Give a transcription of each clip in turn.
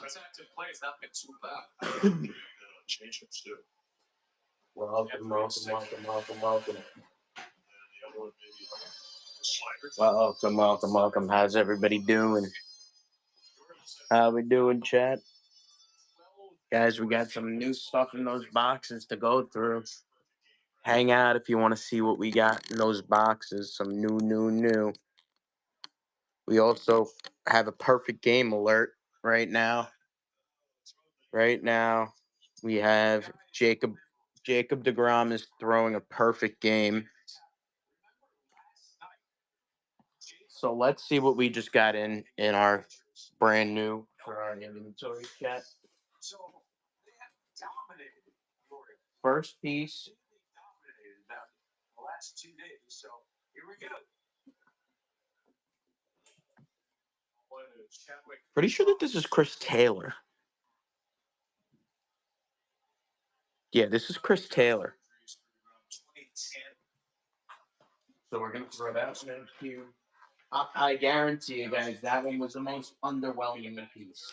Welcome, welcome, welcome, welcome, welcome. Welcome, welcome, welcome. How's everybody doing? How we doing, chat? Guys, we got some new stuff in those boxes to go through. Hang out if you want to see what we got in those boxes. Some new. We also have a perfect game alert right now. Right now, we have Jacob deGrom is throwing a perfect game. So let's see what we just got in our brand new for our inventory chat. First piece. Pretty sure that this is Chris Taylor. Yeah, this is Chris Taylor. So we're gonna throw that one in here. I guarantee you guys that one was the most underwhelming piece.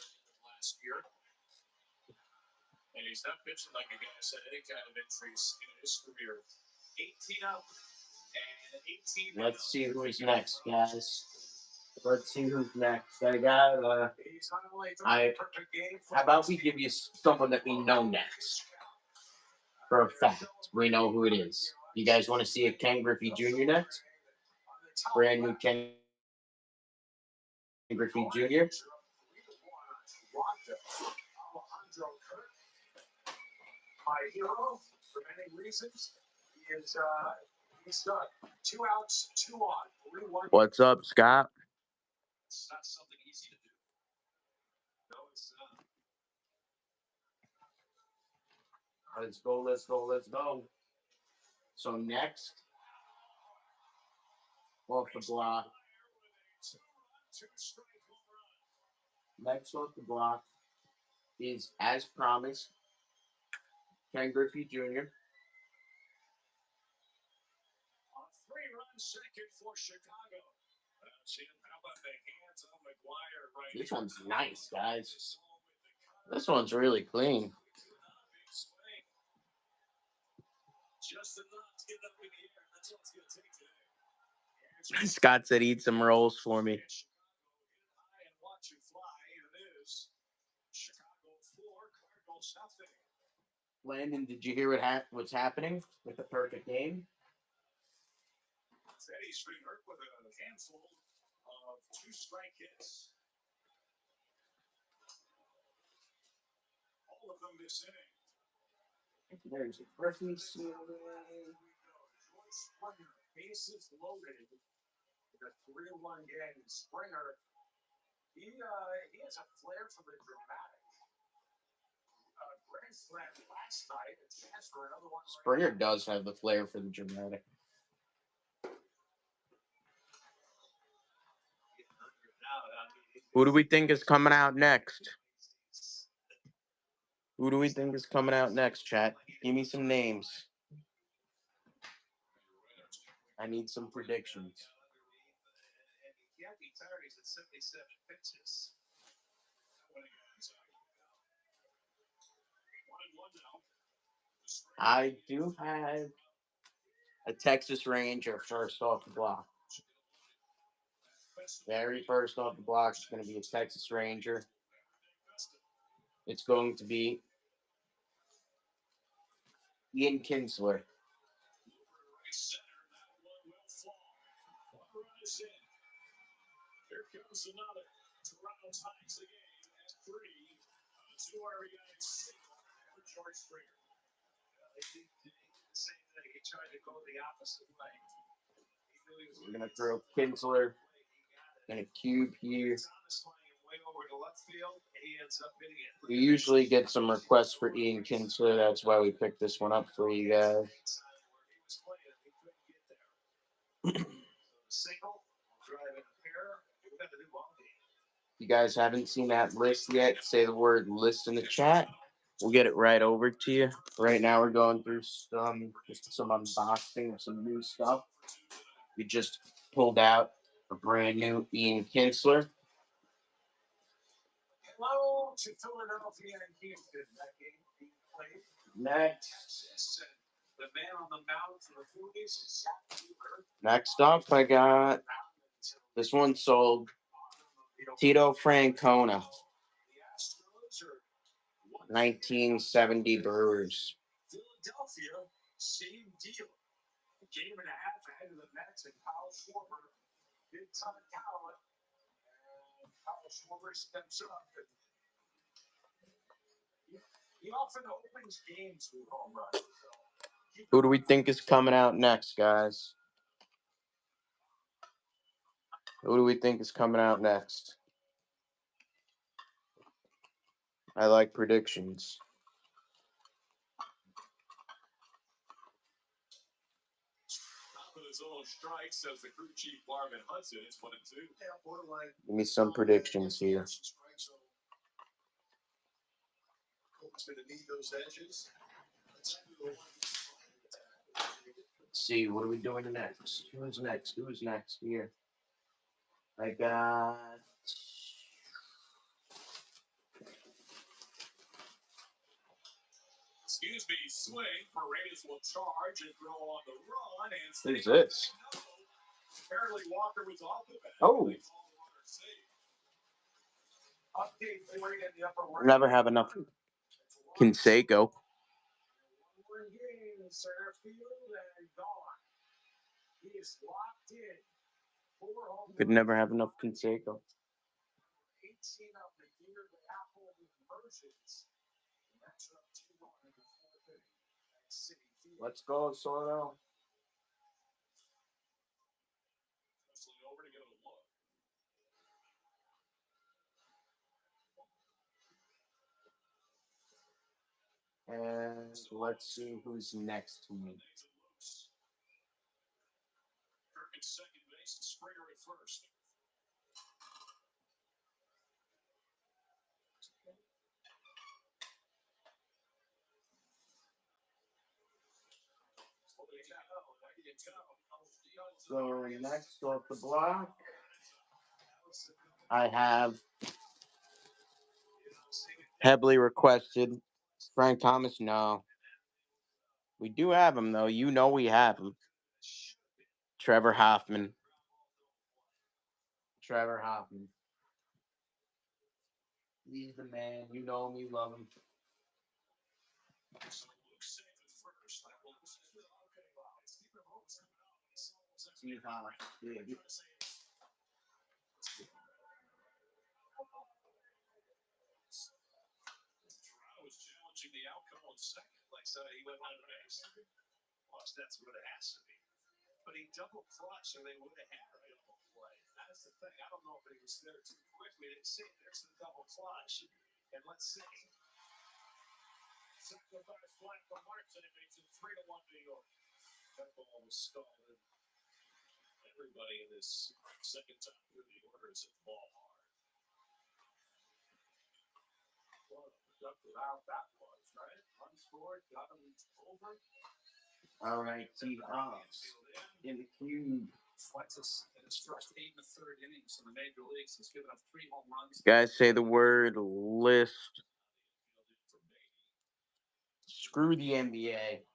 And he's not pitching like a guy who's had any kind of increase in his career. 18 up and 18. Let's see who's next, guys. Let's see who's next. I got how about we give you someone that we know next? For a fact. We know who it is. You guys want to see a Ken Griffey Jr. next? Brand new Ken Griffey Jr. My hero, for many reasons, he's done 2 outs, 2 on, 3-1. What's up, Scott? It's not something easy to do. No, it's not. Let's go. So next, off the block. Next off the block is, as promised, Ken Griffey Jr. A 3-run second for Chicago. How about the hands of McGuire right? This one's nice, guys. This one's really clean. Scott said, "Eat some rolls for me." Landon, did you hear what's happening with the perfect game? Teddy's hurt with a handful of 2 strike hits. All of them this inning. There's a Griffey ceiling. Springer, bases loaded. The 3-1 game. Springer, he has a flair for the dramatic. Grand slam last night. A chance for another one. Springer does have the flair for the dramatic. Who do we think is coming out next? Who do we think is coming out next, chat? Give me some names. I need some predictions. I do have a Texas Ranger first off the block. Very first off the block is going to be a Texas Ranger. It's going to be Ian Kinsler. Here comes another. Toronto ties the game at 3. 2 RBI single for George Springer. He did the same thing. He tried to go the opposite way. We're going to throw Kinsler in a cube here. We usually get some requests for Ian Kinsler. That's why we picked this one up for you guys. If you guys haven't seen that list yet, say the word list in the chat. We'll get it right over to you. Right now we're going through some unboxing of some new stuff. We just pulled out a brand new Ian Kinsler. Hello. Next up, I got this one sold. Tito Francona, 1970 Brewers. Who do we think is coming out next, guys? Who do we think is coming out next? I like predictions. Give me some predictions here. Let's see, what are we doing next? Who's next here? I got... Excuse me, swing. Paredes will charge and throw on the run. And who's this? Apparently Walker was off the bat. Oh. Never have enough Canseco. Could never have enough Canseco. Let's go, Soto. And let's see who's next to me. Second base and Springer at first. So next off the block, I have heavily requested Frank Thomas. No, we do have him though. You know we have him. Trevor Hoffman. He's the man. You know him. You love him. Was challenging the outcome on second. Like so he went on base. Well, that's what it has to be. But he double clutched, or they would have had a double play. That's the thing. I don't know if he was there too quick. We didn't see it. There's the double clutch. And let's see. Sacrifice fly from Martin. It makes it 3-1 New York. That ball was stalled. Everybody in this second time through the order is at the ball hard. What a productive out that was, right? Unscored, got him over. All right, Seahawks in the cube. Flexus in his first 8 1/3 innings in the major leagues has given up 3 home runs. Guys, say the word list. Screw the NBA.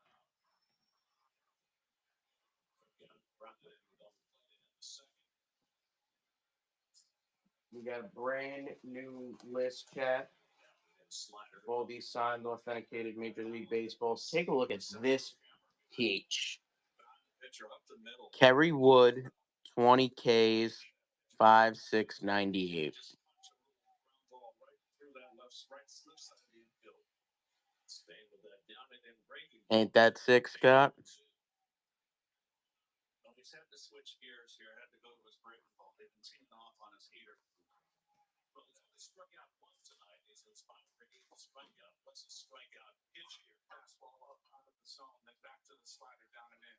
We got a brand new list, chat. All these signed, authenticated Major League Baseball. Take a look at this peach. Kerry Wood, 20 Ks, 5.698. Ain't that sick, Scott? He's had to switch gears here. Had to go to his breaking ball. They've been teaming off on his heater. Well, he struck out once tonight. He's in spot Ricky. Strike out. What's his strikeout pitch here? Fastball up out of the zone, then back to the slider down and in.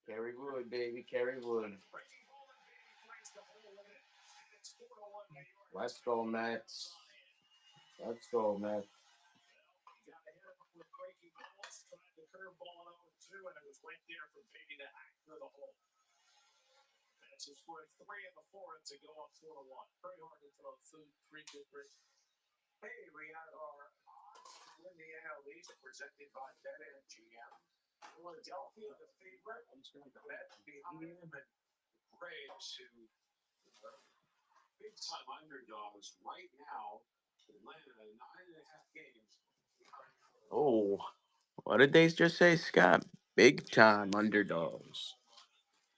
Kerry Wood, baby, Kerry Wood. Let's go, Mets. Let's go, Mets. The curveball on 0-2, and it was right there for Beatty to act for the hole. Mets have scored 3 in the 4th to go up 4-1. Very hard to throw 3 different. Hey, are on in the NL East, presented by BetMGM. Philadelphia, the favorite. The Mets behind them, and Braves, who are big-time underdogs right now. Atlanta, 9.5 games behind. Oh, what did they just say, Scott? Big time underdogs.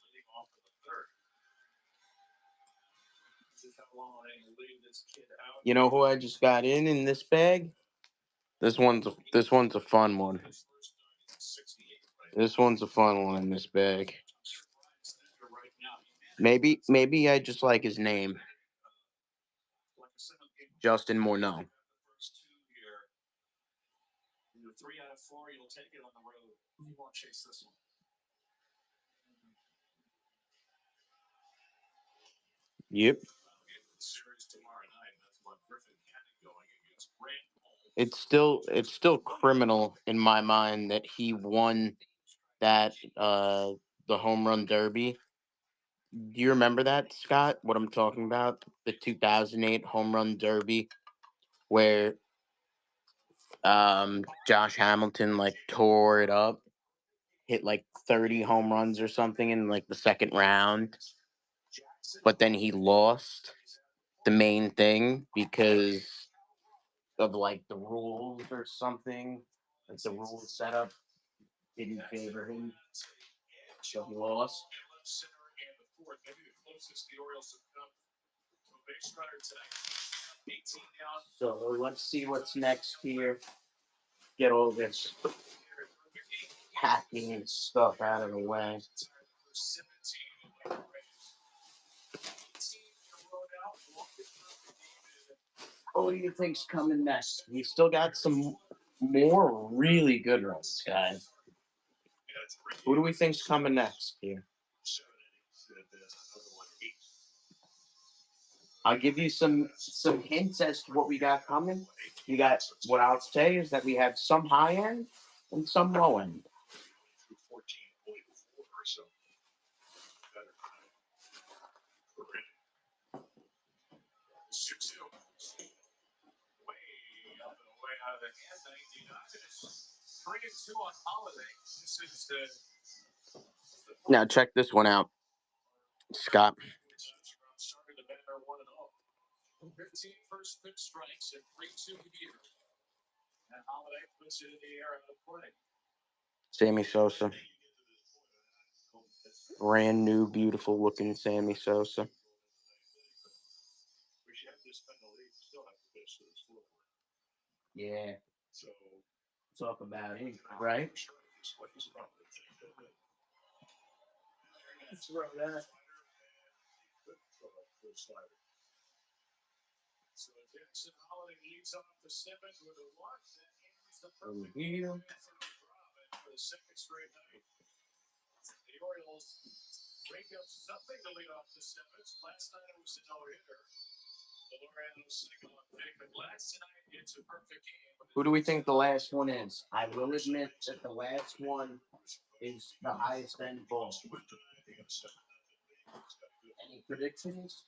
Leading off in the third. Just how long they leave this kid out. You know who I just got in this bag? This one's a fun one. 68 right This one's a fun one in this bag. right now. Maybe I just like his name, Like a 7 game Justin Morneau. the first two here. In the 3 out of 4, you'll take it on the road. You won't chase this one. Yep. Series tomorrow night. That's what Griffin Canning going against Grant. It's still criminal in my mind that he won that the home run derby. Do you remember that, Scott? What I'm talking about? The 2008 home run derby where Josh Hamilton like tore it up, hit like 30 home runs or something in like the second round, but then he lost the main thing because of like the rules or something. Like the rules setup didn't favor him, so he lost. Left center and the fourth. Maybe the closest the Orioles have come to a base runner tonight. 18 down. So let's see what's next here. Get all this hacking and stuff out of the way. 17 in the Braves. 18 road out. What do you think's coming next? We still got some more really good ones, guys. Who do we think's coming next here? 7 innings. Another one 8. I'll give you some hints as to what we got coming. You got what I'll say is that we have some high end and some low end. 14.4 or so. Better. 6-2. Way up and way out of the hand. 99. 3-2 on Holiday. This is the Now check this one out, Scott. starting the batter 1-0. 15 first pitch strikes and 3-2 here. And Holiday puts it in the air out of play. Sammy Sosa. Brand new, beautiful looking Sammy Sosa. We should have this penalty. Still have to pitch to the scoreboard. Yeah, So talk about it, right? Let's throw that. So Jackson Holiday leads off the seventh with a walk. That ends the perfect Here. for the second straight night. The Orioles break up something to lead off the seventh. Last night it was a no-hitter. The Lorano single on pick, but last night it's a perfect game. Who do we think the last one is? I will admit that the last one is the highest end ball. Any predictions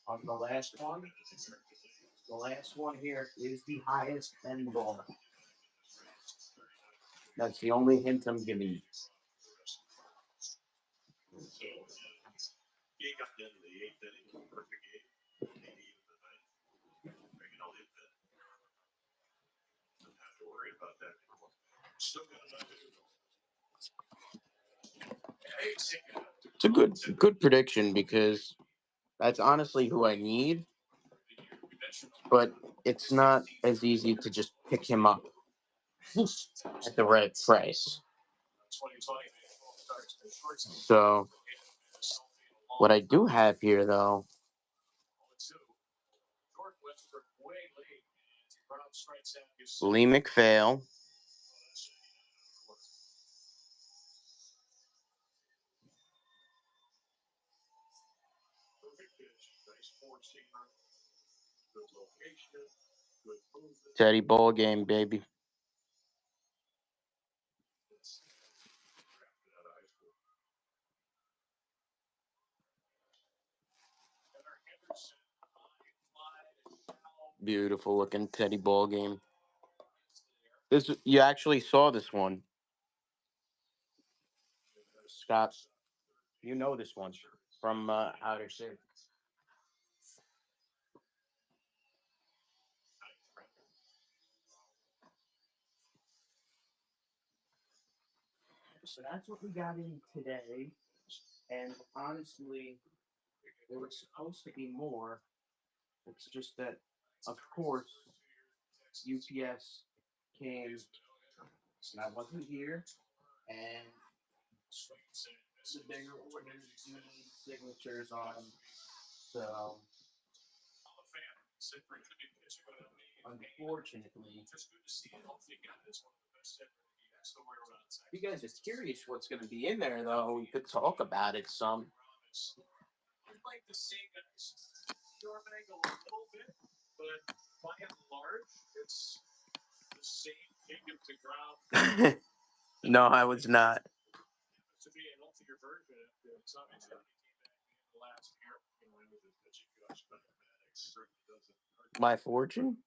on the last one? The last one here is the highest end ball. That's the only hint I'm giving you. He got into the eighth inning, perfect game. Maybe even the ninth. Bringing all in that. Don't have to worry about that anymore. Still got enough to do. It's a good prediction because that's honestly who I need, but it's not as easy to just pick him up at the right price. So what I do have here, though, Lee McPhail, Teddy Ball Game, baby. Beautiful looking Teddy ball game. This you actually saw this one, Scott. You know this one from Outer Space. So that's what we got in today. And honestly, there was supposed to be more. It's just that, of course, UPS came and I wasn't here, and the bigger orders do need signatures on them. So, unfortunately, if you guys are curious what's going to be in there, though, we could talk about it some. I'd like to see guys dormant a little bit, but by and large, it's the same Jacob DeGrom. No, I was not. To be a healthier version of the Tommy John came back in the last year. You know, with his pitching coach, mathematics certainly doesn't hurt. My fortune?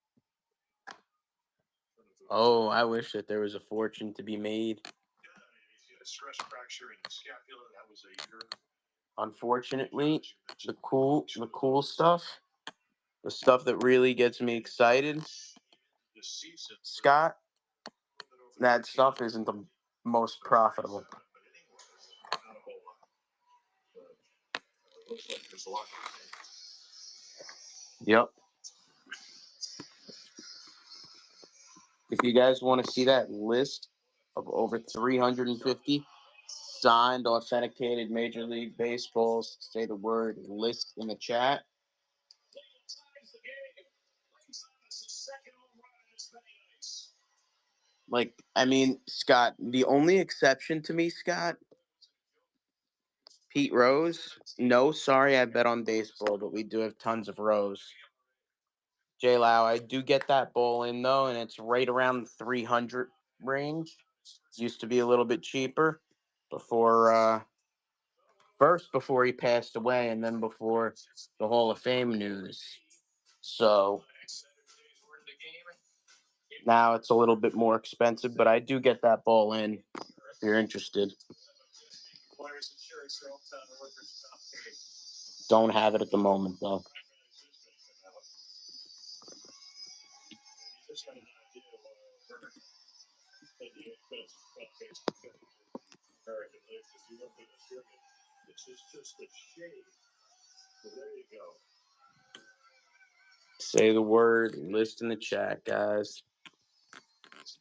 Oh, I wish that there was a fortune to be made. He's got a stress fracture in his scapula. That was a year. Unfortunately, the cool stuff, the stuff that really gets me excited, Scott, that stuff isn't the most profitable. Yep. If you guys want to see that list of over 350 signed, authenticated Major League Baseballs, say the word list in the chat. Like, I mean, Scott, the only exception to me, Scott, Pete Rose. No, sorry, I bet on baseball, but we do have tons of Rose. J Lau, I do get that ball in though, and it's right around the 300 range. Used to be a little bit cheaper before first before he passed away, and then before the Hall of Fame news. So now it's a little bit more expensive, but I do get that ball in if you're interested. Don't have it at the moment though. Say the word, list in the chat, guys.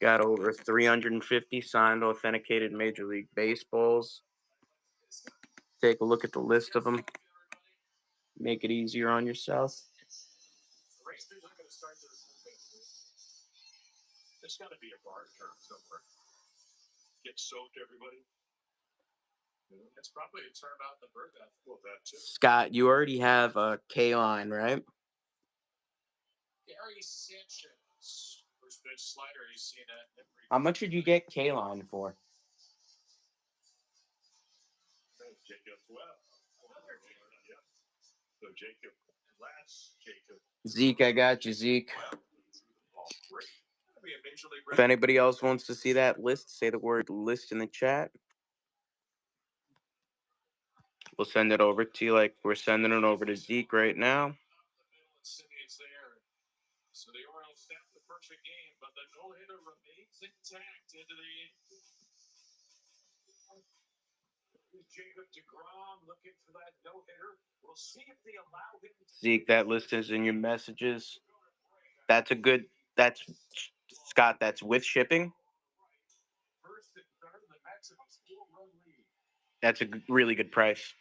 Got over 350 signed, authenticated Major League Baseballs. Take a look at the list of them. Make it easier on yourself. There's got to be a bar term somewhere. Get soaked, everybody. It's probably a term out in the bird bath. Well, that too. Scott, you already have a K line, right? Gary Sanchez, first pitch slider. He's seen that every. How much did you get K line for? Jacob, well, yeah. So Jacob, last Jacob. Zeke, I got you, Zeke. If anybody else wants to see that list, say the word list in the chat. We'll send it over to you like we're sending it over to Zeke right now. So the Orioles snapped the perfect game, but the no-hitter remains intact into the Jacob DeGrom looking for that no-hitter. We'll see if they allow him. Zeke, that list is in your messages. That's Scott, that's with shipping. That's a really good price.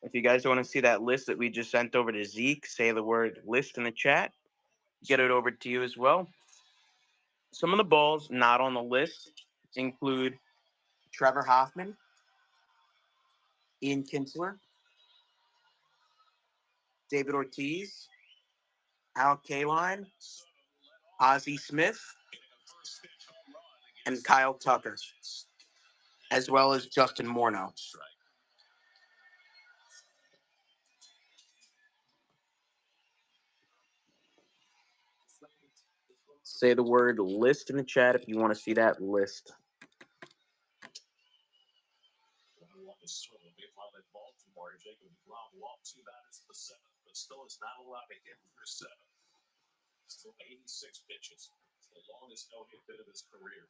If you guys want to see that list that we just sent over to Zeke, say the word list in the chat. Get it over to you as well. Some of the balls not on the list include Trevor Hoffman, Ian Kinsler, David Ortiz, Al Kaline, Ozzie Smith, and Kyle Tucker. as well as Justin Morneau. Say the word list in the chat if you want to see that list. Baltimore, Jacob DeGrom walked 2 batters for the 7th, but still is not allowed to hit for 7. Still 86 pitches. It's the longest no-hit bit of his career.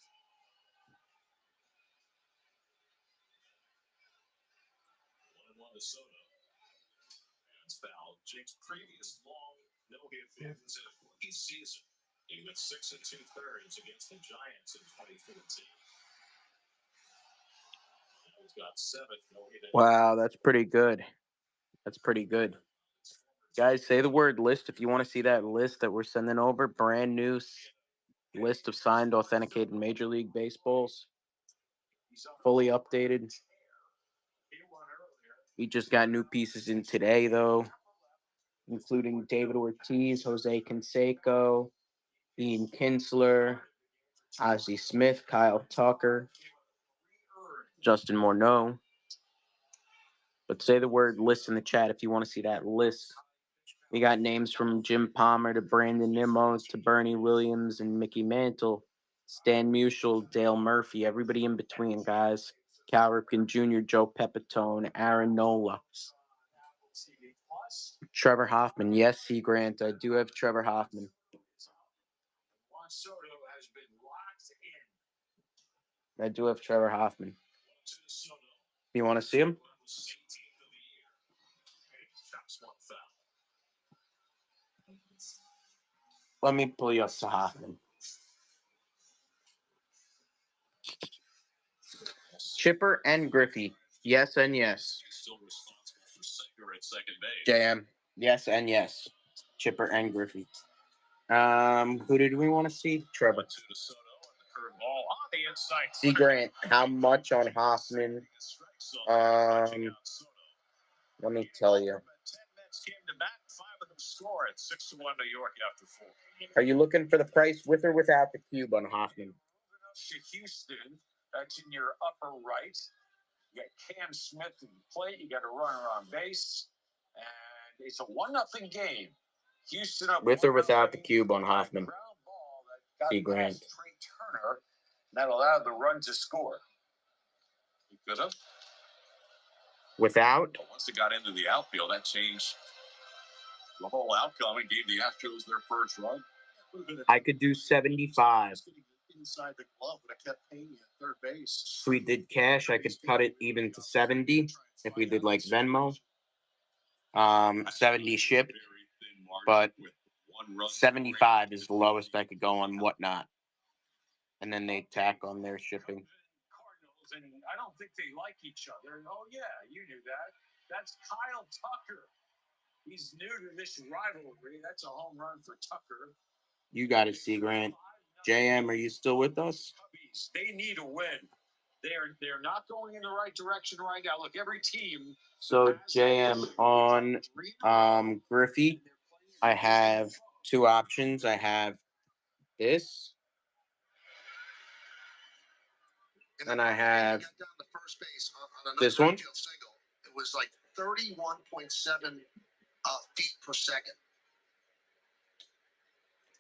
1-1 to Soto. It's foul. Jake's previous long no-hit bit was in a rookie season. He went 6 2/3 against the Giants in 2014. He's got 7th no-hit. Wow, that's pretty good. That's pretty good. Guys, say the word list if you want to see that list that we're sending over. Brand new list of signed, authenticated Major League Baseballs. Fully updated. We just got new pieces in today, though, including David Ortiz, Jose Canseco, Ian Kinsler, Ozzie Smith, Kyle Tucker, Justin Morneau. But say the word list in the chat if you want to see that list. We got names from Jim Palmer to Brandon Nimmo to Bernie Williams and Mickey Mantle, Stan Musial, Dale Murphy, everybody in between, guys. Cal Ripken Jr., Joe Pepitone, Aaron Nola, Trevor Hoffman. Yes, C. Grant, I do have Trevor Hoffman. I do have Trevor Hoffman. You want to see him? Let me pull you up to Hoffman. Chipper and Griffey. Yes and yes. Still responsible for Singer at second base. JM. Yes and yes. Chipper and Griffey. Who did we want to see? Trevor. C. Grant. How much on Hoffman? Let me tell you. Are you looking for the price with or without the cube on Hoffman? Houston, that's in your upper right. You got Cam Smith in play. You got a runner on base, and it's a 1-0 game. Houston up with or without the cube on Hoffman. C. Grant. Trey Turner that allowed the run to score. You could have. Without. But once it got into the outfield, that changed the whole outcome and gave the Astros their first run. I could do 75. Inside the glove, but I kept paying at third base. If we did cash, I could cut it even to 70. If we did like Venmo, 70 shipped, but 75 is the lowest I could go on Whatnot, and then they tack on their shipping. Cardinals, and I don't think they like each other. Oh yeah, you knew that. That's Kyle Tucker. He's new to this rivalry. That's a home run for Tucker. You got it, C. Grant. JM, are you still with us? They need a win. They're not going in the right direction right now. Look, every team. So JM on Griffey, I have two options. I have this, and I have this one. It was like 31.7 feet per second.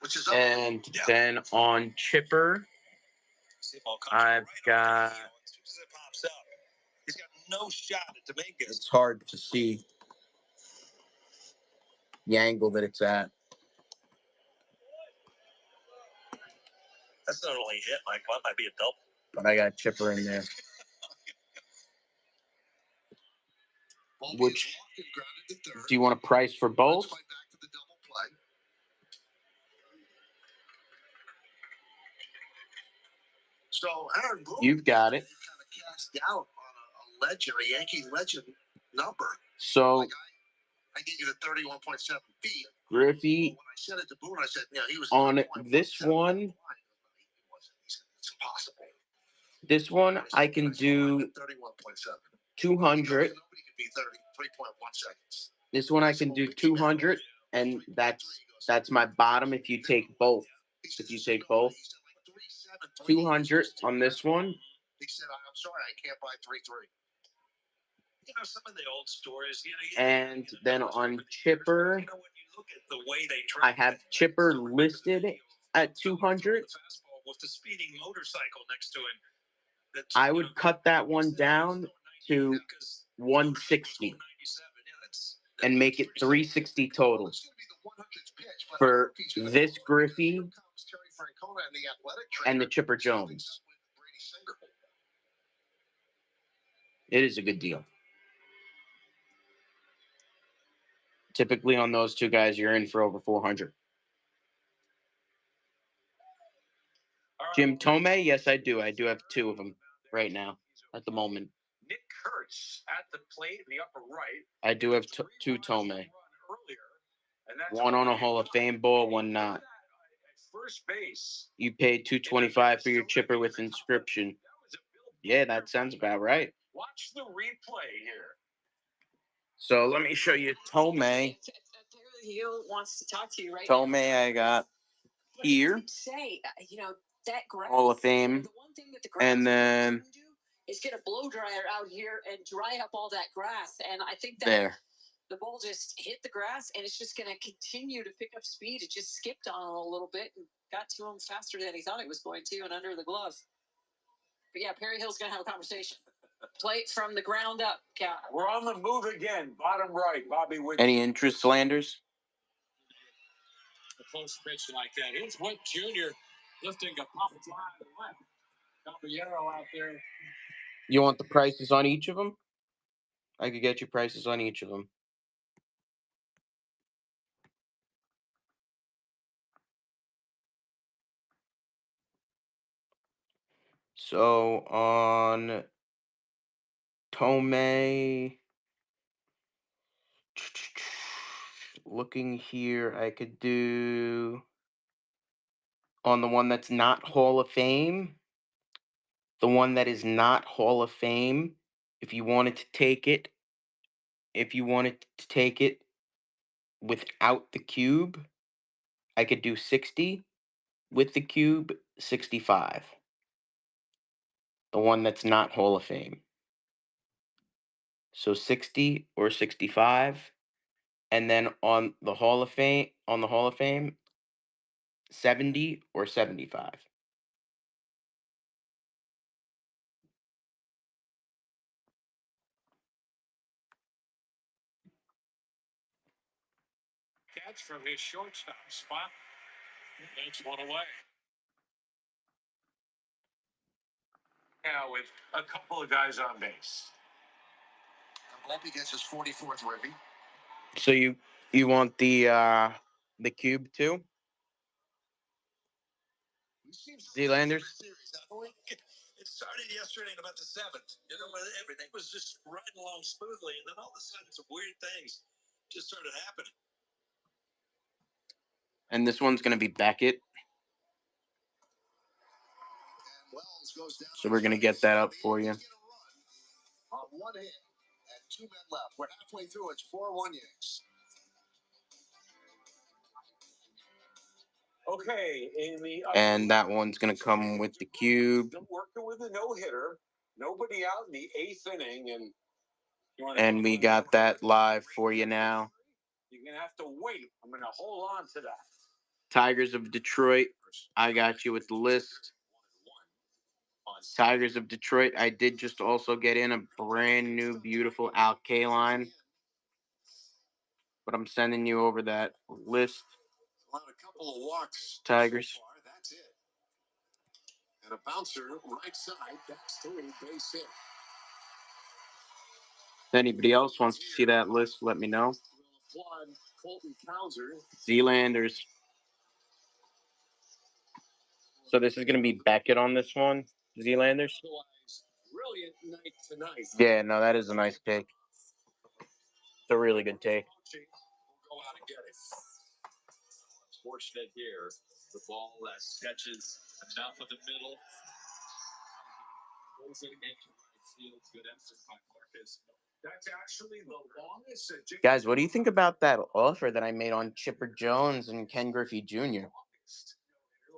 Which is and then on Chipper, I've got. He's got no shot at Dominguez. It's hard to see the angle that it's at. That's not only hit, Mike. That might be a double. But I got Chipper in there. Which do you want a price for both? So Aaron Boone, you've got it. Kind of cast out on a legend, a Yankee legend number. So like I get you the 31.7 feet. Griffey. When I said it to Boone, I said, yeah, he was on this one. It's impossible. This one I can do 31.7. 200. Nobody could be 33.1 seconds. This one I can do 200, and that's my bottom. If you take both, 200 on this one, He said, "I'm sorry, I can't buy 3-3." Some of the old stories, And then on Chipper, when you look at the way they I have Chipper listed at 200. with the speeding motorcycle next to him. I would cut that one down to 160 and make it 360 total for this Griffey and the Chipper Jones. It is a good deal. Typically on those two guys, you're in for over 400. Jim Tomei, yes, I do. I do have two of them right now at the moment. Nick Kurtz at the plate in the upper right. I do have two Tomei. One on a Hall of Fame ball, one not. First base. You paid $225 for your Chipper with inscription. Yeah, that sounds about right. Watch the replay here. So let me show you Tomei. Wants to talk to you right Tomei, I got here. Say, that grass, Hall of Fame. The one thing that the grass And then is get a blow dryer out here and dry up all that grass. And I think that there. The ball just hit the grass, and it's just going to continue to pick up speed. It just skipped on him a little bit and got to him faster than he thought it was going to, and under the glove. But yeah, Perry Hill's going to have a conversation. Play from the ground up, Cal. We're on the move again. Bottom right, Bobby Witt. Any interest, Landers? A close pitch like that. Here's Witt Jr. lifting a pop fly to the left. Caballero out there. You want the prices on each of them? I could get you prices on each of them. So on Tomei, looking here, I could do on the one that's not Hall of Fame. The one that is not Hall of Fame, if you wanted to take it without the cube, I could do 60. With the cube, 65. The one that's not Hall of Fame. So 60 or 65. And then on the Hall of Fame, 70 or 75. Catch from his shortstop spot. That's one away. Now with a couple of guys on base. I hope he gets his 44th ribby. So you want the cube too? Z-Landers? It started yesterday at about the 7th. Everything was just riding along smoothly, and then all of a sudden some weird things just started happening. And this one's gonna be Beckett. So we're gonna get that up for you. On one hand, and 2 men left. We're halfway through. It's 4-1 Yanks. Okay, and that one's gonna come with the cube. Working with a no-hitter. Nobody out in the 8th inning, and we got that live for you now. You're gonna have to wait. I'm gonna hold on to that. Tigers of Detroit, I got you with the list. Tigers of Detroit, I did just also get in a brand new, beautiful Al Kaline. But I'm sending you over that list. A couple of walks. Tigers. So far, that's it. And a bouncer right side. That's 3 base hit. If anybody else wants to see that list, let me know. Z-Landers. So this is going to be Beckett on this one, Z-Landers. Brilliant night tonight. Yeah, no, that is a nice take. It's a really good take. Go out and get it. Fortunate here. The ball that sketches enough of the middle. Good emphasis by Marcus. That's actually the longest. Guys, what do you think about that offer that I made on Chipper Jones and Ken Griffey Jr.?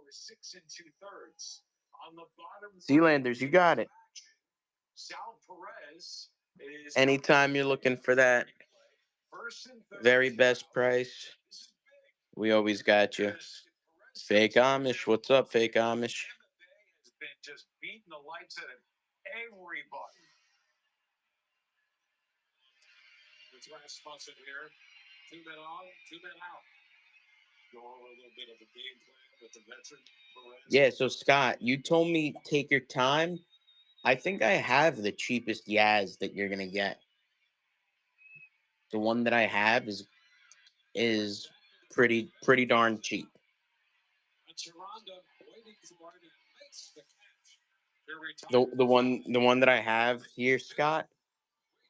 6 2/3 on the bottom. Z-Landers, you got it. Sal Perez is Anytime you're looking for that first and third. very best price, This is big. we always got you. Fake Amish, what's up, Fake Amish? Tampa Bay has been just beating the lights out of everybody. It's Rasmussen here. 2 men on, 2 men out. Go over a little bit of a game plan with the veteran Perez. Yeah, so Scott, you told me take your time. I think I have the cheapest Yaz that you're gonna get. The one that I have is pretty darn cheap. Chironda waiting for it and makes the catch. They're The retired. the one that I have here, Scott,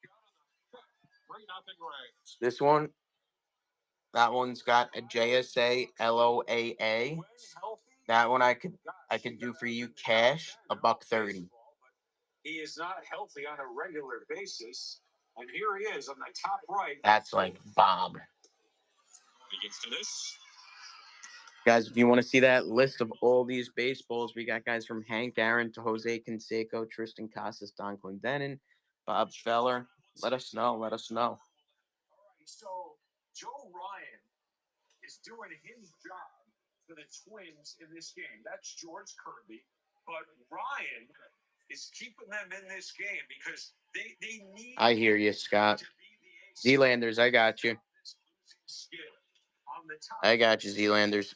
We got on the 3-0 Rays. this one, that one's got a JSA LOAA. When healthy, That one I could do for you cash $130. he is not healthy on a regular basis. And here he is on the top right. That's like Bob. Begins to this. Guys, if you want to see that list of all these baseballs, we got guys from Hank Aaron to Jose Canseco, Tristan Casas, Don Clendenin, Bob Feller. Let us know. Let us know. All right, so Joe Ryan is doing his job for the Twins in this game. That's George Kirby. But Ryan is keeping them in this game because they need I hear you, Scott. to be the ace. Zealanders, I got you. This losing skid on the top. I got you, Zealanders.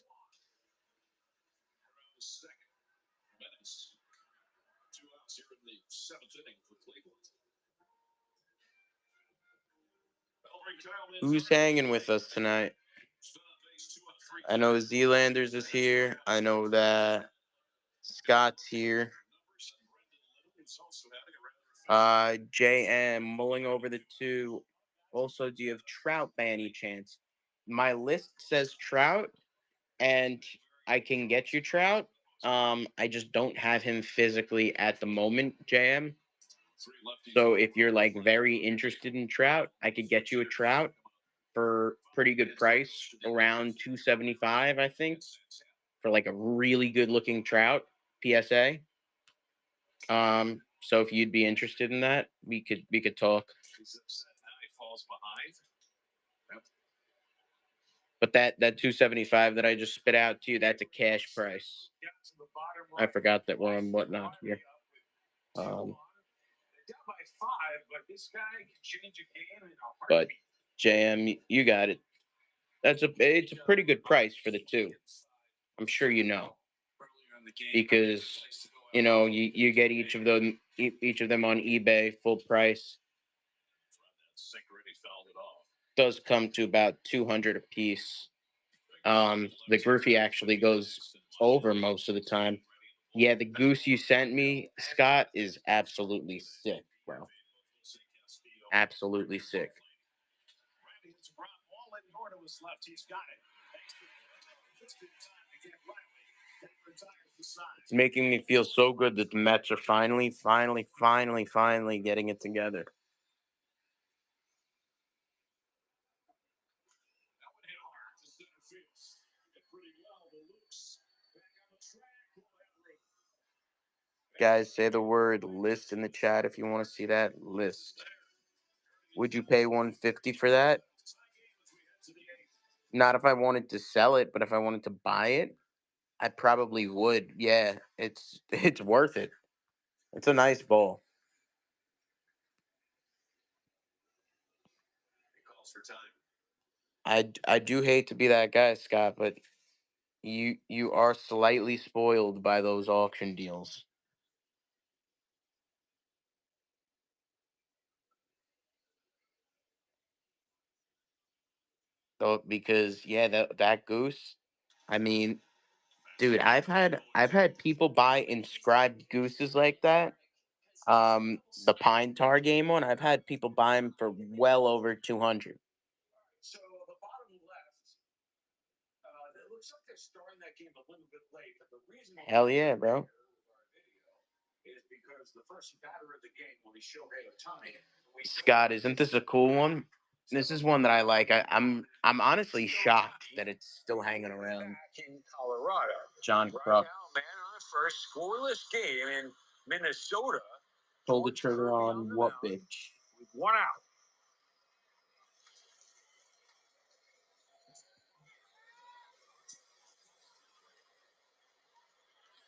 Second minutes. 2 outs here in the 7th inning for Cleveland. Who's hanging with us tonight? I know Zealanders is here. I know that Scott's here. JM mulling over the 2. Also, do you have Trout by any chance? My list says Trout, and I can get you Trout. I just don't have him physically at the moment, JM. So if you're like very interested in Trout, I could get you a Trout for pretty good price, around $275, I think, for like a really good looking Trout PSA. So if you'd be interested in that, we could talk. Falls behind. But that 275 that I just spit out to you, that's a cash price. I forgot that we're on whatnot here. They're down by 5, but this guy can change a game in a But heartbeat. JM, you got it. It's a pretty good price for the 2. I'm sure you know, because you get each of them on eBay full price. Does come to about 200 a piece. The Griffey actually goes over most of the time. Yeah, the goose you sent me, Scott, is absolutely sick, bro. Absolutely sick. It's making me feel so good that the Mets are finally getting it together. Guys, say the word list in the chat if you want to see that list. Would you pay $150 for that? Not if I wanted to sell it, but if I wanted to buy it, I probably would. Yeah, it's worth it. It's a nice ball. I do hate to be that guy, Scott, but you are slightly spoiled by those auction deals. Though, because yeah, that goose. I mean, dude, I've had people buy inscribed gooses like that. The Pine Tar game one, I've had people buy them for well over 200. So the bottom left, it looks like they're starting that game a little bit late. But the reason Hell yeah, bro. is because the first batter of the game will be Shohei Ohtani. Scott, isn't this a cool one? This is one that I like. I'm honestly shocked that it's still hanging around. Back in Colorado. John Right Kruk. now, man, on a first scoreless game in Minnesota. pull the trigger on what bitch? With 1 out.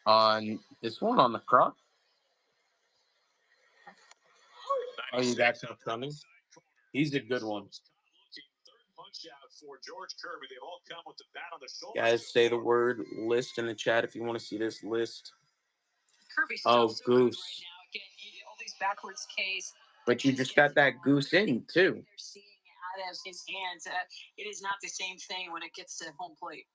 On this one on the crop? Oh, you got some coming? He's a good one. Guys, say the word list in the chat if you want to see this list. Kirby's Oh, still Goose. right now. Again, all these backwards Ks. But you just got that Goose in, too. You're seeing out of his hands. It is not the same thing when it gets to home plate.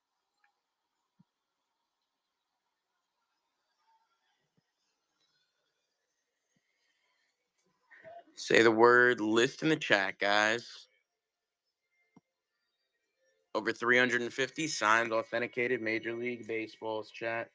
Say the word list in the chat, guys. Over 350 signed, authenticated Major League Baseball's chat.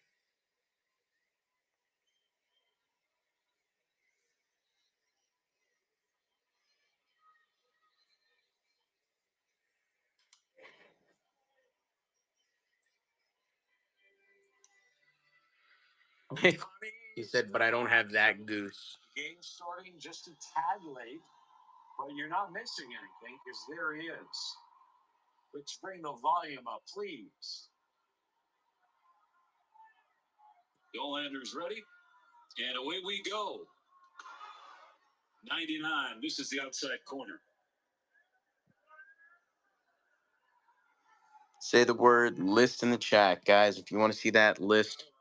He said, but I don't have that Goose. Game starting just a tad late, but you're not missing anything because there he is. Let's bring the volume up, please. Dolander's ready, and away we go. 99. This is the outside corner. Say the word list in the chat, guys, if you want to see that list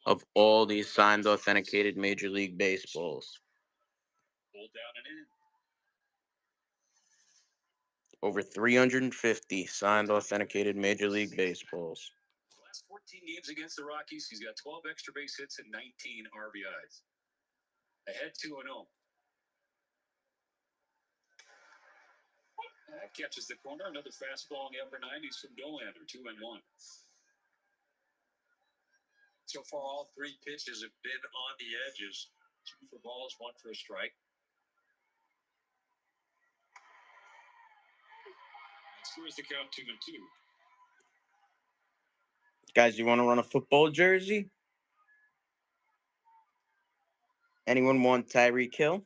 of all these signed, authenticated Major League Baseballs. Pulled down and in. Over 350 signed, authenticated Major League Baseballs. Last 14 games against the Rockies, he's got 12 extra base hits and 19 RBIs. Ahead 2-0. That catches the corner. Another fastball in the upper 90s from Dolander. 2-1. So far, all three pitches have been on the edges. 2 for balls, 1 for a strike. Scores the count 2-2. Guys, you want to run a football jersey? Anyone want Tyreek Hill?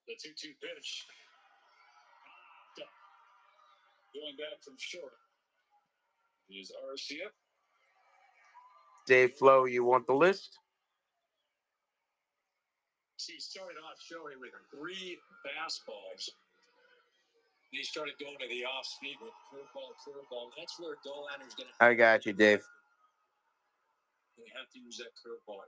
The 2-2 pitch. Going back from short is Arcia. Dave Flo, you want the list? He started off showing with 3 fastballs. He started going to the off speed with curveball. That's where Dolander's going to. I got you, Dave. They have to use that curveball.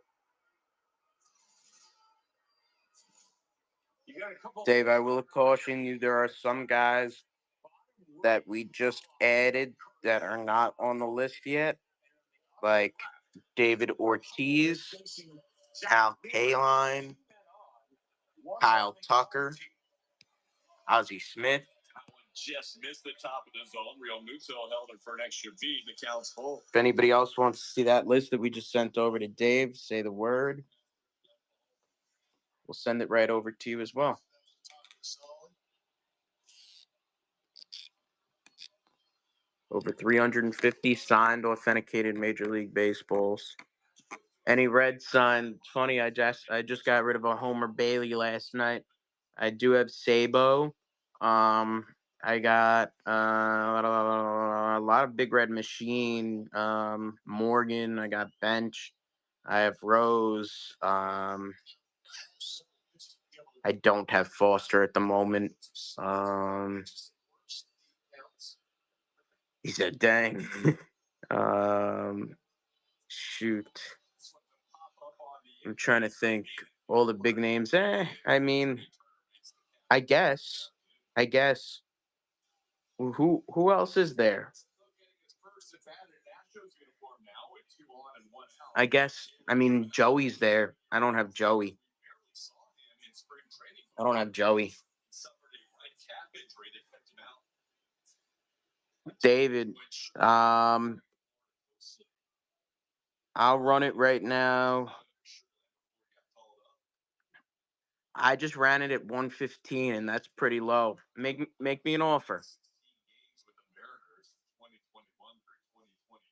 You got a couple. Dave, I will caution you, there are some guys that we just added that are not on the list yet, like David Ortiz, Al Kaline, Kyle Tucker, Ozzie Smith. Just missed the top of the zone. Real Muto held it for an extra beat. The count's full. If anybody else wants to see that list that we just sent over to Dave, say the word. We'll send it right over to you as well. Over 350 signed, authenticated Major League Baseballs. Any Reds signed? Funny, I just got rid of a Homer Bailey last night. I do have Sabo. I got a lot of Big Red Machine. Morgan. I got Bench. I have Rose. I don't have Foster at the moment. He said, "Dang." Shoot. I'm trying to think. All the big names. I mean, I guess. Who else is there? I guess. I mean, Joey's there. I don't have Joey. David. I'll run it right now. I just ran it at 115, and that's pretty low. Make me an offer. Games with the Mariners, 2021 through 2023.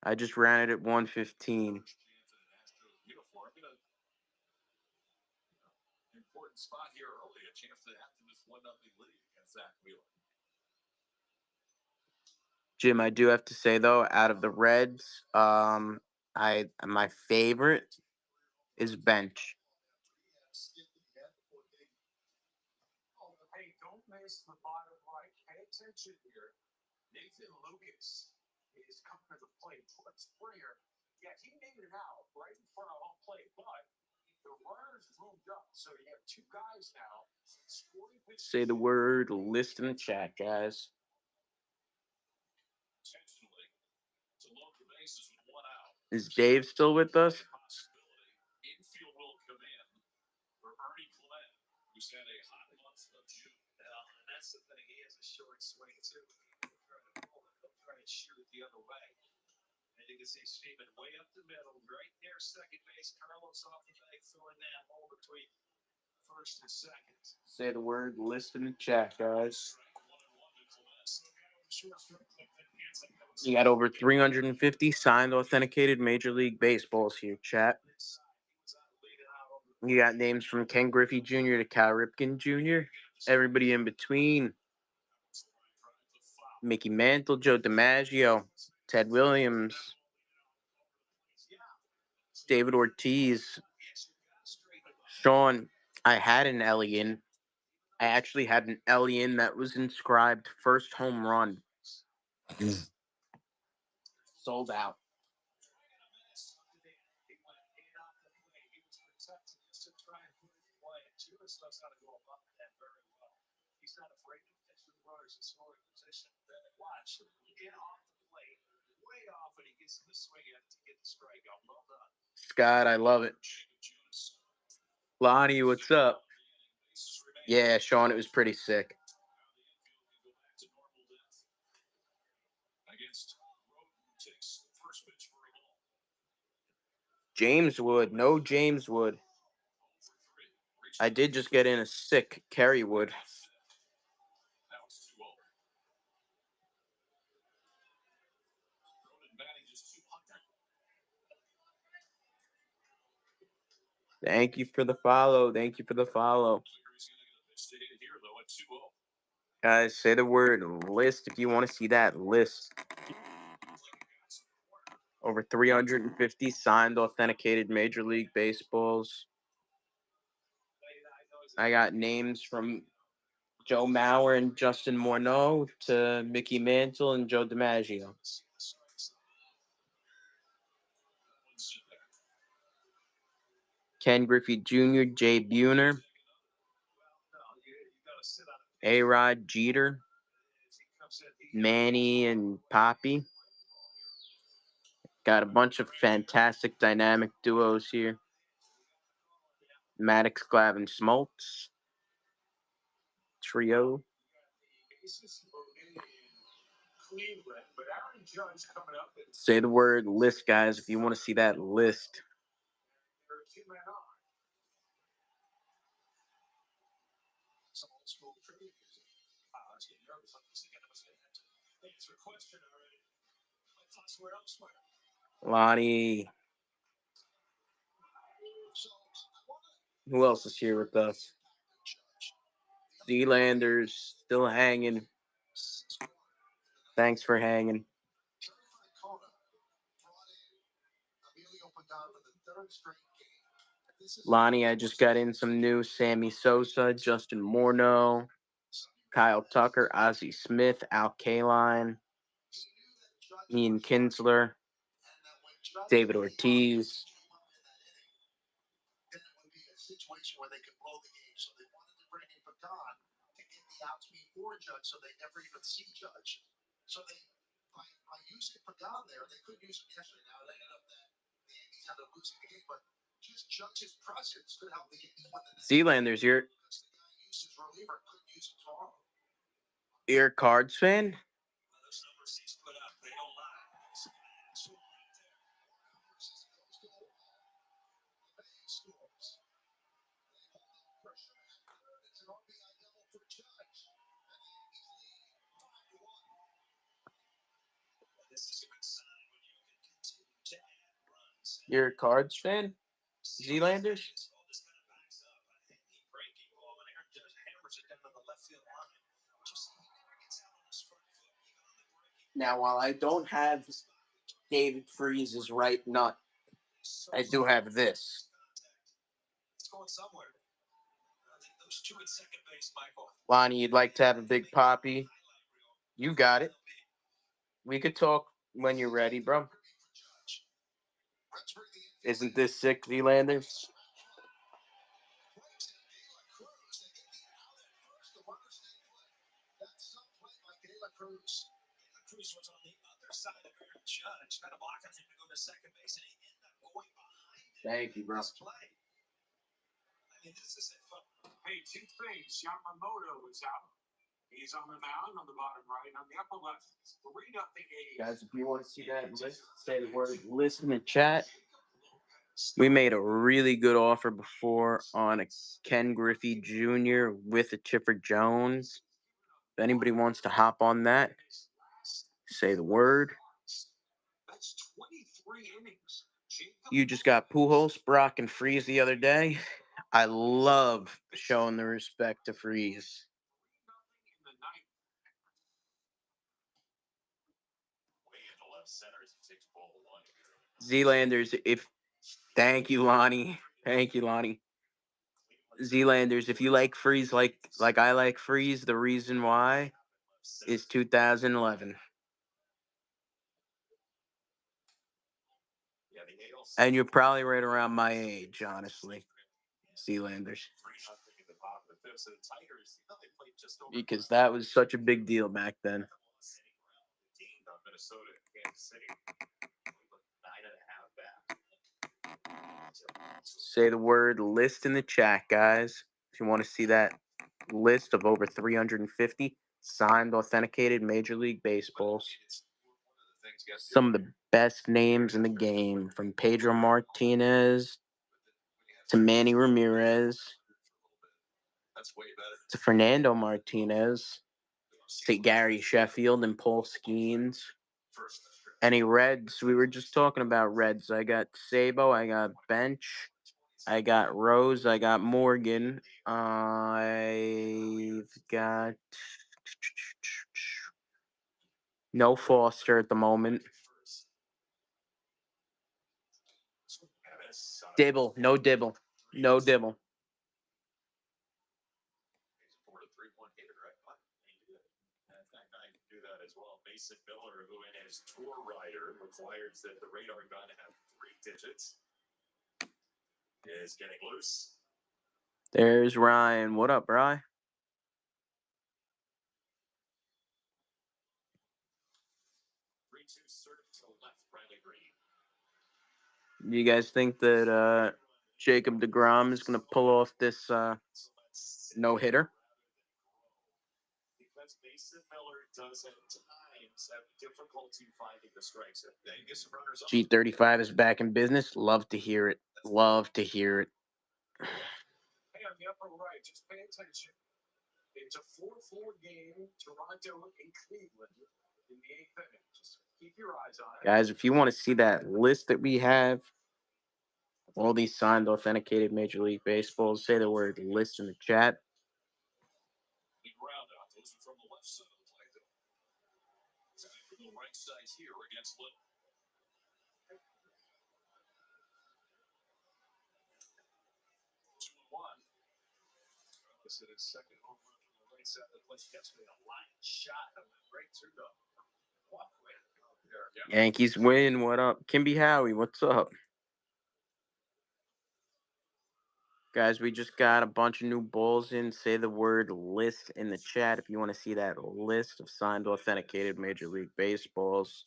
I just ran it at 115. Chance in an Astros uniform. Important spot here early. A chance to have to this 1-0 lead against Zach Wheeler. Jim, I do have to say though, out of the Reds, my favorite is Bench. Hey, don't miss the bottom right. Pay attention here. Nathan Lucas is coming to the plate. Towards Springer. Yeah, he made it out right in front of home plate, but the runners moved up. So you have two guys now scoring with Say the word list in the chat, guys. intentionally to load the bases with one out. Is Dave still with us? Possibility. Infield will come in for Ernie Glenn, who's had a hot month of June. And that's the thing. He has a short swing, too. He'll try to pull it. He'll try to shoot it the other way. And you can see Steven way up the middle, right there, second base. Carlos off the bag, filling that hole between first and second. Say the word list in the chat, guys. You got over 350 signed, authenticated Major League Baseballs here, chat. You got names from Ken Griffey Jr. to Cal Ripken Jr., everybody in between. Mickey Mantle, Joe DiMaggio, Ted Williams, David Ortiz. Sean, I had an Elian. I actually had an Elian that was inscribed first home run. Sold out. He's not afraid to pitch with runners in scoring position. Watch, get off the plate, way off, and he gets the swing in to get the strikeout. Well done. Scott, I love it. Lonnie, what's up? Yeah, Sean, it was pretty sick. James Wood, no James Wood. I did just get in a sick Kerry Wood. Thank you for the follow. Thank you for the follow. Guys, say the word list if you want to see that list. Over 350 signed, authenticated Major League Baseballs. I got names from Joe Mauer and Justin Morneau to Mickey Mantle and Joe DiMaggio. Ken Griffey Jr., Jay Buhner, A-Rod Jeter, Manny and Poppy. Got a bunch of fantastic dynamic duos here. Maddox, Glavine, Smoltz. Trio. Say the word list, guys, if you want to see that list. Lonnie. Who else is here with us? Zealanders still hanging. Thanks for hanging. Lonnie, I just got in some new Sammy Sosa, Justin Morneau, Kyle Tucker, Ozzie Smith, Al Kaline, Ian Kinsler, David Ortiz. Situation where they could blow the game, so they wanted to bring in Pagan to get the outs before Judge, so they never even see Judge. So they, by using Pagan there, they couldn't use him yesterday. Now they ended up that the Yankees had to lose the game, but just Judge's presence could help the Yankees win the next. Zealanders, you're a Cards fan? You're a Cards fan? Zealanders? Now, while I don't have David Freeze's right nut, I do have this. It's going somewhere. Those two at second base, Michael. Lonnie, you'd like to have a big poppy? You got it. We could talk when you're ready, bro. Isn't this sick, Zealanders? Cruz was on the other side of Aaron Judge, kind of blocking him to go to second base, and he ended up going behind him. Thank you, bro. Play. I mean, this is it. Hey, two things. Yamamoto is out. He's on the mound on the bottom right. On the upper left, 3-0 A's. Guys, if you want to see that list, say the word list in the chat. We made a really good offer before on a Ken Griffey Jr. with a Chipper Jones. If anybody wants to hop on that, say the word. That's 23 innings. You just got Pujols, Brock, and Freeze the other day. I love showing the respect to Freeze. Zealanders, thank you, Lonnie. Thank you, Lonnie. Zealanders, if you like Freeze like I like Freeze, the reason why is 2011. And you're probably right around my age, honestly, Zealanders. Because that was such a big deal back then. Say the word list in the chat, guys. If you want to see that list of over 350 signed, authenticated Major League Baseballs. Some of the best names in the game, from Pedro Martinez to Manny Ramirez to Fernando Martinez to Gary Sheffield and Paul Skeens. Any Reds? We were just talking about Reds. I got Sabo, I got Bench, I got Rose, I got Morgan, I've got no Foster at the moment. Dibble, no Dibble, no Dibble. Mason Miller, who in his tour rider requires that the radar gun have 3 digits, is getting loose. There's Ryan. What up, Ryan? You guys think that Jacob deGrom is going to pull off this no-hitter? Because Mason Miller does at times have difficulty finding the strikes. G35 is back in business. Love to hear it. Love to hear it. Hey, on the upper right, just pay attention. It's a 4-4 game, Toronto and Cleveland in the 8th inning. Just keep your eyes on it. Guys, if you want to see that list that we have, all these signed, authenticated Major League Baseballs, say the word list in the chat. The ground out. Those are from the left side of the plate. Time from the right side here against Little. 2-1. This is his second home run from the right side of the plate. Yesterday, a line shot that went right through the walkway. Yankees win. What up? Kimby Howie, what's up? Guys, we just got a bunch of new balls in. Say the word list in the chat if you want to see that list of signed, authenticated Major League Baseballs.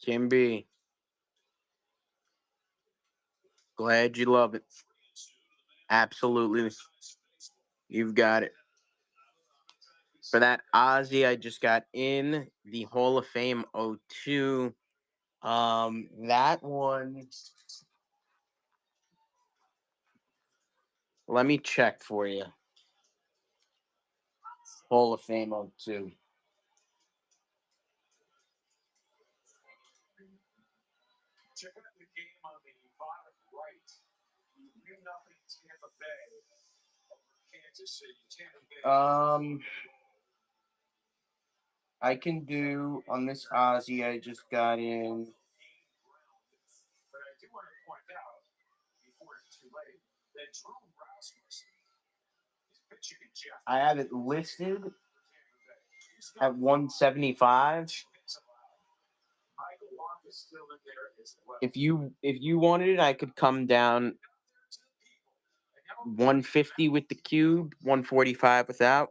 Kimby, glad you love it. Absolutely. You've got it. For that Ozzy, I just got in the Hall of Fame 02. That one, let me check for you. Hall of Fame 02. Check out the game on the bottom right. 3-0 Tampa Bay over Kansas City. Tampa Bay. I can do on this Ozzy. I just got in. But I do want to point out, before it's too late, that Drew Rasmussen is pitching in Jeff. I have it listed at 175. Michael Walker is still in there as well. If you wanted it, I could come down 150 with the cube, 145 without.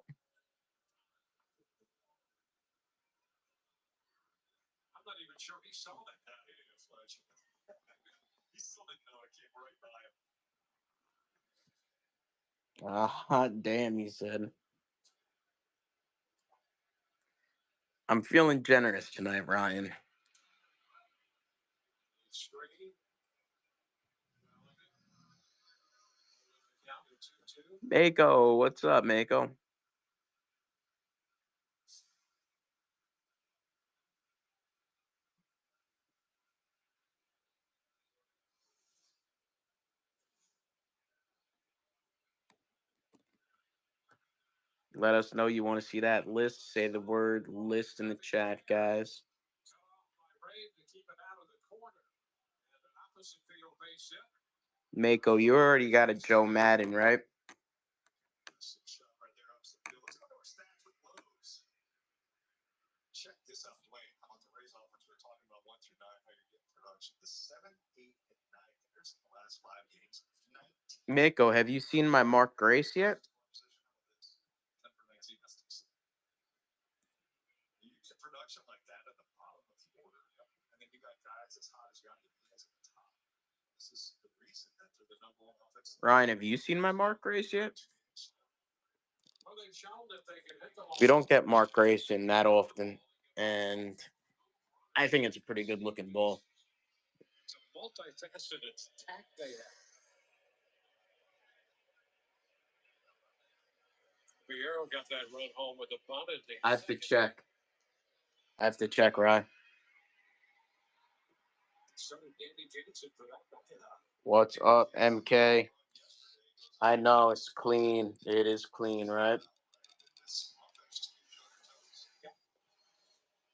I'm not even sure he saw that guy in the flesh. He still didn't know it came right by him. Damn, he said. I'm feeling generous tonight, Ryan. Mako, what's up, Mako? Let us know you want to see that list. Say the word list in the chat, guys. Mako, you already got a Joe Madden, right? Check this out. Wait, how about the Rays offense? We're talking about 1 through 9, how you're getting production. The 7, 8, and 9 hitters in the last 5 games. Mako, have you seen my Mark Grace yet? You get production like that at the bottom of the order, and then you got guys as hot as Yandy Diaz at the top. This is the reason that they're the number one offense. Ryan, have you seen my Mark Grace yet? Well, they've shown that they can hit the We don't get Mark Grace in that often, and I think it's a pretty good looking ball. It's a multifaceted attack they have. Fierro got that run home with a bunt. I have to check, Ryan. So did Danny Jacobson for that. What's up, MK? I know it's clean. It is clean, right?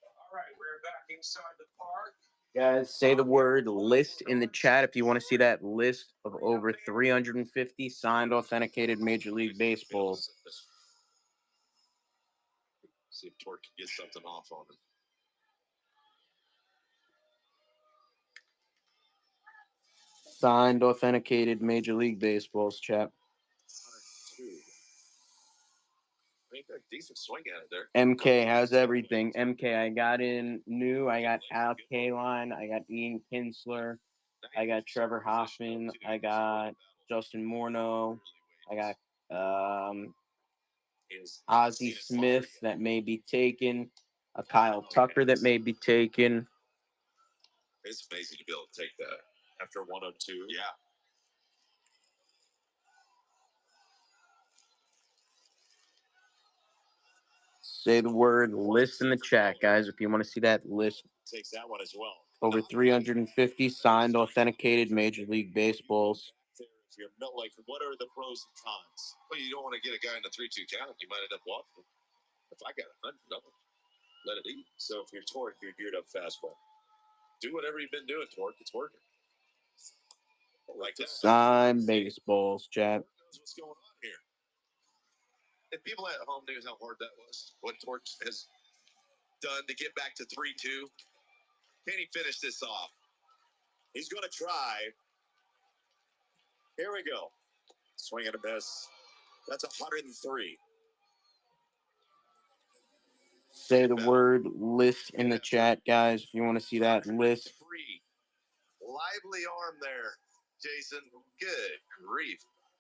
All right, we're back inside the park. Guys, say the word list in the chat if you want to see that list of over 350 signed, authenticated Major League Baseballs. See if Torque can get something off on him. Signed, authenticated Major League Baseballs, chat. Make a decent swing at it there. MK, how's everything? MK, I got in new. I got Al Kaline. I got Ian Kinsler. I got Trevor Hoffman. I got Justin Morneau. I got Ozzie Smith that may be taken. A Kyle Tucker that may be taken. It's amazing to be able to take that after 102. Yeah. Say the word list in the chat, guys, if you want to see that list. Takes that one as well. Over 350 signed, authenticated Major League Baseballs. If you're like, what are the pros and cons? Well, you don't want to get a guy in the 3-2 count. You might end up walking. If I got 100, let it eat. So if you're Torque, you're geared up fastball. Do whatever you've been doing, Torque. It's working. Like that. Signed baseballs, chat. What's going on here? If people at home knew how hard that was, what Torque has done to get back to 3-2, can he finish this off? He's going to try. Here we go. Swing and a miss. That's 103. Say the word list in the chat, guys, if you want to see that list. Lively arm there, Jason. Good grief.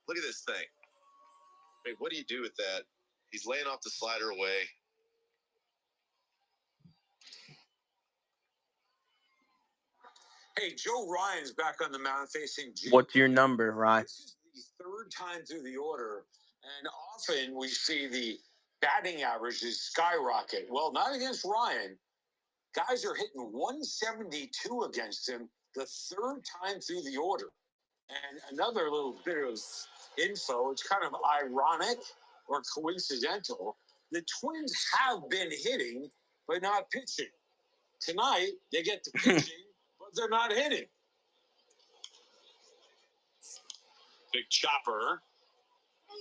Look at this thing. I mean, what do you do with that? He's laying off the slider away. Hey, Joe Ryan's back on the mound facing Jake. What's your number, Ryan? This is the third time through the order, and often we see the batting averages skyrocket. Well, not against Ryan. Guys are hitting 172 against him the third time through the order. And another little bit of info, it's kind of ironic or coincidental. The Twins have been hitting, but not pitching. Tonight, they get the pitching, but they're not hitting. Big chopper.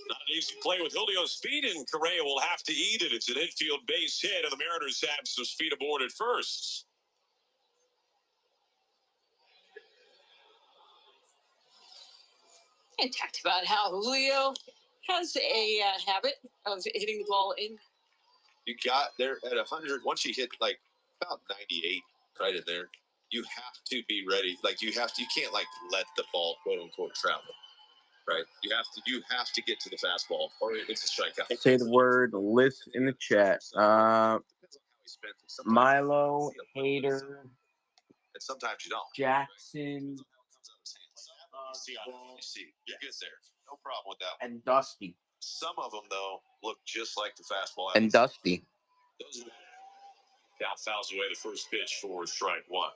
Not an easy play with Julio's speed, and Correa will have to eat it. It's an infield base hit, and the Mariners have some speed aboard at first. And talked about how Julio has a habit of hitting the ball in. You got there at 100. Once you hit like about 98, right in there, you have to be ready. Like you can't like let the ball quote unquote travel. Right? You have to get to the fastball, or it's a strikeout. Say the word list in the chat. Milo, Hater, and sometimes you don't. Jackson, You see, you're good there. No problem with that one. and Dusty. Some of them though look just like the fastball. And Dusty. Cal fouls away the first pitch for strike one.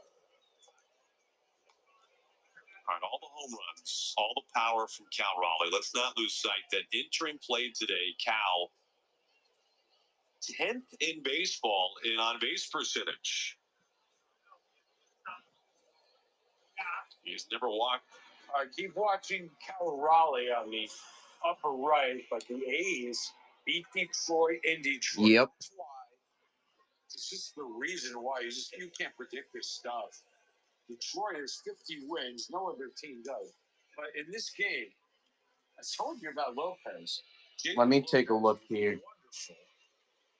All right, all the home runs, all the power from Cal Raleigh. Let's not lose sight that entering play today, Cal 10th in baseball in on-base percentage. He's never walked. All right, keep watching Cal Raleigh on the upper right, but the A's beat Detroit in Detroit. Yep. That's why. It's just the reason why you can't predict this stuff. Detroit has 50 wins. No other team does. But in this game, I told you about Lopez. Let me take a look here. Wonderful.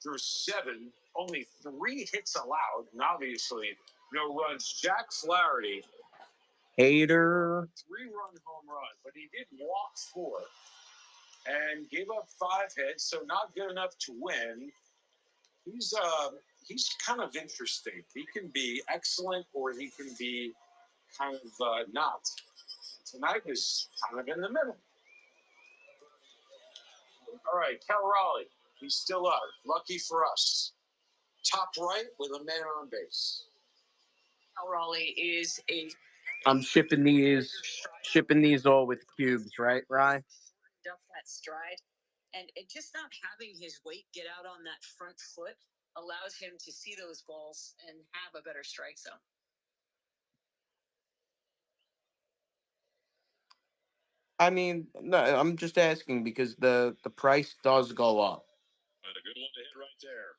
Through 7, only 3 hits allowed, and obviously no runs. Jack Flaherty, Hater. 3-run home run, but he did walk 4 and gave up 5 hits, so not good enough to win. He's kind of interesting. He can be excellent, or he can be kind of not. Tonight is kind of in the middle. All right, Cal Raleigh, he's still up. Lucky for us. Top right with a man on base. Cal Raleigh is a I'm shipping these all with cubes, right, Ryan? up that stride, and just not having his weight get out on that front foot allows him to see those balls and have a better strike zone. I mean, no, I'm just asking because the price does go up. And a good one to hit right there.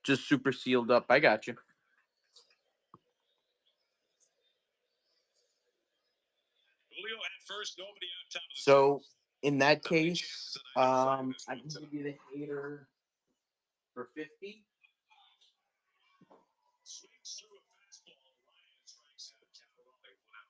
Just super sealed up. I got you. Julio at first, nobody out top of the So in that case, I can give you the Hater for 50. swings through a fastball. Ryan strikes out. Cal Raleigh one out.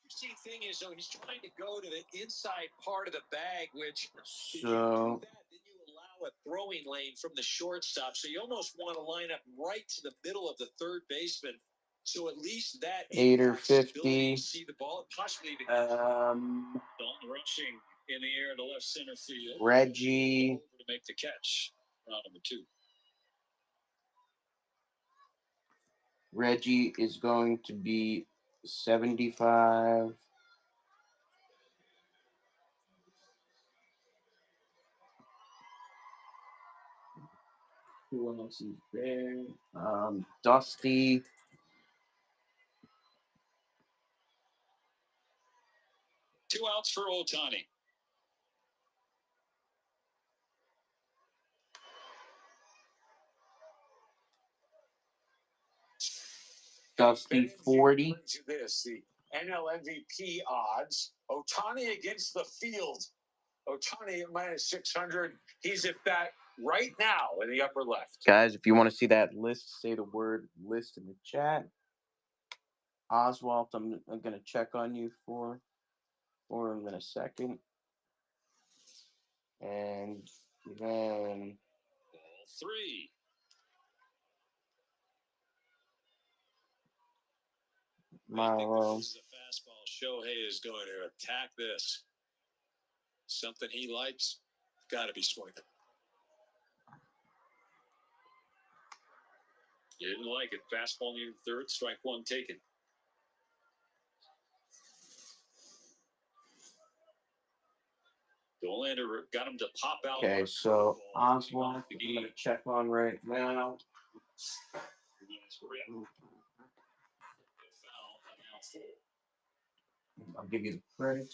Interesting thing is, though, he's trying to go to the inside part of the bag, which if you do So that, then you allow a throwing lane from the shortstop. So you almost want to line up right to the middle of the third baseman. So at least that Hater impacts his ability 50. to see the ball, possibly even Um, Dalton rushing in the air to left center field. Reggie. Over to make the catch. Round number 2. Reggie is going to be 75. Who else is there? Dusty. Two outs for Ohtani. Dusty 40. This, the NL MVP odds. Ohtani against the field. Ohtani at minus 600. He's at bat right now in the upper left. Guys, if you want to see that list, say the word list in the chat. Oswald, I'm going to check on you for him in a second. And then Ball 3. Milo. This is a fastball. Shohei is going to attack this. Something he likes. Got to be swinging. Didn't like it. Fastball near third. Strike one taken. Dollander got him to pop out. Okay, so Oswald, I'm going to check on right now. I'll give you the credit.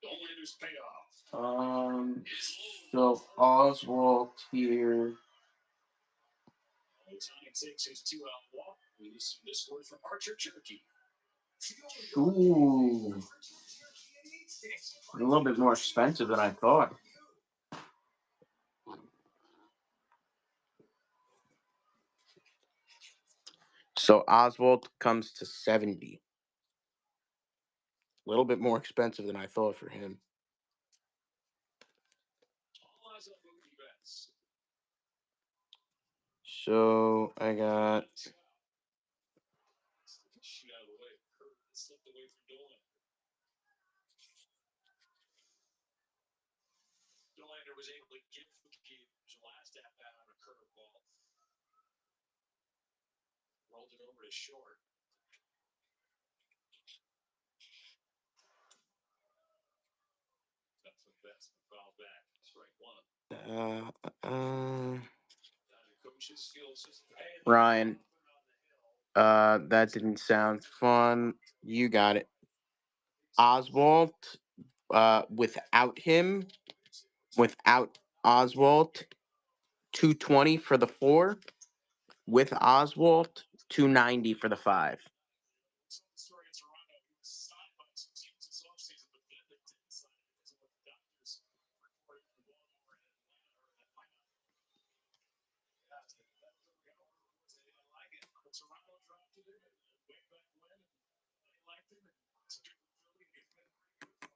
Dollander's payoff. So Oswald here. Ohtani takes his 2-out walk. This word from Archer Cherokee. Ooh. A little bit more expensive than I thought. So Oswald comes to 70. A little bit more expensive than I thought for him. So I got Dollander was able to get his last at bat on a curveball. Rolled it over to short. That's the best. Foul back. Strike one. Ryan. That didn't sound fun. You got it. Oswald. Without him, without Oswald, 220 for the 4. With Oswald, 290 for the 5.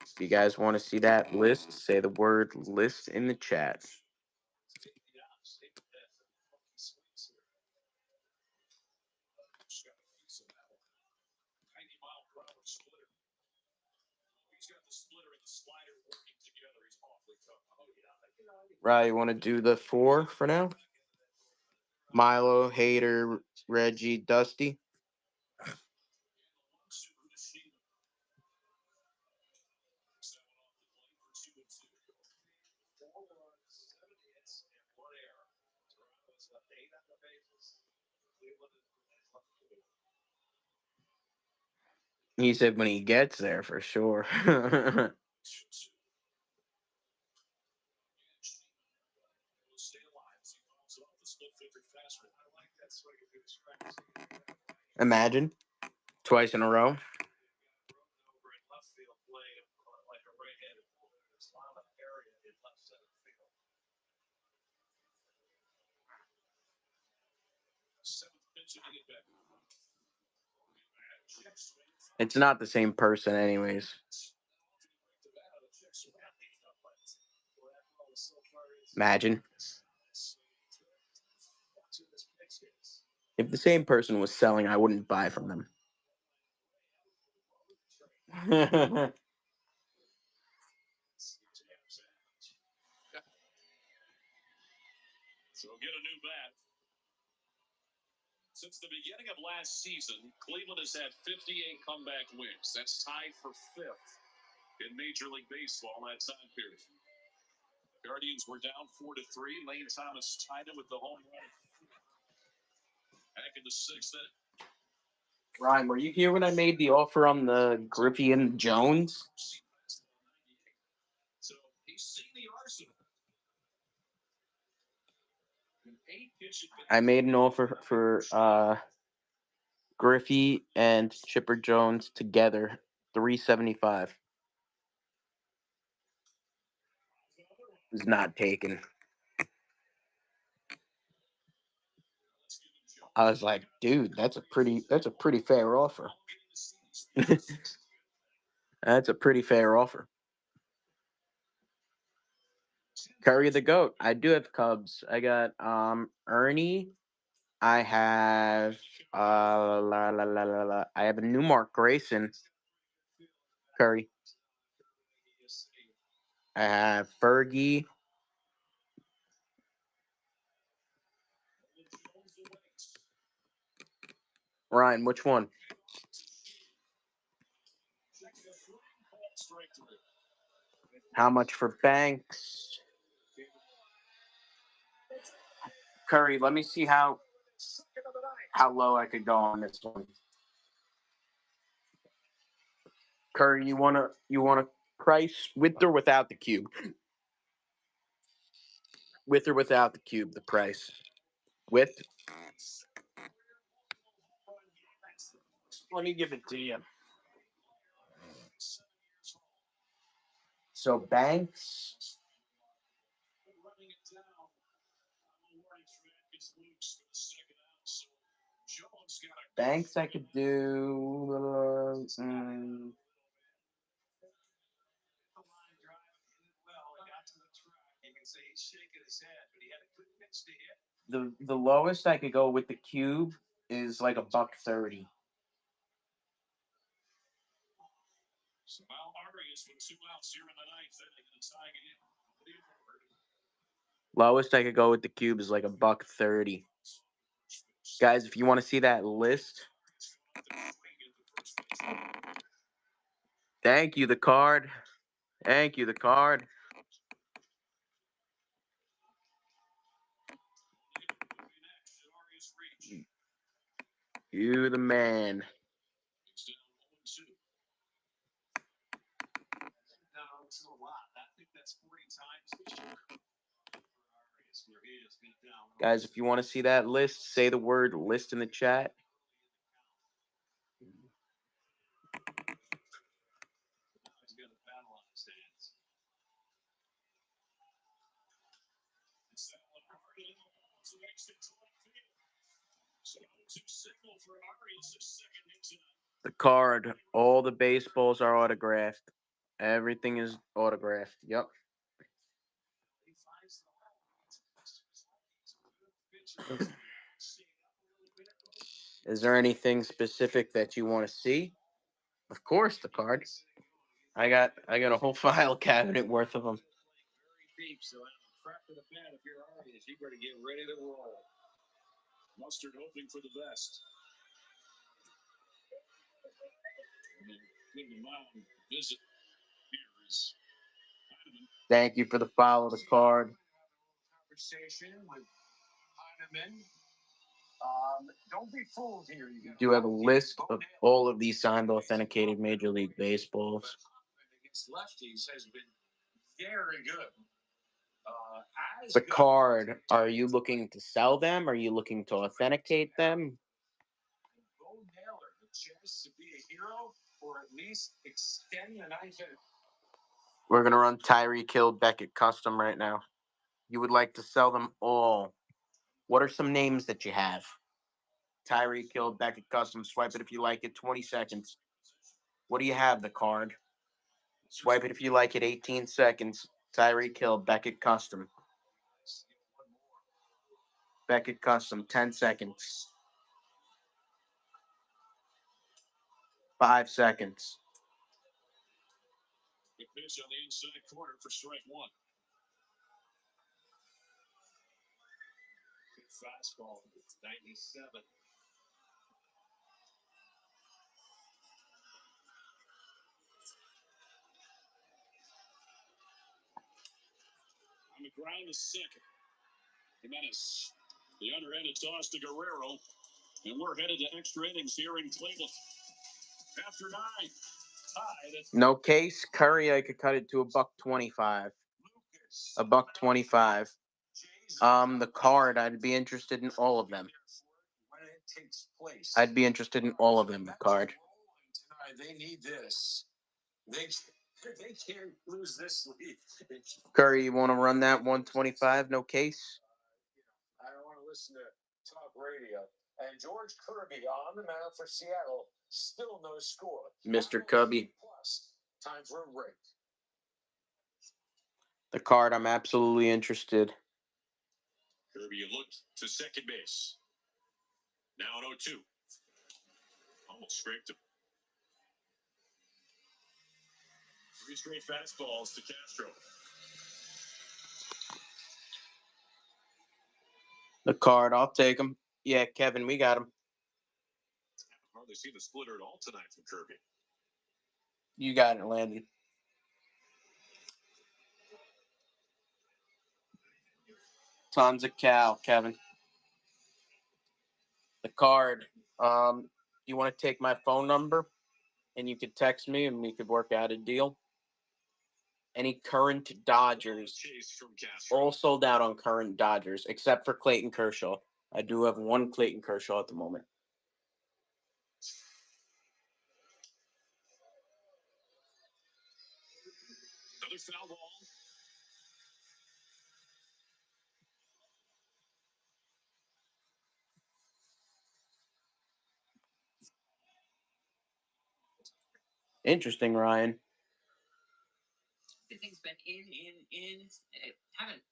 If you guys want to see that list, say the word list in the chat. Right, you want to do the 4 for now? Milo, Hader, Reggie, Dusty. He said when he gets there, for sure. Imagine. Twice in a row. It's not the same person anyways. Imagine. If the same person was selling, I wouldn't buy from them. So get a new bat. Since the beginning of last season, Cleveland has had 58 comeback wins. That's tied for 5th in Major League Baseball in that time period. The Guardians were down 4-3. Lane Thomas tied it with the home run back in the 6th inning. Ryan, were you here when I made the offer on the Griffey and Jones? So he's seen the arsenal. An 8-pitch I made an offer for Griffey and Chipper Jones together, $375. Was not taken. I was like, dude, that's a pretty fair offer. That's a pretty fair offer. Curry the GOAT. I do have Cubs. I got Ernie. I have I have a new Mark Grayson. Curry. I have Fergie. Ryan, which one? How much for Banks? Curry, let me see how low I could go on this one. Curry, you wanna price with or without the cube? With or without the cube, the price. With. Let me give it to you. So Banks. Banks, I could do. The lowest I could go with the cube is like $130. Lowest I could go with the cube is like $130. Guys, if you want to see that list, thank you, the card. Thank you, the card. You the man. Guys, if you want to see that list, say the word list in the chat. The card, all the baseballs are autographed. Everything is autographed. Yep. Is there anything specific that you want to see? Of course, the cards. I got a whole file cabinet worth of them. Mustard hoping for the best. Thank you for the follow, the card. Conversation with Heineman. Don't be fooled here. You Do have a list of all of these signed authenticated Major League Baseballs. Against lefties has been very good. The card, are you looking to sell them? Are you looking to authenticate them? Bo Naylor, the chance to be a hero or at least extend the ninth inning. We're going to run Tyreek Hill Beckett custom right now. You would like to sell them all. What are some names that you have? Tyreek Hill Beckett custom. Swipe it if you like it. 20 seconds. What do you have, the card? Swipe it if you like it. 18 seconds. Tyreek Hill Beckett custom. Beckett custom. 10 seconds. 5 seconds. The pitch on the inside corner for strike one. Fastball, 97. On the ground is second. Jimenez. The underhanded toss to Guerrero. And we're headed to extra innings here in Cleveland. After 9, tied at No case. Curry, I could cut it to $1.25. Lucas. $1.25. The card, I'd be interested in all of them. When it takes place. I'd be interested in all of them, the card. Tonight, they need this. They can't lose this lead. Curry, you want to run that 125, no case? I don't want to listen to talk radio. And George Kirby on the mound for Seattle, still no score. Mr. Cubby. Plus, time for a break. The card, I'm absolutely interested. Kirby looked to second base. Now an 0-2. Almost scraped him. 3 straight fastballs to Castro. The card, I'll take him. Yeah, Kevin, we got him. Hardly seen the splitter at all tonight from Kirby. You got it, Landon. Tons of cow, Kevin. The card. You want to take my phone number and you could text me and we could work out a deal? Any current Dodgers, Chase from Castro. all sold out on current Dodgers, except for Clayton Kershaw. I do have one Clayton Kershaw at the moment. Another foul ball. Interesting, Ryan. Everything's been in. Haven't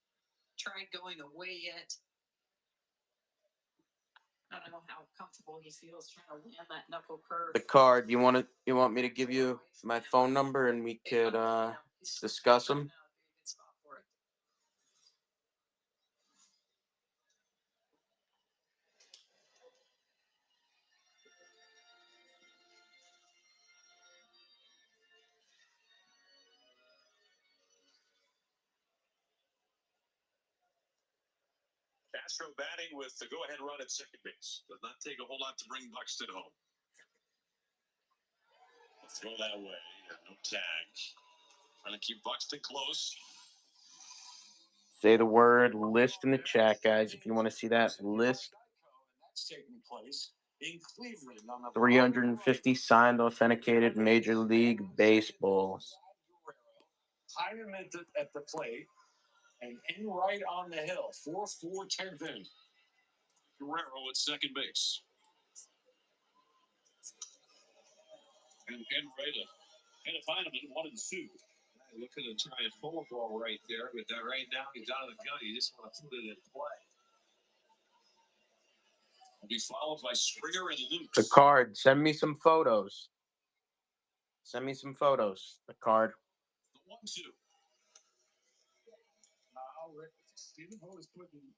tried going away yet. I don't know how comfortable he feels trying to land that knuckle curve. The card. You want me to give you my phone number and we could discuss them? Castro batting with the go-ahead run at second base. Does not take a whole lot to bring Buxton home. Throw that way. No tag. Trying to keep Buxton close. Say the word list in the chat, guys, if you want to see that list. That's taking place in Cleveland on the 350 signed, authenticated Major League Baseball. Hyman at the plate and Enright on the hill. 4-4 10th inning. Guerrero at second base. And Enright had to find him at 1-2. Looking to try and pull a ball right there, but right now he's out of the gun. You just want to put it in play. Will be followed by Springer and Luke. The card. Send me some photos. The card. The 1-2. Stephen Ho is putting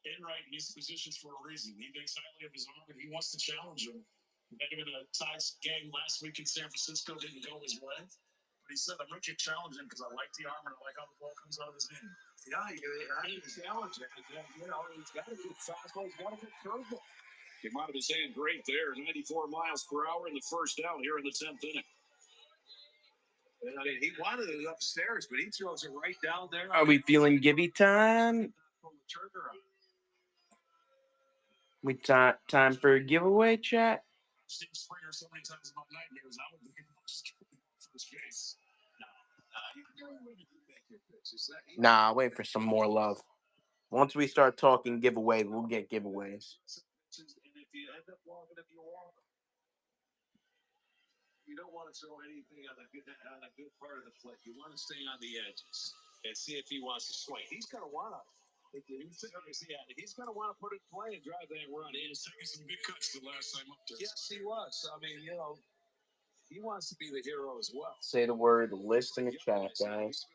Enright in these positions for a reason. He thinks highly of his arm and he wants to challenge him. Maybe in a ties game last week in San Francisco didn't go his way. But he said, I'm going to challenge him because I like the arm and I like how the ball comes out of his hand. Yeah, I need to challenge him. He's got to get fastball. He's got to get curveball. He might have been saying great there. 94 miles per hour in the first out here in the 10th inning. I mean, he wanted it upstairs, but he throws it right down there. Are we feeling Gibby time? We time for a giveaway, chat? I've seen Springer so many times in my night years. I would think just first base. Nah, wait for some more love. Once we start talking giveaway, we'll get giveaways. And if you end up walking, if you walk, you don't want to throw anything on a good part of the plate. You want to stay on the edges and see if he wants to swing. He's going to want to. He's going to want to put it in play and drive that run. He was taking some big cuts the last time up there. Yes, he was. I mean, he wants to be the hero as well. Say the word list in the chat, guys.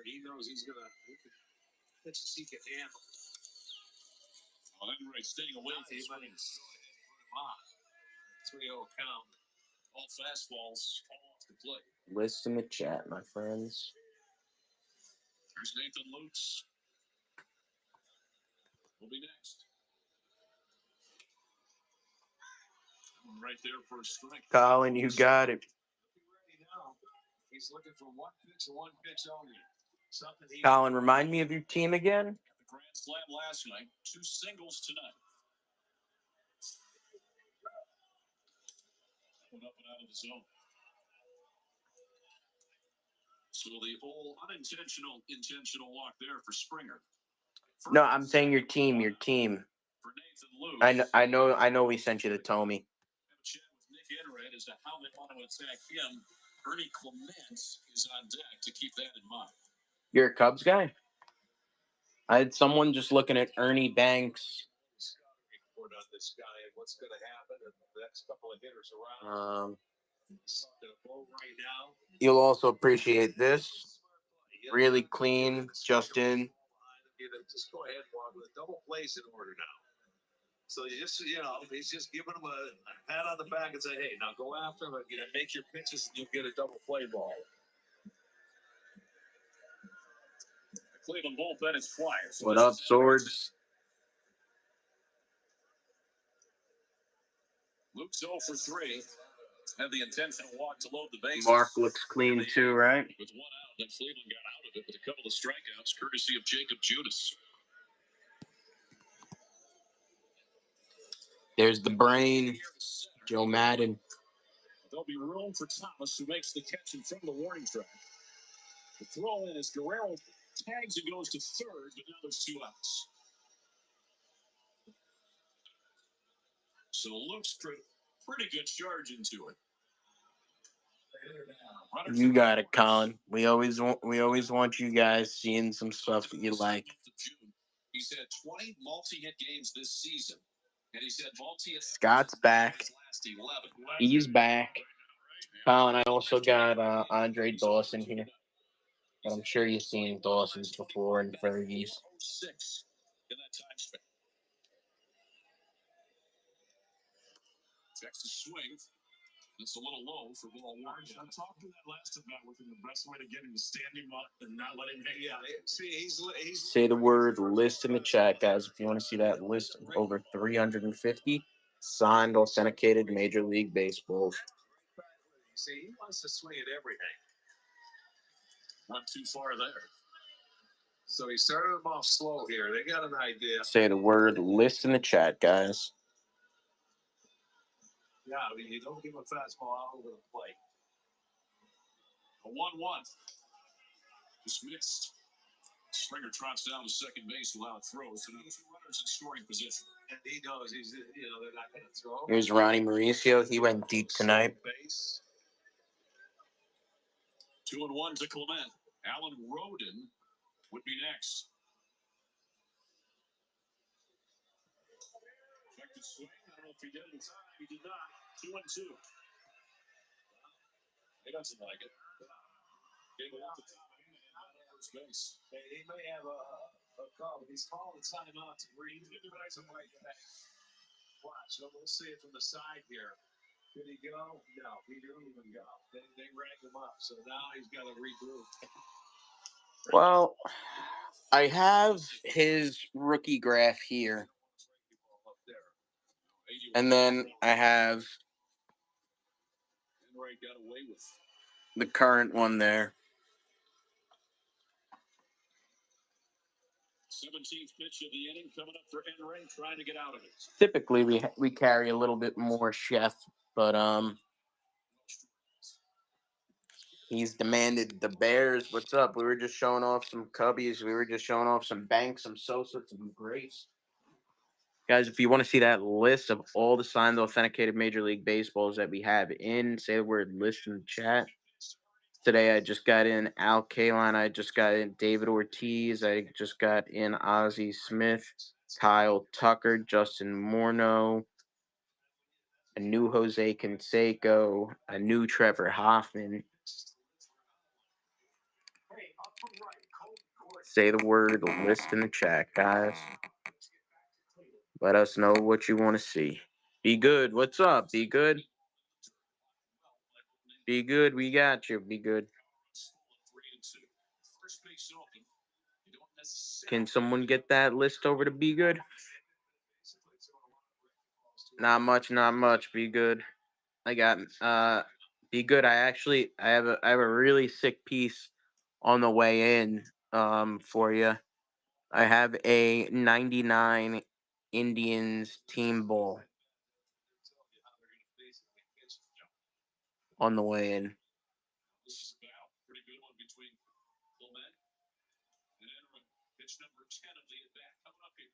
He knows he's going to. Let's see if he can handle. Well, Enright staying away from his wings. 3-0 count. All fastballs off the plate. List in the chat, my friends. There's Nathan Lutz. Will be next. Right there for a strike. Colin, you got it. He's looking for one pitch only. Something he Colin, remind me of your team again. the grand slam last night. 2 singles tonight. Went up and out of the zone. So the whole intentional walk there for Springer. No, I'm saying your team. Your team. For Nathan Lou. I know. We sent you the Tommy. Have a chat with Nick Enred as to how they want to attack him. Ernie Clement is on deck to keep that in mind. You're a Cubs guy? I had someone just looking at Ernie Banks. Report on this guy and what's going to happen in the next couple of hitters around. Right now. You'll also appreciate this. Really clean, just in. Just go ahead, Bob. The double plays in order now. So he's just giving him a pat on the back and say, hey, now go after him and make your pitches and you'll get a double play ball. The Cleveland bullpen is quiet. What up, Swords? Luke's 0 for 3. Had the intentional walk to load the bases. Mark looks clean too, right? With 1 out, then Cleveland got out of it with a couple of strikeouts, courtesy of Jacob Judas. There's the brain, Joe Madden. There'll be room for Thomas, who makes the catch in front of the warning track. The throw in as Guerrero tags and goes to third, but now there's 2 outs. So Luke's pretty good charge into it. You got it, Colin. We always want you guys seeing some stuff that you like. He's had 20 multi-hit games this season, and he's had multi-hit. Scott's back. He's back. Colin, I also got Andre Dawson here. But I'm sure you've seen Dawson's before and Fergie's. 6 in that time span. Checks the swing. It's a little low for ball 1. I talked to that last about with him. The best way to get him is stand him up and not let him hang out. See, he's Say the word list in the chat, guys. If you want to see that list of over 350 signed, authenticated Major League Baseball. See, he wants to swing at everything. Not too far there. So he started them off slow here. They got an idea. Say the word list in the chat, guys. Yeah, I mean, you don't give a fastball out over the plate. A 1-1. Dismissed. Springer trots down to second base without a throw. So now 2 runners in scoring position. And he knows they're not going to throw. Here's Ronnie Mauricio. He went deep tonight. 2-1 to Clement. Alan Roden would be next. Check the swing. I don't know if he did it in time. He did not. 2-2. He doesn't like it. Gave it out to top first base. Hey, he may have a call, but he's calling the timeout to breathe. Watch, so we'll see it from the side here. Did he go? No, he didn't even go. They ranked him up, so now he's got to regroup. Well, I have his rookie graph here. And then I have the current one there. 17th pitch of the inning coming up for Enright, trying to get out of it. Typically, we carry a little bit more Chef, but he's demanded the Bears. What's up? We were just showing off some Cubbies. We were just showing off some Banks, some Sosa, some Grace. Guys, if you want to see that list of all the signed authenticated Major League Baseballs that we have in, say the word list in the chat. Today I just got in Al Kaline. I just got in David Ortiz. I just got in Ozzie Smith, Kyle Tucker, Justin Morneau, a new Jose Canseco, a new Trevor Hoffman. Say the word list in the chat, guys. Let us know what you want to see. Be good. What's up? Be good. Be good. We got you. Be good. Can someone get that list over to Be Good? Not much, not much. Be good. I got be good. I have a really sick piece on the way in for you. I have a 99 Indians team ball on the way in. This is about pretty good one between Clement and Enderman. Pitch number 10 of the at bat coming up here.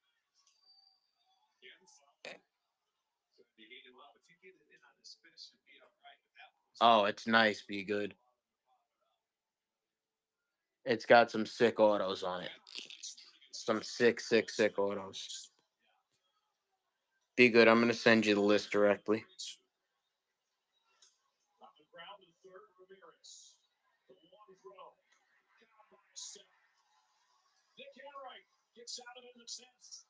Again, so you hit him up. If you get it in on his fist, you'll be all right. But that one was Oh, it's nice. Be good. It's got some sick autos on it. Some sick, sick, sick autos. Be good. I'm gonna send you the list directly. on the ground to third. Ramirez. The one throw. Down by a step. Nick Enright gets out of it in the 10th.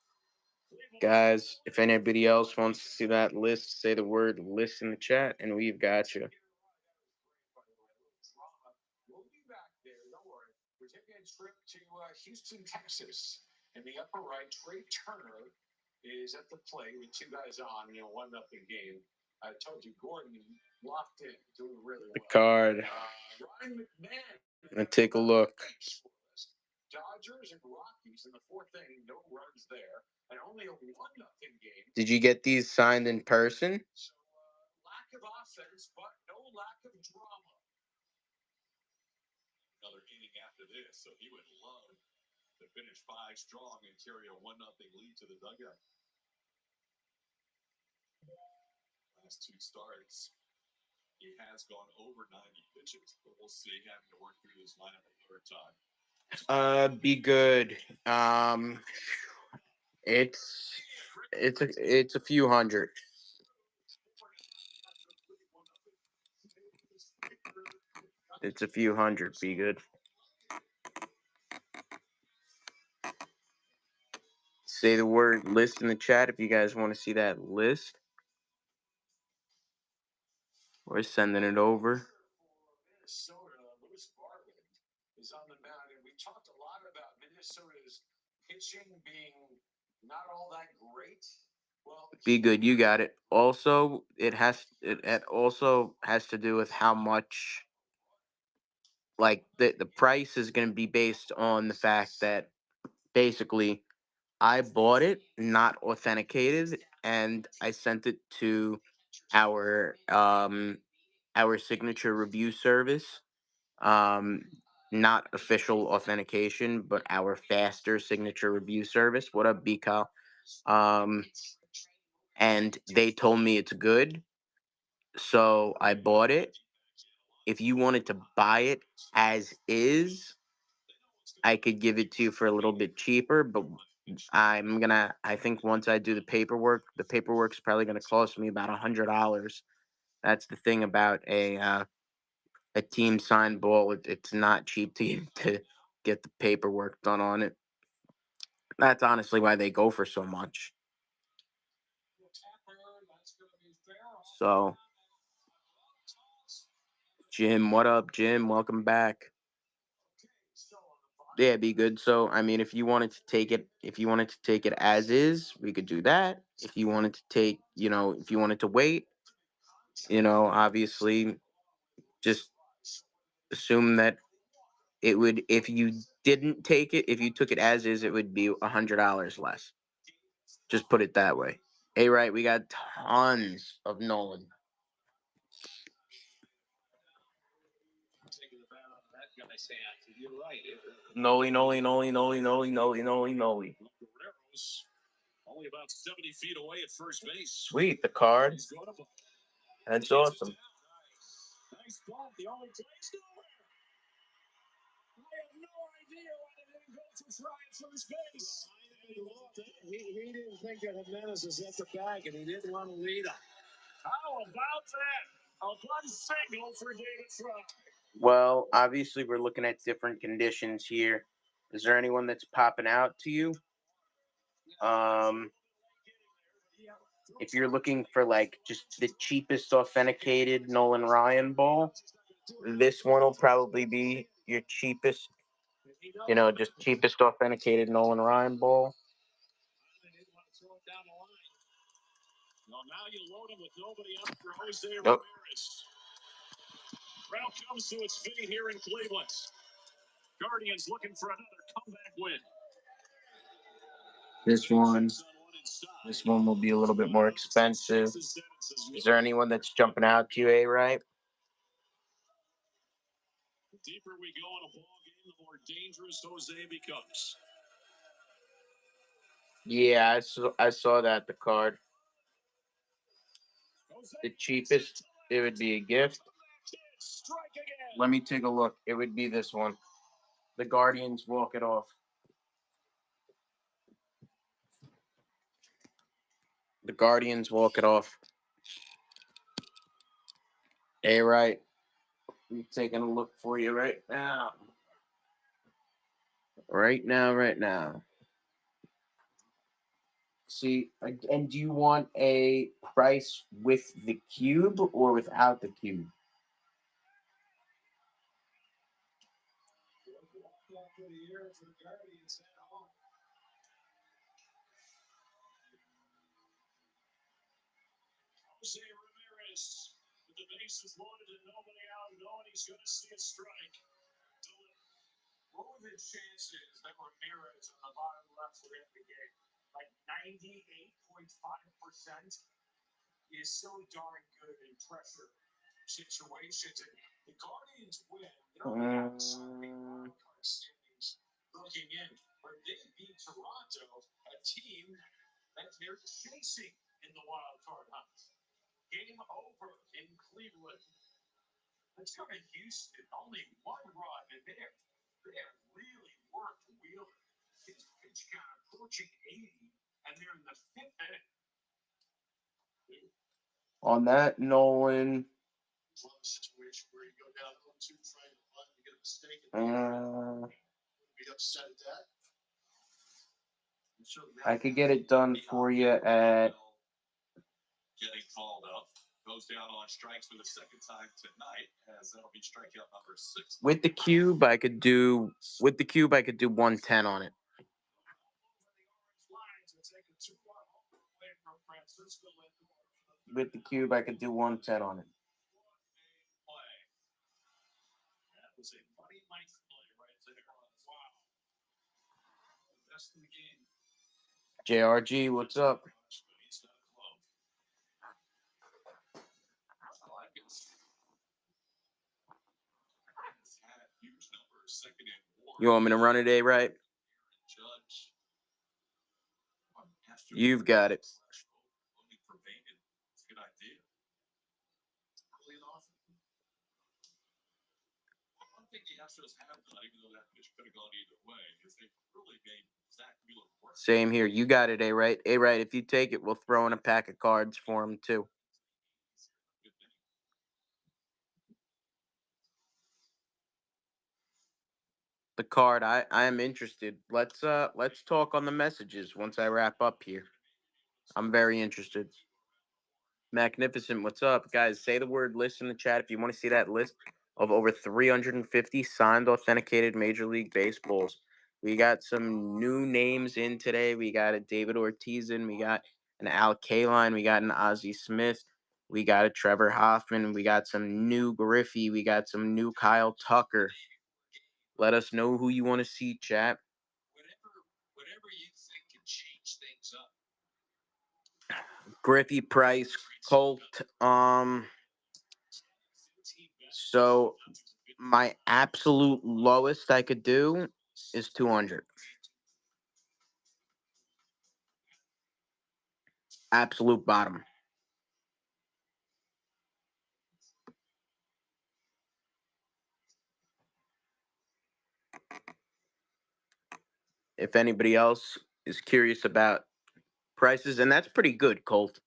Guys, if anybody else wants to see that list, say the word list in the chat and we've got you. We'll be back there. Don't worry. We're taking a trip to Houston, Texas. In the upper right, Trey Turner is at the plate with two guys on, 1-0 game. I told you, Gordon locked in, doing really The well. card. Ryan McMahon. I'm gonna take a look. Dodgers and Rockies in the 4th inning, no runs there, and only a 1-0 game. Did you get these signed in person? So lack of offense, but no lack of drama. Another inning after this, so he would love to finish 5 strong and carry a 1-0 lead to the dugout. Last 2 starts, he has gone over 90 pitches, but we'll see having to work through this lineup a third time. Be good. It's a few hundred. It's a few hundred. Be good. Say the word list in the chat if you guys want to see that list. We're sending it over. Minnesota, Lewis Bartlett is on the mound, and we talked a lot about Minnesota's pitching being not all that great. Well, Be good. You got it. Also, it also has to do with how much, like the price is going to be based on the fact that basically I bought it not authenticated and I sent it to our signature review service. Not official authentication, but our faster signature review service. What up, BCal? And they told me it's good, so I bought it. If you wanted to buy it as is, I could give it to you for a little bit cheaper, but I think once I do the paperwork's probably gonna cost me about $100. That's the thing about a team signed ball. It's not cheap to get the paperwork done on it. That's honestly why they go for so much. So, Jim, what up, Jim? Welcome back. Yeah, be good. So, I mean, if you wanted to take it as is, we could do that. If you wanted to if you wanted to wait, obviously, just assume that it would. If you didn't take it, if you took it as is, it would be $100 less. Just put it that way. Hey, right, we got tons of Nolan. Noli. Only about 70 feet away at first base. Sweet, the card. That's awesome. Nice ball. The only place nowhere. I have no idea why they didn't go for Fry at first base. He didn't think that Jimenez was at the bag, and he didn't want to lead him. How about that? A one single for David Fry. Well, obviously, we're looking at different conditions here. Is there anyone that's popping out to you? If you're looking for like just the cheapest authenticated Nolan Ryan ball, this one will probably be your cheapest, just cheapest authenticated Nolan Ryan ball. Well, now with nobody out for Jose Nope. Ramirez. Crowd comes to its feet here in Cleveland. Guardians looking for another comeback win. This one will be a little bit more expensive. Is there anyone that's jumping out to you, right? The deeper we go in a ball game, the more dangerous Jose becomes. Yeah, I saw that, the card. The cheapest, it would be a gift. Strike again. Let me take a look. It would be this one. The Guardians walk it off. The Guardians walk it off. Hey, right. I'm taking a look for you right now. Right now. See, and do you want a price with the cube or without the cube? Jose Ramirez with the bases loaded and nobody out, knowing he's going to see a strike. What were the chances that Ramirez on the bottom left were going to get? Like 98.5% is so darn good in pressure situations. And the Guardians win. They're outside standings looking in, where they beat Toronto, a team that they're chasing in the wild card hunt. Game over in Cleveland. Let's go to Houston. Only one run, and they have really worked Wheeler. His pitch count approaching 80, and they're in the fifth inning. On that, Nolan. Situation where you go down 0-2, trying to run, you get a mistake, and be upset at that. I could get it done for you at. Getting called up. Goes down on strikes for the second time tonight, as that'll be strikeout number 6. With the cube, I could do 110 on it. With the cube, I could do 110 on it. That was a money night play right there. Wow. Best in the game. JRG, what's up? He's not close. I like it. It's had huge numbers, second and one. You want me to run it, right? Judge. You've got it. It's a good idea. Clean off. One thing the Astros have done, even though that pitch could have gone either way, is they've really made Zach Wheeler work. Same here. You got it, right? Right, if you take it, we'll throw in a pack of cards for him too. The card, I am interested. Let's talk on the messages once I wrap up here. I'm very interested. Magnificent, what's up, guys? Say the word list in the chat if you want to see that list of over 350 signed, authenticated Major League Baseballs. We got some new names in today. We got a David Ortiz in. We got an Al Kaline. We got an Ozzie Smith. We got a Trevor Hoffman. We got some new Griffey. We got some new Kyle Tucker. Let us know who you want to see, chat. Whatever you think can change things up. Griffey, Price, Colt. So my absolute lowest I could do is 200. Absolute bottom. If anybody else is curious about prices, and that's pretty good, Colt.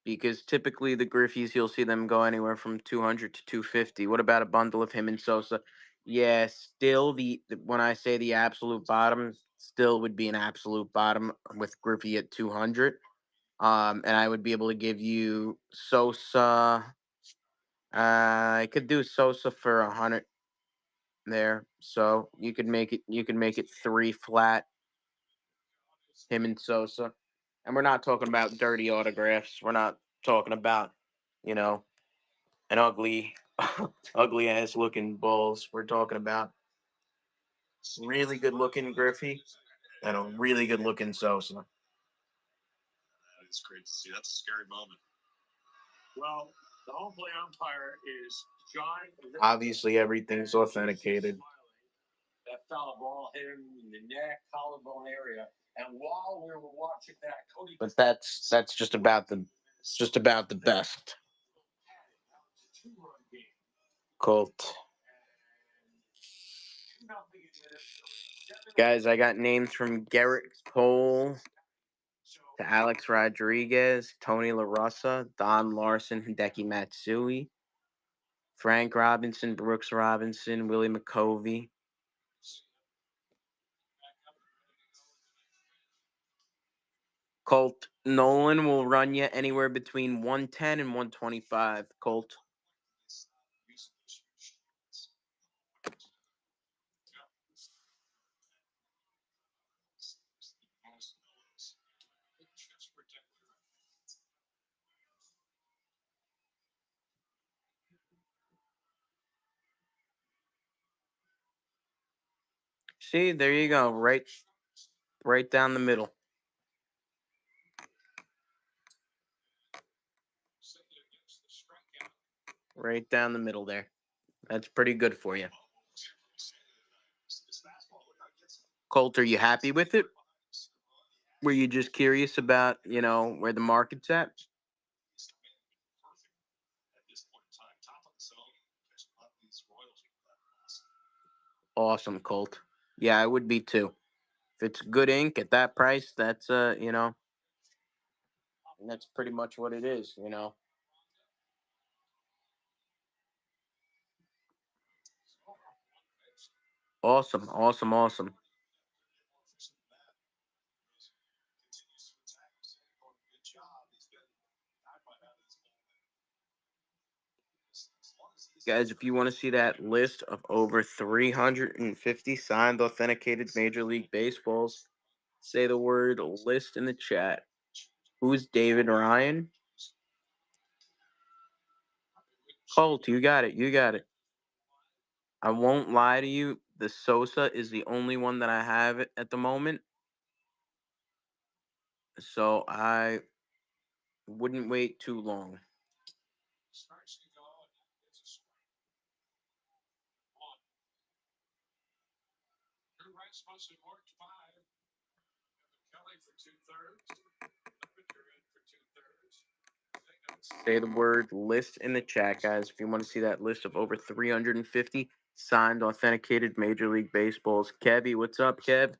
Because typically the Griffies, you'll see them go anywhere from 200 to 250. What about a bundle of him and Sosa? Yeah, still when I say the absolute bottom, still would be an absolute bottom with Griffey at 200. And I would be able to give you Sosa. I could do Sosa for 100 there. So you could make it 3 flat. Him and Sosa. And we're not talking about dirty autographs. We're not talking about, you know, an ugly, ugly ass looking Bulls. We're talking about really good looking Griffey and a really good looking Sosa. That is great to see. That's a scary moment. Well, the home plate umpire is John. Obviously, everything's authenticated. That foul ball hit him in the neck, collarbone area. And while we were watching that, Cody. But that's just about the best. Two-run game. Colt. Guys, I got names from Garrett Cole to Alex Rodriguez, Tony La Russa, Don Larson, Hideki Matsui, Frank Robinson, Brooks Robinson, Willie McCovey. Colt, Nolan will run you anywhere between 110 and 125. Colt. See, there you go. Right down the middle. Right down the middle there. That's pretty good for you. Colt, are you happy with it? Were you just curious about, where the market's at? Awesome, Colt. Yeah, I would be too. If it's good ink at that price, that's that's pretty much what it is, Awesome, awesome, awesome. Guys, if you want to see that list of over 350 signed, authenticated Major League Baseballs, say the word list in the chat. Who's David Ryan? Colt, you got it. You got it. I won't lie to you. The Sosa is the only one that I have at the moment. So I wouldn't wait too long. Say the word list in the chat, guys. If you want to see that list of over 350 signed, authenticated Major League Baseballs. Kevy, what's up, Kev?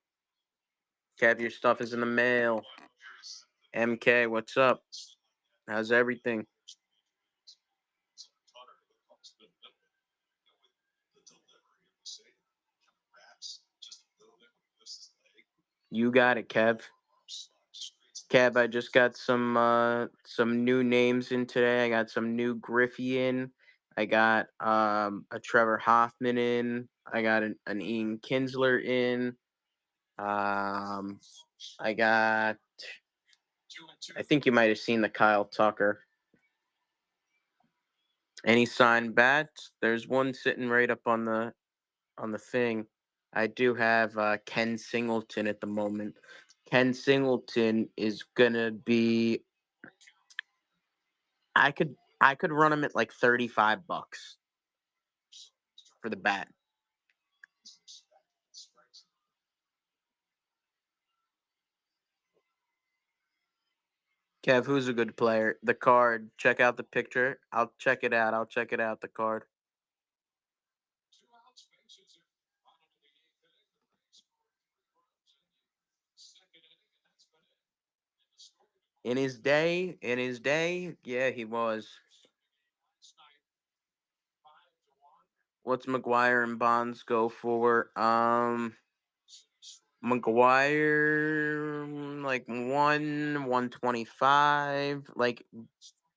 Kev, your stuff is in the mail. MK, what's up? How's everything? You got it, Kev. Kev, I just got some new names in today. I got some new Griffey in. I got a Trevor Hoffman in. I got an Ian Kinsler in. I think you might have seen the Kyle Tucker. Any signed bats? There's one sitting right up on the thing. I do have Ken Singleton at the moment. Ken Singleton is gonna be. I could run him at like $35 for the bat. Kev, who's a good player? The card. Check out the picture. I'll check it out. The card. In his day, yeah, he was. What's McGuire and Bonds go for? McGuire like 125, like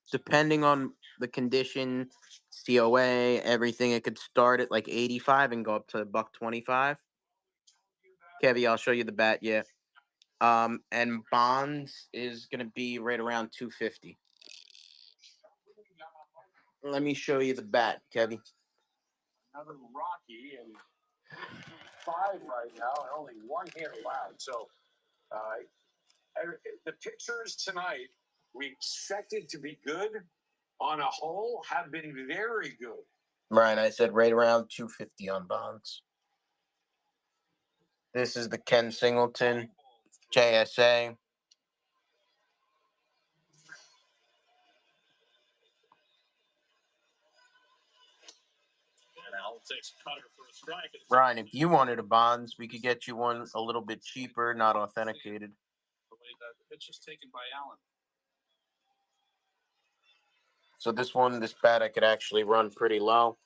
depending on the condition, COA, everything, it could start at like 85 and go up to $125. Kevy, I'll show you the bat, yeah. And Bonds is going to be right around 250. Let me show you the bat, Kevin. Another Rocky and 5 right now, and only 1 hit allowed. So the pitchers tonight, we expected to be good on a whole, have been very good. Right, I said right around 250 on Bonds. This is the Ken Singleton JSA. Brian, if you wanted a Bonds, we could get you one a little bit cheaper, not authenticated. The pitch is taken by Allen. So this bat I could actually run pretty low.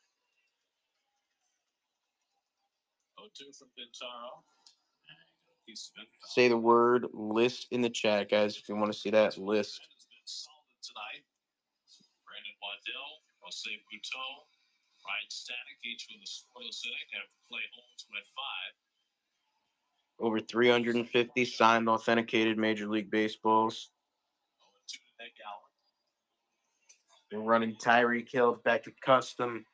0-2 from Pintaro. Say the word list in the chat, guys, if you want to see that list. Tonight. Brandon Waddell, Jose Bouton, Ryan Stanek, each with a scoreless inning, have Clay Holmes with 5. Over 350 signed authenticated Major League Baseballs. 0-2 to Nick Allen. We're running Tyreek Hill back to custom.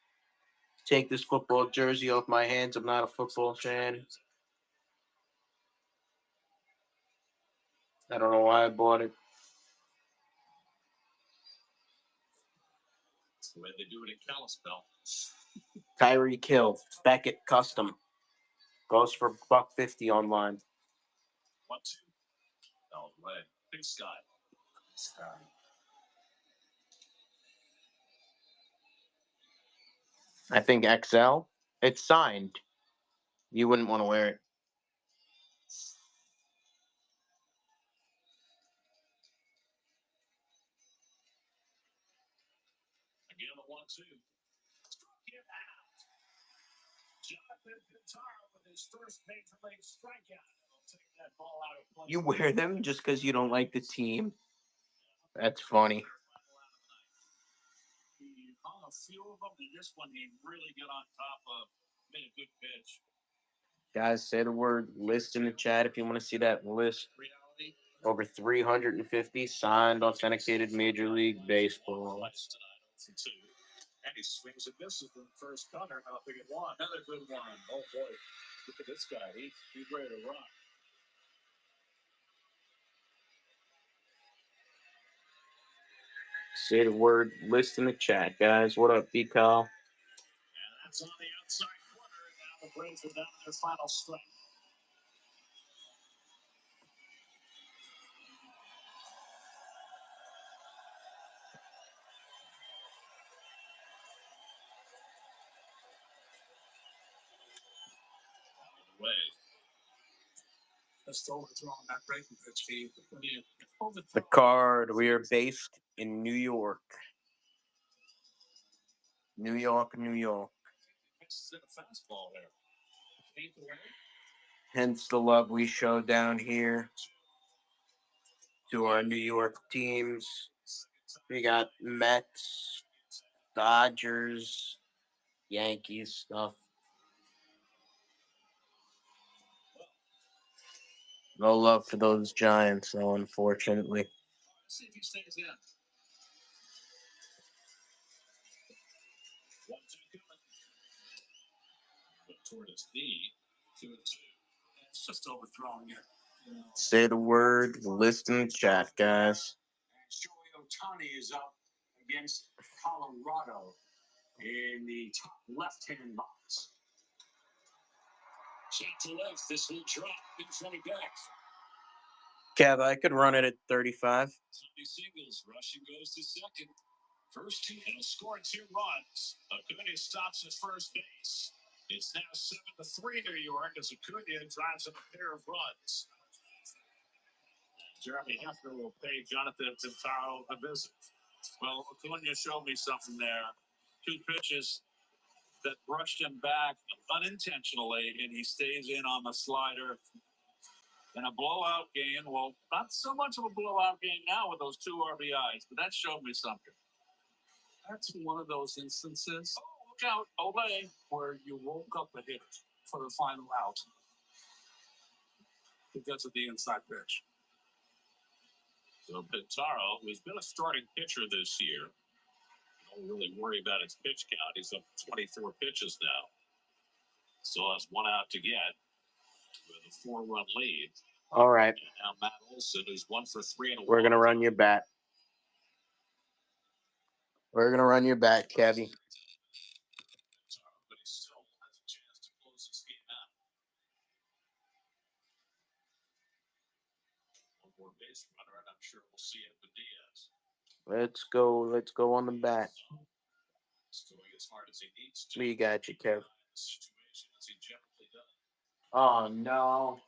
Take this football jersey off my hands. I'm not a football fan. I don't know why I bought it. That's the way they do it in Kalispell. Tyreek Hill, Beckett Custom. Goes for $150 online. 1-2. All the way. Big Sky. I think XL. It's signed. You wouldn't want to wear it. Again, the 1-2. Struck him out. Jonathan Pintaro with his first major league strikeout. He'll take that ball out of play. You wear them just because you don't like the team. That's funny. He hung a few of them, and this one he really got on top of. Made a good pitch. Guys, say the word list in the chat if you want to see that list. Reality. Over 350 signed, authenticated Major League Baseball. And he swings and misses in the first cutter. Now they get one. Another good one. Oh boy. Look at this guy. He's ready to run. Say the word list in the chat, guys. What up, B-Cal? And that's on the outside corner. Now the Braves are down to their final strike. Just overthrowing that breaking pitch, Steve. The card. We are based in New York. New York, New York. Hence the love we show down here to our New York teams. We got Mets, Dodgers, Yankees stuff. No love for those Giants, though, unfortunately. See if he stays in. 1-2 coming. But toward his knee. 2-2. It's just overthrowing it. Say the word, list in the chat, guys. Shohei Ohtani is up against Colorado in the top left-hand box. Shot to left. This will drop in front of back. Kev, I could run it at 35. Tony Singles rushing goes to second. First team will score 2 runs. Acuna stops at first base. It's now 7-3 New York as Acuna drives in a pair of runs. Jeremy Hefner will pay Jonathan Pintaro a visit. Well, Acuna showed me something there. 2 pitches that brushed him back unintentionally, and he stays in on the slider. In a blowout game, well, not so much of a blowout game now with those 2 RBIs, but that showed me something. That's one of those instances. Oh, look out, Olay, where you woke up a hit for the final out. He gets at the inside pitch. So Pintaro, who's been a starting pitcher this year, don't really worry about his pitch count. He's up 24 pitches now. Still has one out to get with a 4-run lead. All right. And now Matt Olson, who's 1 for 3 and a We're going to walk. run your bat. We're going to run your bat, Kevy. But he still has a chance to close this game out. One more base runner, and I'm sure we'll see it with Diaz. Let's go. Let's go on the bat. He's going as hard as he needs to. We got you, Kev. Situation as he generally does. Oh, no.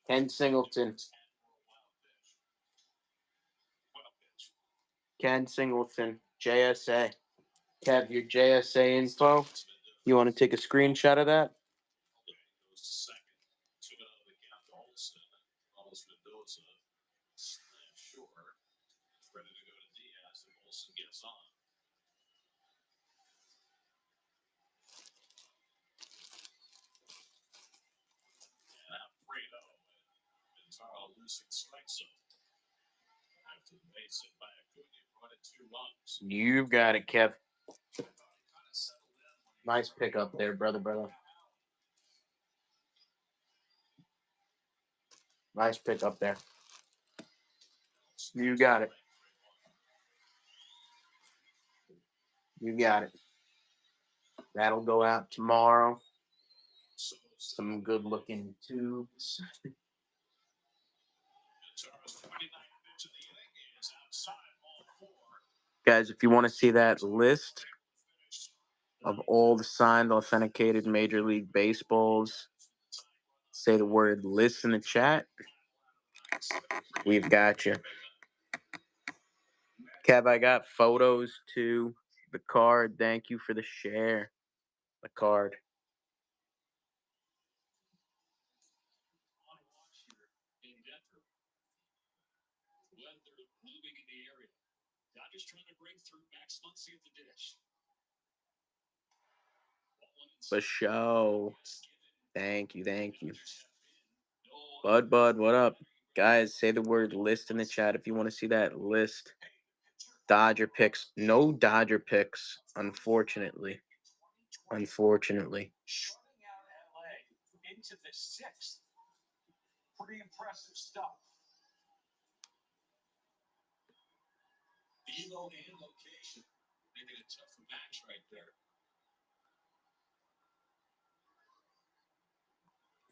Ken Singleton. Ken Singleton. JSA. Kev, your JSA info. You want to take a screenshot of that? Ready to go to Diaz if Olsen gets on. And Fredo and Pintaro losing strike zone. After the base hit by Acuna, running 2 runs. You got it, Kev. Nice pickup there, brother. Nice pickup there. You got it. You got it. That'll go out tomorrow. Some good looking tubes. Guys, if you want to see that list of all the signed, authenticated Major League Baseballs, say the word list in the chat. We've got you. Kev, I got photos too. The card. Thank you for the share. The card. Dodgers trying to break through. Max Muncy at the dish. For show. Thank you. Bud, what up? Guys, say the word list in the chat if you want to see that list. Dodger picks. No Dodger picks, unfortunately. Shutting out LA into the 6th. Pretty impressive stuff. Elo and location. Making it tough for Max right there.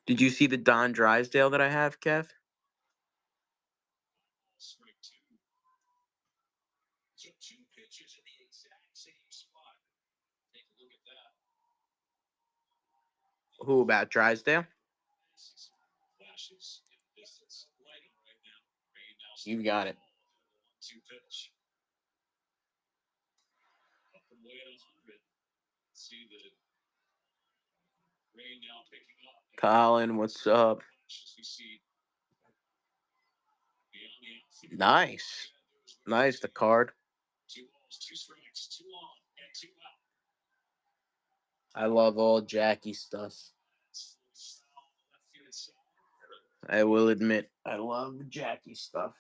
Did you see the Don Drysdale that I have, Kev? Strike 2. So 2 pitches in the exact same spot. Take a look at that. Who about Drysdale? Flashes in the distance. Lighting right now. Rain now. You got it. 1-2 pitch. Up and way at 100. See the rain now picking up. Colin, what's up? We see Nice, the card. 2 balls, 2 strikes, 2 on, and 2 out. I love all Jackie stuff. I will admit, I love Jackie stuff.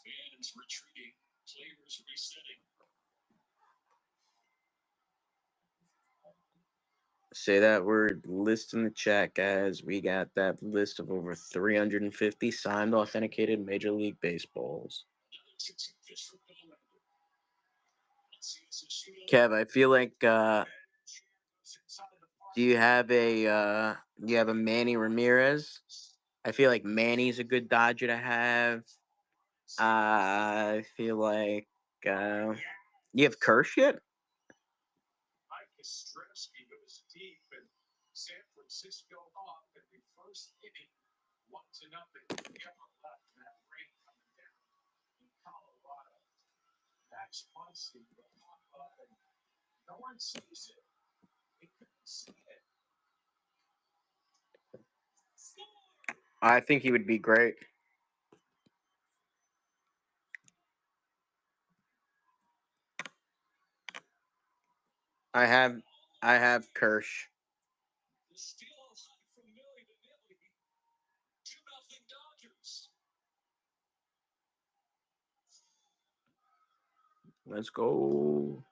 Fans retreating, players resetting. Say that word list in the chat, guys. We got that list of over 350 signed, authenticated Major League Baseballs. Kev, I feel like do you have a Manny Ramirez? I feel like Manny's a good Dodger to have. I feel like you have Kersh yet? Mike Yastrzemski goes deep, and San Francisco off at the first inning, 1-0. Never left that rain coming down in Colorado. That's Muncy, and no one sees it. They couldn't see it. I think he would be great. I have Kirsch. The steal from Millie Vanilli. 2-0 Dodgers. Let's go.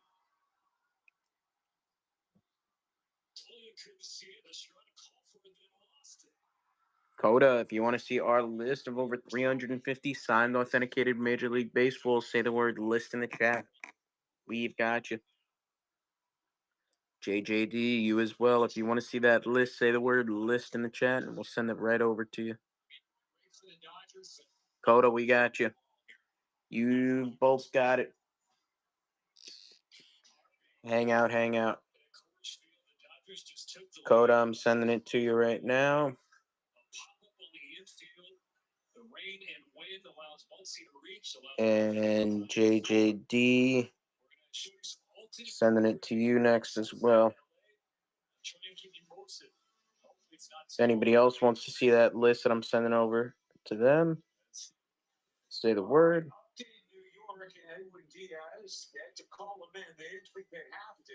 Coda, if you want to see our list of over 350 signed authenticated Major League Baseball, say the word list in the chat. We've got you. JJD, you as well. If you want to see that list, say the word list in the chat, and we'll send it right over to you. Coda, we got you. You both got it. Hang out. Coda, I'm sending it to you right now. And JJD, sending it to you next as well. If anybody else wants to see that list that I'm sending over to them, say the word. New York and Edwin Diaz had to call him in. They didn't think they'd have to.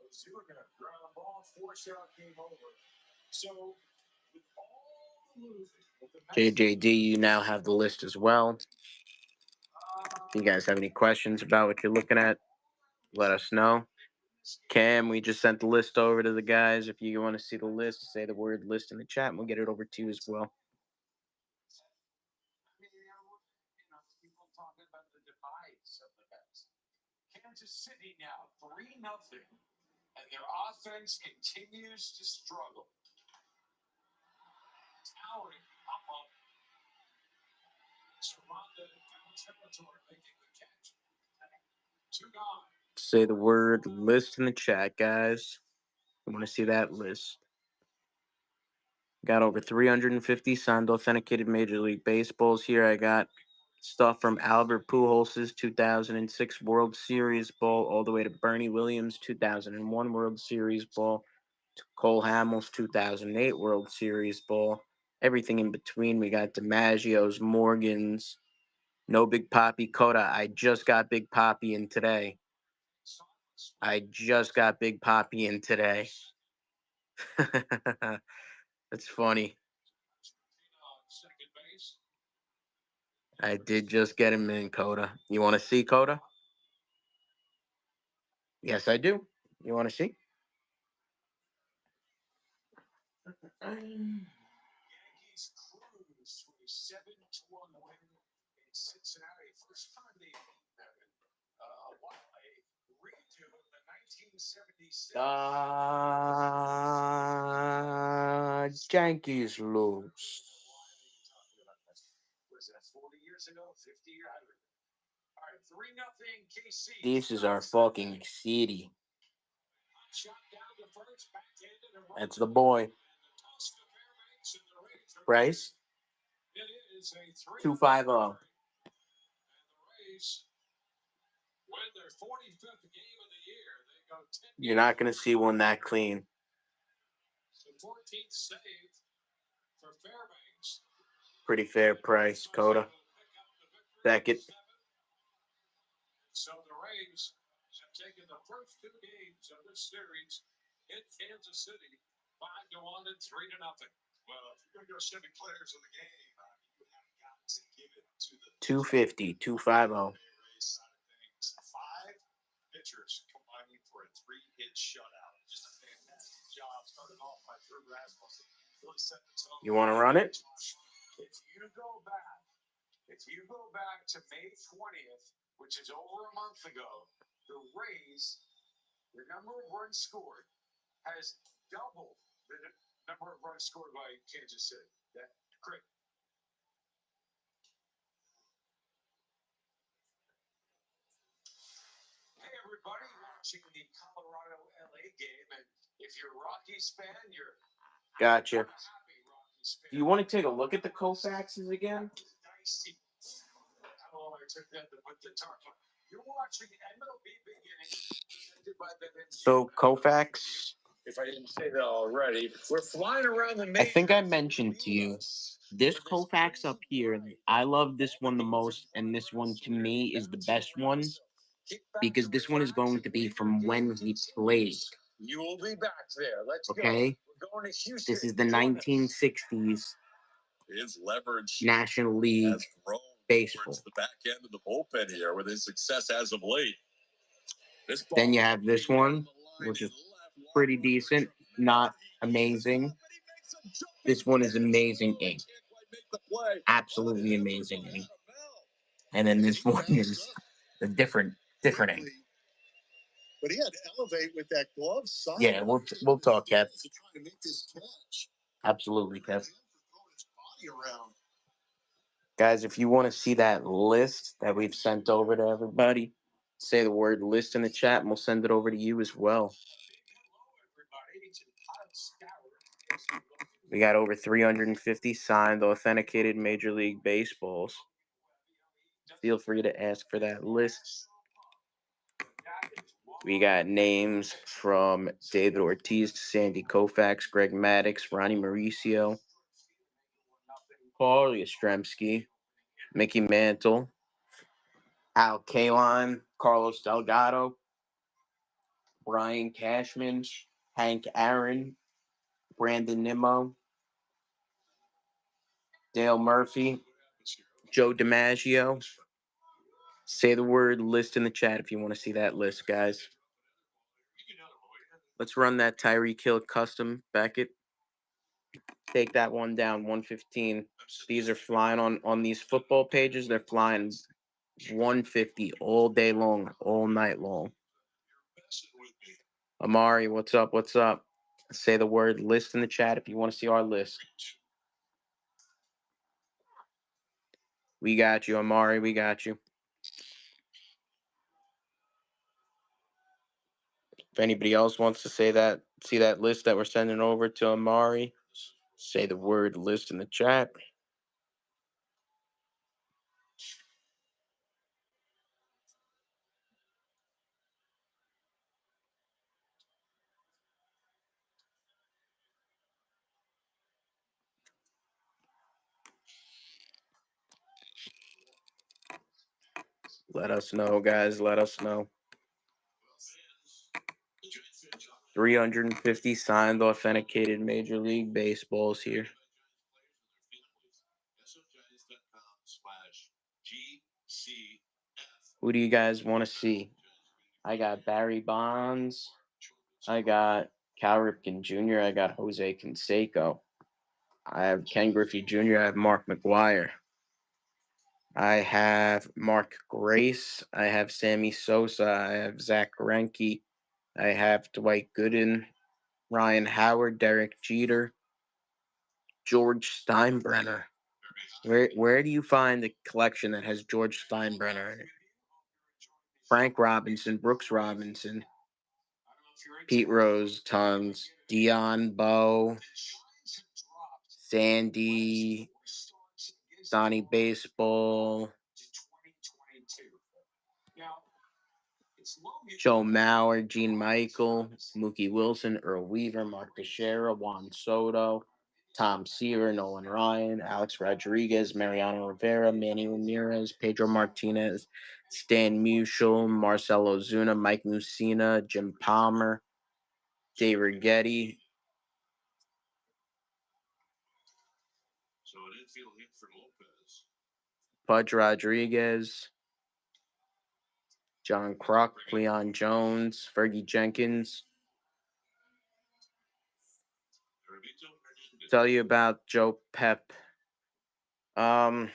Ozuna ground ball, 4-shot game over. So, with all the losing, JJD, you now have the list as well. If you guys have any questions about what you're looking at, let us know. Cam, we just sent the list over to the guys. If you want to see the list, say the word list in the chat, and we'll get it over to you as well. people talking about the demise of the Mets. Kansas City now 3-0, and their offense continues to struggle. Towering up. Surrounded territory making the catch. 2 gone. Say the word list in the chat, guys. I want to see that list. Got over 350 signed authenticated Major League Baseballs here. I got stuff from Albert Pujols' 2006 World Series ball all the way to Bernie Williams' 2001 World Series ball to Cole Hamels' 2008 World Series ball. Everything in between. We got DiMaggio's, Morgan's, no Big Papi. Coda, I just got Big Papi in today. That's funny. I did just get him in, Coda. You want to see, Coda? Yes, I do. You want to see? Yankees cruise to a 7-1 win in Cincinnati. First time they beat them in a redo of the 1976. Yankees lose. Was that 40 years ago? 50 years ago? All right, 3-0 KC. This is our fucking city. That's the boy. Bryce? 250. You're not going to see one that clean. Pretty fair price, Coda. Beckett. So the Rays have taken the first 2 games of this series in Kansas City, 5-1 and 3-0. Well, if you're going to go 7 players of the game, you have got to give it to the 250, 250. 5 pitchers combining for a 3-hit shutout. Just a fantastic job starting off by Drew Rasmussen. Really set the tone. You want to run it? If you go back to May 20th, which is over a month ago, the Rays, the number of runs scored, has doubled the number of runs scored by Kansas City. That's great. Hey, everybody, watching the Colorado-LA game, and if you're a Rockies fan, you're Gotcha. happy Rockies fan. Do you want to take a look at the Koufaxes again? Dicey. Oh, I took that to put the tarp on. You're watching MLB Beginning, presented by the So, Koufax, If I didn't say that already, we're flying around the I think I mentioned to you, this Koufax up here, I love this one the most, and this one to me is the best one. because this one is going to be from when he played. You will be back there. Let's go. Okay? We're going to Houston. This is the 1960s His leverage National League has grown baseball. towards the back end of the bullpen here with his success as of late. Then you have this one, which is pretty decent, not amazing. This one is amazing ink. Absolutely amazing ink. And then this one is a different ink. But he had to elevate with that glove side. Yeah, we'll talk, Kev. Absolutely, Kev. Guys, if you want to see that list that we've sent over to everybody, say the word list in the chat and we'll send it over to you as well. We got over 350 signed, authenticated Major League Baseballs. Feel free to ask for that list. We got names from David Ortiz to Sandy Koufax, Greg Maddux, Ronnie Mauricio, Paul Yastrzemski, Mickey Mantle, Al Kaline, Carlos Delgado, Brian Cashman, Hank Aaron, Brandon Nimmo, Dale Murphy, Joe DiMaggio. Say the word list in the chat if you want to see that list, guys. Let's run that Tyreek Hill custom, Beckett. Take that one down, 115. These are flying on these football pages. They're flying 150 all day long, all night long. Amari, what's up? What's up? Say the word list in the chat if you want to see our list. We got you, Amari. We got you. If anybody else wants to see that list that we're sending over to Amari, say the word list in the chat. Let us know, guys. Let us know. 350 signed, authenticated Major League Baseballs here. Who do you guys want to see? I got Barry Bonds. I got Cal Ripken Jr. I got Jose Canseco. I have Ken Griffey Jr. I have Mark McGwire. I have Mark Grace. I have Sammy Sosa. I have Zach Greinke. I have Dwight Gooden, Ryan Howard, Derek Jeter, George Steinbrenner. Where do you find a collection that has George Steinbrenner in it? Frank Robinson, Brooks Robinson, Pete Rose, tons, Dion Bowe, Sandy, Donnie Baseball, Joe Mauer, Gene Michael, Mookie Wilson, Earl Weaver, Mark Teixeira, Juan Soto, Tom Seaver, Nolan Ryan, Alex Rodriguez, Mariano Rivera, Manny Ramirez, Pedro Martinez, Stan Musial, Marcell Ozuna, Mike Mussina, Jim Palmer, Dave Righetti. Pudge Rodriguez, John Kruk, Leon Jones, Fergie Jenkins. Tell you about Joe Pep. Kev,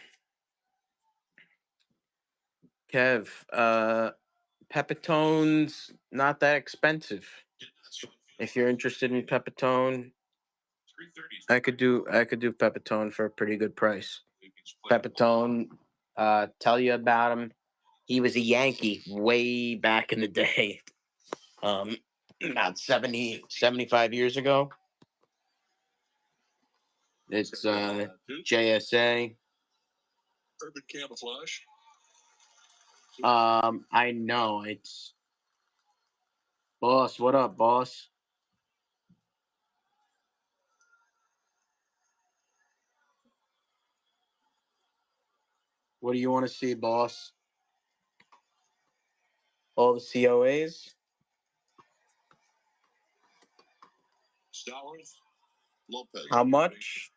Pepitone's not that expensive. If you're interested in Pepitone, I could do Pepitone for a pretty good price. Pepitone, tell you about him. He was a Yankee way back in the day. About 70, 75 years ago. It's JSA. Urban camouflage. I know it's boss. What up, boss? What do you want to see, boss? All the COAs. Stowers, Lopez. How much?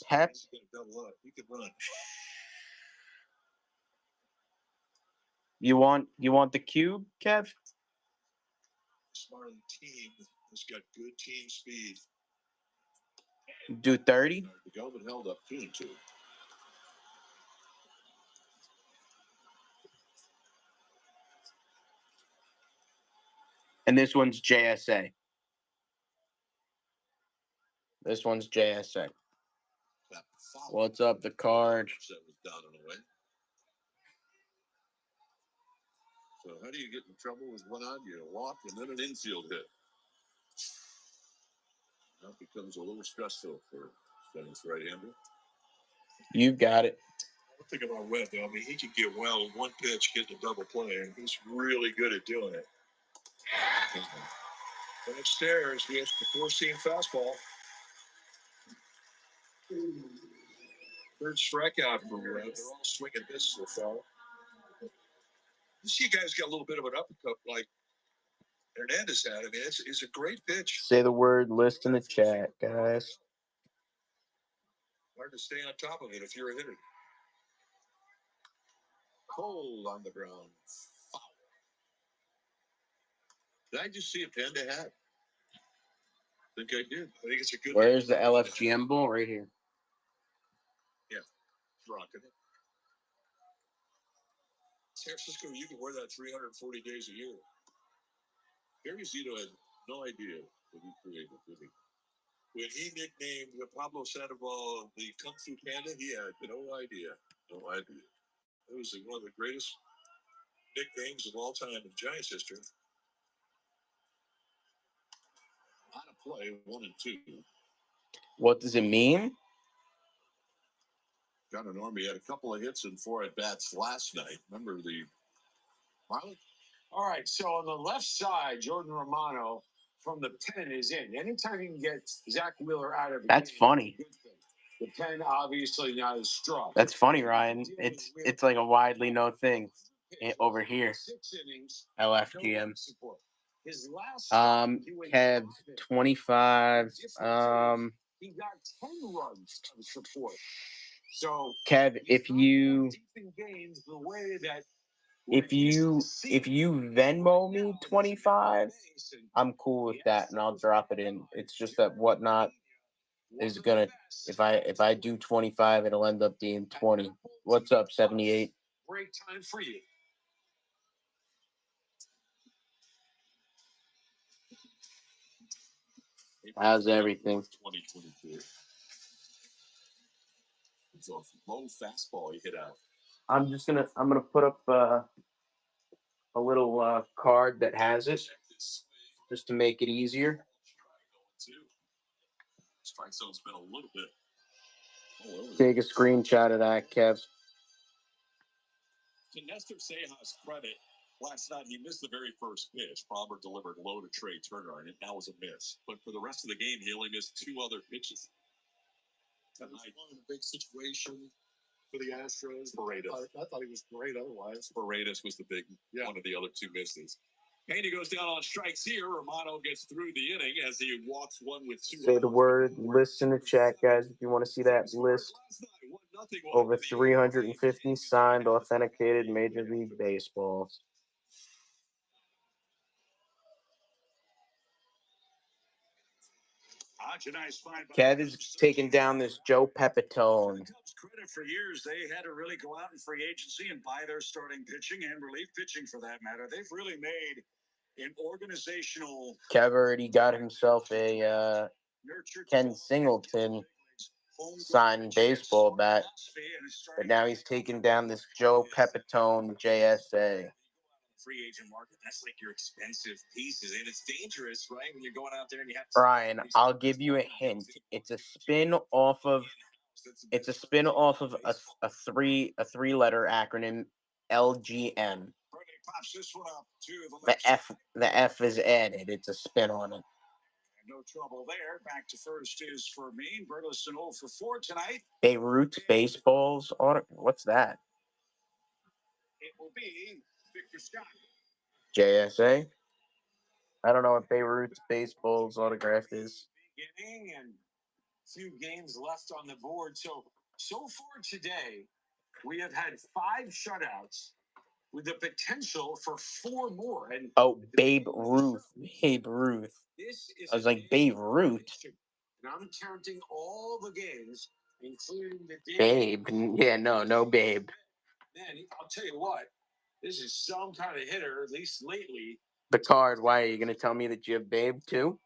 Pep. He could run. You want the cube, Kev? Smart team has got good team speed. Do 30. The Gelman held up 2-2. And this one's JSA. This one's JSA. What's up, the card? That was down and away. So how do you get in trouble with one on? You walk and then an infield hit. That becomes a little stressful for Stennis right-hander. You got it. I'm thinking about Webb, though. I mean, he could get well in one pitch, get the double play, and he's really good at doing it. And upstairs, he has the four-seam fastball. Third strikeout for Webb. They're all swinging this so far. You see, guys got a little bit of an uppercut like Hernandez had. I mean, it's a great pitch. Say the word list in the chat, guys. Hard to stay on top of it if you're a hitter. Cole on the ground. Foul. Did I just see a Panda hat? I think I did. I think it's a good. Where's the LFGM ball? Right here. Yeah, rocking it. San Francisco, you can wear that 340 days a year. Gary Zito had no idea what he created, did he? When he nicknamed Pablo Sandoval the Kung Fu Panda, he had no idea. No idea. It was one of the greatest nicknames of all time in Giants history. On a play, 1-2. What does it mean? John Normie had a couple of hits and 4 at-bats last night. Remember the Marlins? All right, so on the left side, Jordan Romano from the pen is in. Anytime you can get Zach Wheeler out of the That's game, funny. the pen obviously not as strong. That's funny, Ryan. It's like a widely known thing over here. 6 innings, LFGM. no support. His last Kev 25. he got 10 runs of support. So Kev, if you Venmo me 25, I'm cool with that, and I'll drop it in. It's just that Whatnot is gonna, if I do 25, it'll end up being 20. What's up, 78? Break time for you. How's everything? 2022. It's a low fastball he hit out. I'm gonna put up a little card that has it, just to make it easier. Strike zone's been a little bit. Take a screenshot of that, Kev. To Nestor Cejas' credit, last night he missed the very first pitch. Palmer delivered low to Trey Turner, and that was a miss. But for the rest of the game, he only missed 2 other pitches. Tonight, in a big situation for the Astros. Paredes. I thought he was great otherwise. Paredes was the big one of the other 2 misses. Haney goes down on strikes here. Romano gets through the inning as he walks one with 2. Say the word list in the chat, guys, if you want to see that list. Over 350 signed, authenticated Major League Baseball. Kev is taking down this Joe Pepitone. Credit for years, they had to really go out in free agency and buy their starting pitching and relief pitching for that matter. They've really made an organizational. Kev already got himself a Ken Singleton signed baseball bat, but now he's taking down this Joe Pepitone JSA. Free agent market, that's like your expensive pieces, and it's dangerous, right? When you're going out there and you have. Brian, I'll give you a hint. It's a spin off of a three-letter acronym, LGM. The F is added. It's a spin on it. No trouble there. Back to first is for me. Burleson 0 for 4 tonight. Beirut Baseballs. What's that? It will be Victor Scott. JSA. I don't know what Babe Ruth's baseball's autograph is. Beginning and few games left on the board. So far today, we have had 5 shutouts with the potential for 4 more. And Oh, Babe Ruth. Babe Ruth. this is I was like, Babe Ruth. And I'm counting all the games, including the Babe. Yeah, no Babe. Man, I'll tell you what, this is some kind of hitter, at least lately. The card. Why are you gonna tell me that you have Babe too?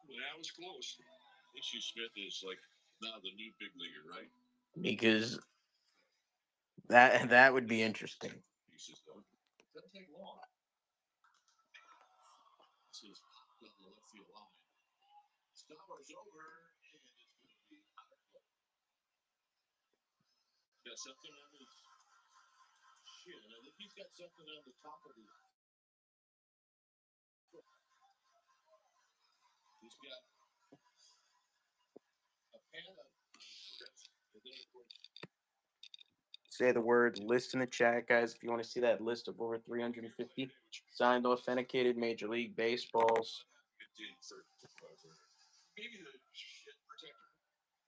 That was close. Issue Smith is like now the new big leaguer, right? Because that would be interesting. Pieces though. Doesn't take long. This is on the left field line. Stowers over, and it's going to be out of play. Got something on his chin. I think he's got something on the top of his. He's got a pan of strips. Say the word list in the chat, guys, if you want to see that list of over 350 signed authenticated Major League Baseballs.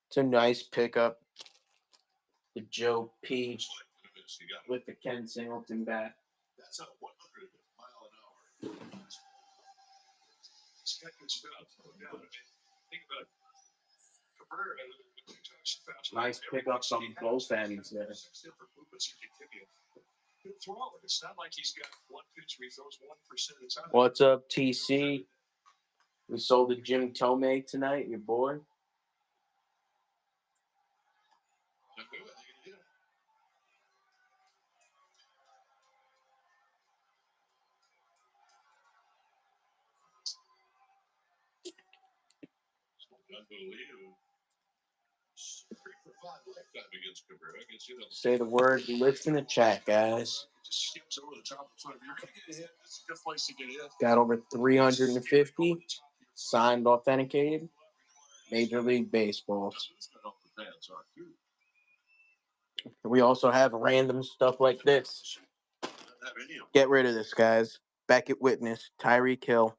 It's a nice pickup. The Joe P with the Ken Singleton bat. That's a 100 mile an hour. Think about Cabrera. Nice pickups on both ends there. Good throw. It's not like he's got one pitch where he throws 1% of the time. What's up, TC? We sold a Jim Tomei tonight, your boy. Say the word list in the chat, guys. Got over 350 signed authenticated Major League Baseballs. We also have random stuff like this. Get rid of this, guys. Beckett Witness, Tyreek Hill.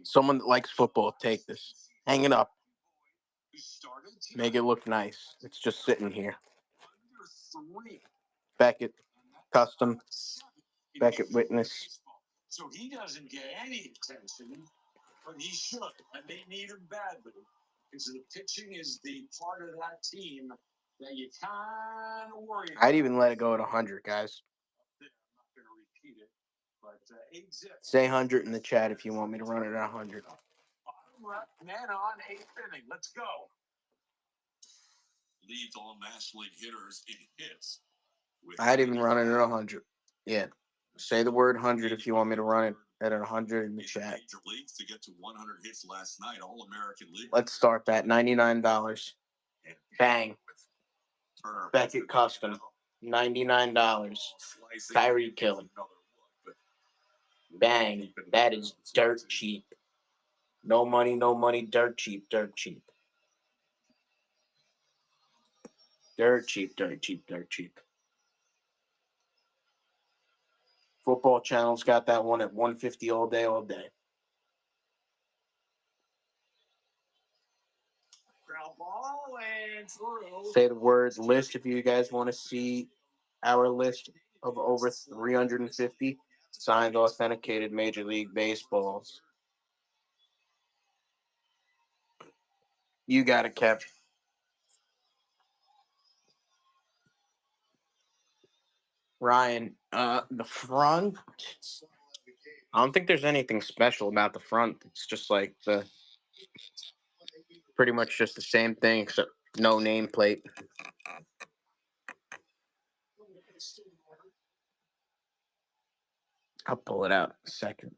Someone that likes football, take this. Hang it up. Make it look nice. It's just sitting here. Beckett, custom. Beckett Witness. So he doesn't get any attention, but he should. And they need him badly. Because the pitching is the part of that team that you kind of worry about. I'd even let it go at 100, guys. I'm not going to repeat it, but 8 zip. Say 100 in the chat if you want me to run it at 100. Bottom left, man on 8th inning. Let's go. Leads all National League hitters in hits. I'd even run it at 100. Yeah. Say the word 100 if you want me to run it at 100 in the chat. Major leagues to get to 100 hits last night, All American League. Let's start that. $99. Bang. Beckett Custom. $99. Tyreek Hill. Bang. That is dirt cheap. No money, dirt cheap, dirt cheap. Dirt cheap, dirt cheap, dirt cheap. Football Channel's got that one at $150 all day, all day. Ground ball and through. Say the word list if you guys want to see our list of over 350 signed authenticated Major League Baseballs. You got it, Kev. Ryan, the front, I don't think there's anything special about the front. It's just like pretty much just the same thing except no nameplate. I'll pull it out in a second.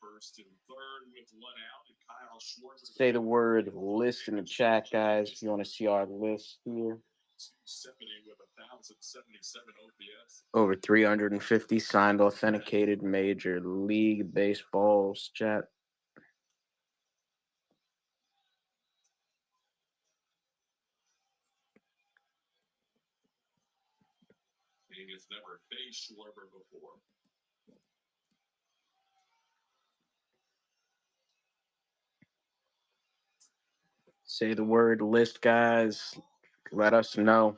First and third with one out, and Kyle Schwarber. Say the word list in the chat, guys, if you want to see our list here. 270 with 1,077 OPS. Over 350 signed authenticated Major League Baseballs, chat. has never faced Schwarber before. Say the word list, guys. Let us know.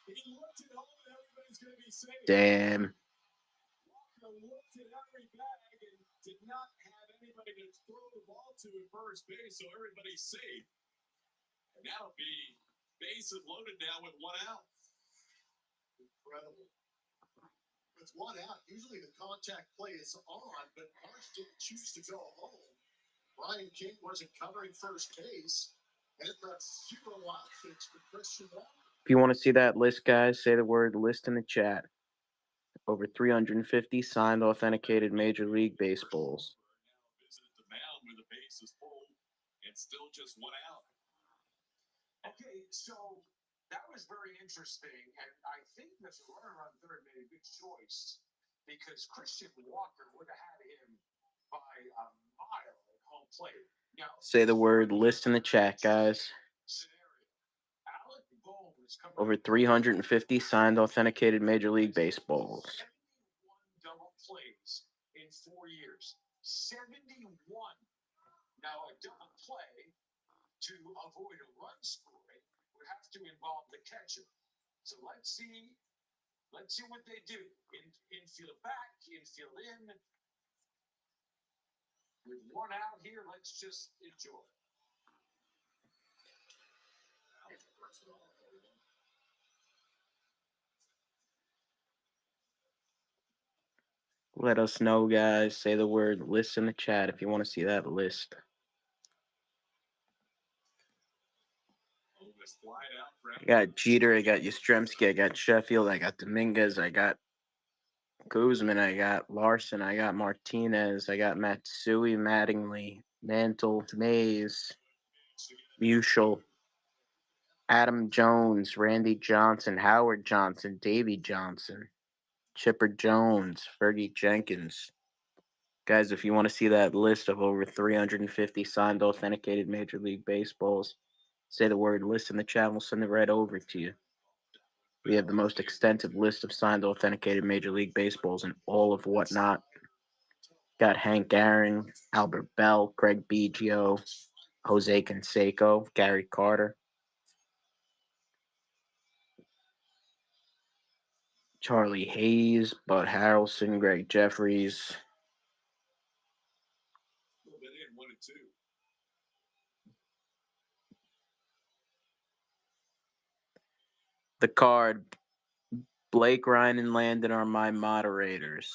He looked at home and everybody's going to be safe. Damn. Walker looked at every bag and did not have anybody to throw the ball to at first base, so everybody's safe. And that'll be bases loaded now with one out. Incredible. With one out, usually the contact play is on, but Arch didn't choose to go home. Brian King wasn't covering first base, and it left 0 options for Christian Walker. If you want to see that list, guys, say the word list in the chat. Over 350 signed authenticated Major League Baseballs. Now visited the mound with the bases full and still just one out. Okay, so that was very interesting, and I think that the runner on third made a good choice because Christian Walker would have had him by a mile at home plate. Now, Say the word list in the chat, guys. scenario, Alec Bohm is coming Over 350 signed authenticated Major League Baseballs. 71 double plays in 4 years. 71. Now, a double play to avoid a run scoring would have to involve the catcher. So let's see what they do. Infield back, infield in. With one out here, let's just enjoy. Let us know, guys. Say the word list in the chat if you want to see that list. I got Jeter, I got Yastrzemski, I got Sheffield, I got Dominguez, I got Guzman, I got Larson, I got Martinez, I got Matsui, Mattingly, Mantle, Mays, Musial, Adam Jones, Randy Johnson, Howard Johnson, Davy Johnson, Chipper Jones, Fergie Jenkins. Guys, if you want to see that list of over 350 signed authenticated Major League Baseballs, say the word list in the chat, we'll send it right over to you. We have the most extensive list of signed authenticated Major League Baseballs and all of whatnot. Got Hank Aaron, Albert Bell, Craig Biggio, Jose Canseco, Gary Carter, Charlie Hayes, Bud Harrelson, Greg Jeffries. A little bit in 1 and 2. The card, Blake, Ryan, and Landon are my moderators.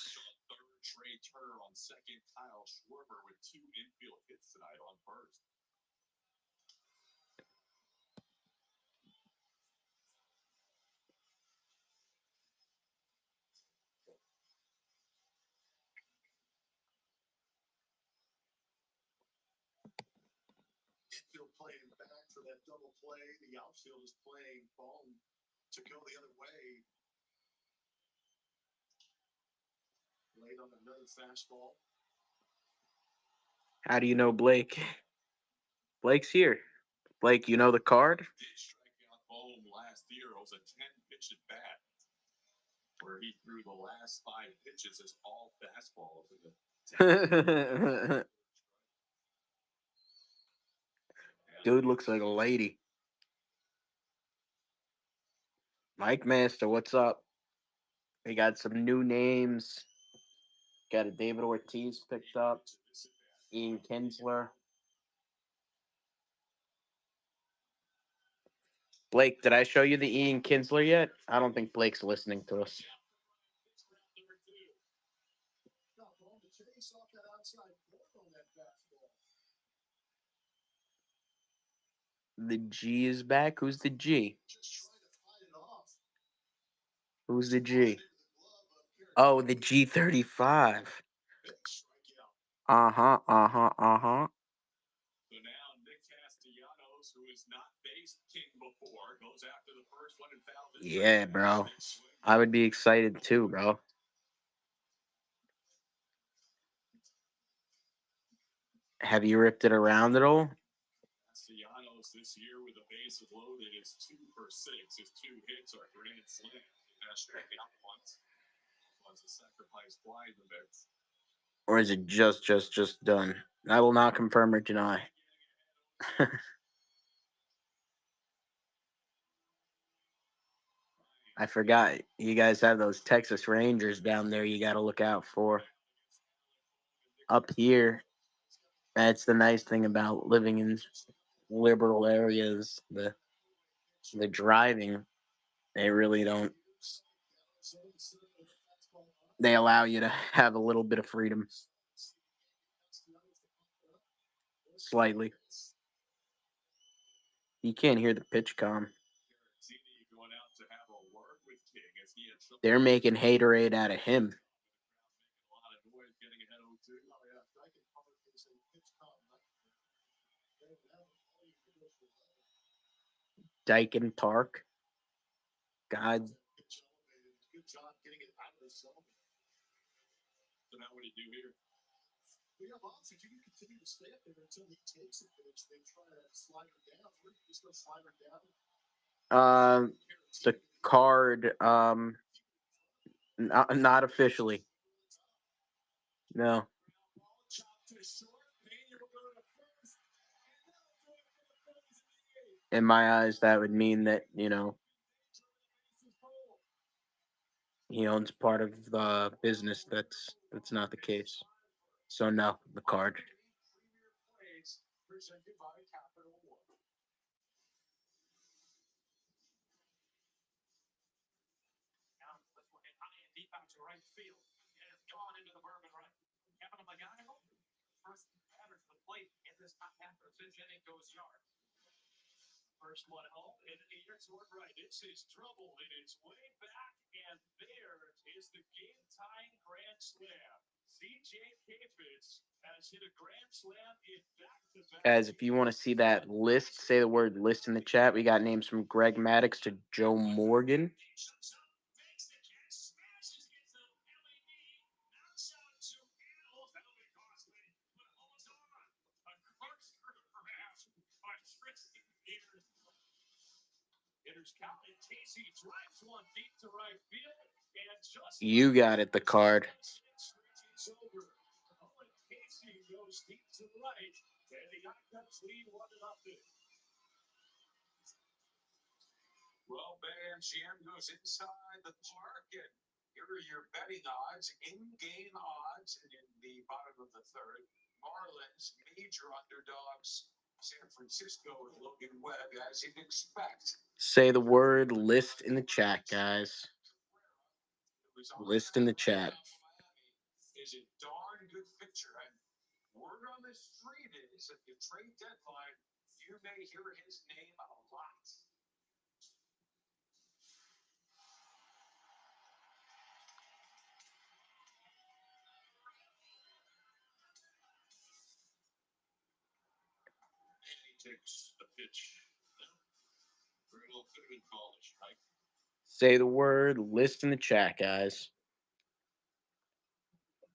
Third, Trey Turner on second. Kyle Schwarber with 2 infield hits tonight on first. Infield playing back for that double play. The outfield is playing Bohm to go the other way. Late on another fastball. How do you know Blake? Blake's here. Blake, you know the card? Did strike out Bohm last year. It was a 10-pitch at bat where he threw the last 5 pitches as all fastballs. Dude looks like a lady. Mike Master, what's up? We got some new names. Got a David Ortiz picked up. Ian Kinsler. Blake, did I show you the Ian Kinsler yet? I don't think Blake's listening to us. No, Bohm to chase off that outside corner on that fastball. The G is back. Who's the G? Just trying to fight it off. Who's the G? Oh, the G35. Big strikeout. Uh-huh. So now Nick Castellanos, who has not faced King before, goes after the first one and fouls it. Yeah, bro. I would be excited too, bro. Have you ripped it around at all? Castellanos this year with the bases loaded is 2 for 6. His 2 hits are grand slams. Was a sacrifice fly in the mix. Or is it just done? I will not confirm or deny. I forgot. You guys have those Texas Rangers down there you got to look out for. Up here, that's the nice thing about living in liberal areas. The driving, they really don't. They allow you to have a little bit of freedom. Slightly. You can't hear the pitch com. They're making haterade out of him. Dyken Park. God. Good job getting it out of the zone. So now what do you do here? We have options. You can continue to stay up there until he takes it. But they try to slide her down. We're just going to slide her down. The card, not officially. No. In my eyes, that would mean that, he owns part of the business. That's not the case. So no, the card. Presented by Capital One. Now, this one hit high and deep out to right field. It has gone into the Bourbon right. Kevin Magano, first batter to the plate in this top half of the fifth inning goes yard. First one home, and here toward right. It's his trouble, and it's way back, and there is the game-tying grand slam. CJ Capis has hit a grand slam in back-to-back. Guys, if you want to see that list, say the word list in the chat. We got names from Greg Maddux to Joe Morgan. You got it, the card. Well, BetMGM goes inside the park, and here are your betting odds, in-game odds, and in the bottom of the third, Marlins major underdogs. San Francisco and Logan Webb, as you'd expect. Say the word list in the chat, guys. List in the chat. Is a darn good picture. And word on the street is at the trade deadline, you may hear his name a lot. And he takes the pitch. Very well could have been called a strike. Say the word list in the chat, guys.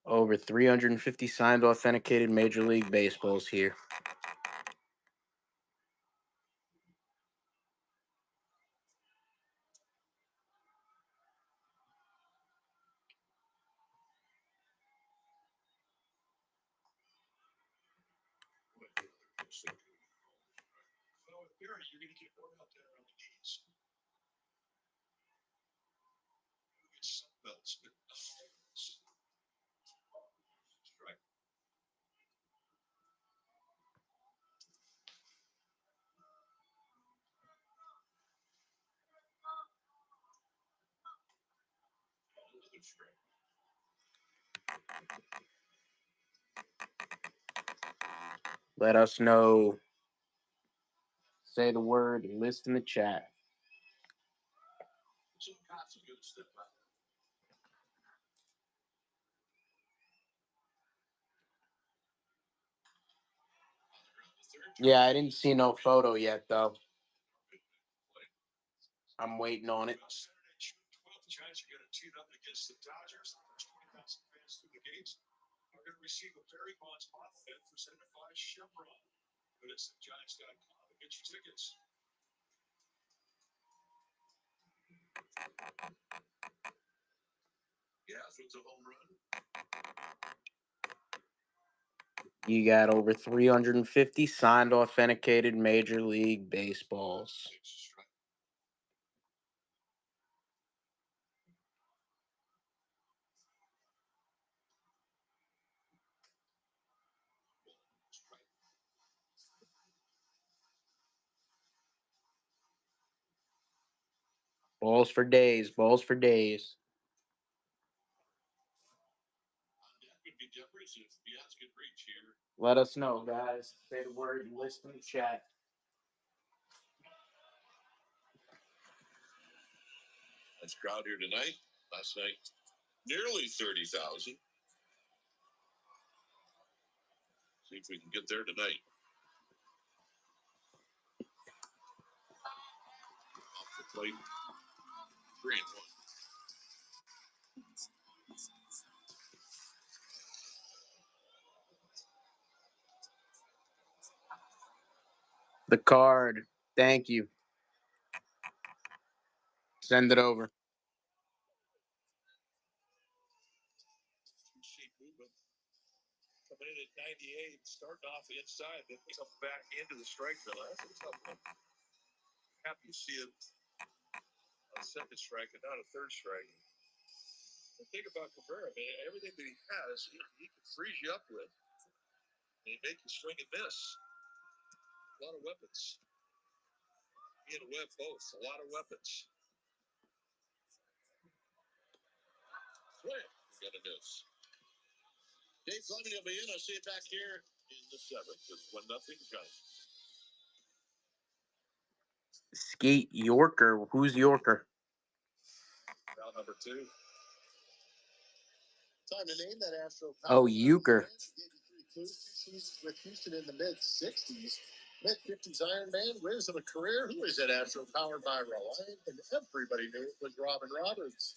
Over 350 signed authenticated Major League Baseballs here. So in theory, you're going to get one out there on the knees. It's belts, but strike. Another strike. Let us know. Say the word list in the chat. So Cott's a good step up. Yeah, I didn't see no photo yet, though. I'm waiting on it. Saturday, June 12th, Giants are going to tee up against the Dodgers. The first 20,000 fans through the gates are going to receive a Barry Bonds bobblehead presented by Chevron. But it's Giants.com to get your tickets. Yeah, so it's a home run. You got over 350 signed authenticated Major League Baseballs. Balls for days. Balls for days. Let us know, guys. Say the word. Listen to chat. That's crowd here tonight. Last night, nearly 30,000. See if we can get there tonight. Off the plate. 3-1. The card. Thank you. Send it over. Coming in at 98, starting off inside, then come back into the strike zone. That's a tough one. Happy to see it on second strike and not a third strike. The thing about Cabrera, man, everything that he has, he can freeze you up with. And he make you swing and miss. A lot of weapons. He and Webb both. A lot of weapons. Swing. Got a miss. Dave Fleming will be in. I'll see you back here in the seventh. It's 1-0 Giants. Skeet Yorker. Who's Yorker? Round number 2. Time to name that Astro. Oh, Euchre. With Houston in the mid-60s. Mid-50s Iron Man, wins of a career. Who is that Astro powered by Reliant? And everybody knew it was Robin Roberts.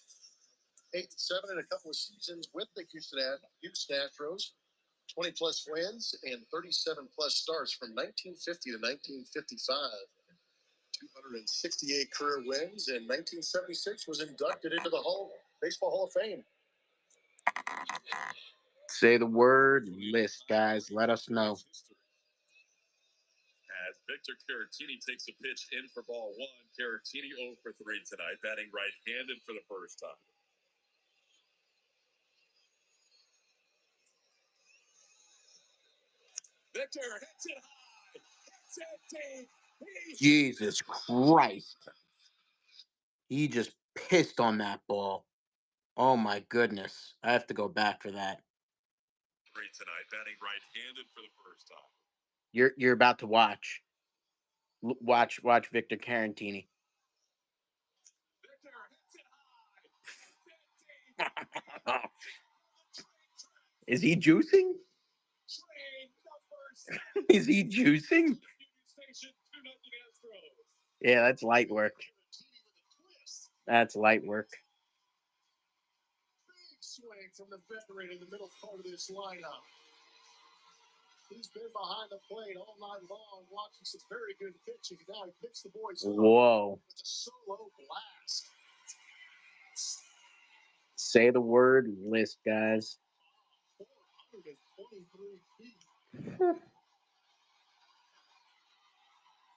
8-7 in a couple of seasons with the Houston Astros. 20-plus wins and 37-plus starts from 1950 to 1955. 268 career wins, and 1976 was inducted into the Baseball Hall of Fame. Say the word list, guys. Let us know. As Victor Caratini takes a pitch in for ball 1. Caratini 0 for 3 tonight, batting right-handed for the first time. Victor hits it high. Hits it deep. Jesus Christ. He just pissed on that ball. Oh my goodness. I have to go back for that. 3 tonight, batting right-handed for the first time. You're about to watch. Watch Victor Caratini. Victor hits it high. Is he juicing? Is he juicing? Yeah, that's light work. That's light work. Big swing from the veteran in the middle part of this lineup. He's been behind the plate all night long, watching some very good pitching. Now he picks the boys up Whoa. with a solo blast. Say the word list, guys. 423 feet.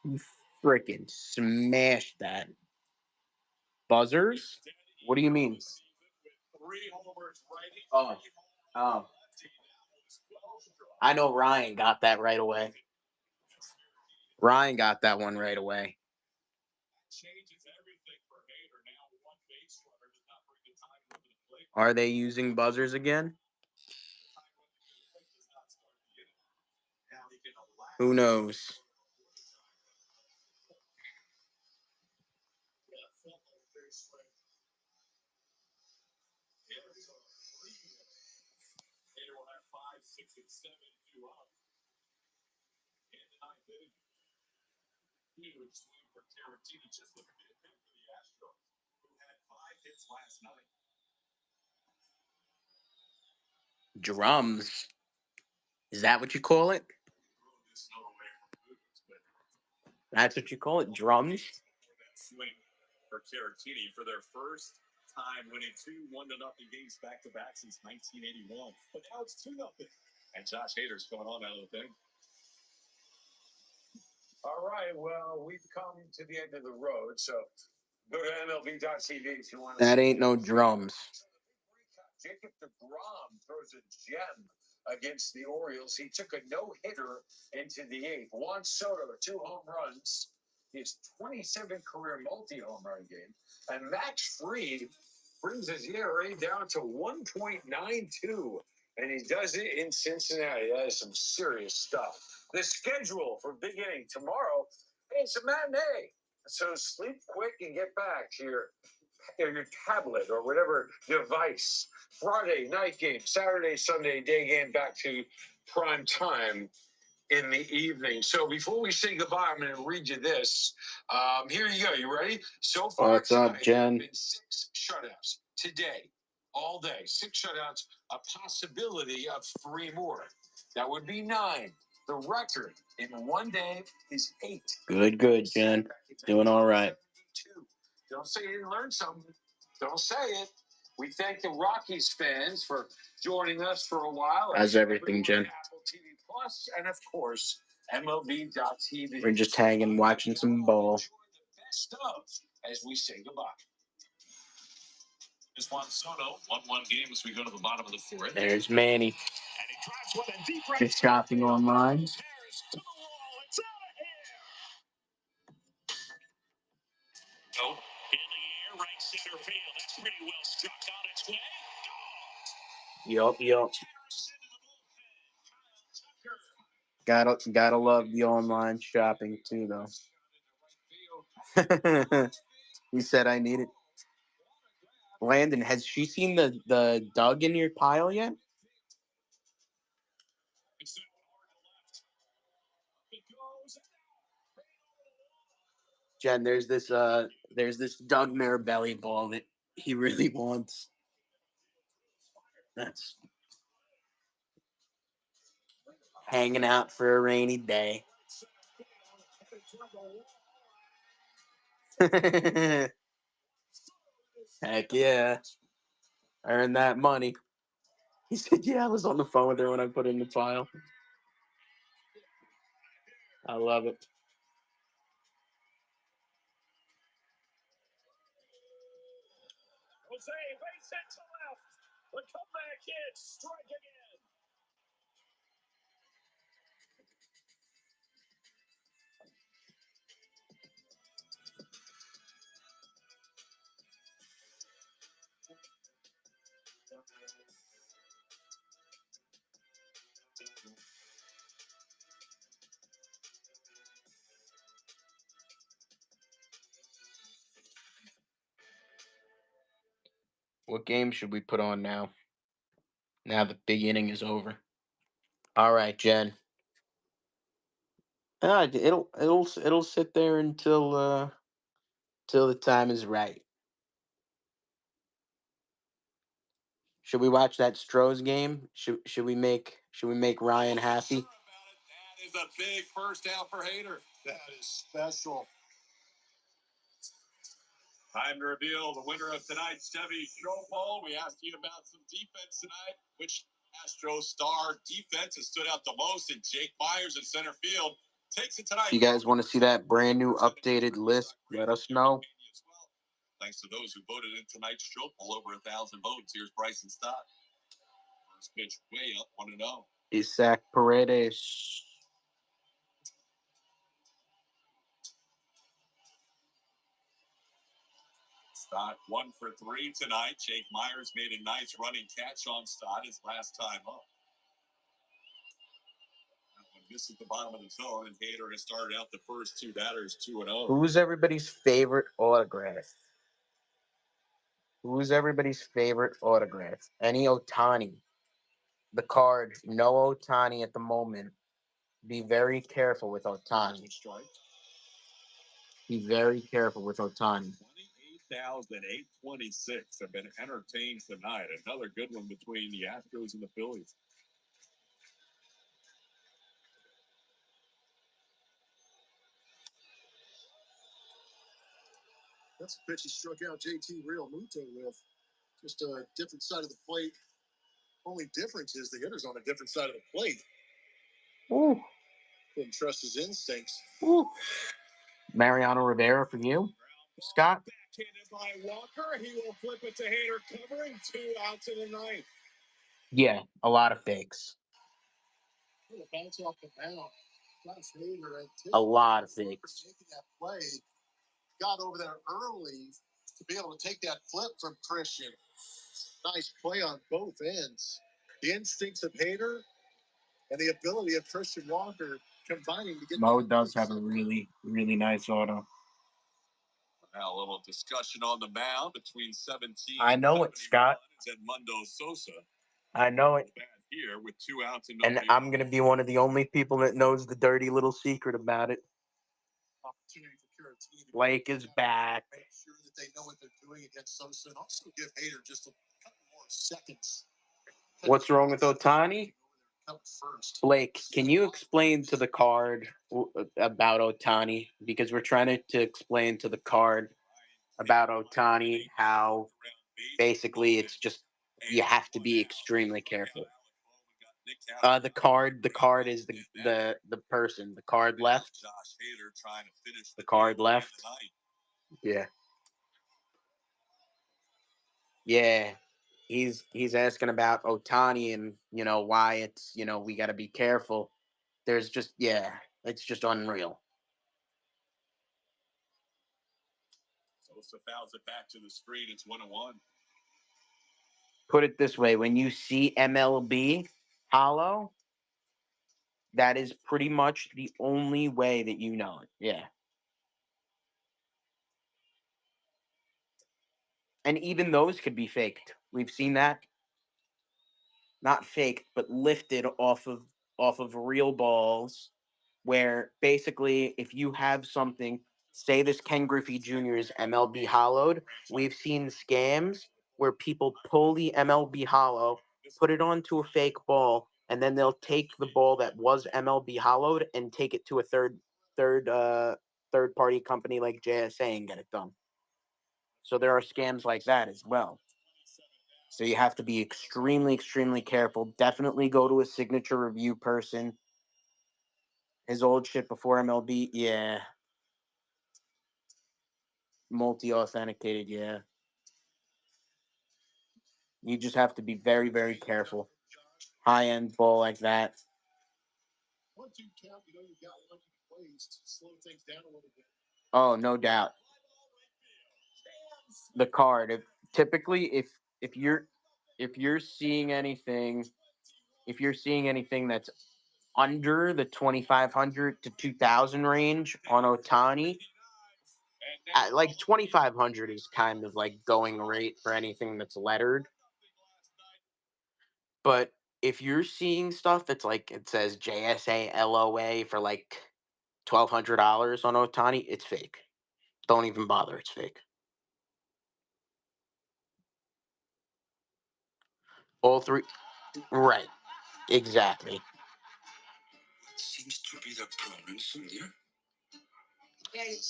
You freaking smashed that. Buzzers? What do you mean? 3 homers right. Oh. I know Ryan got that right away. Ryan got that one right away. Are they using buzzers again? Who knows? Huge swing for Caratini. Just look at the hit for the Astros, who had 5 hits last night. Drums. Is that what you call it? That's what you call it? Drums? Swing for Caratini for their first time winning 2-1-0 games back to back since 1981. But now it's 2-0. And Josh Hader's going on out of the thing. All right, well, we've come to the end of the road, so go to MLB.tv if you want to. That ain't no drums. Jacob deGrom throws a gem against the Orioles. He took a no-hitter into the eighth. Juan Soto, 2 home runs, his 27th career multi-home run game. And Max Fried brings his ERA down to 1.92. And he does it in Cincinnati. That is some serious stuff. The schedule for big inning tomorrow, hey, it's a matinee. So sleep quick and get back to your tablet or whatever device. Friday night game, Saturday, Sunday day game, back to prime time in the evening. So before we say goodbye, I'm going to read you this. Here you go. You ready? So far, What's up, tonight, Jen? there have been 6 shutouts today, all day. 6 shutouts, a possibility of 3 more. That would be 9. The record in one day is 8. Good, Jen. Doing all right. Don't say you didn't learn something. Don't say it. We thank the Rockies fans for joining us for a while. How's everything, Jen? Apple TV Plus, and of course, MLB.tv. We're just hanging, watching some ball. Enjoy the best of as we say goodbye. This Juan Soto, 1-1 game as we go to the bottom of the 4th. There's Manny. And he drives one in deep right. Just shopping online. Harris to the wall. It's out of here. Oh, in the air, right center field. That's pretty well struck on its way. Yup. Gotta love the online shopping too, though. He said I need it. Landon, has she seen the Doug in your pile yet? Jen, there's this Doug Mirabelli ball that he really wants. That's hanging out for a rainy day. Heck yeah. Earn that money. He said, yeah, I was on the phone with her when I put in the file. I love it. Jose, base hit to left. The comeback hit, strike again. What game should we put on now? Now the big inning is over. All right, Jen. It'll sit there until till the time is right. Should we watch that Stros game? Should we make Ryan happy? That is a big first out for Hader. That is special. Time to reveal the winner of tonight's Chevy Showball. We asked you about some defense tonight. Which Astro star defense has stood out the most? And Jake Myers in center field takes it tonight. If you guys want to see that brand new updated list, let us know. Thanks to those who voted in tonight's Showball, over 1,000 votes. Here's Bryson Stott. First pitch way up, 1-0. Isaac Paredes. Stott 1 for 3 tonight. Jake Myers made a nice running catch on Stott his last time up. This is the bottom of the zone, and Hader has started out the first 2 batters 2-0. Who's everybody's favorite autograph? Any Ohtani. The card, no Ohtani at the moment. Be very careful with Ohtani. Be very careful with Ohtani. 28,826 have been entertained tonight. Another good one between the Astros and the Phillies. That's a pitch he struck out JT Real Muto with. Just a different side of the plate. Only difference is the hitter's on a different side of the plate. Ooh. Didn't trust his instincts. Ooh. Mariano Rivera for you, Scott. Backhanded by Walker. He will flip it to Hader, covering 2 outs in the ninth. Yeah, a lot of fakes. Bounce off the mound. A lot of fakes. Making that play, got over there early to be able to take that flip from Christian. Nice play on both ends. The instincts of Hader and the ability of Christian Walker combining to get. Mo does have a really, really nice auto. Now a little discussion on the mound between 17. I know it, Scott. And Mundo Sosa. I know it. Bad here with 2 outs And I'm going to be one of the only people that knows the dirty little secret about it. Opportunity for Caratini. Blake is back. Make sure that they know what they're doing against Sosa, and also give Hader just a couple more seconds. What's wrong with Ohtani? Blake, can you explain to the card about Ohtani? Because we're trying to explain to the card about Ohtani how basically it's just you have to be extremely careful. The card is the person. The card left. The card left. Yeah. Yeah. He's asking about Ohtani and why it's we got to be careful. There's just it's just unreal. Sosa fouls it back to the screen. It's 1-1. Put it this way: when you see MLB hollow, that is pretty much the only way that you know it. Yeah. And even those could be faked. We've seen that. Not faked, but lifted off of real balls, where basically if you have something, say this Ken Griffey Jr. is MLB hollowed, we've seen scams where people pull the MLB hollow, put it onto a fake ball, and then they'll take the ball that was MLB hollowed and take it to a third party company like JSA and get it done. So there are scams like that as well. So you have to be extremely, extremely careful. Definitely go to a signature review person. His old shit before MLB, yeah. Multi-authenticated, yeah. You just have to be very, very careful. High-end ball like that. 1-2 count, you got one plays to slow things down a little bit. Oh, no doubt. The card. Typically, if you're seeing anything that's under the 2,500 to 2,000 range on Ohtani, like 2,500 is kind of like going rate for anything that's lettered. But if you're seeing stuff that's like it says JSA LOA for like $1,200 on Ohtani, it's fake. Don't even bother. It's fake. All three. Right. Exactly. Seems to be the problem somewhere.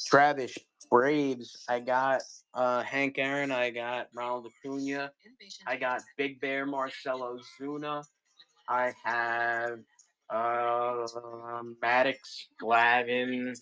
Travis, Braves. I got Hank Aaron. I got Ronald Acuna. I got Big Bear Marcelo Zuna. I have Maddox Glavin.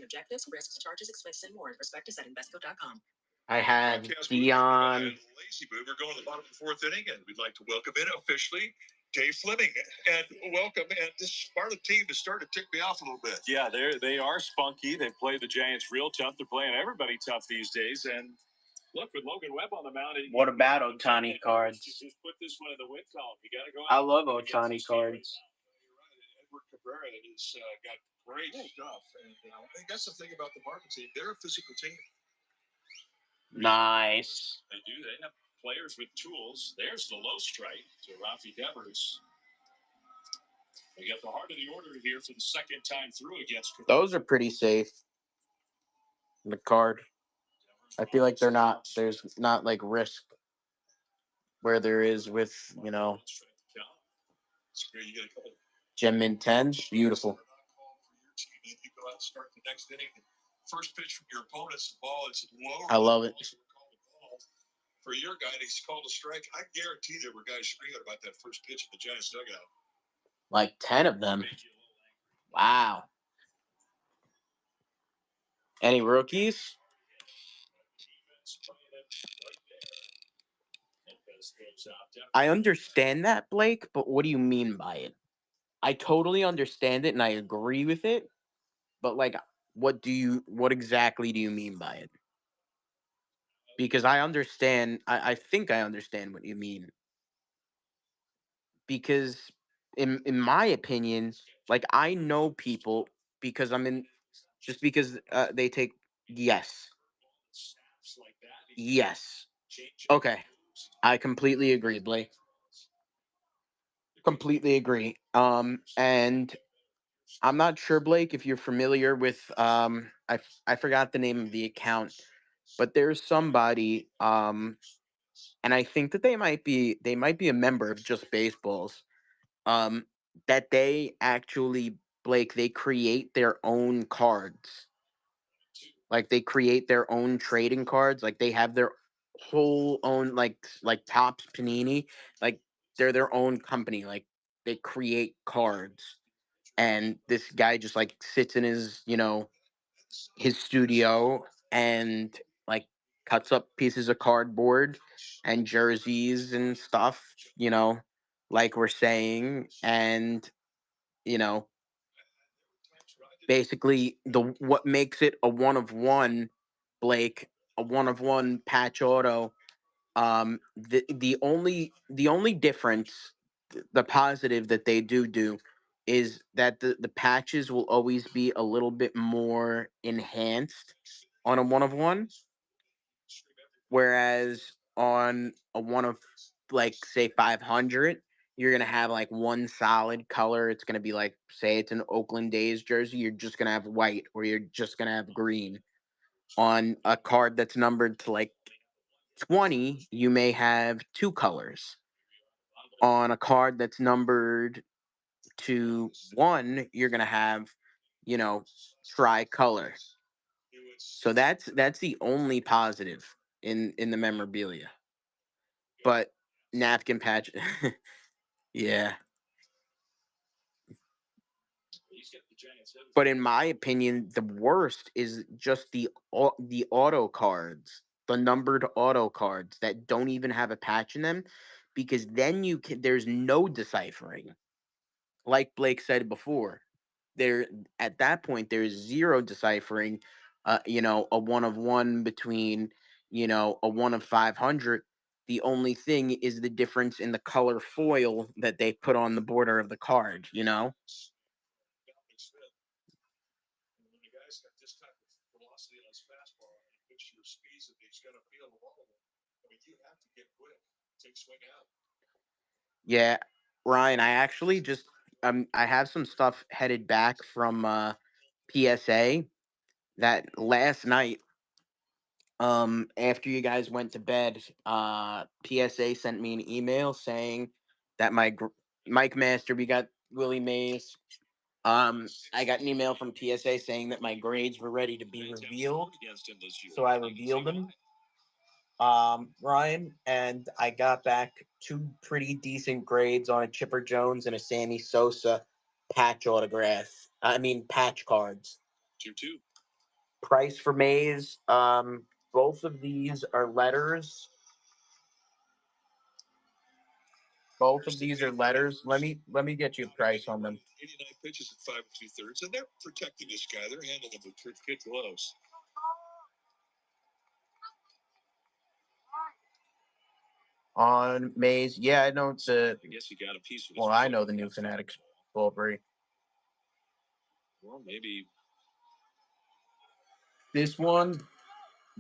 Objectives, risks, charges, expenses, and more in perspectives at Invesco.com. I have Dion. Lazy Boo. We're going to the bottom of the 4th inning, and we'd like to welcome in officially Dave Fleming. And welcome. And this Sparta team has started to tick me off a little bit. Yeah, they are spunky. They play the Giants real tough. They're playing everybody tough these days. And look, with Logan Webb on the mound. What about Ohtani cards? Just put this one in the win column. You got to go I out. love Ohtani cards. Edward Cabrera has got great stuff. And I think that's the thing about the Marlins team. They're a physical team. Nice. They do. They have players with tools. There's the low strike to Rafi Devers. They got the heart of the order here for the second time through against Cabrera. Those are pretty safe. The card. I feel like there's not like risk where there is with, Gem Mint 10s. Beautiful. You go out and start the next inning. First pitch from your opponent's ball, it's low. I love it. For your guy, he's called a strike. I guarantee there were guys screaming about that first pitch in the Giants dugout. Like 10 of them. Wow. Any rookies? I understand that, Blake, but what do you mean by it? I totally understand it and I agree with it, but like what exactly do you mean by it? Because I think I understand what you mean. Because in my opinion, like I know people because because they take yes. Yes. Okay. I completely agree, Blake. Completely agree. And I'm not sure, Blake, if you're familiar with I forgot the name of the account, but there's somebody and I think that they might be a member of Just Baseballs. Um that they actually, Blake, they create their own cards. Like they create their own trading cards. Like they have their whole own like Topps Panini. Like they're their own company. Like they create cards. And this guy just like sits in his, his studio and like cuts up pieces of cardboard and jerseys and stuff, like we're saying. And, you know, basically the what makes it a one of one, Blake, a one of one patch auto. The only difference, the positive that they do is that the patches will always be a little bit more enhanced on a one of one, whereas on a one of, like, say 500, you're gonna have like one solid color. It's gonna be like, say it's an Oakland A's jersey, you're just gonna have white or you're just gonna have green. On a card that's numbered to like 20, you may have two colors. On a card that's numbered to 1, you're gonna have, you know, tricolor. So that's the only positive in the memorabilia. But napkin patch, yeah. But in my opinion, the worst is just the auto cards, the numbered auto cards that don't even have a patch in them, because then there's no deciphering. Like Blake said before, there at that point there's zero deciphering. A one of one between, a one of 500. The only thing is the difference in the color foil that they put on the border of the card. When the guy's got this type of velocity on his fastball, and which your speeds that he's got to feel the ball. I mean, you have to get quick, take swing out. Yeah, Ryan, I actually just I have some stuff headed back from PSA that last night, after you guys went to bed, PSA sent me an email saying that Mike Master, we got Willie Mays. I got an email from PSA saying that my grades were ready to be revealed. So I revealed them, Ryan, and I got back two pretty decent grades on a Chipper Jones and a Sammy Sosa patch autograph. I mean, patch cards. 2-2. Price for Mays. Both of these are letters. Both of these are letters. Let me get you a price on them. 89 pitches at 5 2/3, and they're protecting this guy. They're handling him with kid gloves. On Mays, yeah, I know it's a. I guess he got a piece of. Well, I know the new Fanatics Burberry. Well, maybe this one,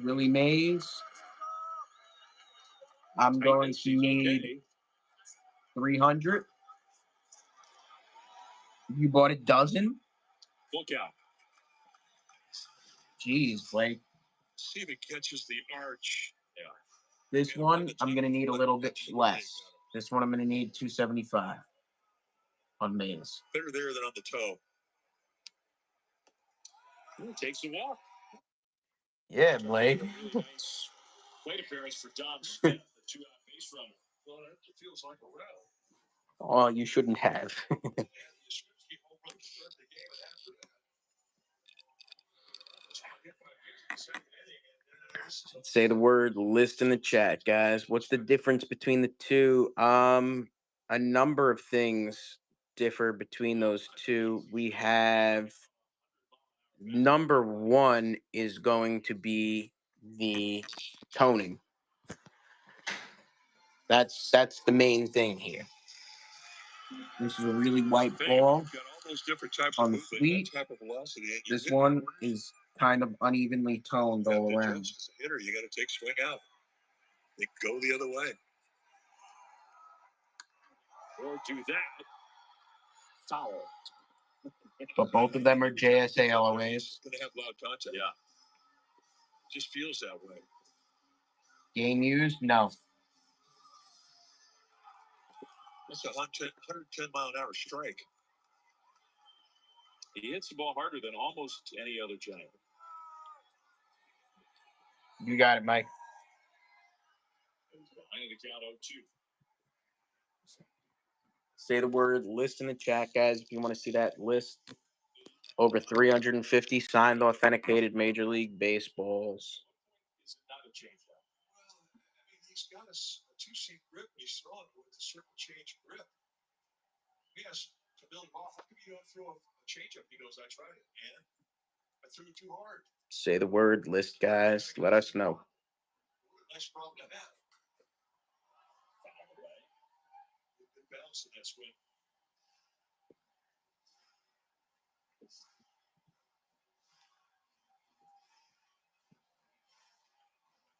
Willie Mays. I'm going to need 300. You bought a dozen? Look out. Jeez, Blake. See if it catches the arch. Yeah. This one, I'm going to need a little bit less. This one, I'm going to need 275 on Mays. Better there than on the toe. Takes a walk. Yeah, Blake. Really nice plate appearance for Dom Smith, the two-out base runner. Well, that feels like a row. Oh, you shouldn't have. And the Yastrzemski home run to start the game, and after that, hit by Hughes in the second inning, and this is Say the word list in the chat, guys. What's the difference between the two? A number of things differ between those two. We have number one is going to be the toning. That's the main thing here. This is a really white ball got all those different types on of the movement, fleet. that type of velocity. And you This hit one is kind of unevenly toned you have all to around. adjust. As a hitter, you got to take swing out. They go the other way. Or do that. Foul. But both of them are JSA LOAs. It's going to have loud contact. Yeah. Just feels that way. Game used? No. That's a 110 mile an hour strike. He hits the ball harder than almost any other Giant. You got it, Mike. Behind the count 0-2. Say the word list in the chat, guys, if you want to see that list. Over 350 signed, authenticated Major League Baseballs. It's not a change now. Well, I mean, he's got a two-seat grip, and he's throwing with a certain change grip. Yes, to Billy Ball, how come you don't throw a changeup? He goes, I tried it, and I threw it too hard. Say the word list, guys. Let us know. Nice problem to have. Good balance in that swing.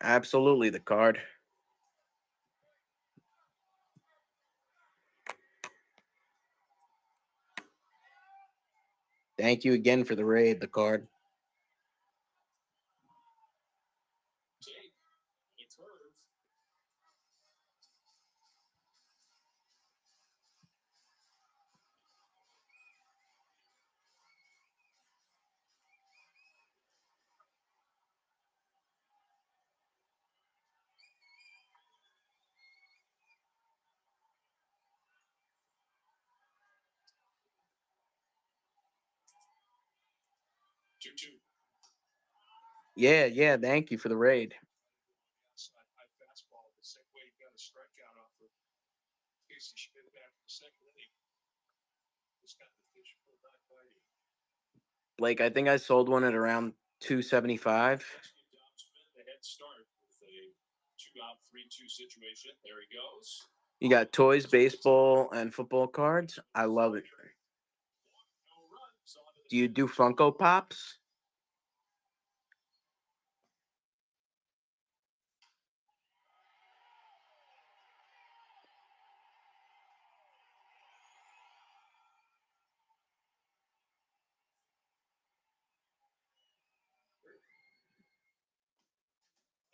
Absolutely, the card. Thank you again for the raid, the card. Yeah, thank you for the raid. High fastball, the same way you got a strikeout off of Casey Schmidt back in the second inning. He's got the fish for not biting. Blake, I think I sold one at around 275. Dom Smith, the head start with a 2-out, 3-2 situation. There he goes. You got toys, baseball, and football cards. I love it. Do you do Funko Pops?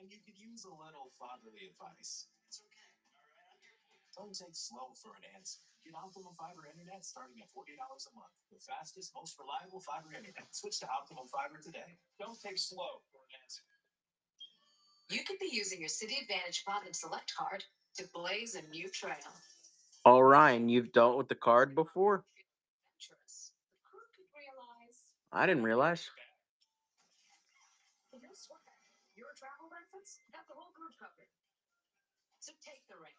And you could use a little fatherly advice. It's okay. All right, I'm here. Don't take slow for an answer. Get Optimum Fiber Internet starting at $40 a month. The fastest, most reliable fiber internet. Switch to Optimum Fiber today. Don't take slow for an answer. You could be using your City Advantage Platinum Select card to blaze a new trail. Oh, Ryan, you've dealt with the card before? Adventurous. But who could realize? I didn't realize. Guess what? Your travel benefits got the whole group covered. So take the reins.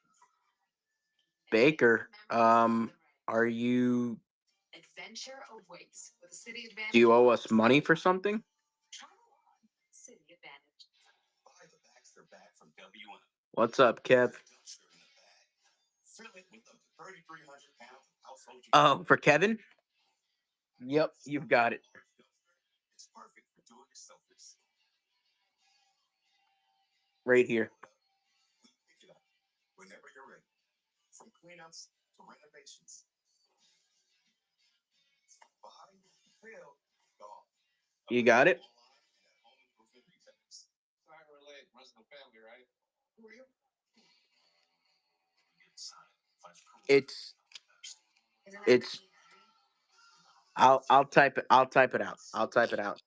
Baker, are you? Adventure awaits with the City Advantage. Do you owe us money for something? Travel on City Advantage. Buy the Baxter bag from WM. What's up, Kev? Dumpster in the bag. Fill it with the 3,300 pounds of household. Oh, for Kevin? Yep, you've got it. It's perfect for do-it-yourselfers. Right here. Pick it up whenever you're ready. From cleanups to renovations. Buy, fill, golf. You got it? Home improvement retailers. Sorry we're late. Runs in the family, right? Who are you? It's I'll type it out. I'll type it out.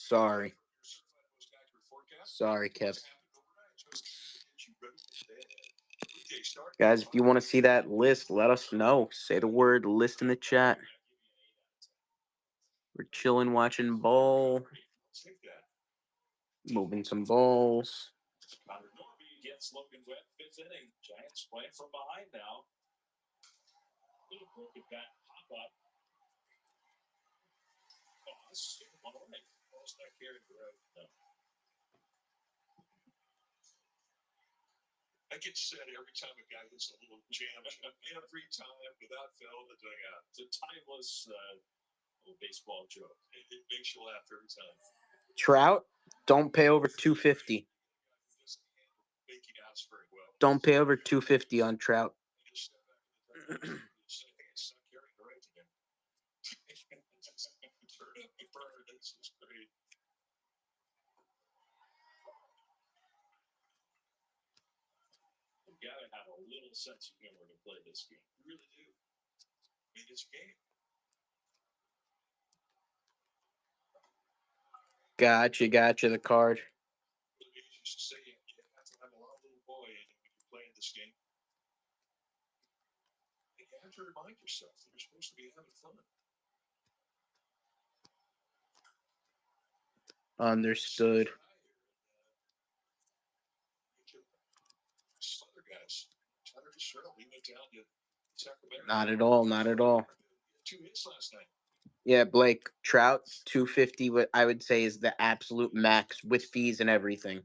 Sorry. Sorry, Kev. Guys, if you want to see that list, let us know. Say the word list in the chat. We're chilling, watching ball, moving some balls. Connor Norby gets Logan Webb, fifth inning. Giants playing from behind now. Little broken bat pop up. Toss. One away. Ball's not carrying the road. No. I get sad every time a guy hits a little jam. Every time, without fail, the dugout. It's a timeless little baseball joke. It makes you laugh every time. Trout, don't pay over $250. Making outs very well. Don't pay over $250 on Trout. It's not carrying the right again. Turn up the bird. This is great. You gotta have a little sense of humor to play this game. You really do. I mean, it's a game. Gotcha, the card. Billy Mays used to say you have to have a lot of little boy in you when you're playing this game. And you have to remind yourself that you're supposed to be having fun. Understood. Other guys, Tyler Fitzgerald, we went down to Sacramento. Not at all. Not at all. 2 hits last night. Yeah, Blake, Trout, $250, what I would say is the absolute max with fees and everything.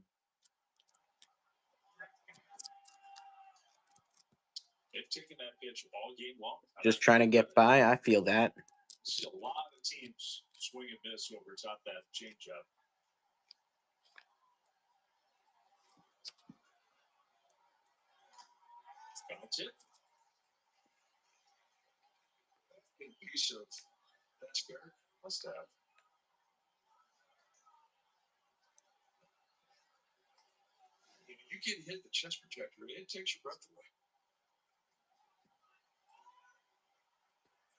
They've taken that pitch all game long. Just trying to get by. I feel that. See a lot of teams swing and miss over top that changeup. That's it. Big piece of that's fair. Must have. You get hit the chest protector, it takes your breath away.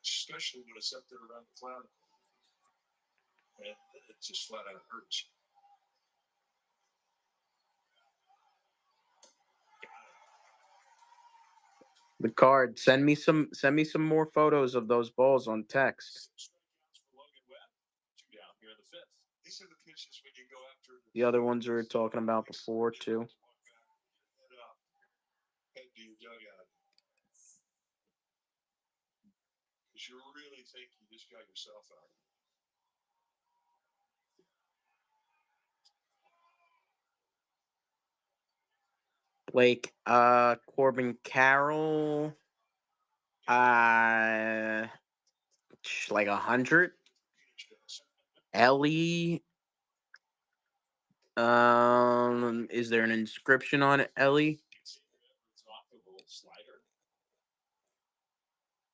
Especially when it's up there around the cloud. And it just flat out hurts. The card. Send me some more photos of those balls on text. These are the pitches when you go after The other ones we were talking about before too. Head to your dugout. Because you really think you just got yourself out. Blake, Corbin Carroll, like 100. Ellie, is there an inscription on it, Ellie? Slider.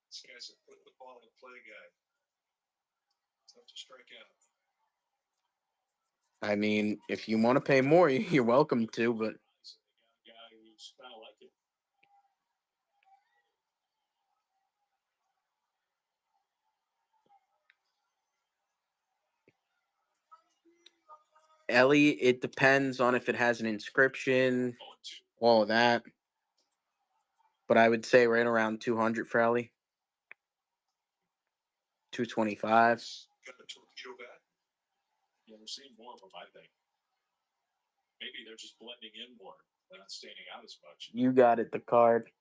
This guy's a put the ball in play guy. Tough to strike out. I mean, if you want to pay more, you're welcome to, but Guy who's kind of like it. Ellie, it depends on if it has an inscription, all of that. But I would say right around 200 for Ellie. 225. Got a torpedo bat. Yeah, we're seeing more of them, I think. Maybe they're just blending in more. They're not standing out as much. You got it, the card.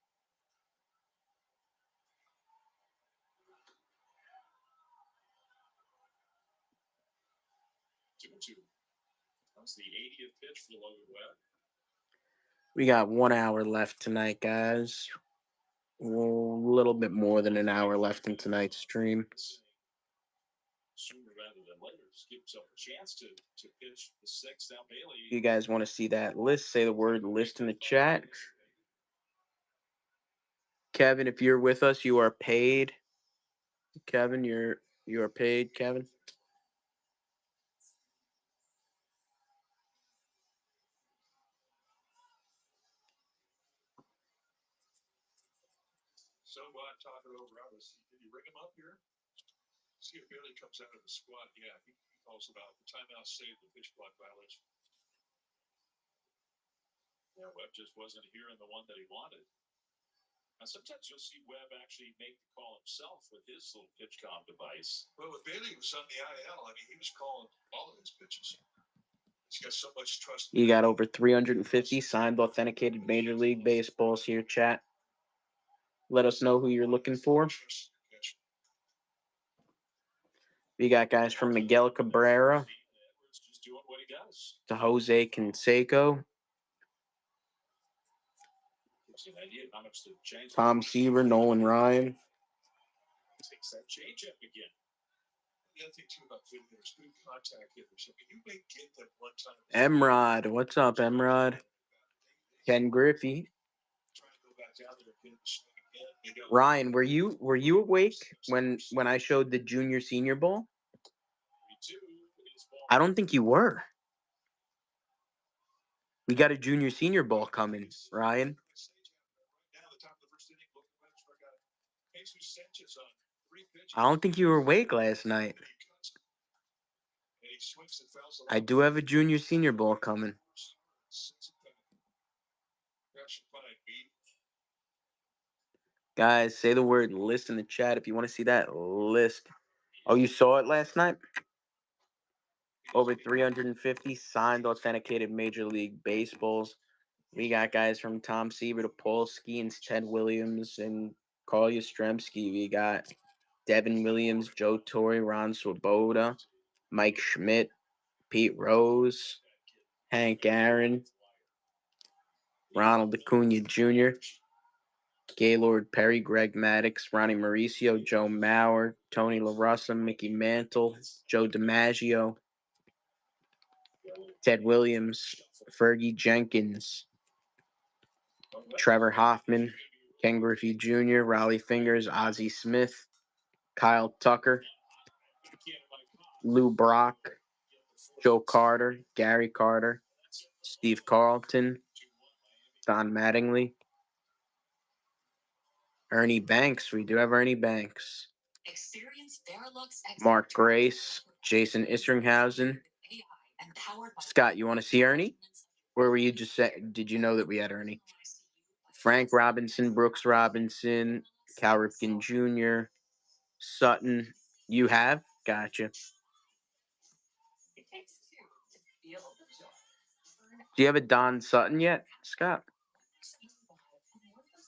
Two. That's the 80th pitch for Logan Webb. We got 1 hour left tonight, guys. A little bit more than an hour left in tonight's stream. Sooner rather than later, just give himself a chance to pitch the sixth. Now Bailey. You guys want to see that list? Say the word list in the chat. Kevin, if you're with us, you are paid. Kevin, you are paid, Kevin. So I'm talking over. Did you ring him up here? See if Bailey comes out of the squad. Yeah, he calls about the timeout saved the pitch clock violation. Yeah, Webb just wasn't hearing the one that he wanted. Now, sometimes you'll see Webb actually make the call himself with his little pitch comm device. Well, with Bailey was on the IL, I mean, he was calling all of his pitches. He's got so much trust. You got over 350 signed, authenticated Major League Baseballs here, chat. Let us know who you're looking for. We got guys from Miguel Cabrera Just doing what he does. to Jose Canseco, Gives you an idea of how much the change Tom Seaver, Nolan Ryan. takes that change up again. The other thing too about hitters, good contact hitters. I mean, you may get them one time. Emrod, what's up, Emrod? Ken Griffey. Try to go back down there and get the swing again. You know, Ryan, were you awake when I showed the junior senior ball? 3-2 is ball. I don't think you were. We got a junior senior ball coming, Ryan. Now the top of the first inning, look at the struck out. Jesus Sanchez on 3 pitches. I don't think you were awake last night. And he swings and fouls the I do have a junior senior ball coming. Guys, say the word list in the chat if you want to see that list. Oh, you saw it last night? Over 350 signed, authenticated Major League Baseballs. We got guys from Tom Seaver to Paul Skeens, Ted Williams, and Carl Yastrzemski. We got Devin Williams, Joe Torre, Ron Swoboda, Mike Schmidt, Pete Rose, Hank Aaron, Ronald Acuna Jr., Gaylord Perry, Greg Maddux, Ronnie Mauricio, Joe Mauer, Tony La Russa, Mickey Mantle, Joe DiMaggio, Ted Williams, Fergie Jenkins, Trevor Hoffman, Ken Griffey Jr., Raleigh Fingers, Ozzie Smith, Kyle Tucker, Lou Brock, Joe Carter, Gary Carter, Steve Carlton, Don Mattingly, Ernie Banks. We do have Ernie Banks. Mark Grace, Jason Isringhausen. Scott, you want to see Ernie? Where were you just saying? Did you know that we had Ernie? Frank Robinson, Brooks Robinson, Cal Ripken Jr., Sutton. You have? Gotcha. Do you have a Don Sutton yet, Scott?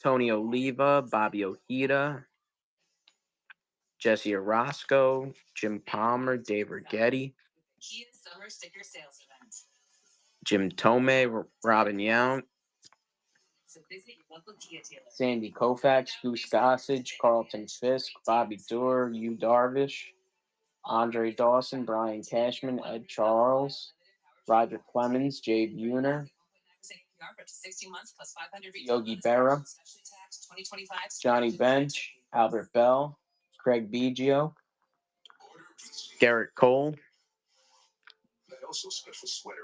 Tony Oliva, Bobby Ojeda, Jesse Orozco, Jim Palmer, Dave Righetti, Jim Tomei, Robin Yount, Sandy Koufax, Goose Gossage, Carlton Fisk, Bobby Doerr, Yu Darvish, Andre Dawson, Brian Cashman, Ed Charles, Roger Clemens, Jay Buhner, Yogi Berra, Johnny Bench, Albert Bell, Craig Biggio, Garrett Cole.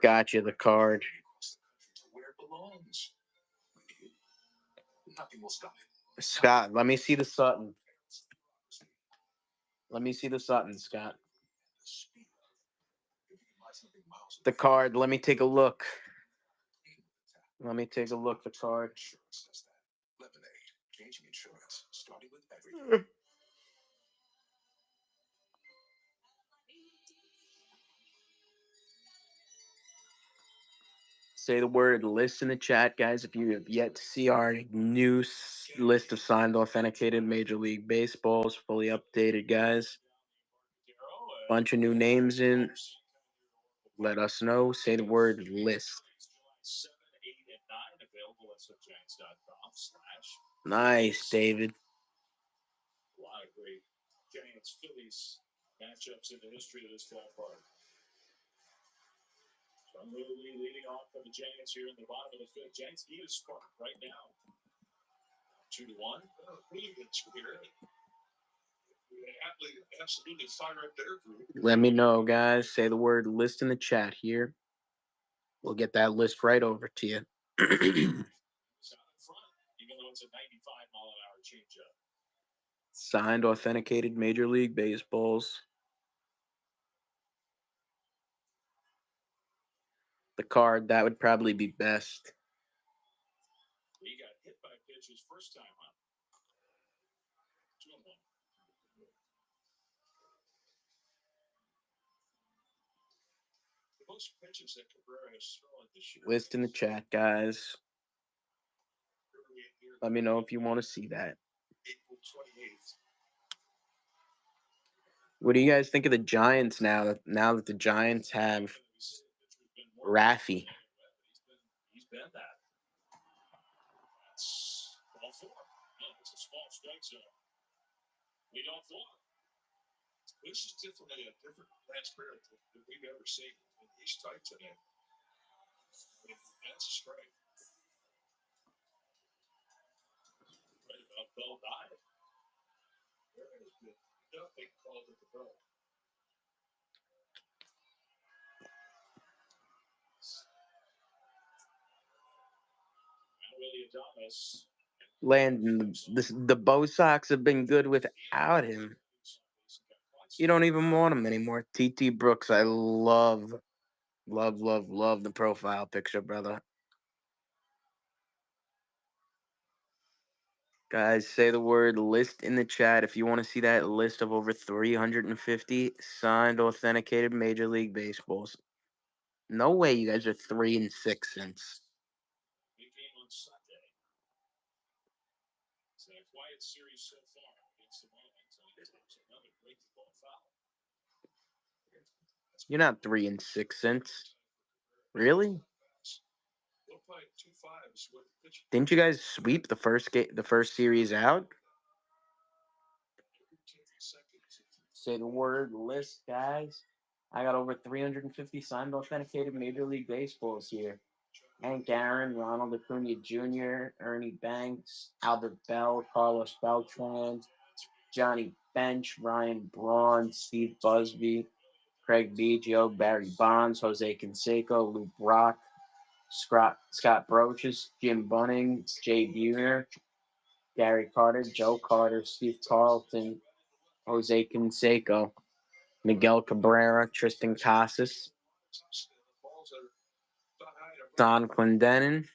Gotcha, the card. Scott, let me see the Sutton. Let me see the Sutton, Scott. The card, let me take a look. Let me take a look at the card. Say the word list in the chat, guys, if you have yet to see our new list of signed authenticated Major League Baseballs, fully updated, guys. Bunch of new names in. Let us know. Say the word list. 7, 8, and 9 available at subgiants.com/. Nice, David. A lot of great Giants Phillies matchups in the history of this ballpark. John Lee leading off for the Giants here in the bottom of the fifth. Giants need a spark right now. 2-1. Cleveland's here. They absolutely fire up their group. Let me know, guys. Say the word list in the chat here. We'll get that list right over to you. It's out in front, even though it's a 95-mile-an-hour changeup. Signed, authenticated Major League Baseballs. the card, that would probably be best. He got hit by a pitch his first time up. 2-1. The most pitches that Cabrera has thrown this year. List in the chat, guys. Let me know if you want to see that. April 28th. What do you guys think of the Giants now that the Giants have Raffy? He's been that. That's ball 4. Yeah, it's a small strike zone. We don't want. This is definitely a different last pair than we've ever seen. And he's tight today. That's a strike. Right about Bell died. There is nothing called at the Bell. Willie Adames. Landon, the Bo Sox have been good without him. You don't even want him anymore. TT Brooks, I love the profile picture, brother. Guys, say the word list in the chat if you want to see that list of over 350 signed, authenticated Major League Baseballs. No way you guys are 3 6 cents. Big game on Sunday. It's a quiet series so far against the Marlins. It's another great ball foul. You're not 3 6 cents. Really? We'll play 2 5s with the pitch. Didn't you guys sweep the first series out? Say the word list, guys. I got over 350 signed authenticated Major League Baseballs here. Hank Aaron, Ronald Acuna Jr., Ernie Banks, Albert Bell, Carlos Beltran, Johnny Bench, Ryan Braun, Steve Busby, Craig Biggio, Barry Bonds, Jose Canseco, Lou Brock, Scott Brochus, Jim Bunning, Jay Buhner, Gary Carter, Joe Carter, Steve Carlton, Jose Canseco, Miguel Cabrera, Tristan Casas, Don Clendenin,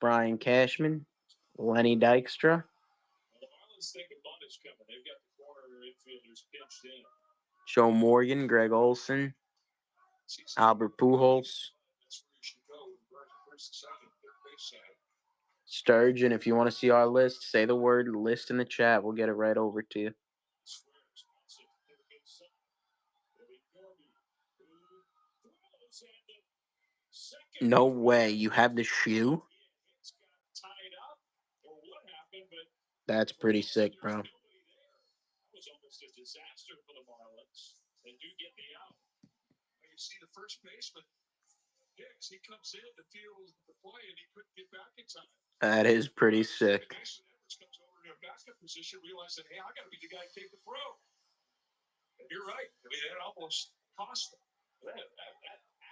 Brian Cashman, Lenny Dykstra, Joe Morgan, Greg Olson, Albert Pujols, Sturgeon. If you want to see our list, say the word list in the chat. We'll get it right over to you. No way. You have the shoe? That's pretty sick, bro. Was almost a disaster for the Marlins. They do get the out. You see the first baseman, Hicks, he comes in to field the play and he couldn't get back in time. That is pretty sick. Mason Edwards comes over to a backup position, realizing, hey, I got to be the guy to take the throw. And you're right. I mean, it almost cost them. That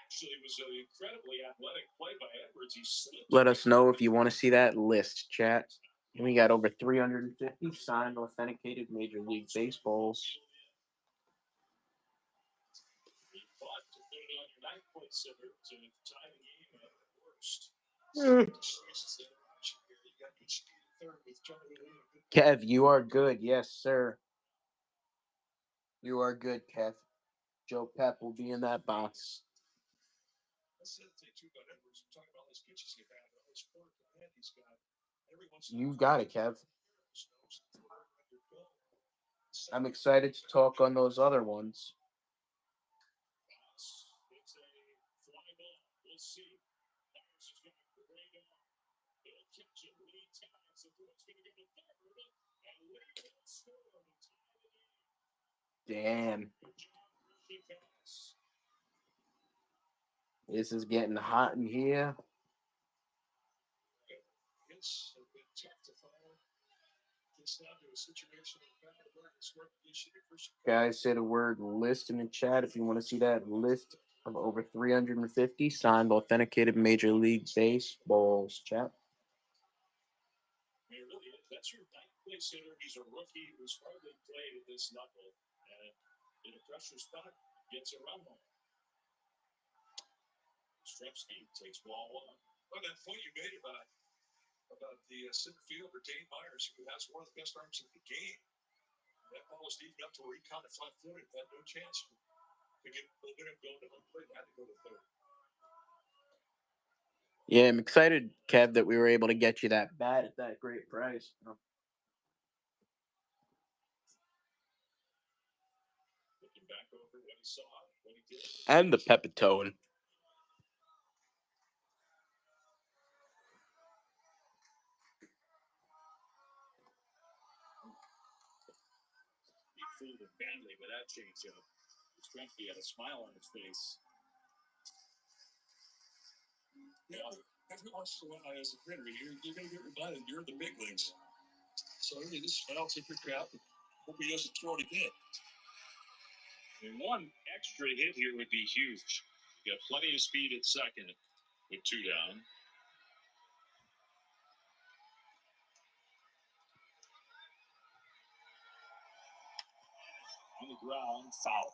actually was an incredibly athletic play by Edwards. He slipped. Let us know if you want to see that list, chat. And we got over 350 signed, authenticated Major League Baseballs. Kev, you are good. Yes, sir. You are good, Kev. Joe Pep will be in that box. You've got it, Kev. I'm excited to talk on those other ones. Damn. This is getting hot in here. Guys, say the word list in the chat if you want to see that list of over 350 signed, authenticated Major League Baseballs, chat. That's your ninth place hitter. He's a rookie who's hardly played at this level. And in a pressure spot, gets a run home. Stremski takes ball one. Well, that point you made about the center fielder, Dane Myers, who has one of the best arms in the game. That ball was deep enough to where he caught it flat-footed. Had no chance to get a little bit of going to home plate. Had to go to third. Yeah, I'm excited, Kev, that we were able to get you that bat at that great price. Looking back over what he saw, what he did. And the Pepitone. He fooled him badly with that changeup. Stremski had a smile on his face. Yeah, every once in a while, as a hitter, you're going to get reminded you're in the big leagues. So you just smile, take your crap, and hope he doesn't throw it again. And one extra hit here would be huge. You got plenty of speed at second with two down. On the ground, foul.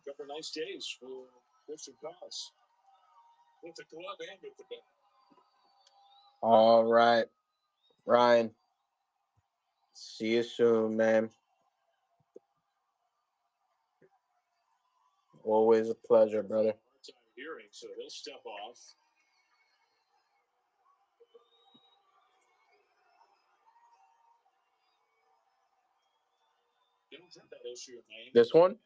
Couple nice days for Christian Cos. With the glove and with the bat. All right, Ryan. See you soon, man. Always a pleasure, brother. Hard time hearing, so he'll step off. They don't have that issue in Miami. This one?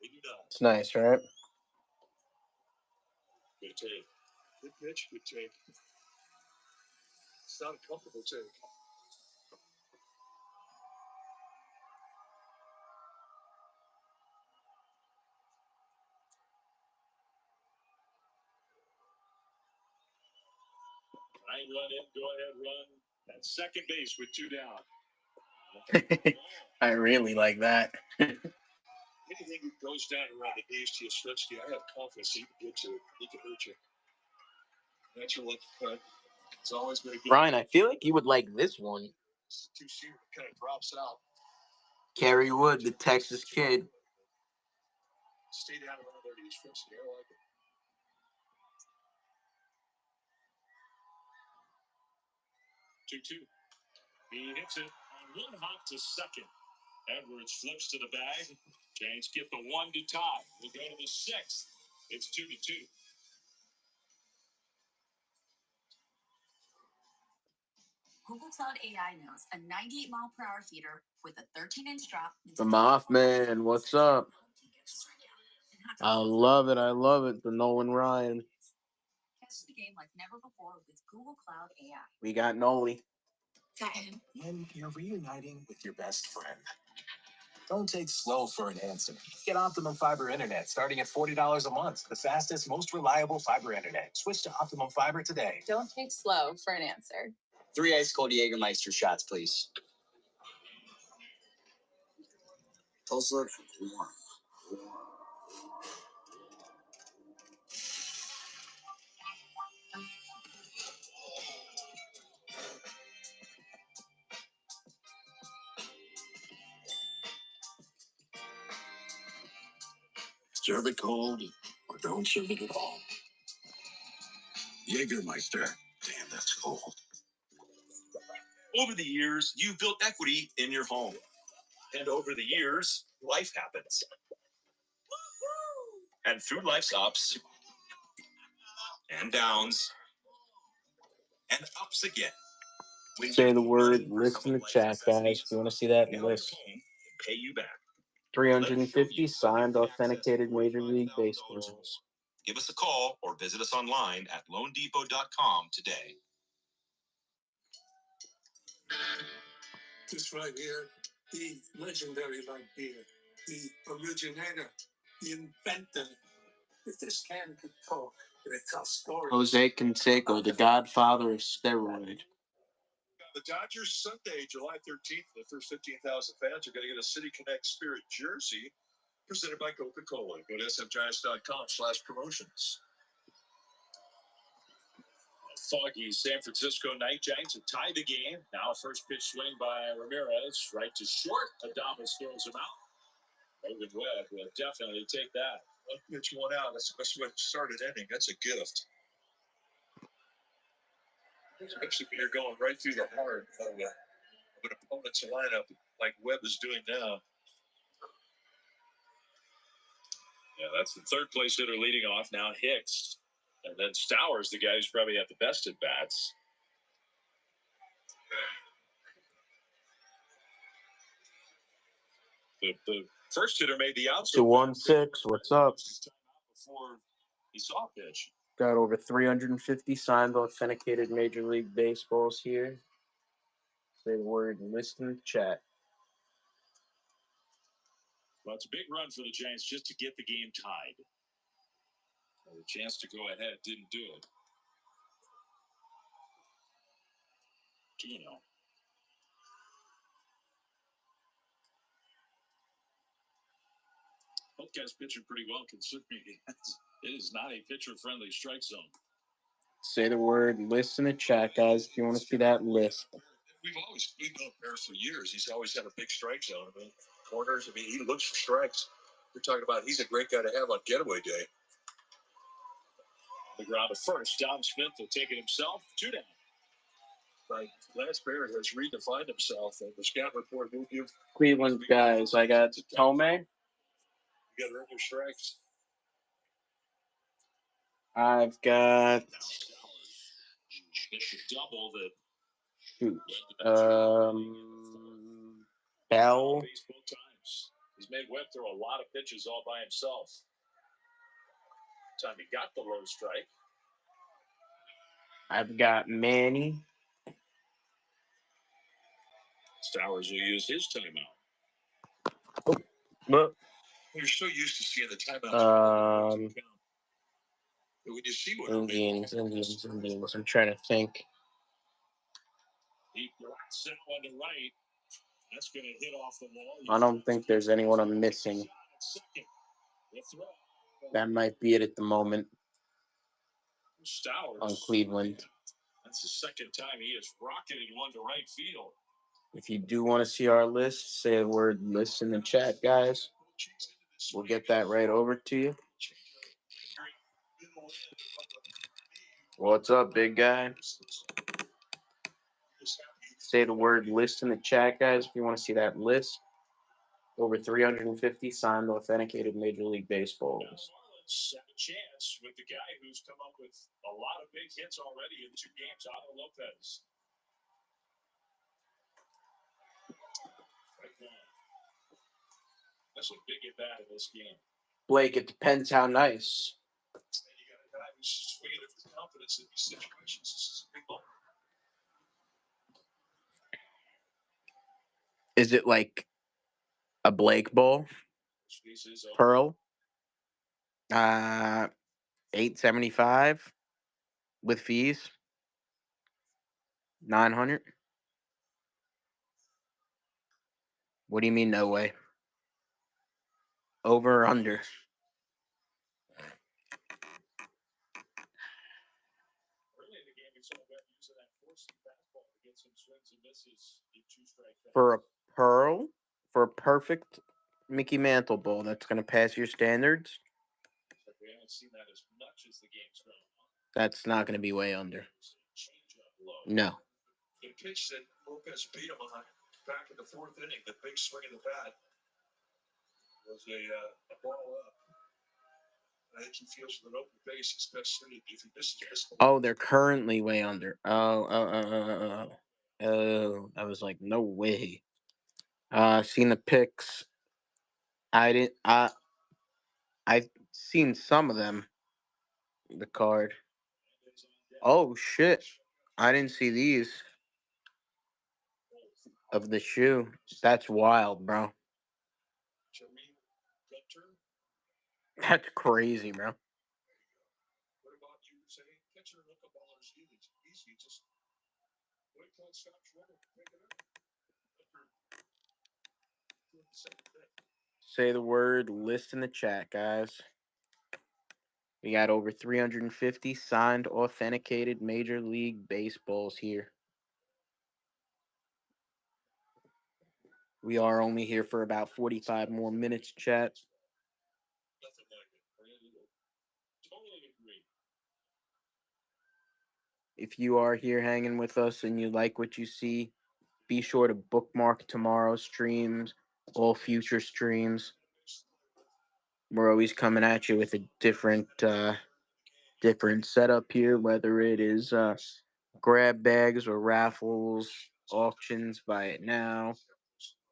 They do not. It's nice, right? Good take. Good pitch, good take. It's not a comfortable take. I let it go ahead run at second base with two down. I really like that. Anything that goes down around the base to Yastrzemski, I have confidence he can get to it. He can hurt you. That's your left cut. It's always been a good. Ryan, I feel like you would like this one. Two-seamer kind of drops out. Kerry Wood, the Texas kid. Stay down around there to Yastrzemski. I like it. 2-2. He hits it on one hop to second. Edwards flips to the bag. Giants get the one to tie. We'll go to the sixth. It's 2-2. Google Cloud AI knows a 98-mile-per-hour heater with a 13-inch drop. The Mothman, what's up? I love it. I love it. The Nolan Ryan. Catch the game like never before with Google Cloud AI. We got Noli. When you're reuniting with your best friend, don't take slow for an answer. Get Optimum Fiber Internet starting at $40 a month. The fastest, most reliable fiber internet. Switch to Optimum Fiber today. Don't take slow for an answer. 3 ice cold Jägermeister shots, please. Tulsa looks warm. Serve it cold or don't serve it at all. Jägermeister. Damn, that's cold. Over the years, you've built equity in your home. And over the years, life happens. And through life's ups and downs and ups again. When Say you the need word, money for list some in of the life's chat, guys. necessities, If you want to see that now list. your home can pay you back. 350 signed, authenticated Major League Baseball. Give us a call or visit us online at loandepot.com today. This right here, the legendary light beer, the originator, the inventor. If this can could talk, it's a story. Jose Canseco, the godfather of steroid. The Dodgers Sunday, July 13th, the first 15,000 fans are going to get a City Connect Spirit jersey presented by Coca-Cola. Go to smgiants.com/promotions. foggy San Francisco night. Giants have tied the game. Now first pitch swing by Ramirez, right to short. Adames throws him out. Logan Webb will definitely take that. One pitch, one out. That's what started inning. That's a gift. Especially when you're going right through the heart of an opponent's lineup like Webb is doing now. Yeah, that's the third place hitter leading off now, Hicks. And then Stowers, the guy who's probably at the best at bats. The first hitter made the outs. 216. What's up? Before he saw a pitch. Got over 350 signed authenticated Major League Baseballs here. Say the word and listen to chat. Well, it's a big run for the Giants just to get the game tied. The chance to go ahead didn't do it. Gino. Both guys pitching pretty well considering it is not a pitcher-friendly strike zone. Say the word and listen to chat, guys, if you want to see that list. We've known Bears for years. He's always had a big strike zone. I mean, corners, he looks for strikes. We're talking about he's a great guy to have on getaway day. The ground to first. Dom Smith will take it himself. 2 down. Right. Lance Bear has redefined himself, and the scout report will give Cleveland guys, I got Tome. You got to earn your strikes. I've got Double that. shoot. Bell. He's made Webb throw a lot of pitches all by himself. Time he got the low strike. I've got Manny. Stowers will use his timeout. Look. You're so used to seeing the timeouts. When you see what Indians. I'm trying to think. He blocks that one to right. That's going to hit off the wall. I don't think there's anyone I'm missing. That might be it at the moment. Stowers on Cleveland. That's the second time he has rocketed one to right field. If you do want to see our list, say the word list in the chat, guys. We'll get that right over to you. What's up, big guy? Say the word list in the chat, guys, if you want to see that list. Over 350 signed authenticated Major League Baseballs. Have a chance with the guy who's come up with a lot of big hits already in 2 games, Otto Lopez. That's a big at bat in this game. Blake, it depends how nice. And you got a guy who's swinging it with confidence in these situations. This is a big ball. Is it like a Blake Bowl? Pearl? 875 with fees. 900. What do you mean no way? Over or under? For a Pearl, for a perfect Mickey Mantle Bowl that's going to pass your standards, We haven't seen that as much as the game's grown on. that's not going to be way under. No. The pitch that Lopez beat him on back in the 4th inning, the big swing of the bat, was a ball up. I think he feels with an open base, he's best suited if he misses this. Oh, they're currently way under. Oh, I was like, no way. Seen the pics. I've seen some of them. The card. Oh shit! I didn't see these. Of the shoe. That's wild, bro. That's crazy, bro. What about you say, catcher and look up all our students? Easy, just wait till it stops rolling, pick it up. Say the word list in the chat, guys. We got over 350 signed, authenticated Major League Baseballs here. We are only here for about 45 more minutes, chat. Nothing like it. Totally agree. If you are here hanging with us and you like what you see, be sure to bookmark tomorrow's streams, all future streams. We're always coming at you with a different setup here, whether it is grab bags or raffles, auctions, buy it now.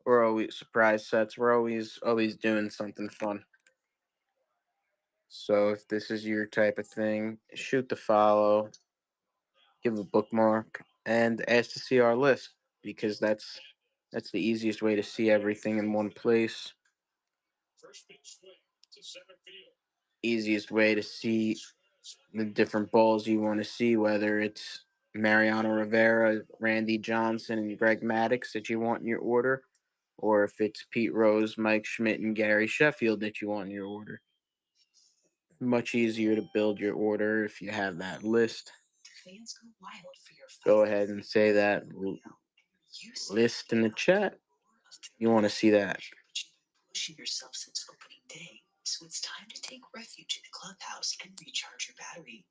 We're always surprise sets. We're always doing something fun. So if this is your type of thing, shoot the follow, give a bookmark, and ask to see our list because that's the easiest way to see everything in one place. First pitch swing to center field. Easiest way to see the different balls you want to see, whether it's Mariano Rivera, Randy Johnson, and Greg Maddux that you want in your order, or if it's Pete Rose, Mike Schmidt, and Gary Sheffield that you want in your order. Much easier to build your order if you have that list. Go ahead and say that list in the chat. You want to see that. Pushing yourself since opening day, so it's time to take refuge in the clubhouse and recharge your battery.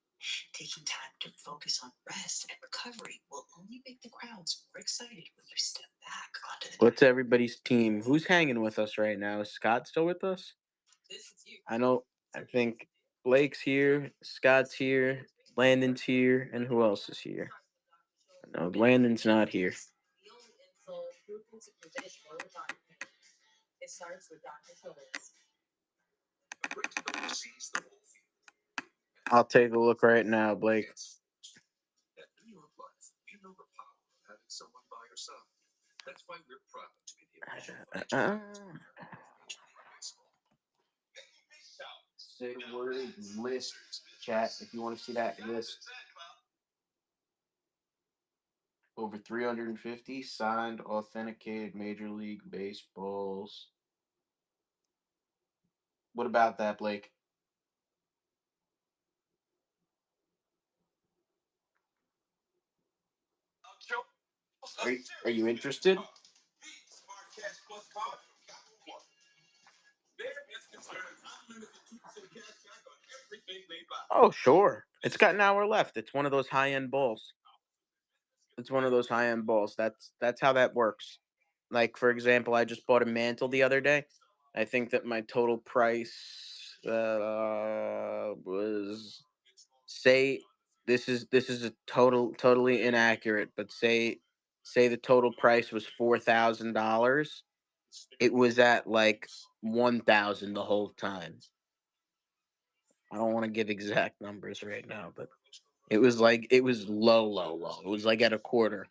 Taking time to focus on rest and recovery will only make the crowds more excited when you step back onto the. What's everybody's team? Who's hanging with us right now? Is Scott still with us? I know. I think Blake's here, Scott's here, Landon's here, and who else is here? No, Landon's not here. It starts with Dr. Phillips. I'll take a look right now, Blake. That in your life, you know the power of having someone by your side. That's why we're proud to be the official Say the word list, chat, if you want to see that list. Over 350 signed, authenticated Major League Baseballs. What about that, Blake? Are you interested? Oh, sure. It's got an hour left. It's one of those high-end balls. That's how that works. Like, for example, I just bought a mantle the other day. I think that my total price was, say, this is a totally inaccurate, but say the total price was $4,000. It was at like 1,000 the whole time. I don't want to give exact numbers right now, but it was low. It was like at a quarter.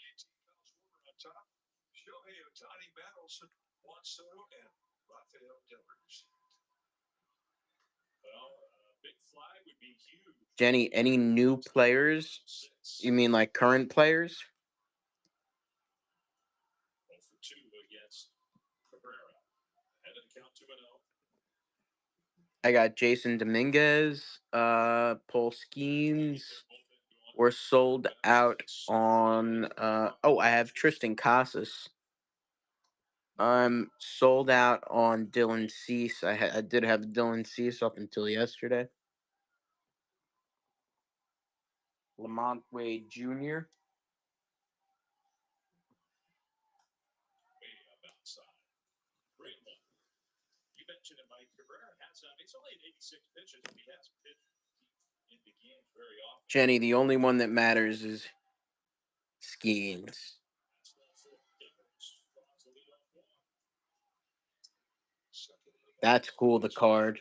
Jenny, any new players? You mean like current players? I got Jason Dominguez, Paul Skeens. We're sold out on I have Tristan Casas. I'm sold out on Dylan Cease. I did have Dylan Cease up until yesterday. Lamont Wade Jr. Jenny, the only one that matters is Skeens. That's cool, the card.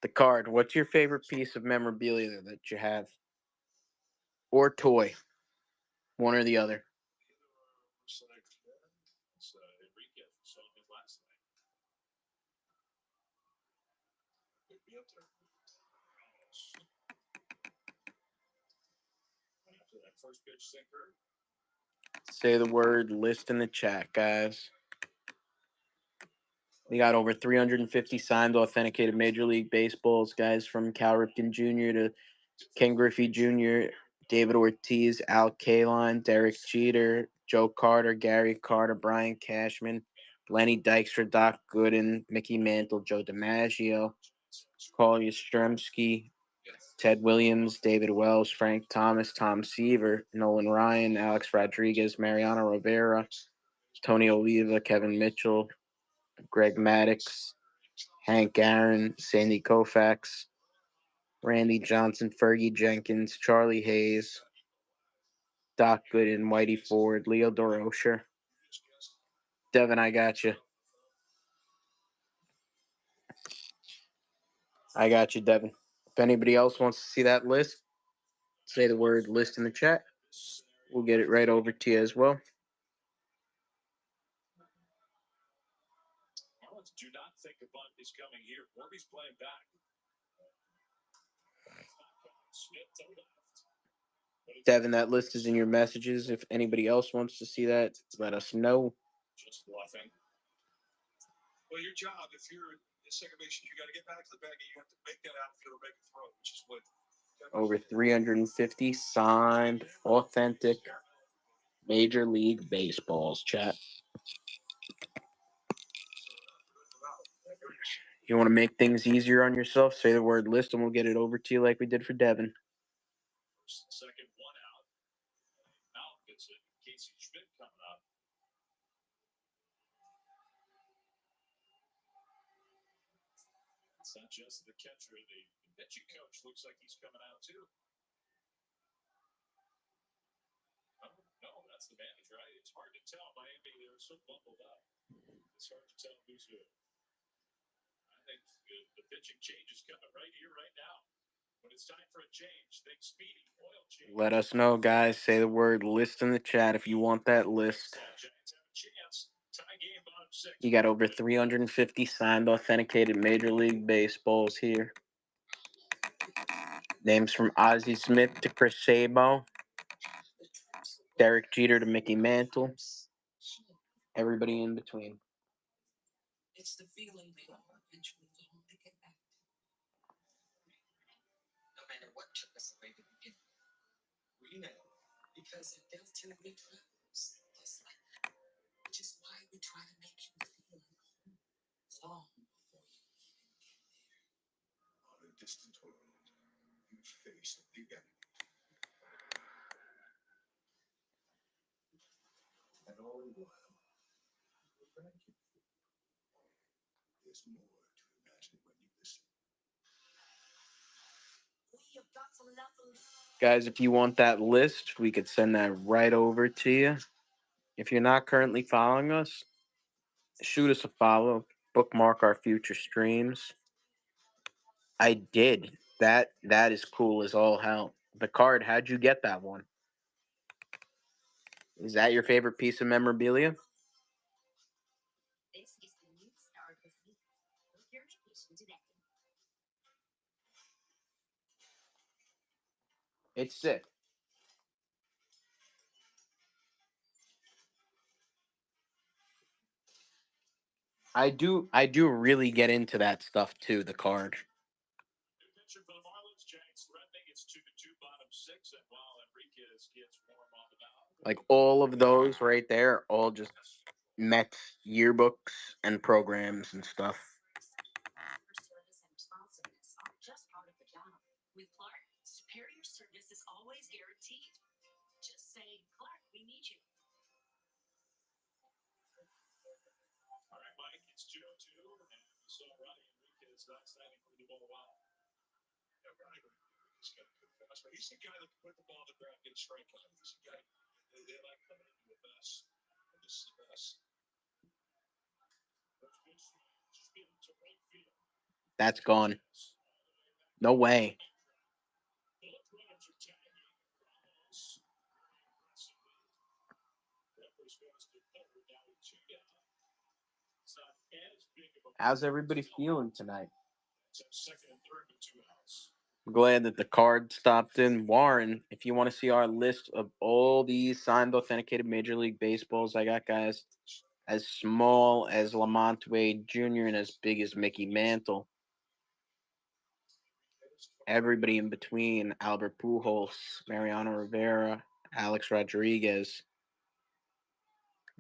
The card. What's your favorite piece of memorabilia that you have? Or toy? One or the other. First pitch sinker. Say the word list in the chat, guys. We got over 350 signed, authenticated Major League Baseballs, guys, from Cal Ripken Jr. to Ken Griffey Jr., David Ortiz, Al Kaline, Derek Jeter, Joe Carter, Gary Carter, Brian Cashman, Lenny Dykstra, Doc Gooden, Mickey Mantle, Joe DiMaggio, Paul Yastrzemski, Ted Williams, David Wells, Frank Thomas, Tom Seaver, Nolan Ryan, Alex Rodriguez, Mariano Rivera, Tony Oliva, Kevin Mitchell, Greg Maddux, Hank Aaron, Sandy Koufax, Randy Johnson, Fergie Jenkins, Charlie Hayes, Doc Gooden, Whitey Ford, Leo Durocher. Devin, I got you. I got you, Devin. If anybody else wants to see that list, say the word list in the chat. We'll get it right over to you as well. Marlins do not think a bunt is coming here. Warby's playing back. Smith to left. Devin, that list is in your messages. If anybody else wants to see that, let us know. Just bluffing. Well, your job, if you're a second base, you got to get back to the bag. You have to make that outfielder make a throw, which is what. Over 350 signed, authentic Major League Baseballs, chat. You want to make things easier on yourself? Say the word list and we'll get it over to you like we did for Devin. First and second, one out. Now gets it. Casey Schmidt coming up. It's not just the catcher. The pitching coach looks like he's coming out too. Oh, no, that's the manager. It's hard to tell. Miami, they're so bundled up. It's hard to tell who's who. I think the pitching change is coming right here, right now. When it's time for a change, think speedy, oil change. Let us know, guys. Say the word list in the chat if you want that list. You got over 350 signed, authenticated Major League Baseballs here. Names from Ozzie Smith to Chris Sabo, Derek Jeter to Mickey Mantle, everybody in between. It's the feeling they all eventually long to get back to. No matter what took us away to begin with. We know because the Delta we travels just like that. Which is why we try to make you feel at home long before you even get there. On a distant world, you face the enemy. And all the while, thank you. There's more to imagine when you listen. We have got some nothing. Guys, if you want that list, we could send that right over to you. If you're not currently following us, shoot us a follow. Bookmark our future streams. I did. That is cool as all hell. The card, how'd you get that one? Is that your favorite piece of memorabilia? This is the new star of the season. Book your vacation today. It's sick. I do really get into that stuff too, the card. New pitcher for the Marlins, Giants threatening. It's 2-2, bottom six, and while Enriquez gets warm on the mound. Like all of those right there, all just Mets yearbooks and programs and stuff. Service and responsiveness aren't just part of the job. With Clark, superior service is always guaranteed. Just say, Clark, we need you. All right, Mike, it's 2-2, and we saw Ronnie Enriquez not standing for the ball out. Yeah, Ronnie Enriquez got a good fastball. He's the guy that can put the ball on the ground and get a strikeout. He's the guy they like coming into a mess. And this is the best. First pitch, spin to right field. That's gone. No way. Both runners are tagging Ramos. Peppers goes to third, now with 2 down. It's not as big of a. How's everybody feeling tonight? It's a second and third with 2 outs. I'm glad that the card stopped in. Warren, if you want to see our list of all these signed authenticated Major League Baseballs, I got guys as small as Lamont Wade Jr. and as big as Mickey Mantle. Everybody in between: Albert Pujols, Mariano Rivera, Alex Rodriguez,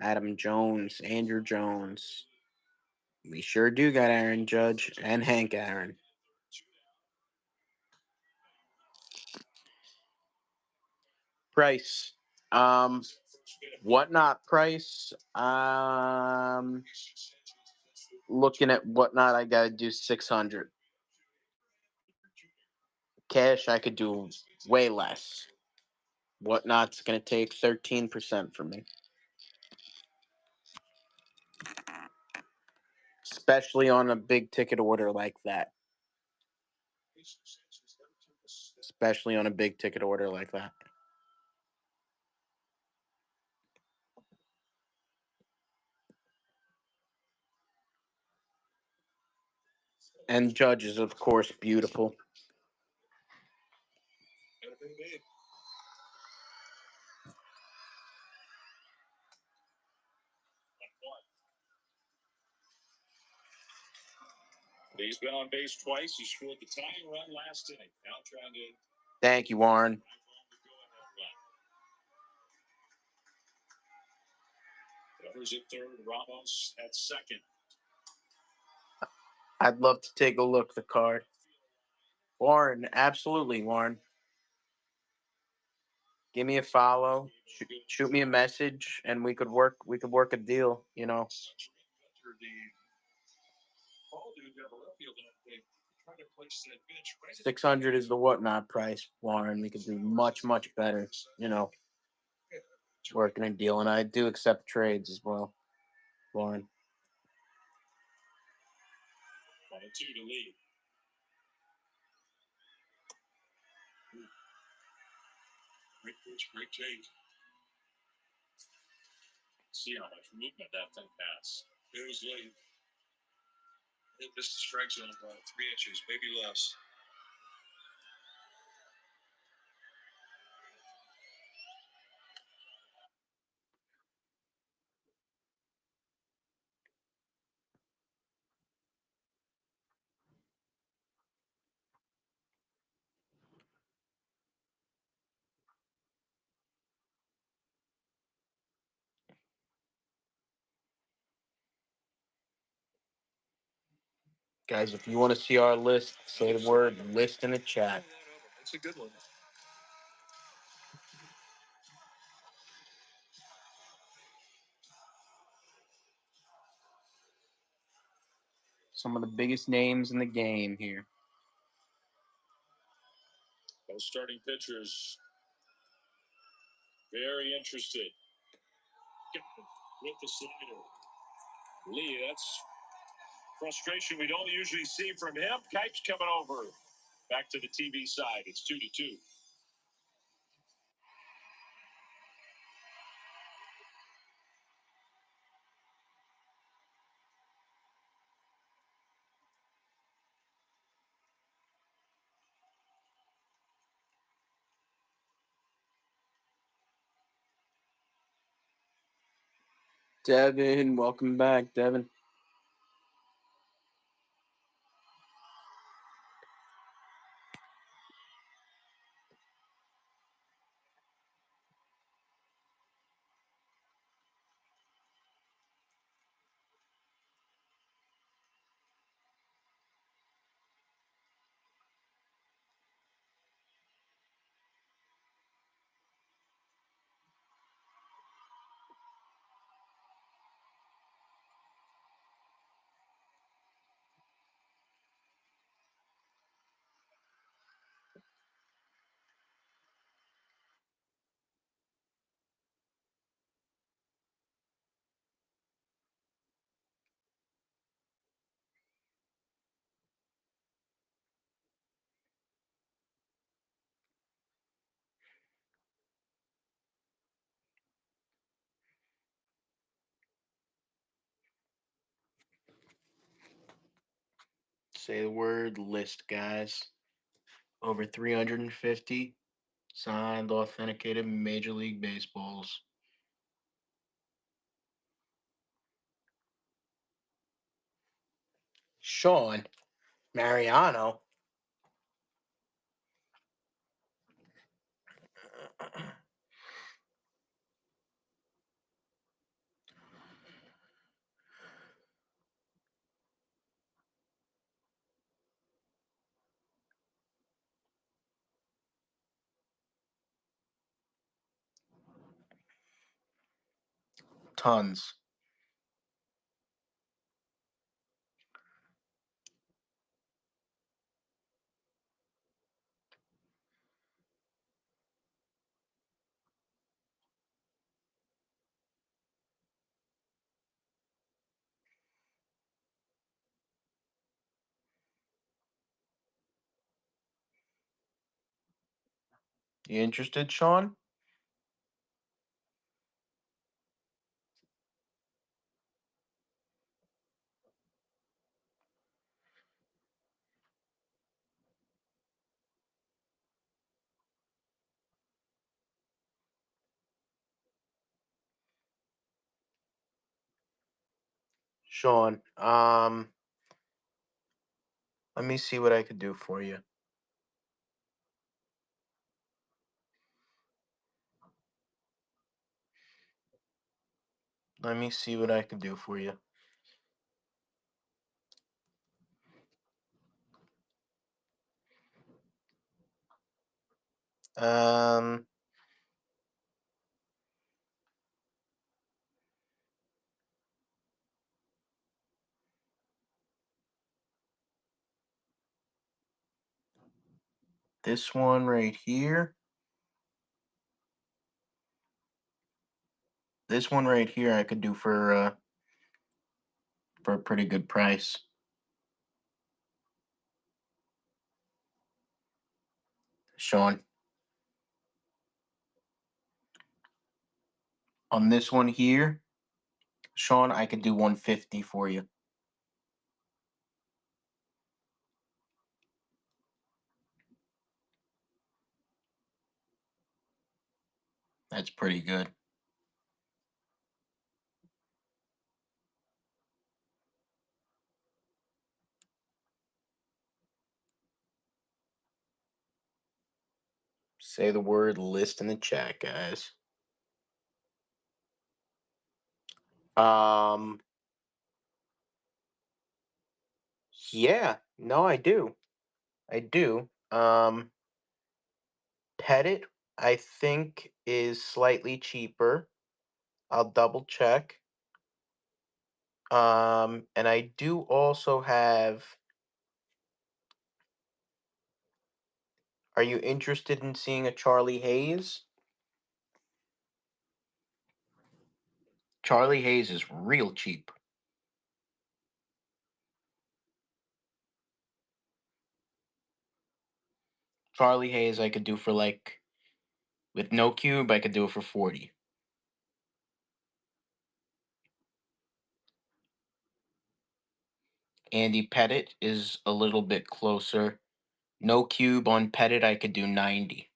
Adam Jones, Andrew Jones. We sure do got Aaron Judge and Hank Aaron. Price. Whatnot price. Looking at Whatnot, I gotta do 600. Cash, I could do way less. Whatnot's gonna take 13% from me. Especially on a big ticket order like that. Especially on a big ticket order like that. And Judge is, of course, beautiful. He's been on base twice. He scored the tying run last inning. Now trying to. Thank you, Warren. Devers at third, Ramos at second. I'd love to take a look at the card. Warren, absolutely, Warren. Give me a follow, shoot me a message, and we could work a deal, 600 is the Whatnot price, Warren. We could do much, much better, working a deal. And I do accept trades as well, Warren. 1-2 to lead. Great pitch, great take. See how much movement that thing has. It was late. It missed the strike zone about 3 inches, maybe less. Guys, if you want to see our list, say the word list in the chat. It's a good one. Some of the biggest names in the game here. Those starting pitchers very interested. With the slider. Lee, that's frustration we don't usually see from him. Kite's coming over. Back to the TV side. It's 2-2. Devin, welcome back, Devin. Say the word list, guys. over 350 signed, authenticated Major League Baseballs. Sean Mariano. Tons. You interested, Sean? Sean, let me see what I could do for you. Let me see what I can do for you. Um, this one right here. This one right here I could do for a pretty good price. Sean. On this one here, Sean, I could do 150 for you. That's pretty good. Say the word list in the chat, guys. Yeah, no, I do. I do. Pettit, I think, is slightly cheaper. I'll double check. And I do also have. Are you interested in seeing a Charlie Hayes? Charlie Hayes is real cheap. Charlie Hayes, I could do for like, with no cube, I could do it for 40. Andy Pettit is a little bit closer. No cube on Pettit, I could do 90.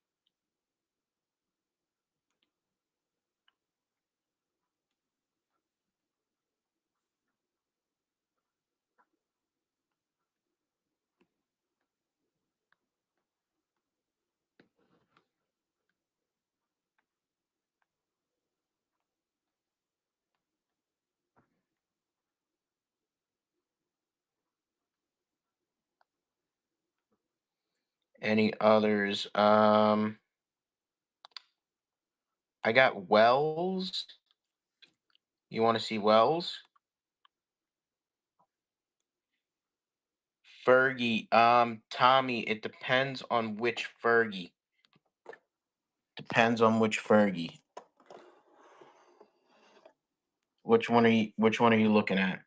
Any others? I got Wells. You want to see Wells? Fergie. Tommy, it depends on which Fergie. Depends on which Fergie. Which one are you looking at?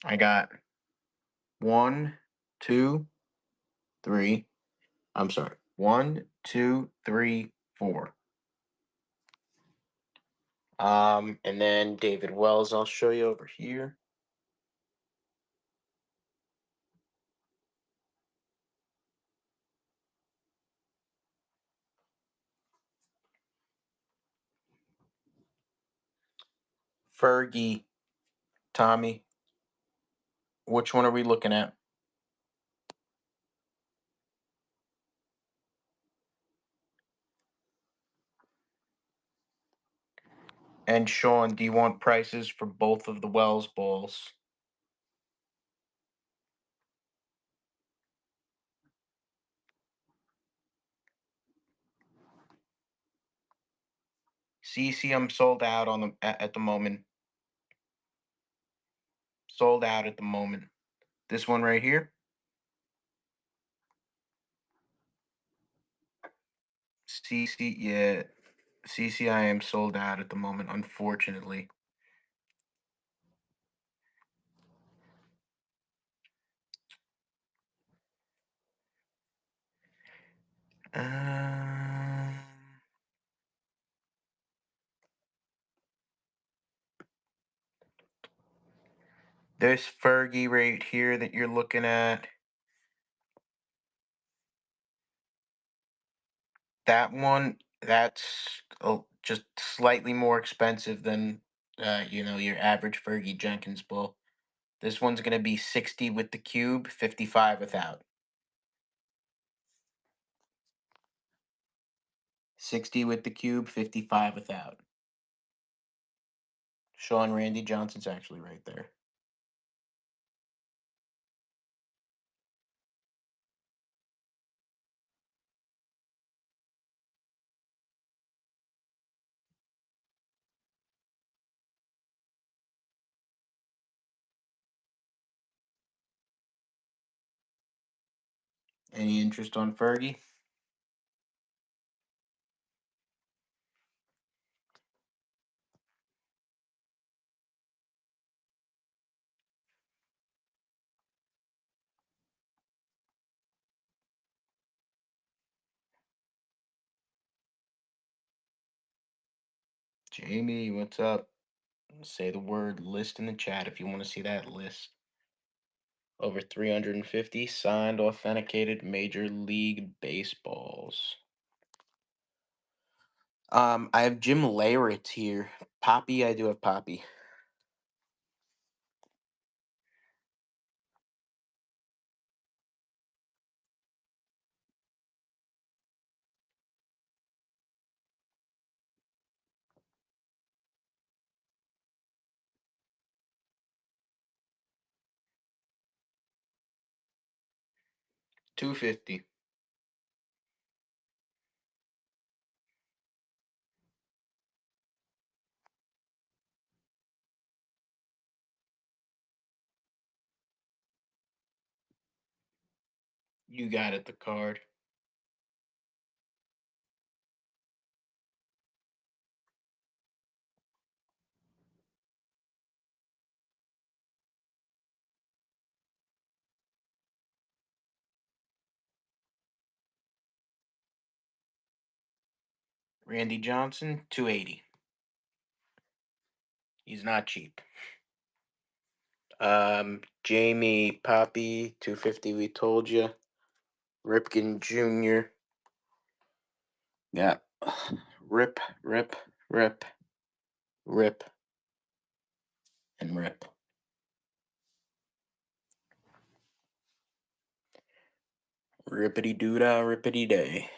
I got 1, 2, 3. I'm sorry. 1, 2, 3, 4. And then David Wells, I'll show you over here. Fergie, Tommy. Which one are we looking at? And Sean, do you want prices for both of the Wells balls? CC, I'm sold out on at the moment. Sold out at the moment. This one right here. CC, yeah. CC, I am sold out at the moment, unfortunately. Um, there's Fergie right here that you're looking at. That one, that's just slightly more expensive than your average Fergie Jenkins ball. This one's gonna be 60 with the cube, 55 without. 60 with the cube, 55 without. Sean Randy Johnson's actually right there. Any interest on Fergie? Jamie, what's up? Say the word list in the chat if you want to see that list. Over 350 signed, authenticated Major League Baseballs. I have Jim Leyritz here. Poppy, I do have Poppy. $250. You got it, the card. Randy Johnson, 280. He's not cheap. Jamie Poppy, 250. We told you. Ripken Jr. Yeah. Rip, rip, rip, rip, and rip. Rippity doo dah, rippity day.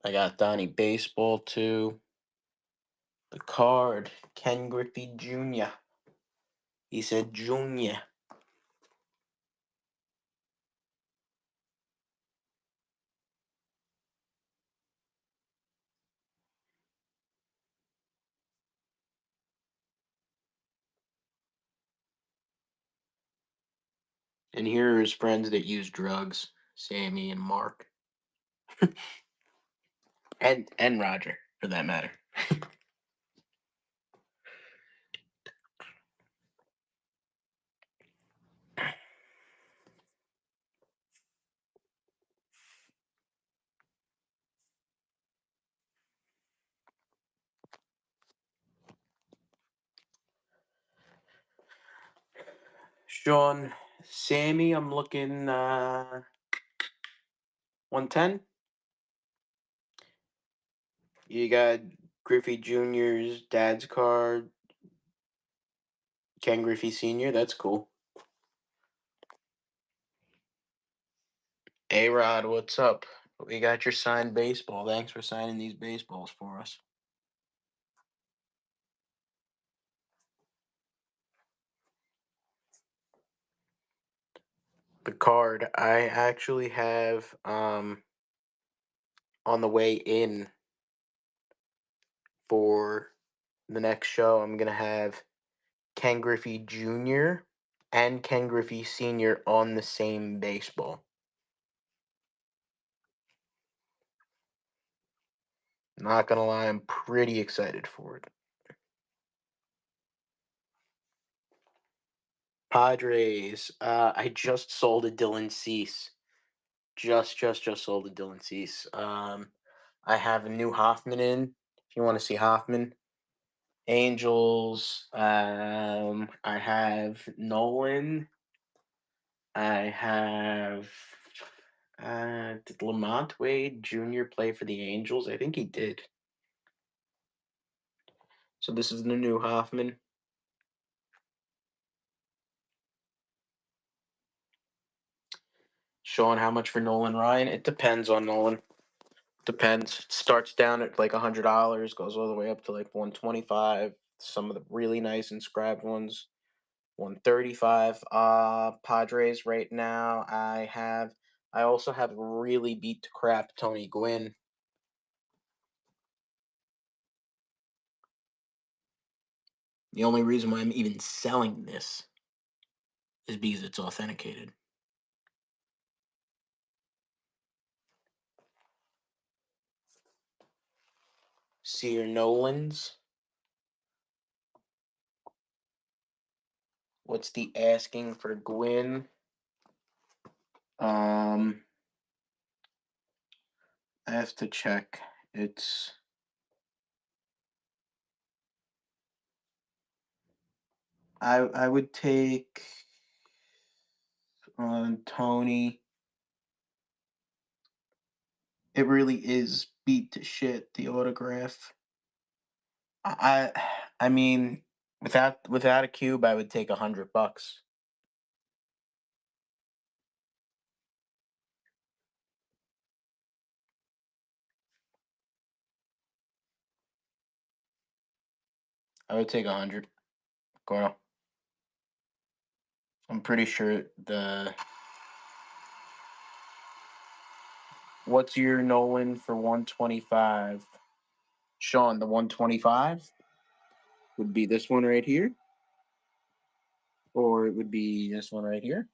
I got Donnie Baseball too. The card, Ken Griffey Jr. He said Junior. And here are his friends that use drugs, Sammy and Mark. and Roger, for that matter. Sean, Sammy, I'm looking 110. You got Griffey Jr.'s dad's card. Ken Griffey Sr. That's cool. A-Rod, what's up? We got your signed baseball. Thanks for signing these baseballs for us. The card I actually have on the way in for the next show. I'm gonna have Ken Griffey Jr. and Ken Griffey Sr. on the same baseball. Not gonna lie, I'm pretty excited for it. Padres. I just sold a Dylan Cease. Just sold a Dylan Cease. I have a new Hoffman in. If you want to see Hoffman. Angels. I have Nolan. I have. Did Lamont Wade Jr. play for the Angels? I think he did. So this is the new Hoffman. Showing how much for Nolan Ryan? It depends on Nolan. Depends. It starts down at like $100, goes all the way up to like $125. Some of the really nice inscribed ones, $135. Padres right now. I also have really beat to crap Tony Gwynn. The only reason why I'm even selling this is because it's authenticated. Sear Nolan's. What's the asking for Gwynn? I have to check. I would take on Tony. It really is beat to shit, the autograph. I mean, without a cube, I would take $100. I would take 100. Girl. I'm pretty sure what's your Nolan for 125? Sean, the 125 would be this one right here. Or it would be this one right here.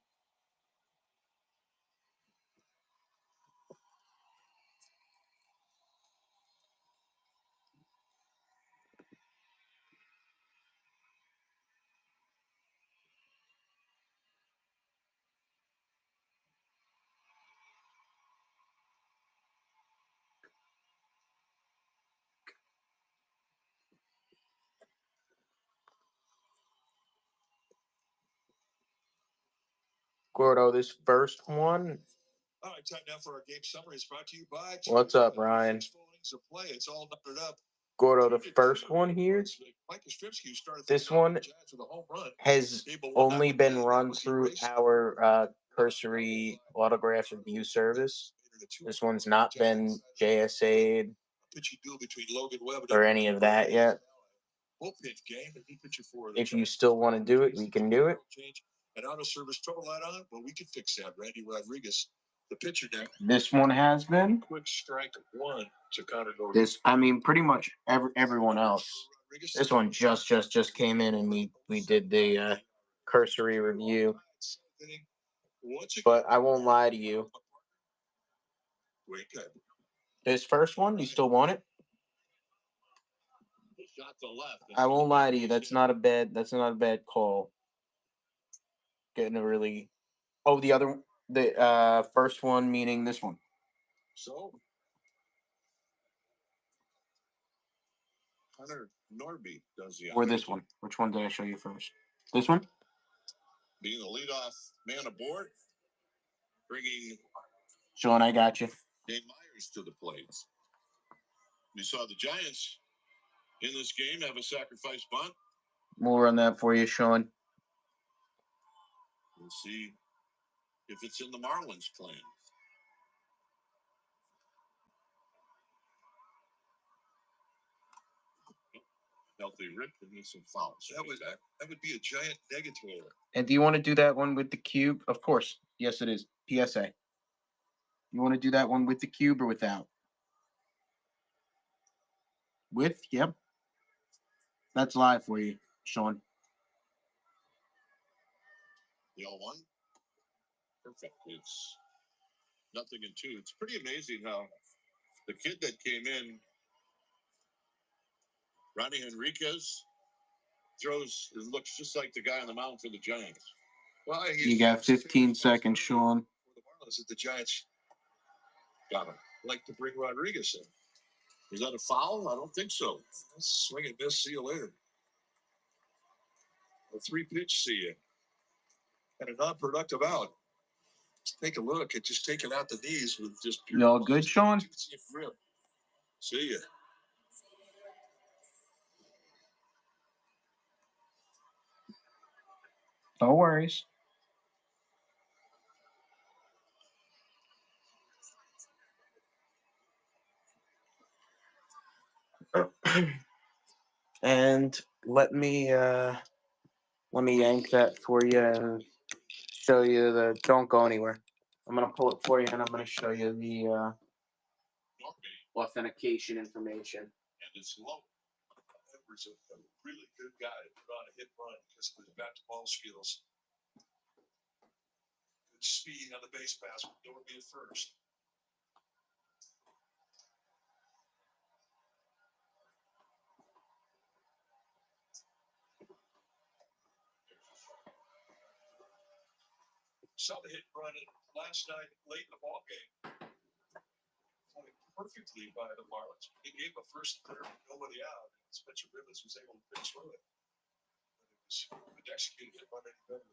Gordo, this first one. All right, time now for our game summary. It's brought to you by. What's up, Ryan? It's all knotted up. Gordo, the first one here. This one has only been run through our cursory autograph review service. This one's not been JSA'd or any of that yet. If you still want to do it, we can do it. An auto service trouble light on, well, we can fix that. Randy Rodriguez, the pitcher now. This one has been. Quick strike one to Connor Gordon. This, I mean, pretty much everyone else. This one just came in, and we did the cursory review. But I won't lie to you. This first one, you still want it? I won't lie to you. That's not a bad call. Getting a really. Oh, the first one, meaning this one. So, Hunter Norby does the. Or this one. Which one did I show you first? This one? Being the leadoff man aboard, bringing Sean, I got you. Dave Myers to the plate. We saw the Giants in this game have a sacrifice bunt. We'll run that for you, Sean. We'll see if it's in the Marlins' plan. Healthy rip and need some fouls. That would be a giant negatory. And do you want to do that one with the cube? Of course. Yes, it is. PSA. You want to do that one with the cube or without? With? Yep. That's live for you, Sean. The 0-1. Perfect. It's 0-2. It's pretty amazing how the kid that came in, Ronnie Henriquez, throws and looks just like the guy on the mound for the Giants. Well, You got 15 seconds, Sean. For the Marlins, that the Giants got him. Like to bring Rodriguez in. Is that a foul? I don't think so. Swing and miss. See you later. A 3-pitch. See you. And a non-productive out. Take a look at just taking out the knees with just pure. You all good, Sean? See ya. No worries. And let me yank that for you and show you the. Don't go anywhere. I'm gonna pull it for you and I'm gonna show you the authentication information. And it's low. Edwards a really good guy to put on a hit run because of his bat to ball skills. Good speed on the base pass. Don't be at first. Saw the hit run last night late in the ball game. Played perfectly by the Marlins. He gave a first and third, nobody out. Spencer Rivers was able to pitch through it. But it was executed it run any better.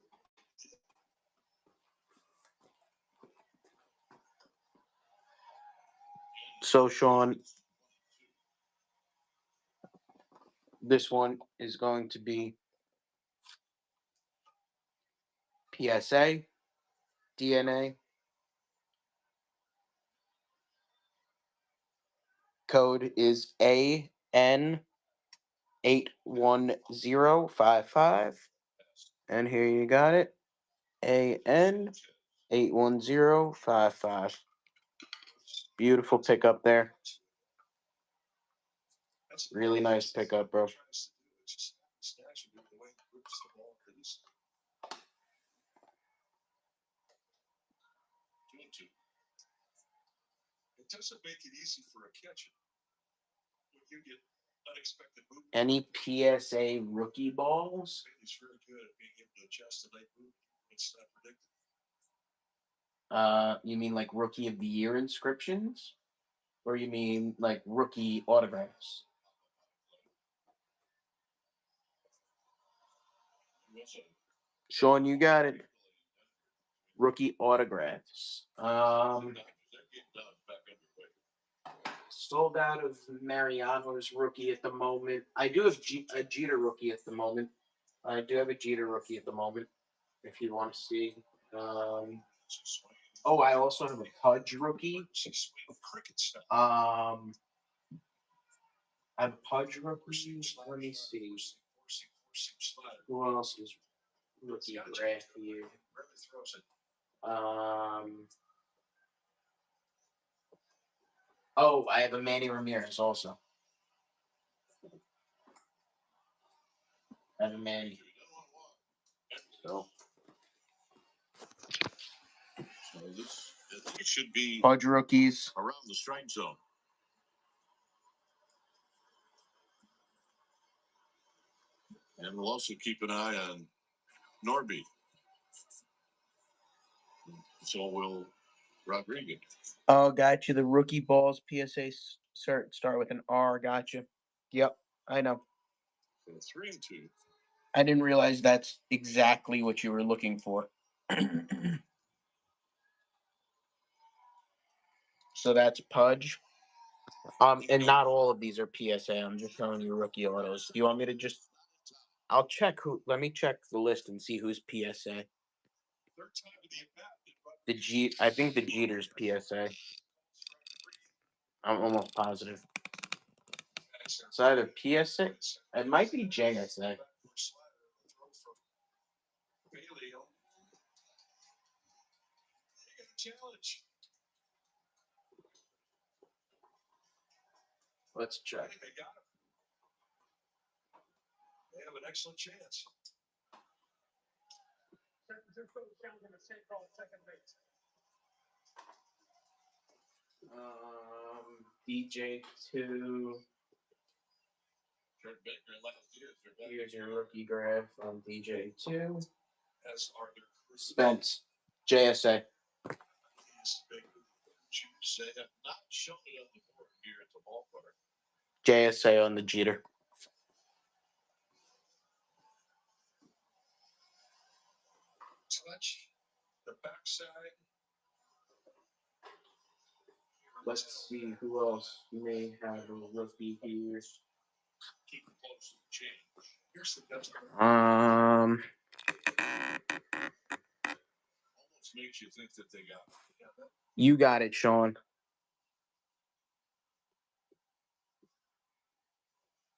So, Sean, this one is going to be PSA, DNA, code is AN81055, and here you got it, AN81055. Beautiful pickup there. Really nice pickup, bro. It doesn't make it easy for a catcher when you get unexpected movement. Any PSA rookie balls? He's very good at being able to adjust the late movement. It's not predicted. You mean like rookie of the year inscriptions? Or you mean like rookie autographs? Sean, you got it. Rookie autographs. Sold out of Mariano's rookie at the moment. I do have a Jeter rookie at the moment. If you want to see. Oh, I also have a Pudge rookie. I have Pudge rookie. Let me see. Who else is rookie draft here? Oh, I have a Manny Ramirez also. I have a Manny. So it should be Pudge rookies around the strike zone. And we'll also keep an eye on Norby. So will Rodriguez. Oh, got you. The rookie balls PSA start with an R. Got you. Yep, I know. So 3-2. I didn't realize that's exactly what you were looking for. So that's Pudge. And not all of these are PSA. I'm just showing you rookie autos. Do you want me to just? I'll check who. Let me check the list and see who's PSA. I think the Jeter's PSA. I'm almost positive. It's either PSA. It might be JSA. Challenge. Let's check. They got him. They have an excellent chance. DJ2. Here's your rookie grab from DJ2. As are their Spence. JSA. These big shoes. They have not shown it on the board here at the ballpark. JSA on the Jeter. Touch the backside. Let's see who else may have a rookie here. Keep it close to the change. Here's the best. Um, Almost makes you think that they got it. Yeah, you got it, Sean.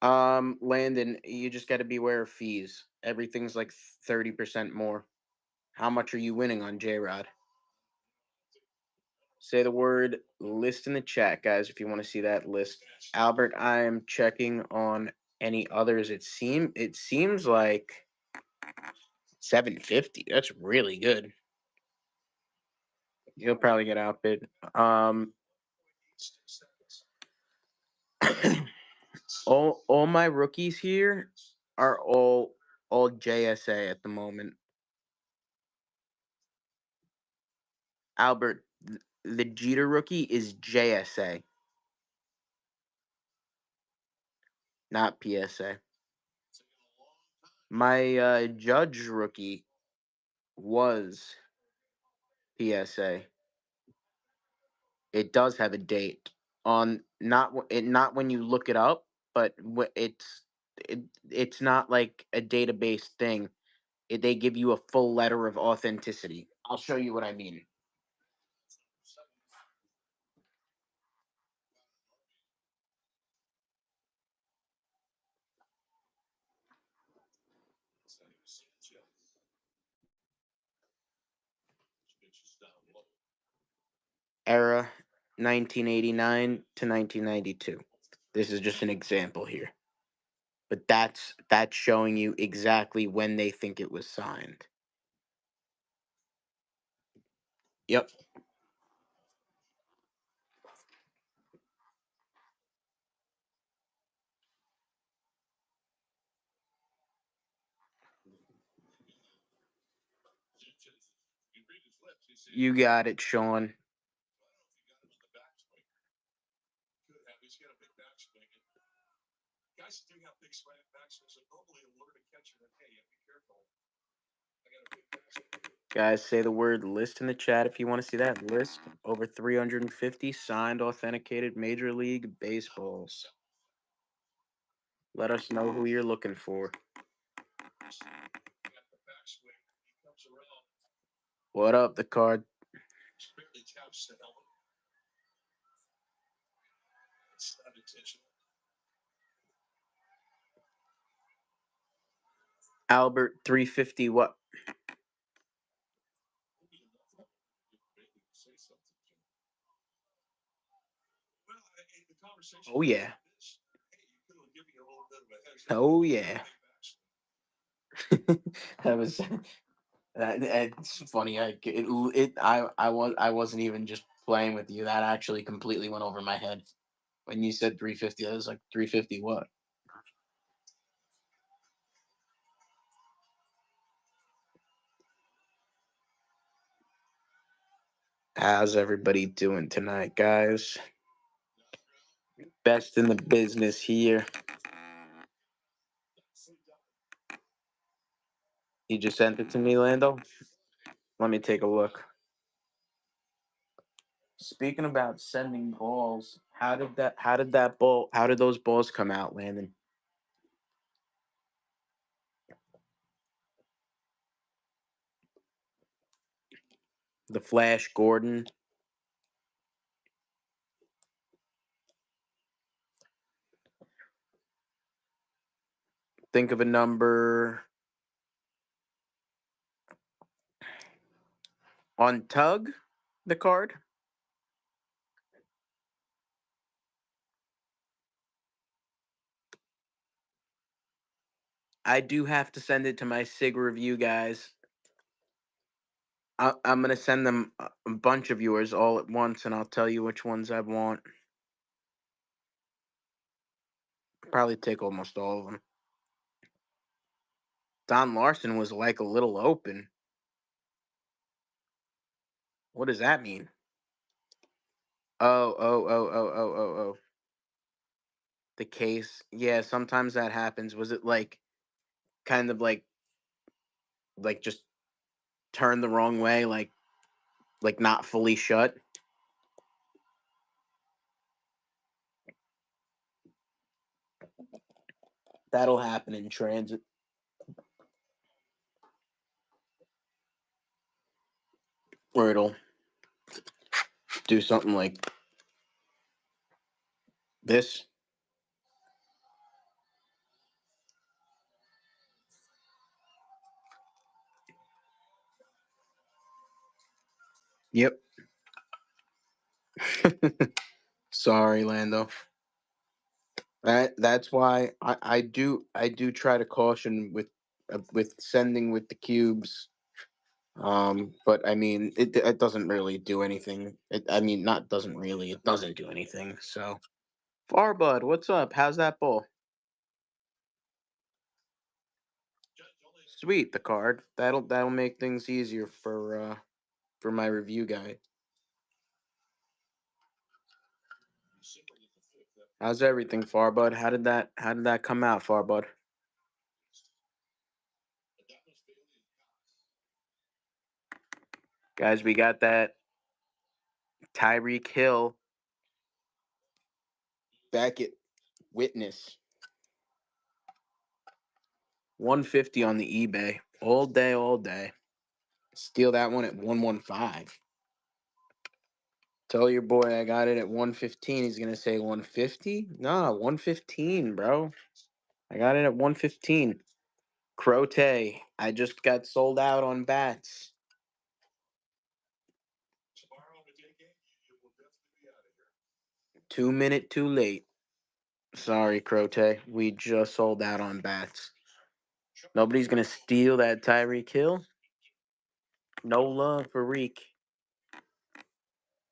Landon, you just got to beware of fees. Everything's like 30% more. How much are you winning on J-Rod? Say the word list in the chat, guys, if you want to see that list. Albert, I am checking on any others. It seems like 750. That's really good. You'll probably get outbid. All my rookies here are all JSA at the moment. Albert, the Jeter rookie is JSA, not PSA. My Judge rookie was PSA. It does have a date on not when you look it up, but it's not like a database thing. They give you a full letter of authenticity. I'll show you what I mean. Era 1989 to 1992. This is just an example here. But that's showing you exactly when they think it was signed. Yep. You got it, Sean. He's got a big backswing. Guys do have big backswings, and normally alert a catcher that, hey, be careful. I got a big backswing. Guys, say the word list in the chat if you want to see that list. Over 350 signed, authenticated Major League Baseballs. Let us know who you're looking for. What up, the card? It's not intentional. Albert 350 what? Oh yeah. Oh yeah. That was it's funny. I wasn't even just playing with you. That actually completely went over my head. When you said 350, I was like 350 what? How's everybody doing tonight, guys? Best in the business here. You just sent it to me, Lando? Let me take a look. Speaking about sending balls, how did those balls come out, Landon? The Flash Gordon. Think of a number on Tug, the card. I do have to send it to my SIG review guys. I'm gonna send them a bunch of yours all at once, and I'll tell you which ones I want. Probably take almost all of them. Don Larson was like a little open. What does that mean? Oh. The case. Yeah, sometimes that happens. Was it like kind of like just turned the wrong way, like not fully shut? That'll happen in transit. Or it'll do something like this. Yep. Sorry, Lando. That's why I do try to caution with sending with the cubes. But I mean, it doesn't really do anything. I mean, not doesn't really. It doesn't do anything. So, Farbud, what's up? How's that ball? Sweet, the card. That'll make things easier for my review guy. How's everything, Farbud? How did that come out, Farbud? Guys, we got that Tyreek Hill back at Witness. 150 on the eBay. All day. Steal that one at 115. Tell your boy I got it at 115. He's gonna say 150? No, 115, bro. I got it at 115. Crote. I just got sold out on bats. Tomorrow, Majake, you will definitely be out of here. 2 minute too late. Sorry, Crote. We just sold out on bats. Nobody's gonna steal that Tyreek Hill. No love for Reek.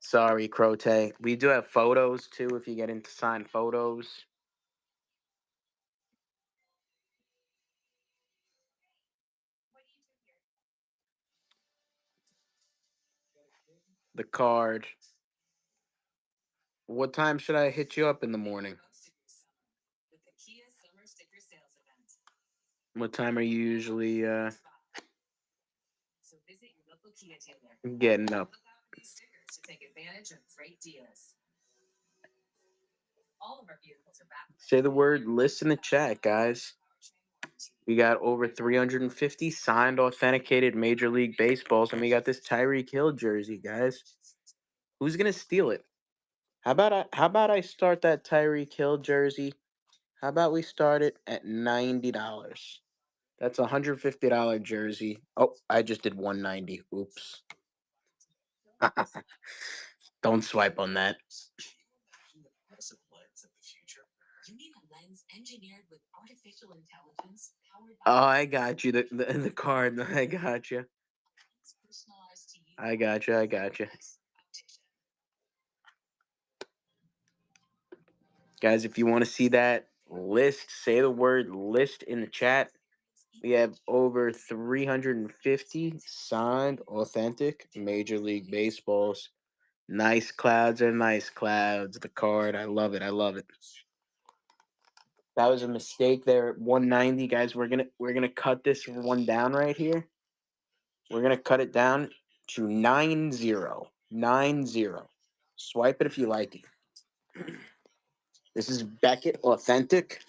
Sorry, Crote. We do have photos too if you get into signed photos. The card. What time should I hit you up in the morning? What time are you usually getting up? Say the word list in the chat, guys. We got over 350 signed, authenticated Major League Baseballs, and we got this Tyreek Hill jersey, guys. Who's gonna steal it? How about I start that Tyreek Hill jersey? How about we start it at $90? That's a $150 jersey. Oh, I just did 190. Oops. Don't swipe on that. You need a lens engineered with artificial intelligence powered Oh, I got you. The card. I got you. I got you. Guys, if you want to see that list, say the word list in the chat. We have over 350 signed, authentic Major League Baseballs. Nice clouds are nice clouds. The card, I love it. That was a mistake there at 190, guys. We're gonna cut this one down right here. We're gonna cut it down to 90. 90. Swipe it if you like it. This is Beckett Authentic.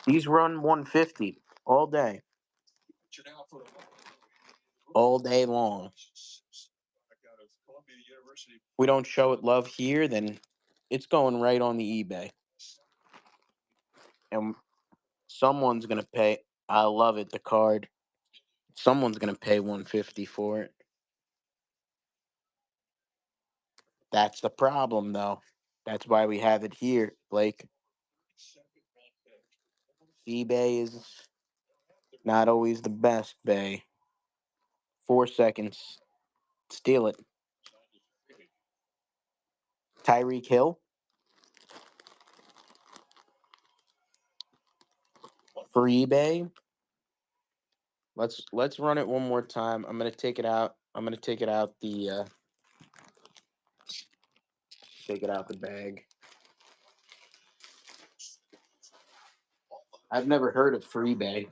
These run 150 all day. All day long. We don't show it love here, then it's going right on the eBay. And someone's gonna pay. I love it, the card. Someone's gonna pay 150 for it. That's the problem, though. That's why we have it here, Blake. eBay is not always the best, Bay. 4 seconds. Steal it. Tyreek Hill. For eBay. Let's run it one more time. I'm gonna take it out. I'm gonna take it out the bag. I've never heard of Freebay.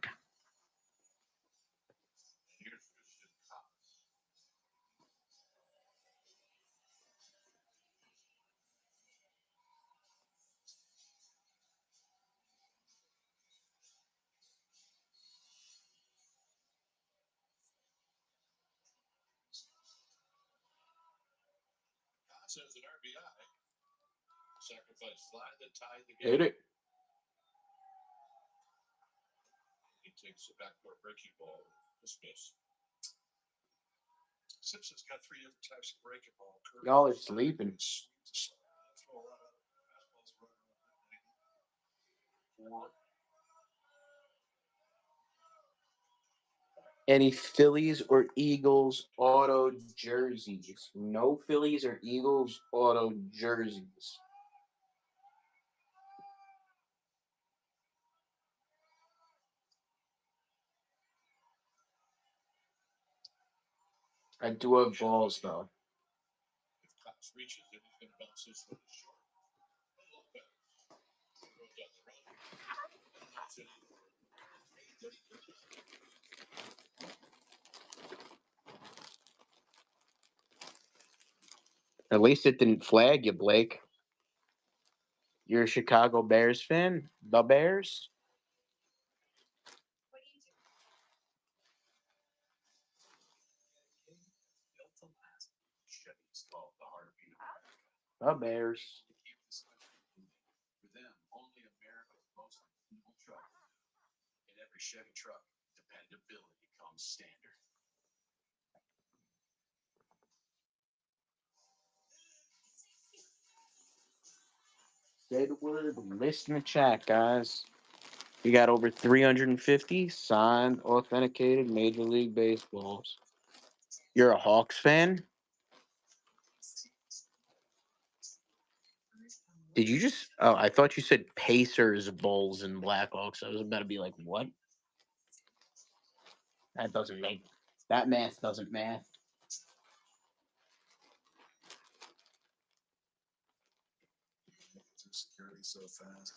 Says an RBI. Sacrifice fly that tied the Hit game. it. He takes the backdoor breaking ball. Dismiss. Simpson's got 3 different types of breaking ball. Y'all are sleeping. Any Phillies or Eagles auto jerseys? No Phillies or Eagles auto jerseys. I do have balls, though. If Cox reaches it, he's going to bounce this one short. At least it didn't flag you, Blake. You're a Chicago Bears fan? The Bears? The Bears. For them, only America's most dependable truck. In every Chevy truck, dependability comes standard. Say the word, list in the chat, guys. We got over 350 signed, authenticated Major League Baseballs. You're a Hawks fan? Did you just? Oh, I thought you said Pacers, Bulls, and Blackhawks. I was about to be like, what? That doesn't make. That math doesn't math. Security so fast.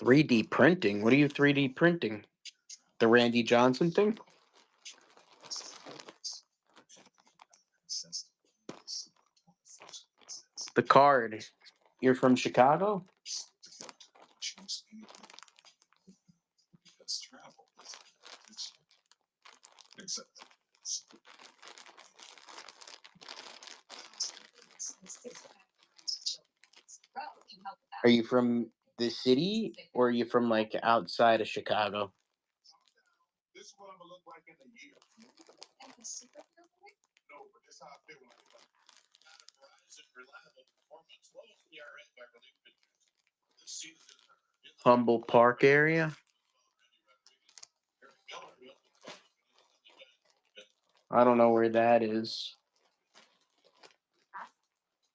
3D printing? What are you 3D printing? The Randy Johnson thing? The card. You're from Chicago? That's travel. Except Are you from the city or are you from like outside of Chicago? this is what I'm gonna look like in a year. No, but this how I feel when I get back. Not a Verizon reliable performance. Lowest ERA by relief pitchers. This season. Humboldt Park area? I don't know where that is.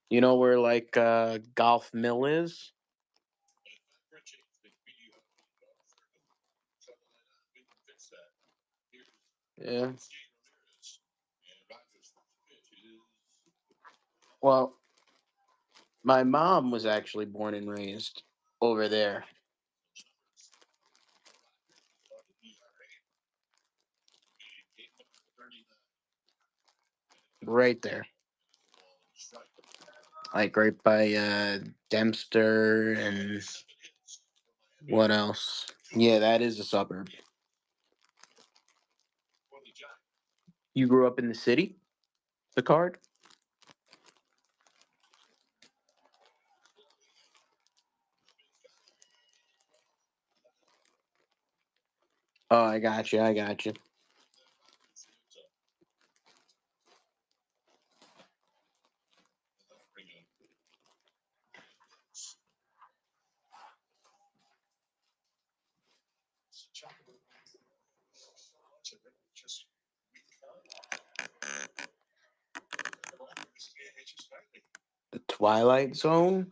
You know where like Golf Mill is? Yeah. Well, my mom was actually born and raised over there. Right there. like right by Dempster and what else? Yeah, that is a suburb. You grew up in the city? The card? Oh, I got you. I got you. The Twilight Zone?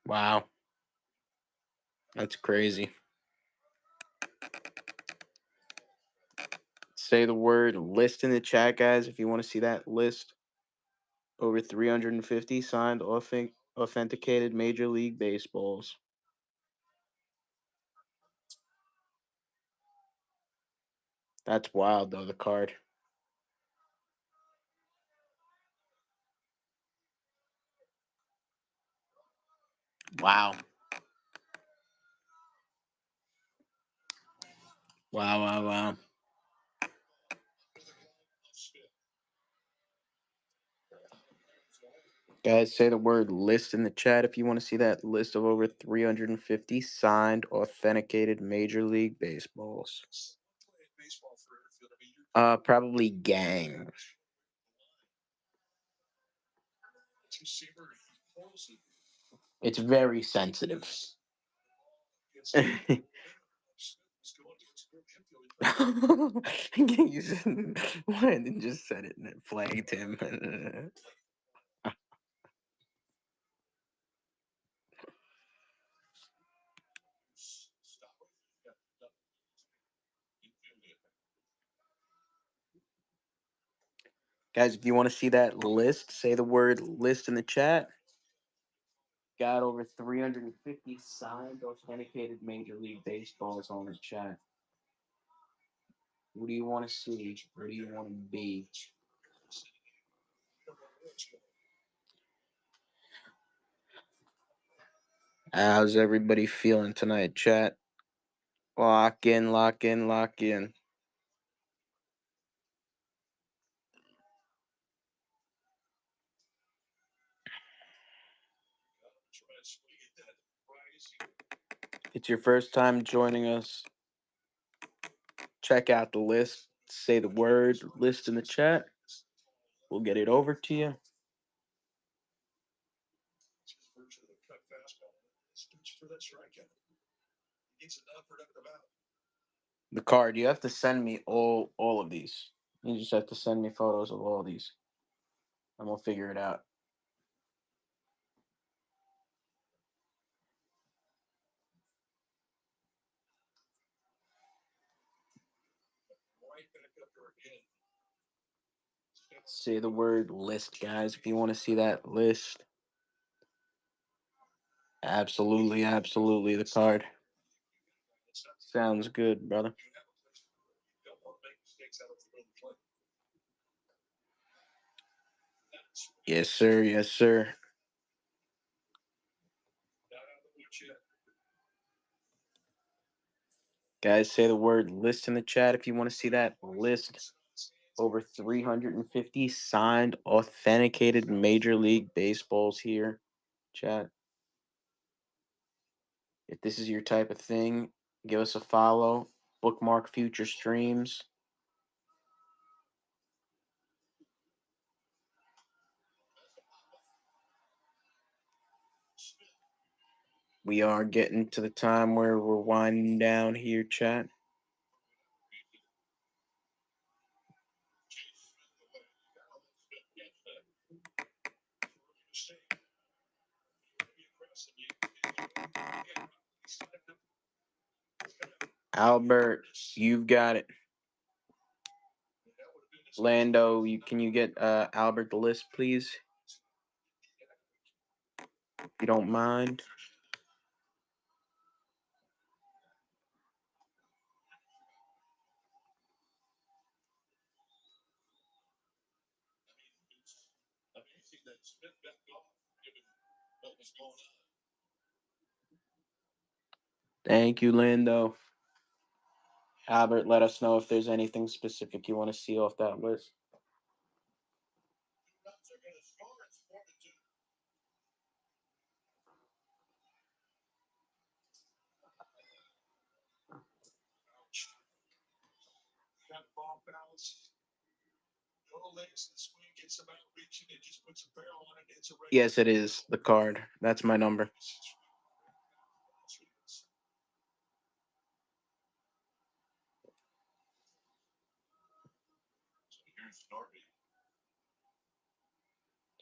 Wow. That's crazy. Say the word list in the chat, guys, if you want to see that list. Over 350 signed authenticated Major League Baseballs. That's wild, though, the card. Wow. Wow, wow, wow. Guys, say the word list in the chat if you want to see that list of over 350 signed authenticated Major League Baseballs. Probably Gang. It's very sensitive. You Landon just said it and it flagged him. Guys, if you want to see that list, say the word list in the chat. Got over 350 signed authenticated Major League Baseballs on the chat. What do you want to see? Where do you want to be? How's everybody feeling tonight, chat? Lock in, lock in, lock in. It's your first time joining us. Check out the list. Say the word list in the chat. We'll get it over to you. The card, you have to send me all of these. You just have to send me photos of all these. And we'll figure it out. Say the word list, guys, if you want to see that list. Absolutely, absolutely, the card. Sounds good, brother. Yes, sir. Yes, sir. Guys, say the word list in the chat if you want to see that list. Over 350 signed, authenticated Major League Baseballs here, chat. If this is your type of thing, give us a follow. Bookmark future streams. We are getting to the time where we're winding down here, chat. Albert, you've got it. Lando, can you get Albert the list, please? If you don't mind. Thank you, Lando. Albert, let us know if there's anything specific you want to see off that list. Got ball bounce. No legs in the swing, gets some out reaching, it just puts a barrel on it. It's a Yes, it is the card. That's my number.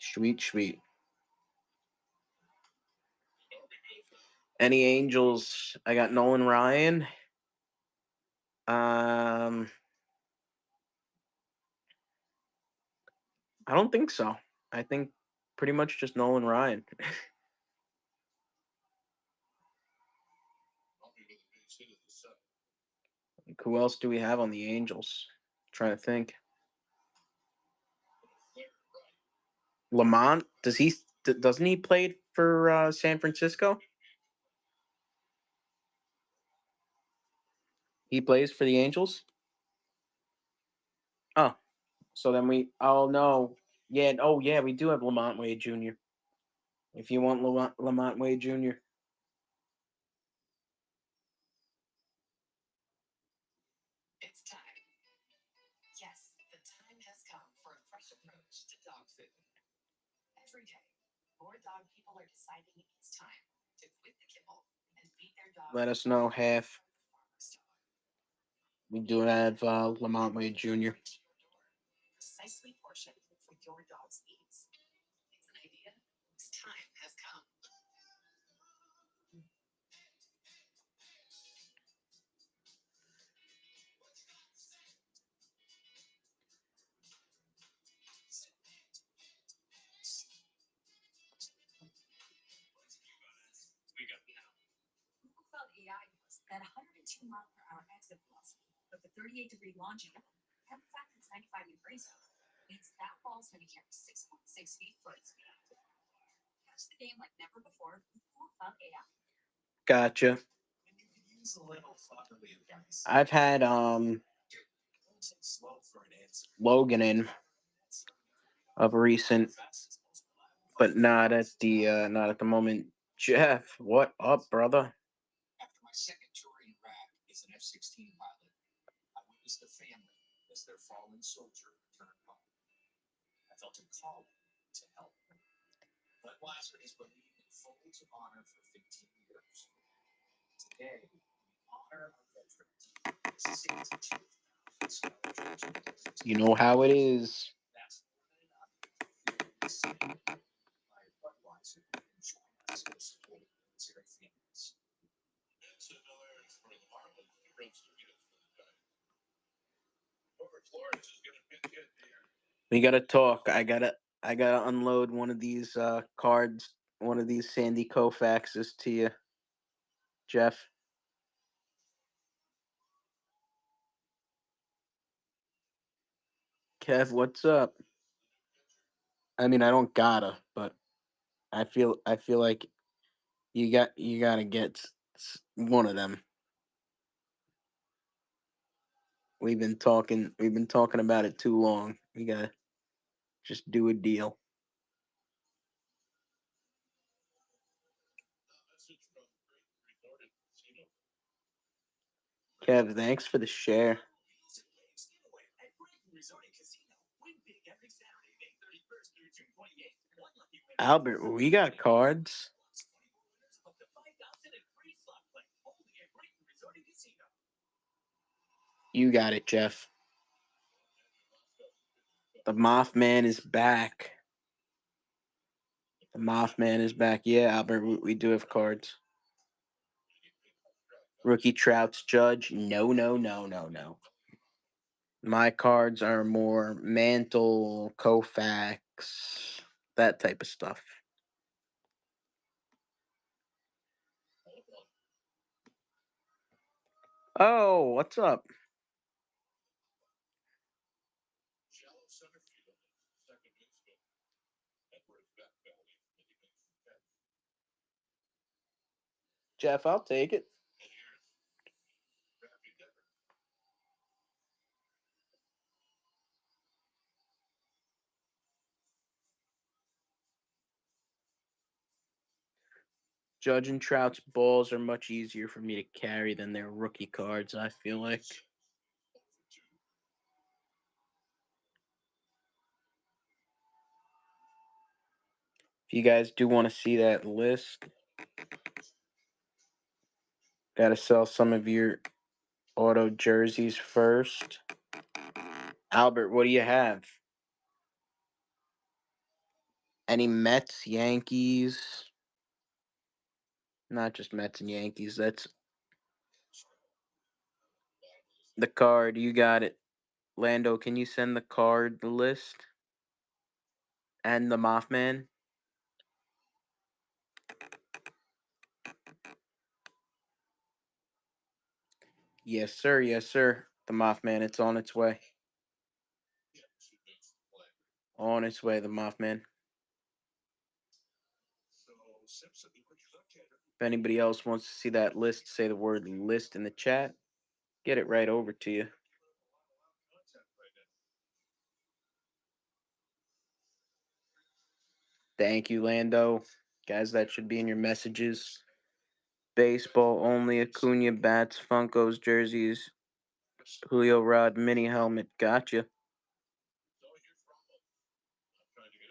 Sweet, sweet. Any Angels? I got Nolan Ryan. I don't think so. I think pretty much just Nolan Ryan. Who else do we have on the Angels? Trying to think. Lamont, doesn't he play for San Francisco? He plays for the Angels? Oh, so then no. Yeah, oh yeah, we do have Lamont Wade Jr. If you want Lamont Wade Jr. It's time. Yes, the time has come for a fresh approach to dog food. Every day, more dog people are deciding it's time to quit the kibble and feed their dog. Let us know, half. We do have Lamont Wade Jr. Precisely portioned for your dog's needs. It's an idea whose time has come. Google Cloud AI knows that 102 mile per hour exit velocity with the 38-degree launch angle and the fact it's 95 degrees out means that ball's going to carry 6.6 feet foot speed. Catch the game like never before with Google Cloud AI. Gotcha. I've had Logan in of recent, but not at the moment. Jeff, what up, brother? After my second tour in Iraq as an F-16 pilot, I witnessed a family as their fallen soldier returned home. I felt a calling to help. Glenn Blaser has believed in folds of honor for 15 years. Today, we honor our veterans. 62,000 You know how it is. That's more than enough. My Budweiser and join us in supporting military families. It's another for the Marlins. He runs the field for the guy. Robert Flores is going to pitch it there. We gotta talk. I gotta unload one of these cards, one of these Sandy Koufaxes to you, Jeff. Kev, what's up? I mean, I don't gotta, but I feel like you gotta get one of them. We've been talking about it too long. We gotta just do a deal. Kev, thanks for the share. Albert, we got cards. You got it, Jeff. The Mothman is back. The Mothman is back. Yeah, Albert, we do have cards. Rookie Trout's Judge. No, no, no, no, no. My cards are more Mantle, Koufax, that type of stuff. Oh, what's up? Shallow center field, second infield. Edwards back belly. Jeff, I'll take it. And here's Raffy Devers. Judge and Trout's balls are much easier for me to carry than their rookie cards, I feel like. If you guys do want to see that list, got to sell some of your auto jerseys first. Albert, what do you have? Any Mets, Yankees? Not just Mets and Yankees. That's the card. You got it. Lando, can you send the card, the list? And the Mothman? Yes, sir. Yes, sir. The Mothman, it's on its way. On its way, the Mothman. So Simpson, rookie left-hander. If anybody else wants to see that list, say the word list in the chat. Get it right over to you. Contact right now. Thank you, Lando. Guys, that should be in your messages. Baseball only, Acuna bats, Funkos, jerseys, Julio Rod mini helmet. Gotcha. So you're from them. I'm trying to get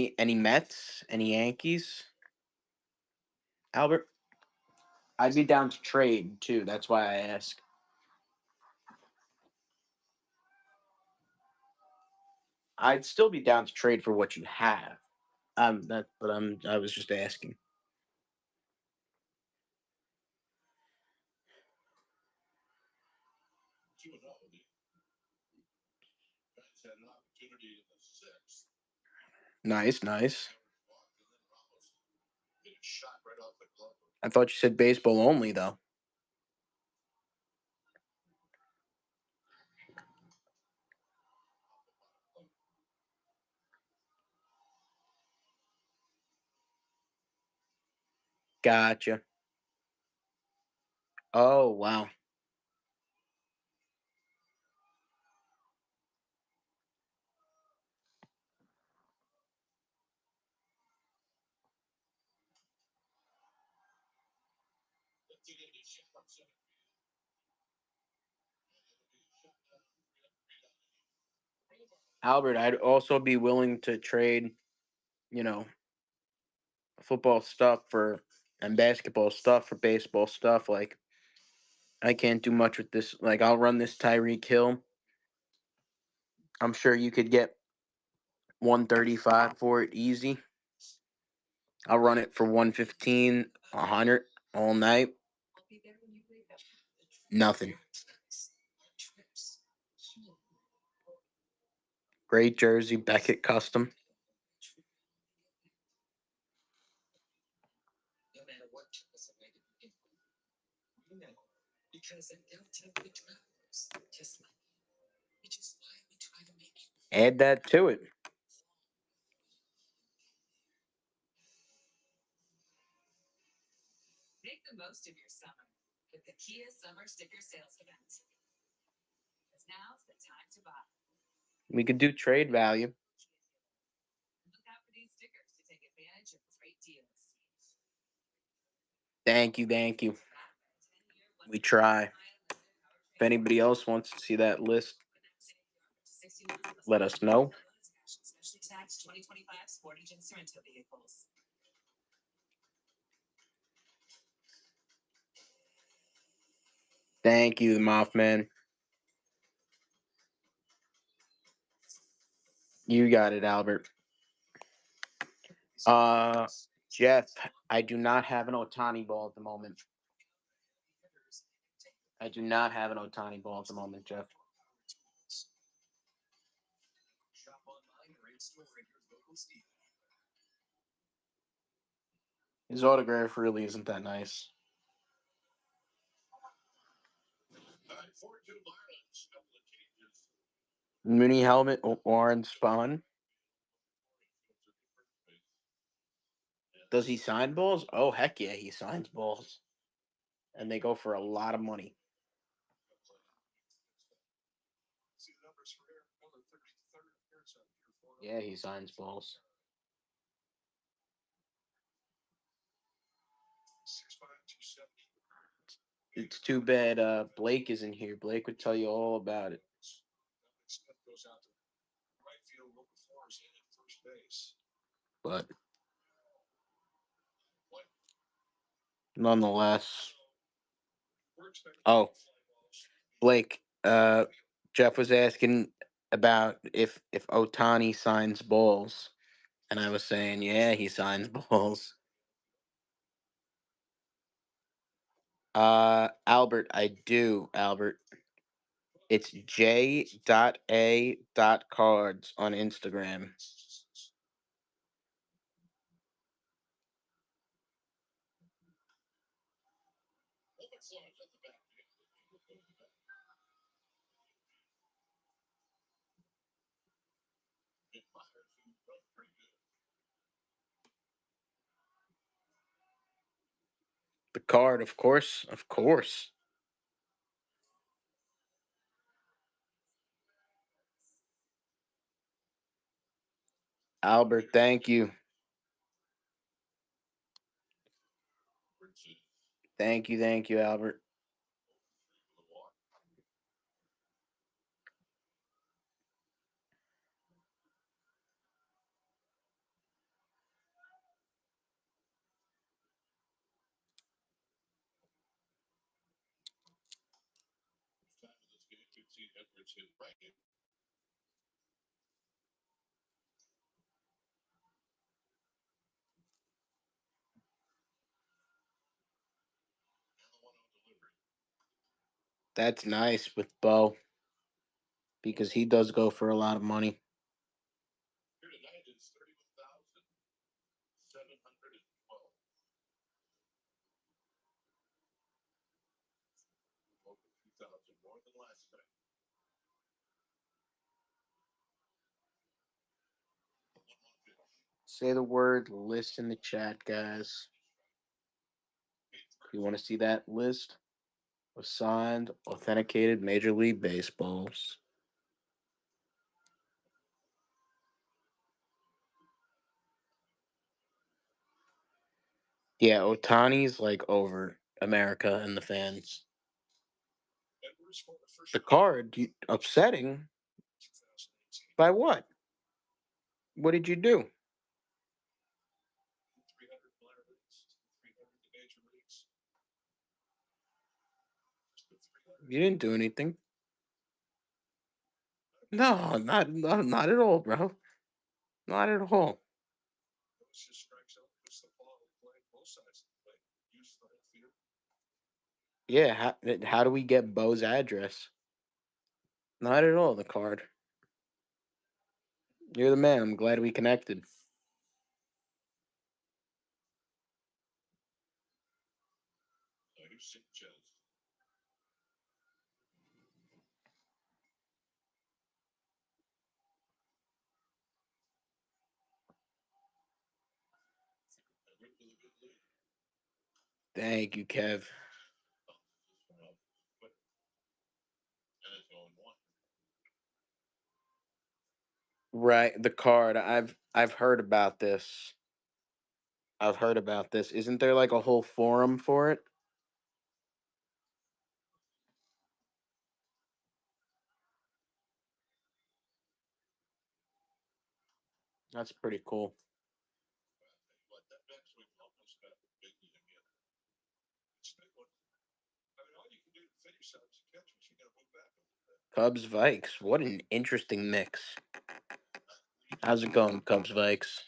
on. Any Mets? Any Yankees? Albert? I'd be down to trade too. That's why I ask. I'd still be down to trade for what you have. I was just asking. Two and oh. The Mets had an opportunity in the sixth. Nice, nice. Walked, and then Ramos hit a shot right off the glove. I thought you said baseball only though. Gotcha. Oh, wow. Albert, I'd also be willing to trade, you know, football stuff for and basketball stuff for baseball stuff. Like, I can't do much with this. Like, I'll run this Tyreek Hill. I'm sure you could get 135 for it easy. I'll run it for 115, 100 all night. Nothing. Great jersey, Beckett custom. No matter what took us away to begin with. You know, because they'll take the travelers, just like you. Which is why we try to make you Add that to it. make the most of your summer with the Kia Summer Sticker Sales Event. Because now's the time to buy. We could do trade value. Look out for these stickers to take advantage of great deals. Thank you, thank you. We try. If anybody else wants to see that list, let us know. Specially taxed 2025 Sportage and Sorento vehicles. Thank you, Mothman. You got it, Albert. Jeff, I do not have an Otani ball at the moment. I do not have an Otani ball at the moment, Jeff. Shop online or in store at your local Steve. His autograph really isn't that nice. Mini helmet, orange spawn. Does he sign balls? Oh, heck yeah, he signs balls. And they go for a lot of money. See the numbers for here. Number 33rd appearance on Pure Florida. Yeah, he signs balls. 6'5", 270. It's too bad Blake isn't here. Blake would tell you all about it. Dominic Smith goes out to right field. Wilbur Flores in at first base. But nonetheless. We're expecting Oh, Blake, Jeff was asking about if Otani signs balls. And I was saying, yeah, he signs balls. Albert, I do, Albert. It's j.a.cards on Instagram. The card, of course, of course. Albert, thank you. Thank you, Albert. That's nice with Bo because he does go for a lot of money. Here tonight is 31,712. Over 2,000 more than last night. Say the word list in the chat, guys. You want to see that list of signed, authenticated Major League Baseballs? Yeah, Otani's like over America and the fans. The card, upsetting? By what? What did you do? 300 minor leagues, 300 major leagues. You didn't do anything. No, not at all, bro. Not at all. It's just strikes out, puts the ball in play, both sides of the play. Use the whole field. Yeah, how do we get Bo's address? Not at all, the card. You're the man. I'm glad we connected. Sanchez. Thank you, Kev. Right, the card. I've heard about this. I've heard about this. Isn't there like a whole forum for it? That's pretty cool. Cubs Vikes. What an interesting mix. How's it going, Cubs Vikes?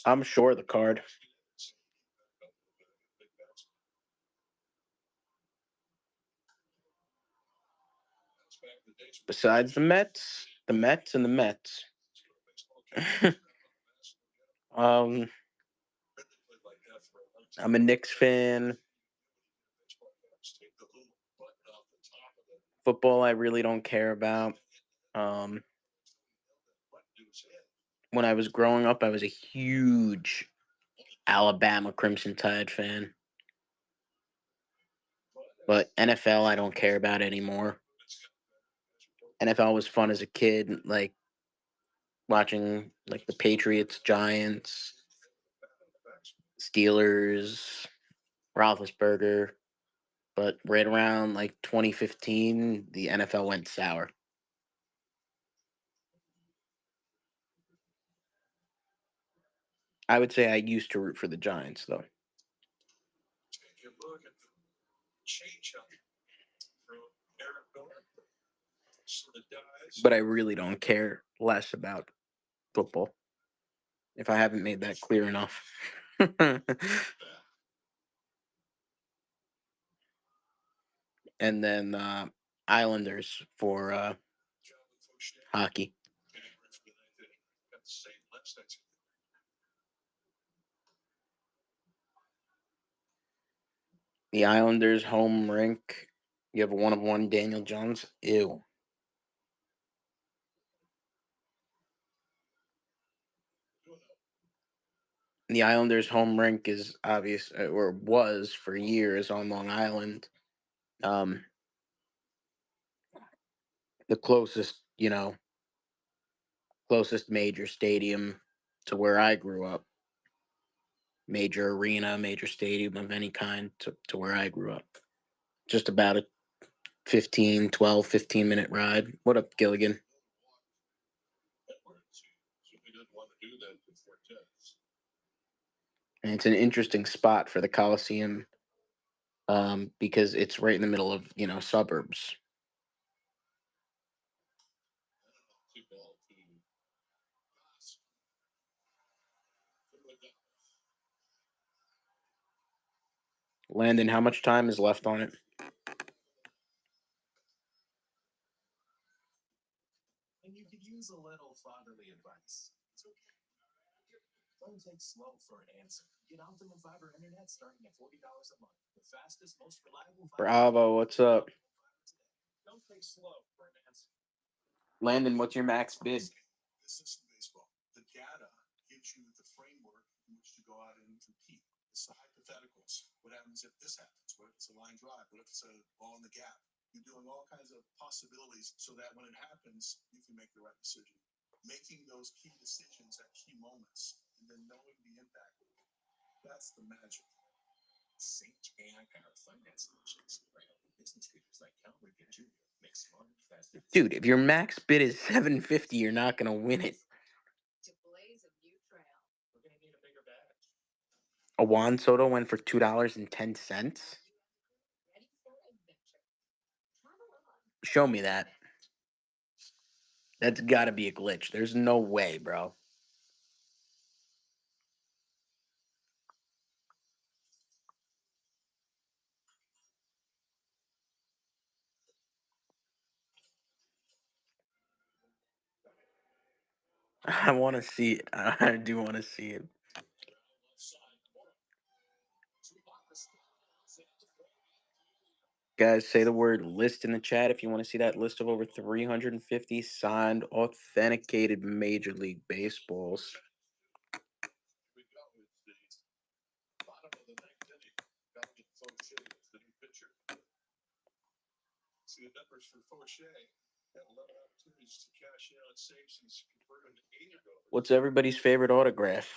I'm sure the card. Besides the Mets and the Mets. I'm a Knicks fan. Football, I really don't care about. Um, when I was growing up, I was a huge Alabama Crimson Tide fan. But NFL, I don't care about anymore. NFL was fun as a kid, like watching like the Patriots, Giants, Steelers, Roethlisberger. But right around like 2015, the NFL went sour. I would say I used to root for the Giants, though. Take a look at the change up from Aaron Miller. Sort of dies. But I really don't care less about football. If I haven't made that clear enough. And then Islanders for hockey. Got the same left side. The Islanders home rink. You have a 1-of-1 Daniel Jones. Ew. The Islanders home rink is obvious, or was for years on Long Island. The closest, closest major stadium to where I grew up. Major arena, major stadium of any kind to where I grew up. Just about a 15 minute ride. What up, Gilligan? And it's an interesting spot for the Coliseum because it's right in the middle of, suburbs. Landon, how much time is left on it? And you could use a little fatherly advice. It's okay. Don't take slow for an answer. Get Optimum Fiber Internet starting at $40 a month. The fastest, most reliable fiber. Bravo, what's up? Don't take slow for an answer. Landon, what's your max bid? This is baseball. The data gives you the framework in which to go out and compete. It's the hypotheticals. What happens if this happens? What if it's a line drive? What if it's a ball in the gap? You're doing all kinds of possibilities so that when it happens, you can make the right decision. Making those key decisions at key moments and then knowing the impact. That's the magic. Sage AI-powered finance solutions for helping business leaders like Cal Ripken Jr. make smart, fast decisions. Dude, if your max bid is $750, you're not gonna win it. To blaze a new trail. We're going to need a bigger bag. A Juan Soto went for $2.10. Ready for adventure. Travel on. Show me that. That's got to be a glitch. There's no way, bro. I want to see it. I do want to see it. Guys, say the word list in the chat if you want to see that list of over 350 signed, authenticated Major League Baseballs. We go. It's the bottom of the ninth inning. Valiant Fauché is the new pitcher. See the numbers for Fauché. Had 11 opportunities to cash in on saves. He's converted 8 ago. What's everybody's favorite autograph?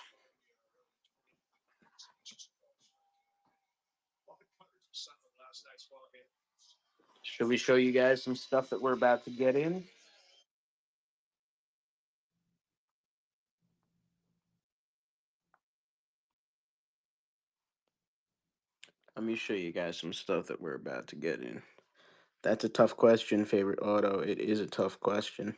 Should we show you guys some stuff that we're about to get in? Let me show you guys some stuff that we're about to get in. That's a tough question, favorite auto. It is a tough question.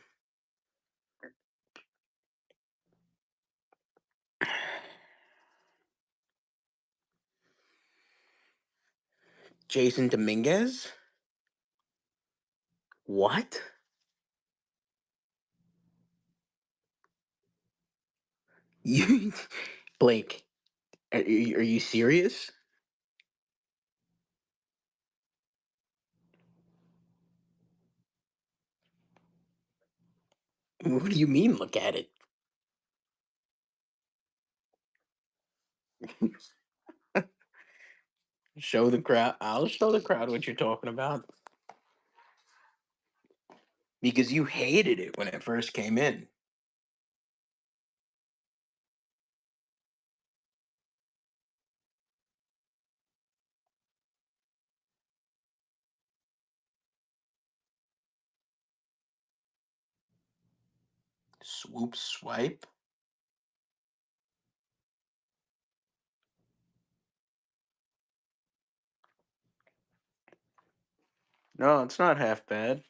Jason Dominguez? What? You, Blake? Are you serious? What do you mean? Look at it. Show the crowd. I'll show the crowd what you're talking about because you hated it when it first came in. Swoop swipe. No, it's not half bad.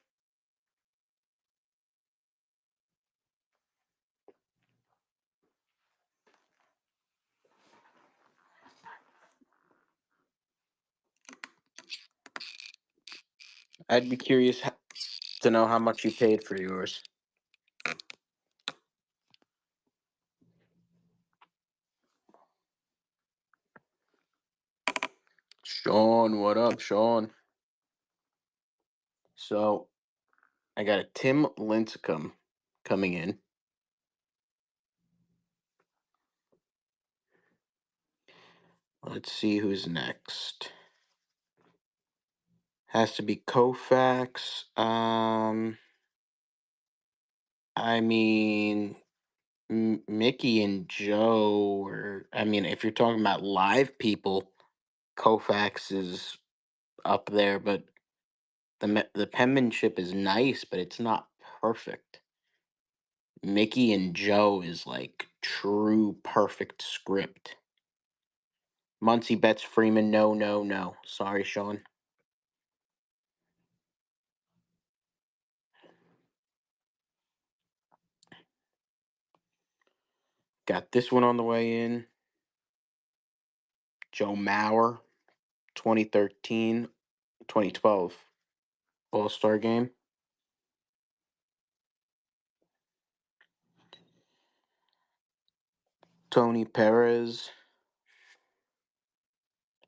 I'd be curious to know how much you paid for yours. Sean, what up, Sean? So, I got a Tim Lincecum coming in. Let's see who's next. Has to be Koufax. I mean, Mickey and Joe, or I mean, if you're talking about live people, Koufax is up there, but the penmanship is nice, but it's not perfect. Mickey and Joe is like true perfect script. Muncie bets Freeman. No, no, no. Sorry, Sean. Got this one on the way in. Joe Mauer, 2013, 2012 All-Star game. Tony Perez,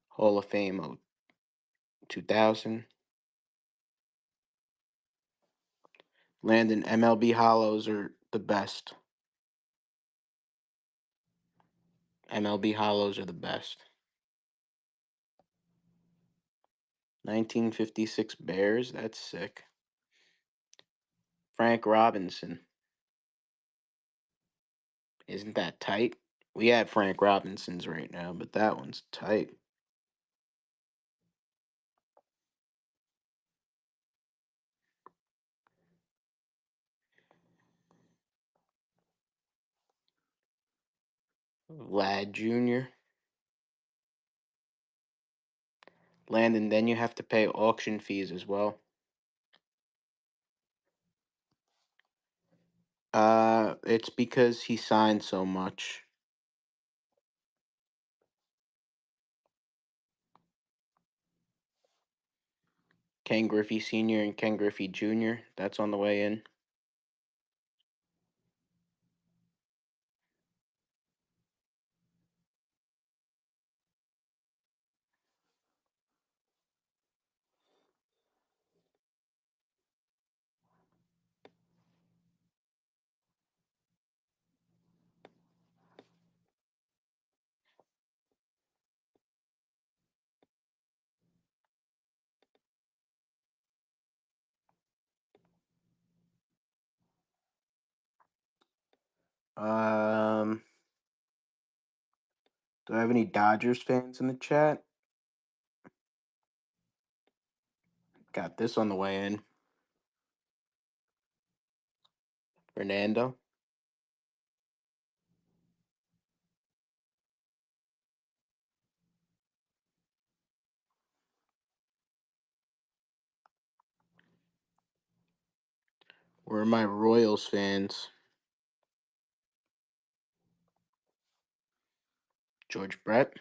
Hall of Fame 2000. Landon, MLB hollows are the best. MLB hollows are the best. 1956 Bears, that's sick. Frank Robinson. Isn't that tight? We have Frank Robinsons right now, but that one's tight. Vlad Jr. Landon, then you have to pay auction fees as well. It's because he signed so much. Ken Griffey Sr. and Ken Griffey Jr. That's on the way in. Do I have any Dodgers fans in the chat? Got this on the way in. Fernando. Where are my Royals fans? George Brett.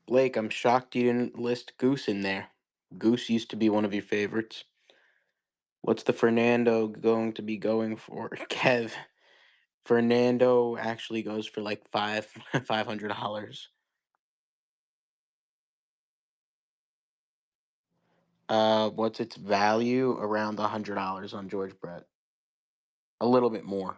Blake, I'm shocked you didn't list Goose in there. Goose used to be one of your favorites. What's the Fernando going to be going for? Kev. Fernando actually goes for like $500. What's its value? Around $100 on George Brett. A little bit more.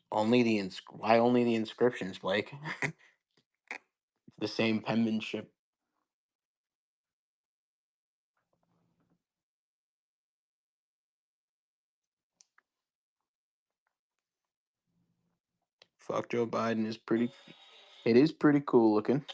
Why only the inscriptions, Blake? The same penmanship. Fuck Joe Biden is pretty. It is pretty cool looking.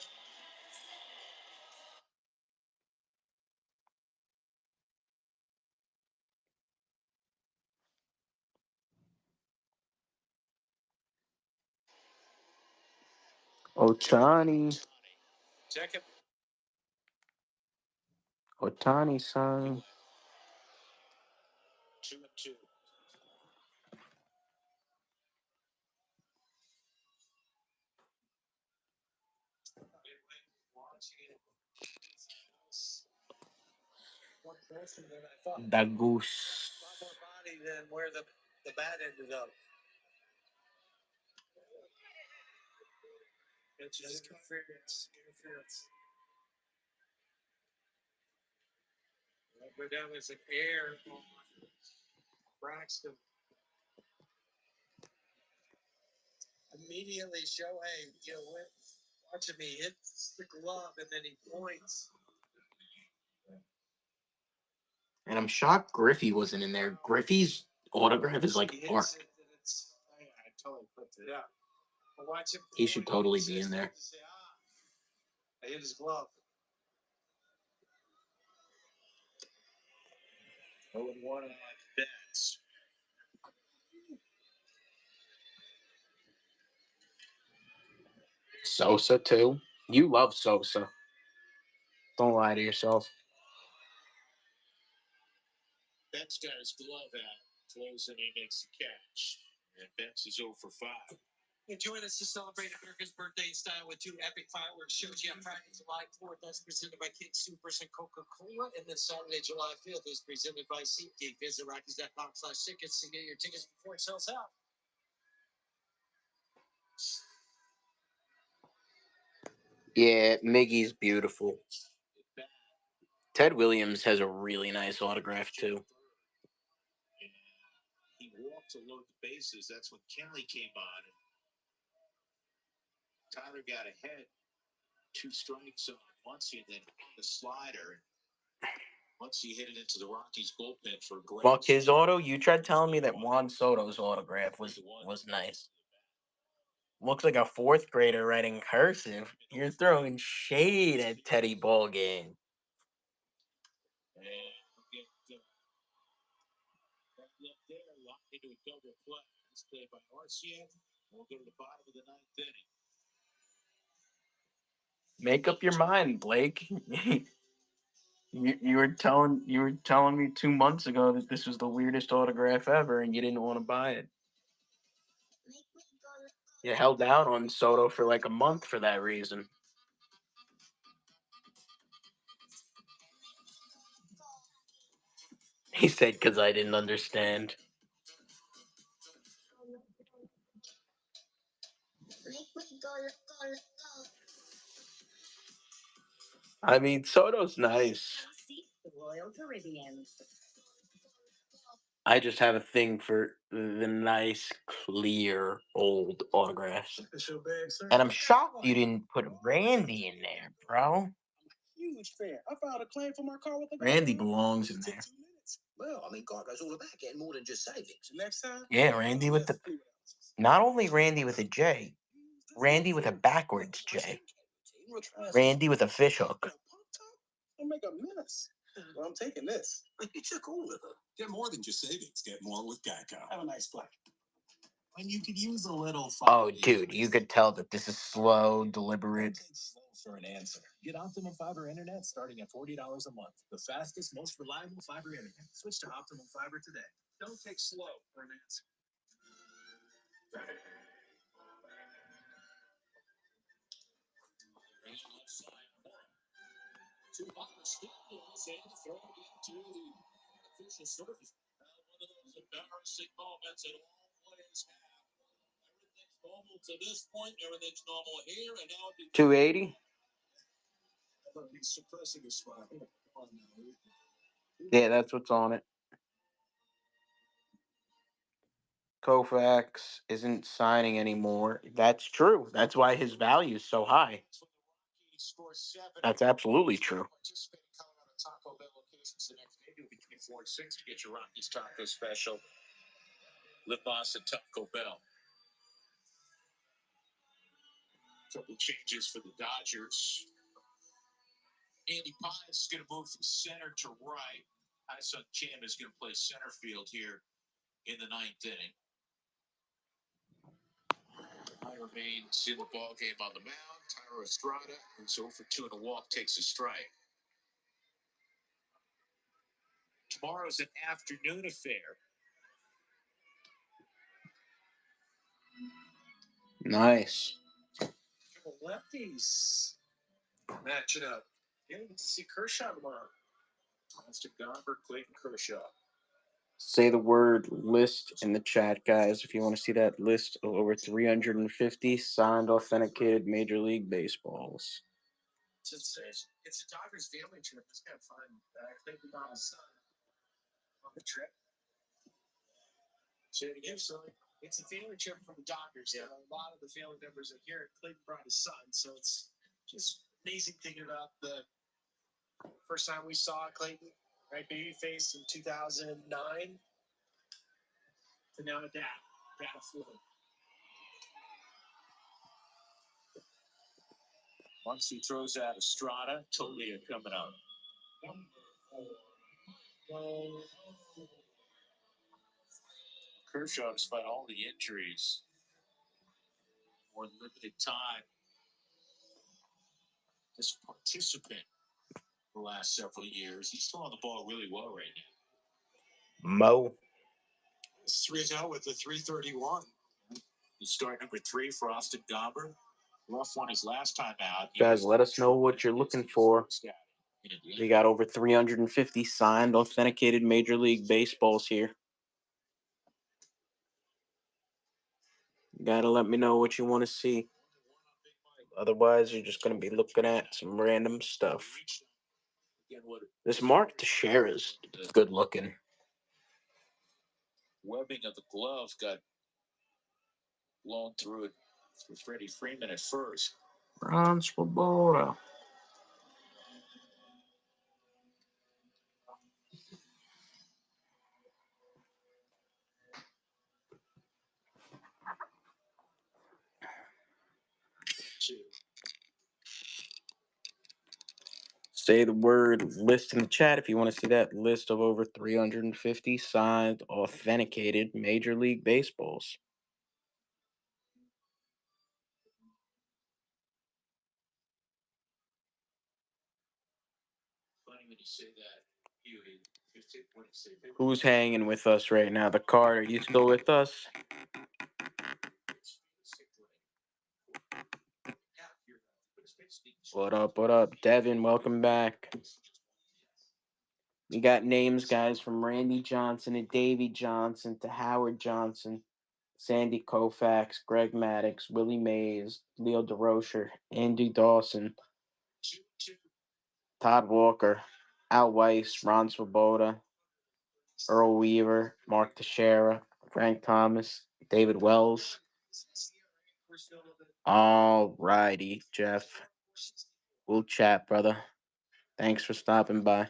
Otani. Second, Otani son. 2-2. The Goose. More body than where the bat ended up. It's just interference. But that was an air on Braxton. Immediately, Shohei, watching me hit the glove, and then he points. And I'm shocked Griffey wasn't in there. Griffey's autograph is like art. I totally put it out. Watch him. He should totally be in there. I hit his glove. 0-1 on my bets. Sosa too. You love Sosa. Don't lie to yourself. Ben's got his glove out, throws and he makes the catch. And Ben's is 0 for 5. Join us to celebrate America's birthday in style with 2 epic fireworks shows. You have Friday, July 4th. That's presented by King Supers and Coca-Cola. And then Saturday, July 5th is presented by SeatGeek. Visit Rockies.com/tickets to get your tickets before it sells out. Yeah, Miggy's beautiful. Ted Williams has a really nice autograph too. He walked to load the bases. That's when Kenley came on. Tyler got ahead. 2 strikes on Muncy, and then the slider. Muncy hit it into the Rockies bullpen for a great. Fuck his auto. You tried telling me that Juan Soto's autograph was nice. Looks like a 4th grader writing cursive. You're throwing shade at Teddy Ballgame. And we'll get left there, locked into a double play. This play by Arcia. We'll go to the bottom of the 9th inning. Make up your mind, Blake. You were telling me 2 months ago that this was the weirdest autograph ever, and you didn't want to buy it. You held out on Soto for like a month for that reason. He said, "Because I didn't understand." I mean, Soto's nice. I just have a thing for the nice, clear, old autographs. And I'm shocked you didn't put Randy in there, bro. Huge fan. I filed a claim for my car with the Randy belongs in there. Well, I mean, car goes all about getting more than just savings. Next time? Yeah, Randy with the... Not only Randy with a J, Randy with a backwards J. Randy with a fishhook. I'll make a mess. Well, I'm taking this. You took all of it. Get more than just savings. Get more with Geico. Have a nice flight. When you could use a little fun. Oh, dude, you could tell that this is slow, deliberate. Slow for an answer. Get Optimum Fiber Internet starting at $40 a month. The fastest, most reliable fiber internet. Switch to Optimum Fiber today. Don't take slow for an answer. Two Buckers steals and throw it into the official surface. One of those embarrassing moments that all players have. Everything's normal to this point. Everything's normal here, and now it 280. He's suppressing his smile. Yeah, that's what's on it. Koufax isn't signing anymore. That's true. That's why his value is so high. That's absolutely true. Taco Bell locations the next day. Do between 4 and 6 to get your Rockies taco special. Lip Boss and Taco Bell. Couple changes for the Dodgers. Andy Pines is going to move from center to right. Hyun-Sung Kim is going to play center field here in the 9th inning. I remains in the ball game on the mound. Tyro Estrada, who's 0 for 2 and a walk, takes a strike. Tomorrow's an afternoon affair. Nice. Couple lefties matching up. Yeah, we get to see Kershaw tomorrow. Austin Gomber, Clayton Kershaw. Say the word list in the chat, guys, if you want to see that list of over 350 signed, authenticated Major League Baseballs. It's a Dodgers family trip. It's kind of fun. I think about his son on the trip. Say it again. So it's a family trip from the Dodgers. Yeah. A lot of the family members are here. Clayton brought his son, so it's just amazing thinking about the first time we saw Clayton, right, babyface in 2009, to now a dad of four. Once he throws out Estrada, Tolia coming out. Kershaw, despite all the injuries, more limited time, this participant the last several years, he's throwing the ball really well right now. Mo. It's 3-0 with the 331. He's start number 3 for Austin Gomber. Rough one his last time out. Guys, let us know what you're looking for. We got over 350 signed, authenticated Major League Baseballs here. You gotta let me know what you want to see. Otherwise, you're just going to be looking at some random stuff. This Mark Teixeira is good looking. Webbing of the glove got blown through it for Freddie Freeman at first. Ron Swoboda. Say the word list in the chat if you want to see that list of over 350 signed, authenticated Major League Baseballs. Funny when you say that, Huey. Who's hanging with us right now? The card, are you still with us? What up, what up? Devin, welcome back. We got names, guys, from Randy Johnson and Davey Johnson to Howard Johnson, Sandy Koufax, Greg Maddux, Willie Mays, Leo DeRocher, Andy Dawson, Todd Walker, Al Weiss, Ron Swoboda, Earl Weaver, Mark Teixeira, Frank Thomas, David Wells. All righty, Jeff. We'll chat, brother. Thanks for stopping by.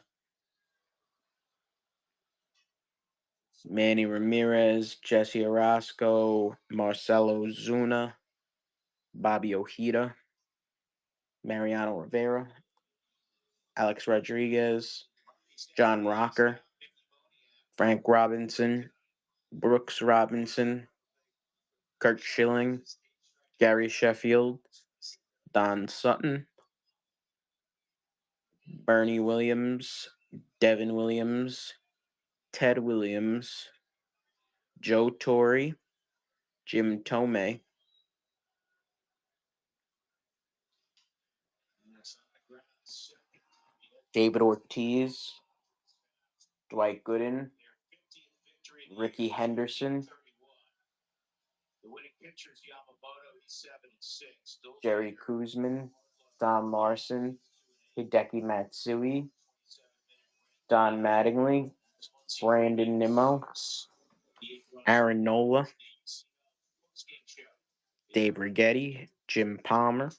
Manny Ramirez, Jesse Orozco, Marcelo Zuna, Bobby Ojeda, Mariano Rivera, Alex Rodriguez, John Rocker, Frank Robinson, Brooks Robinson, Kurt Schilling, Gary Sheffield, Don Sutton, Bernie Williams, Devin Williams, Ted Williams, Joe Torre, Jim Tomei, David Ortiz, Dwight Gooden, Ricky Henderson, Jerry Kuzman, Don Larson, Hideki Matsui, Don Mattingly, Brandon Nimmo, Aaron Nola, Dave Righetti, Jim Palmer.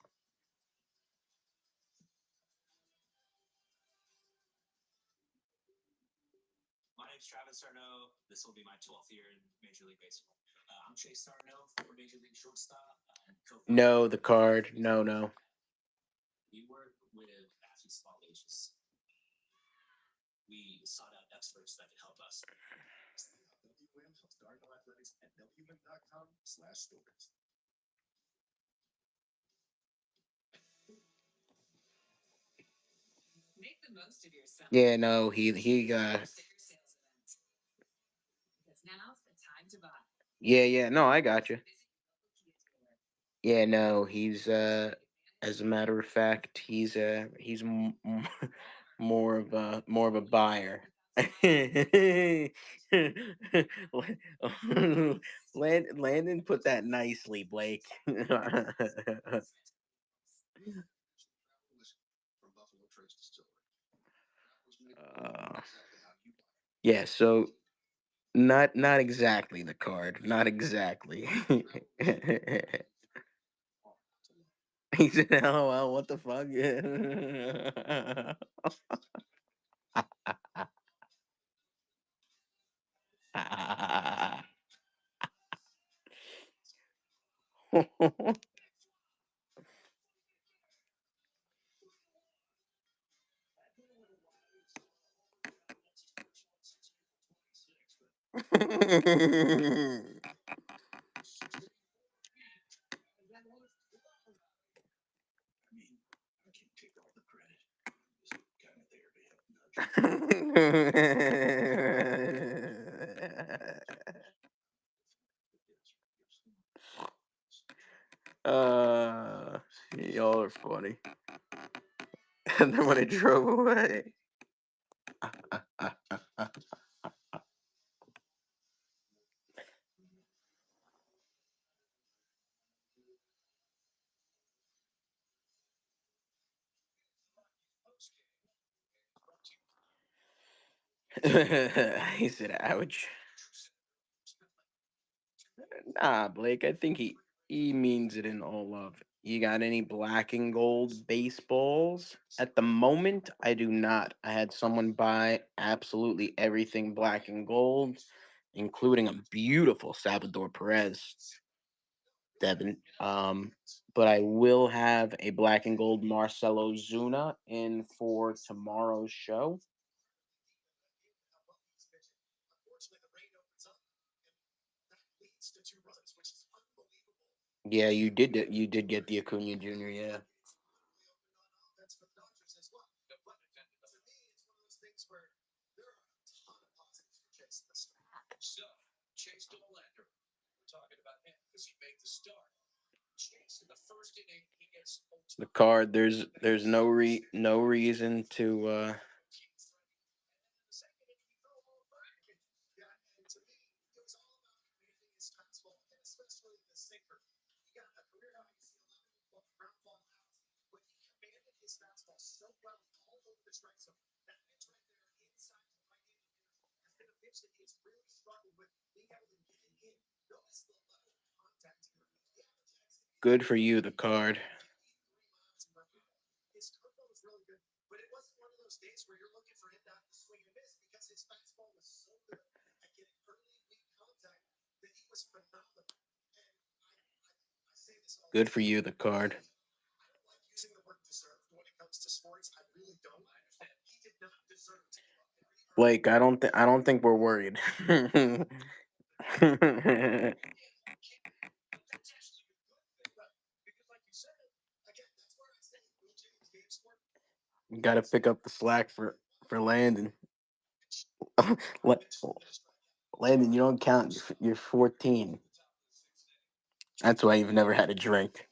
My name's Travis Sarno. This will be my 12th year in Major League Baseball. I'm Chase Sarno, former Major League shortstop. No, the card. No. We work with athletes of all ages. We sought out experts that could help us. WM helps Darno Athletics at WM.com/stories. Make the most of your summer. Yeah, no, he Because now's the time to buy. yeah, no, I got you. Yeah, no, he's as a matter of fact, he's more of a buyer. Landon put that nicely, Blake. From Buffalo Trace Distillery. Yeah, so not exactly the card, not exactly. He said, "LOL, what the fuck?" I mean, I can't take all the credit. Just kind of there to help nudge. Y'all are funny. And then when I drove away. He said, "Ouch." Nah, Blake, I think he means it in all love. You got any black and gold baseballs? At the moment, I do not. I had someone buy absolutely everything black and gold, including a beautiful Salvador Perez, Devin. But I will have a black and gold Marcelo Zuna in for tomorrow's show. Yeah, you did. You did get the Acuna Jr. Yeah. So, Chase Dollander, we're talking about him because he made the start. Chase in the first inning, he gets The card. There's no reason to. Good for you, the card. His curveball was really good, but it wasn't one of those days where you're looking for him to have to swing and miss because his fastball was so good at getting early weak contact that he was phenomenal. And I say this all Good for you, the card. I don't like using the word deserved when it comes to sports. I really don't. I understand. He did not deserve to give up every Blake, I don't think we're worried. Got to pick up the slack for Landon. Landon, you don't count. You're 14. That's why you've never had a drink.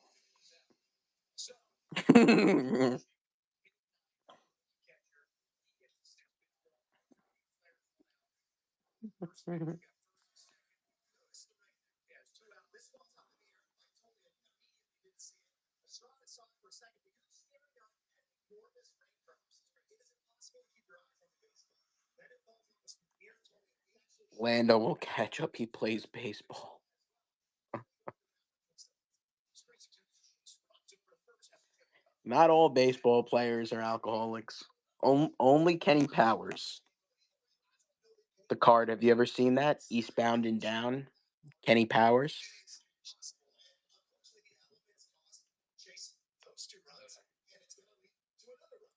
Lando will catch up. He plays baseball. Not all baseball players are alcoholics. Only Kenny Powers. The card. Have you ever seen that? Eastbound and Down. Kenny Powers.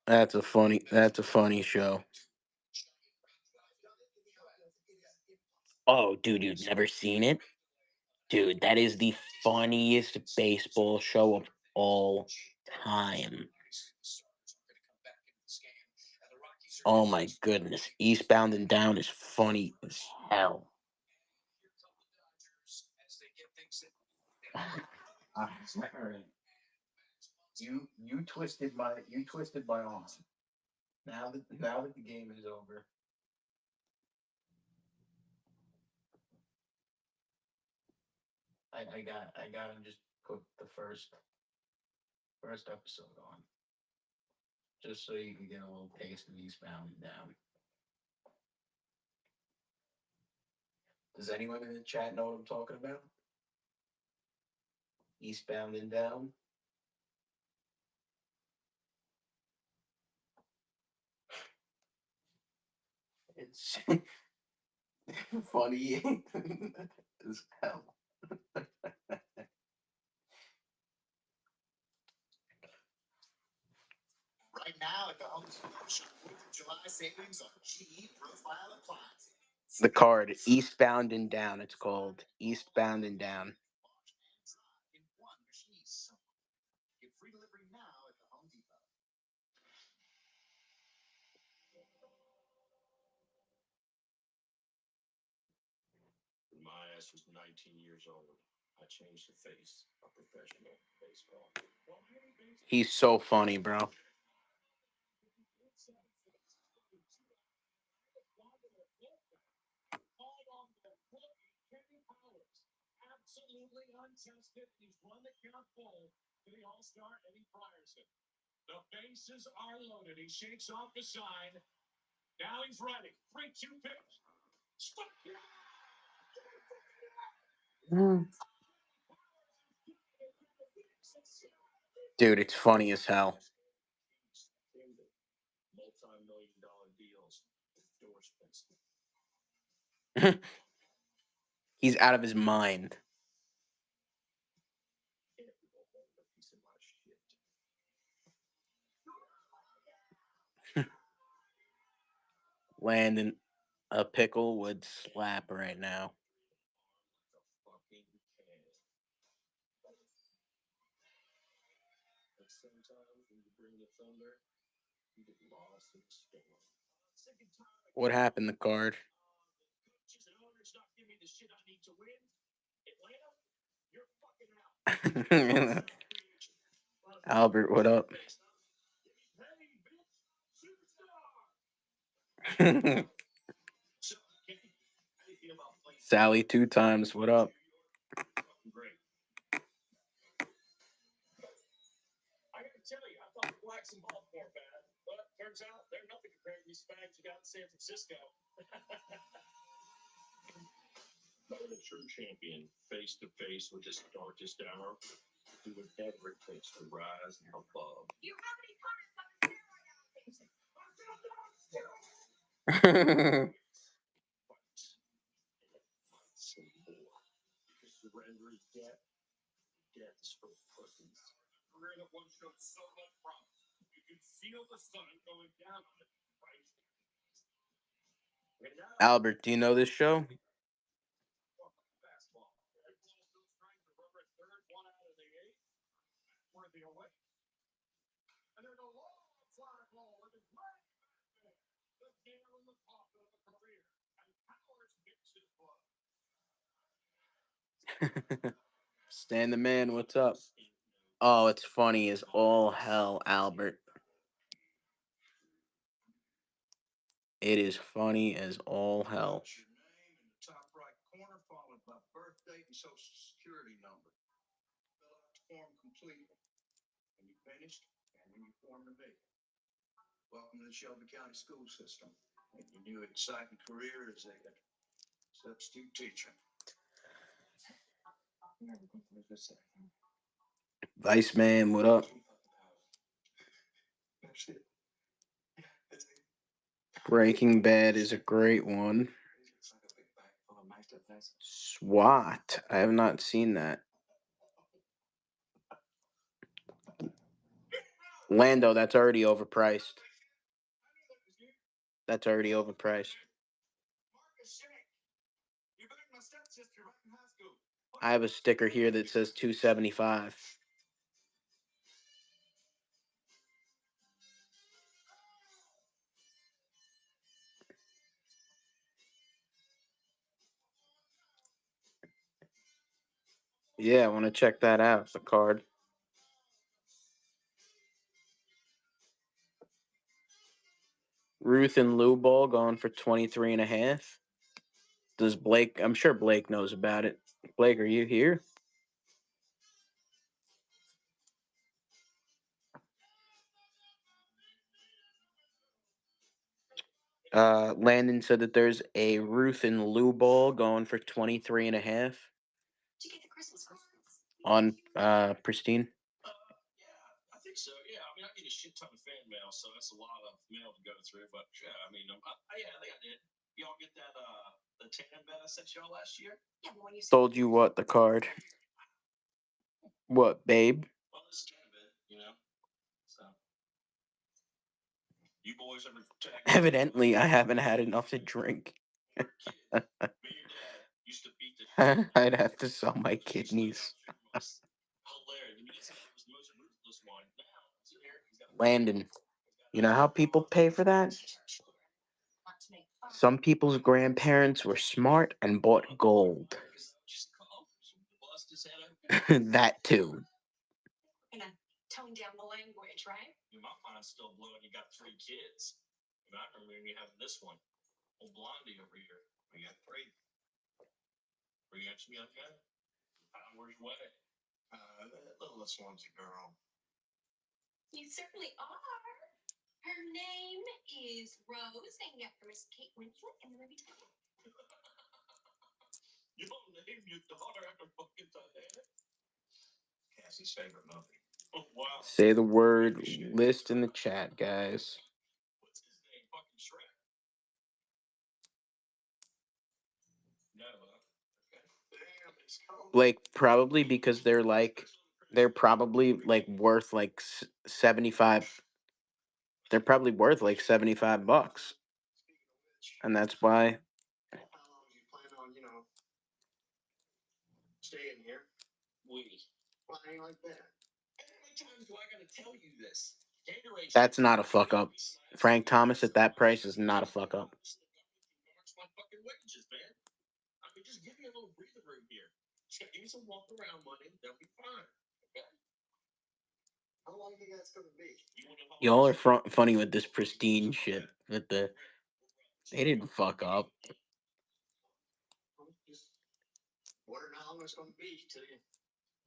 That's a funny show. Oh, dude, you've never seen it? Dude, that is the funniest baseball show of all time. Oh my goodness. Eastbound and Down is funny as hell. You twisted my arm. Now that the game is over. I gotta just put the first episode on. Just so you can get a little taste of Eastbound and Down. Does anyone in the chat know what I'm talking about? Eastbound and Down. It's funny as hell. Right now at the Home Depot, shop July savings on GE Profile Appliances. The card, Eastbound and Down. It's called Eastbound and Down. In one machine. Get free delivery now at the Home Depot. When my ass was 19 years old, I changed the face of professional baseball. He's so funny, bro. Absolutely untested. He's run the count full to the All-Star, and he fires it. The bases are loaded. He shakes off the sign. Now he's ready. 3-2 pitch. Strike it out! Dude, it's funny as hell. Multi-million-dollar deals, endorsements. He's out of his mind. Landon, a pickle would slap right now. What happened, the card? Albert, what up? Sally 2 times, what up? I gotta tell you, I thought the Blacks in Baltimore bad, but turns out they're nothing compared to these fags you got in San Francisco. Furniture champion face to face with this darkest hour. Do whatever it takes to rise above. You have any comments on the steroid Surrender is death. Death is for pussies. Career that one showed so much promise. You can feel the sun going down on it, right? And now, Albert, do you know this show? fastball. That ball still trying to rubber at third, 1 out of the 8. Worthy away. And there's a long fly ball with his right back there. The nail in the coffin of a career. And Powers hits his glove. Stan the man, what's up? Oh, it's funny as all hell, Albert. It is funny as all hell. Your name in the top right corner, followed by birth date and social security number. Fill out the form completely. When you finished, hand in your form to me. Welcome to the Shelby County school system and your new exciting career as a substitute teacher. Vice man, what up? That's it. That's it. Breaking Bad is a great one. SWAT. I have not seen that. Lando, that's already overpriced. That's already overpriced. I have a sticker here that says $275. Yeah, I want to check that out. The card. Ruth and Lou Ball going for 23.5. Does Blake? I'm sure Blake knows about it. Blake, are you here? Landon said that there's a Ruth and Lou Ball going for 23.5 Did you get the Christmas cards? on Pristine. Yeah, I think so. Yeah, I mean, I get a shit ton of fan mail, so that's a lot of mail to go through. But yeah, I mean, yeah, I think I did. Y'all get that the tan bed I sent y'all last year? Yeah, but when you Told you what the card. What, babe? Well, it's tan bed, you know. So you boys ever tag? Evidently, I haven't had enough to drink. Me and Dad used to beat the shit I'd have to sell my kidneys. hilarious. I mean, this was the most ruthless one. Now, he's here, he's got Landon, you know how people pay for that? want to make fun. Some people's grandparents were smart and bought gold. just call, bust his head open. That too. Gonna tone down the language, right? My mind's still blowing. You got 3 kids. And I remember when we have this one, old Blondie over here. We got 3. Were you actually young guy? Where's Wedding? That littlest one's a girl. You certainly are. Her name is Rose, named after Miss Kate Winslet in the movie Titanic. You don't name your daughter after fucking Titanic? Cassie's favorite movie. Oh, wow. Say the word list in the chat, guys. What's his name? Fucking Shrek? No. Okay. Damn, it's cold. Like, probably because they're probably like worth like 75. They're probably worth like $75. And that's why. How long do you plan on, staying here? Why ain't like that? How many times do I gotta tell you this? Gatorade's That's not a fuck up. Frank Thomas at that price is not a fuck up. March my fucking wages, man. I mean, just give me a little breathing room here. Just give me some walk around money. That'll be fine. Okay. How long do you think that's gonna be? Y'all are funny with this Pristine shit. They didn't fuck up. Just wondering how long it's gonna be till you.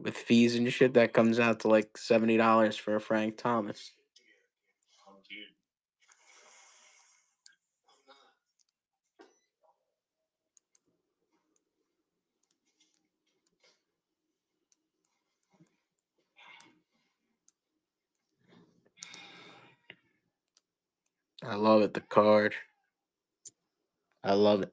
With fees and shit, that comes out to like $70 for a Frank Thomas. Oh, dude. I love it, the card. I love it.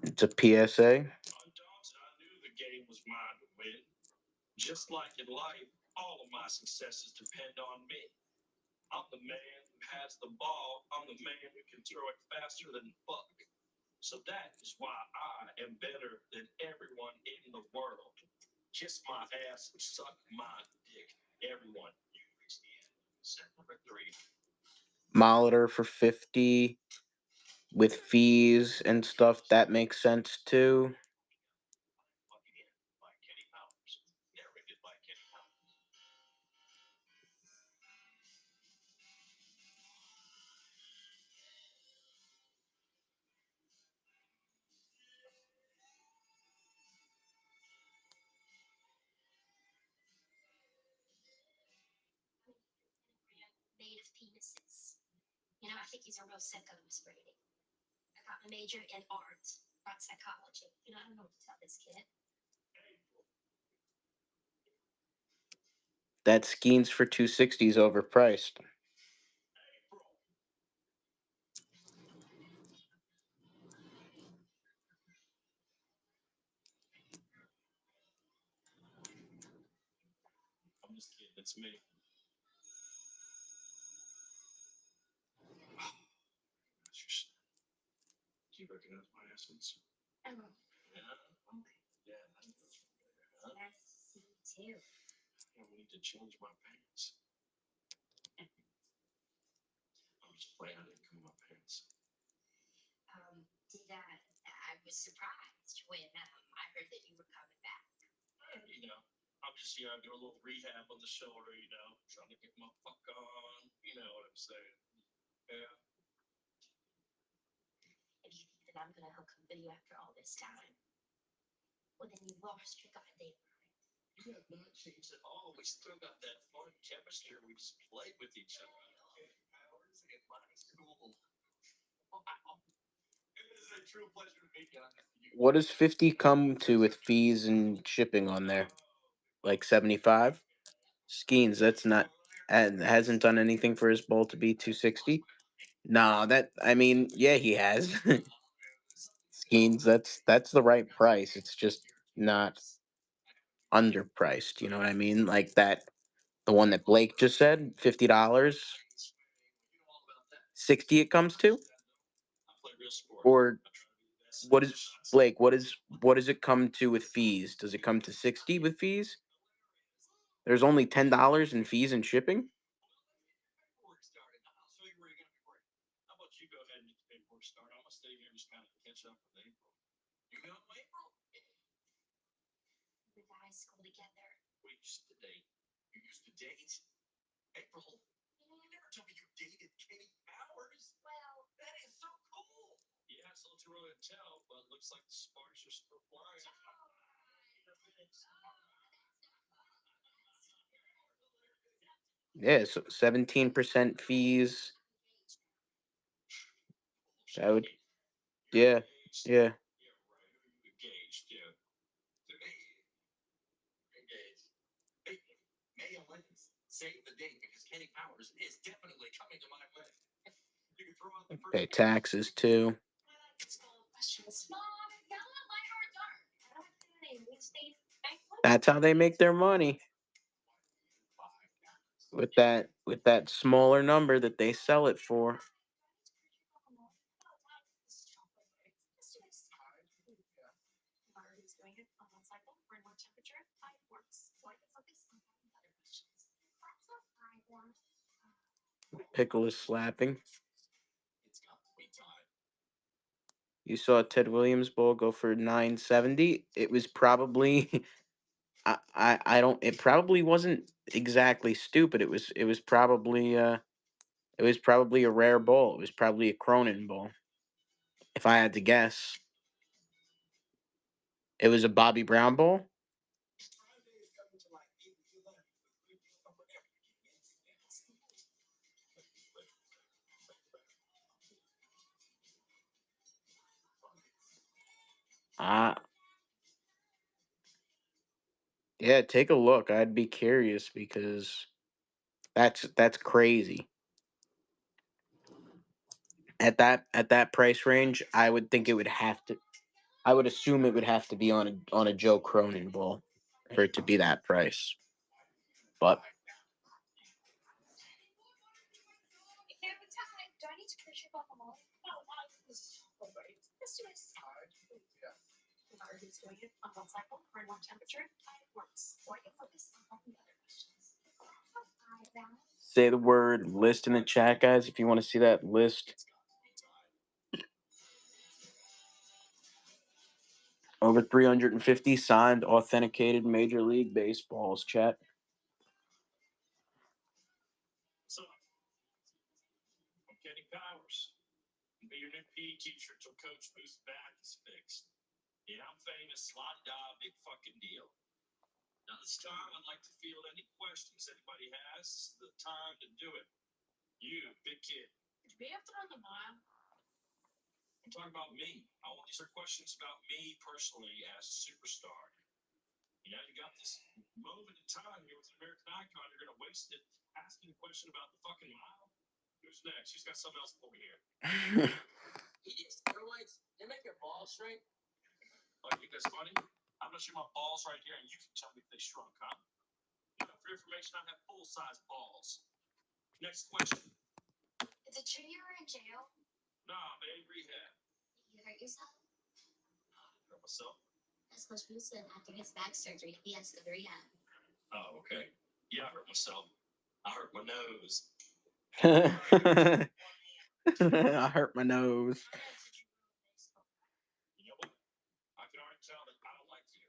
It's a PSA. I knew the game was mine to win. Just like in life, all of my successes depend on me. I'm the man who has the ball. I'm the man who can throw it faster than fuck. So that is why I am better than everyone in the world. Kiss my ass and suck my dick. Everyone. You reach the end. Set number 3. Molitor for 50 with fees and stuff. That makes sense too. Fucking in by Kenny Powers. Narrated by Kenny Powers. Made of penises. You know, I think he's a real sicko, Miss Brady. I got a major in art, not psychology. You know, I don't know what to tell this kid. That Skeens for 260 is overpriced. I'm just kidding. It's me. Do you recognize my essence? Oh, Yeah. Yeah. Huh? yes, me too. I need to change my pants. I'm just playing. I didn't come in my pants. I was surprised when I heard that you were coming back. You know, I'm just doing a little rehab on the shoulder. You know, trying to get my fuck on. You know what I'm saying? Yeah. If you think that I'm gonna hook up with you after all this time, well then you lost your goddamn mind. You have not changed at all. We still got that fun chemistry. We just played with each other. Hours in my school. Wow. It is a true pleasure to meet you. What does 50 come to with fees and shipping on there? Like 75? Skeens, that's not, and hasn't done anything for his bowl to be 260. No, I mean, yeah, he has. Skeens, that's the right price. It's just not underpriced. You know what I mean? Like that, the one that Blake just said, $50, 60 it comes to, or what is Blake? What does it come to with fees? Does it come to 60 with fees? There's only $10 in fees and shipping. How about you go ahead and get the paperwork started? I'm gonna stay here and just kind of catch up with April. You know April? We went to high school together. We used to date. You used to date? April? You never told me you dated Kenny Powers. Well, That is so cool. Yeah, it's a little too early to tell, but it looks like the sparks are still flying. Yeah, so 17% fees. I would, yeah, yeah. Yeah, right. Engaged, yeah. To me, engaged. Hey, May 11th. Save the date because Kenny Powers is definitely coming to my wedding. You can throw out the first. Pay taxes too. That's how they make their money. With that smaller number that they sell it for. Pickle is slapping. You saw Ted Williams Bowl go for 970. It was probably I don't, it probably wasn't exactly stupid. It was probably a rare bowl. It was probably a Cronin bowl. If I had to guess. It was a Bobby Brown bowl. Ah, yeah, take a look. I'd be curious because that's crazy. At that price range, I would think it would have to. I would assume it would have to be on a Joe Cronin bowl for it to be that price. But Do I need to push your guacamole? No, let's do it. Say the word list in the chat, guys, if you want to see that list. Over 350 signed, authenticated Major League Baseballs, chat. So, I'm Kenny Powers. Be your new PE teacher till Coach Booth's back is fixed. Yeah, I'm famous. La da, big fucking deal. Now this time, I'd like to field any questions anybody has. This is the time to do it. You, big kid. Did we have to run the mile? I'm talking about me. These are questions about me personally as a superstar. You know, you got this moment in time here with an American Icon. You're going to waste it asking a question about the fucking mile. Who's next? Who's got something else over here? Steroids, they make your balls straight. Oh, you guys funny? I'm going to shoot my balls right here, and you can tell me if they shrunk, huh? You know, for information, I have full-size balls. Next question. Is it true you were in jail? Nah, man, rehab. You hurt yourself? Hurt myself. That's Coach Booth said after his back surgery, he has to rehab. Oh, okay. Yeah, I hurt myself. I hurt my nose. I hurt my nose. You know what? I can already tell that I don't like you.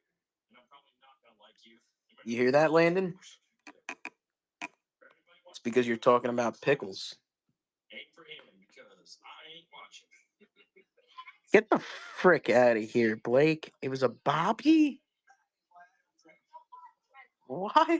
And I'm probably not going to like you. You hear that, Landon? It's because you're talking about pickles. Ain't for him because I ain't watching. Get the frick out of here, Blake. It was a Bobby? What?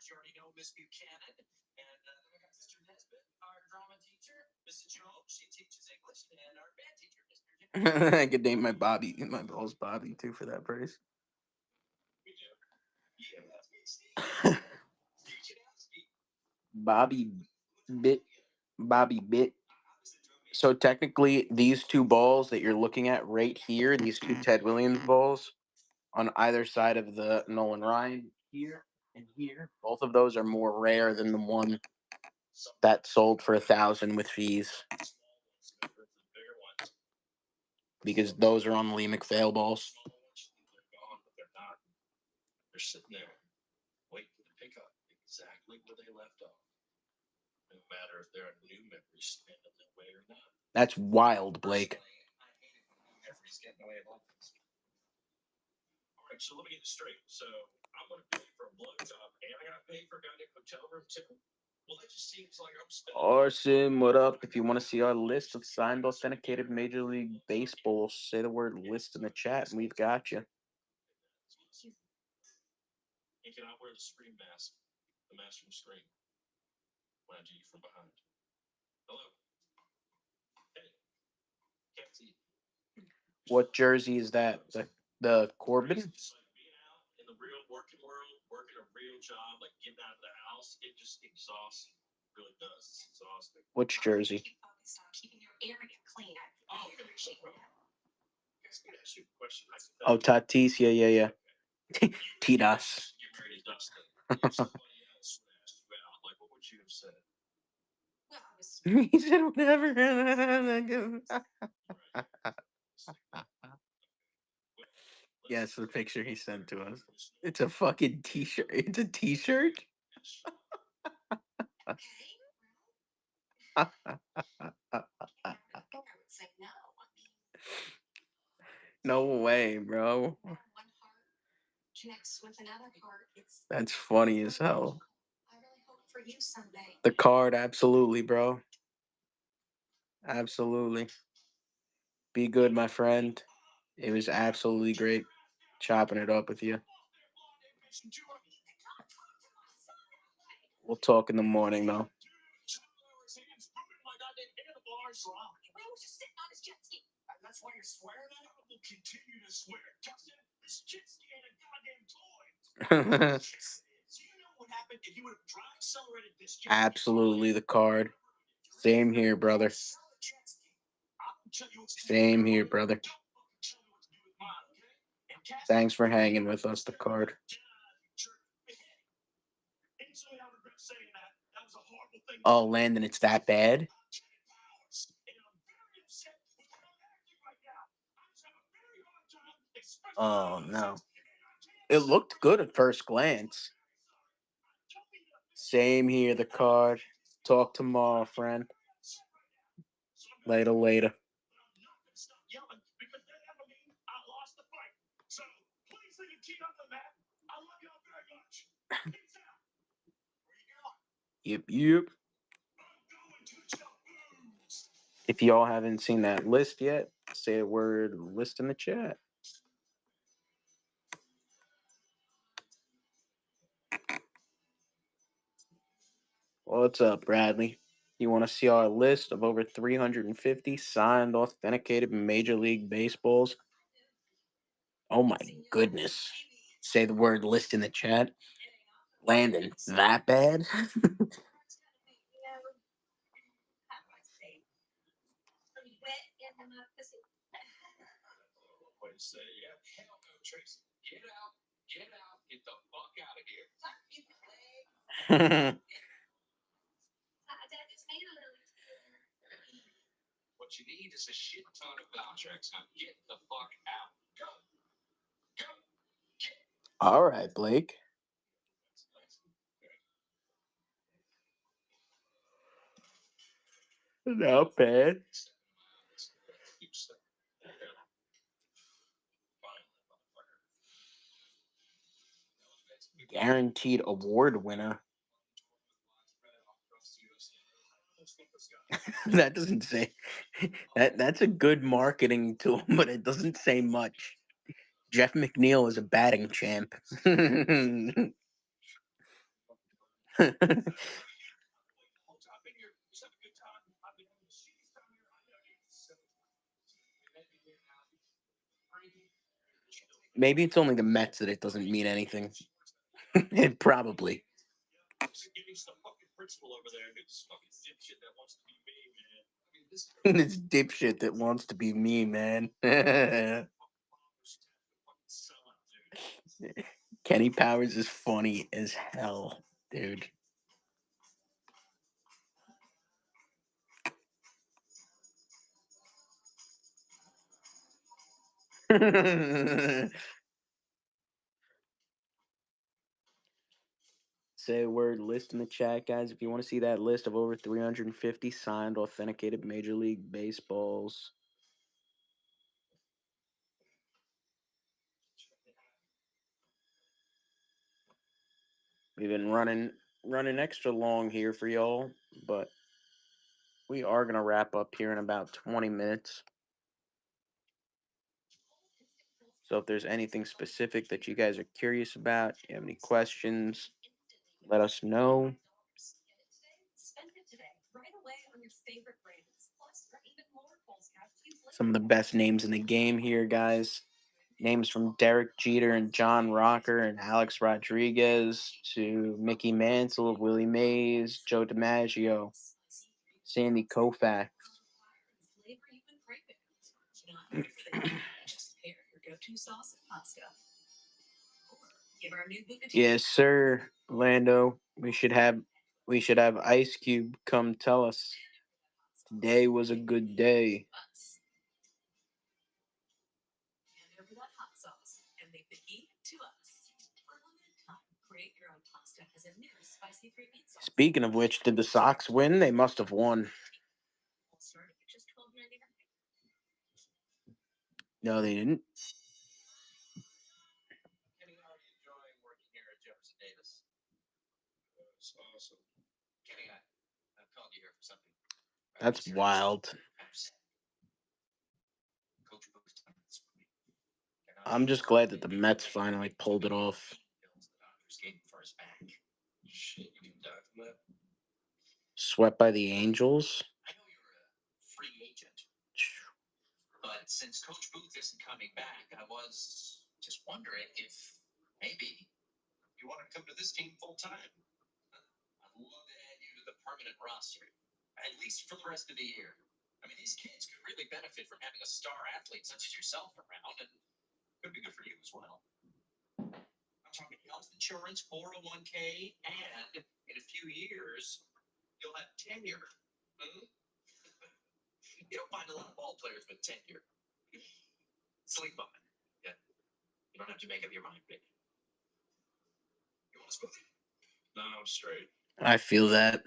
You already know Miss Buchanan and Mr. Nesbitt, our drama teacher. Mrs. Jones, she teaches English, and our band teacher, Mr. I could name my balls Bobby too for that price. Bobby Bit. So technically, these two balls that you're looking at right here, these two Ted Williams balls on either side of the Nolan Ryan here and here, both of those are more rare than the one that sold for $1,000 with fees. Because those are on the Lee McPhail balls. They're sitting there waiting to pick up exactly where they left off. No matter if there are new memories standing in their way or not. That's wild, Blake. All right, so let me get this straight. So I'm going to pay for a blowjob and I got to pay for a goddamn hotel room too. Well, that just seems like I'm spending. Arson, what up? If you want to see our list of signed, authenticated Major League Baseball, say the word list in the chat, and we've got you. And can I wear the Scream mask? The mask from Scream. When I do you from behind. Hello. Hey. Can't see. What jersey is that? The Corbin? Just like being out in the real working world, working a real job, like getting out of the house, it just exhausts. It really does. It's exhausting. Which jersey? Focused on keeping your area clean. I really appreciate that. Guys, can I ask you a question? Oh, Tatis. Yeah. Titas. Get ready to dust it. If somebody else would ask you out, like, what would you have said? Well, I was He said whatever. Yes, the picture he sent to us. It's a fucking t-shirt. It's a t-shirt? I would say no. No way, bro. One heart connects with another heart. That's funny as hell. I really hope for you someday. The card, absolutely, bro. Absolutely. Be good, my friend. It was absolutely great chopping it up with you. We'll talk in the morning, though. That's why you're swearing at him? We'll continue to swear. Justin, this jet ski ain't a goddamn toy. So you know what happened if you would have dry accelerated this jet ski? Absolutely, the card. Same here, brother. Same here, brother. Thanks for hanging with us, the card. Oh, Landon, it's that bad? Oh, no. It looked good at first glance. Same here, the card. Talk tomorrow, friend. Later, later. Yep, yep. If y'all haven't seen that list yet, say the word list in the chat. What's up, Bradley? You want to see our list of over 350 signed, authenticated Major League Baseballs? Oh my goodness. Say the word list in the chat. Landon, that bad? Get the fuck out of here. What you need is a shit ton of vouchers. Now get the fuck out. Go. All right, Blake. Not bad. Guaranteed award winner. That doesn't say that's a good marketing tool, but it doesn't say much. Jeff McNeil is a batting champ. Maybe it's only the Mets that it doesn't mean anything. It probably. This dipshit that wants to be me, man. Kenny Powers is funny as hell, dude. Say a word list in the chat, guys. If you want to see that list of over 350 signed, authenticated Major League Baseballs. We've been running extra long here for y'all, but we are going to wrap up here in about 20 minutes. So if there's anything specific that you guys are curious about, you have any questions, let us know. Some of the best names in the game here, guys. Names from Derek Jeter and John Rocker and Alex Rodriguez to Mickey Mantle, Willie Mays, Joe DiMaggio, Sandy Koufax. Yes, sir, Lando. We should have Ice Cube come tell us today was a good day. Speaking of which, did the Sox win? They must have won. No, they didn't. Kenny, how are you enjoying working here at Jefferson Davis? It's awesome. Kenny, I've called you here for something. That's wild. I'm just glad that the Mets finally pulled it off. Swept by the Angels. I know you're a free agent, but since Coach Booth isn't coming back, I was just wondering if maybe you want to come to this team full time. I'd love to add you to the permanent roster, at least for the rest of the year. I mean, these kids could really benefit from having a star athlete such as yourself around, and Could be good for you as well. I'm talking health insurance, 401k, and in a few years, you'll have tenure. Hmm? You don't find a lot of ball players with tenure. Sleep on it. Yeah. You don't have to make up your mind, baby. You want a smoothie? No, I'm straight. I feel that.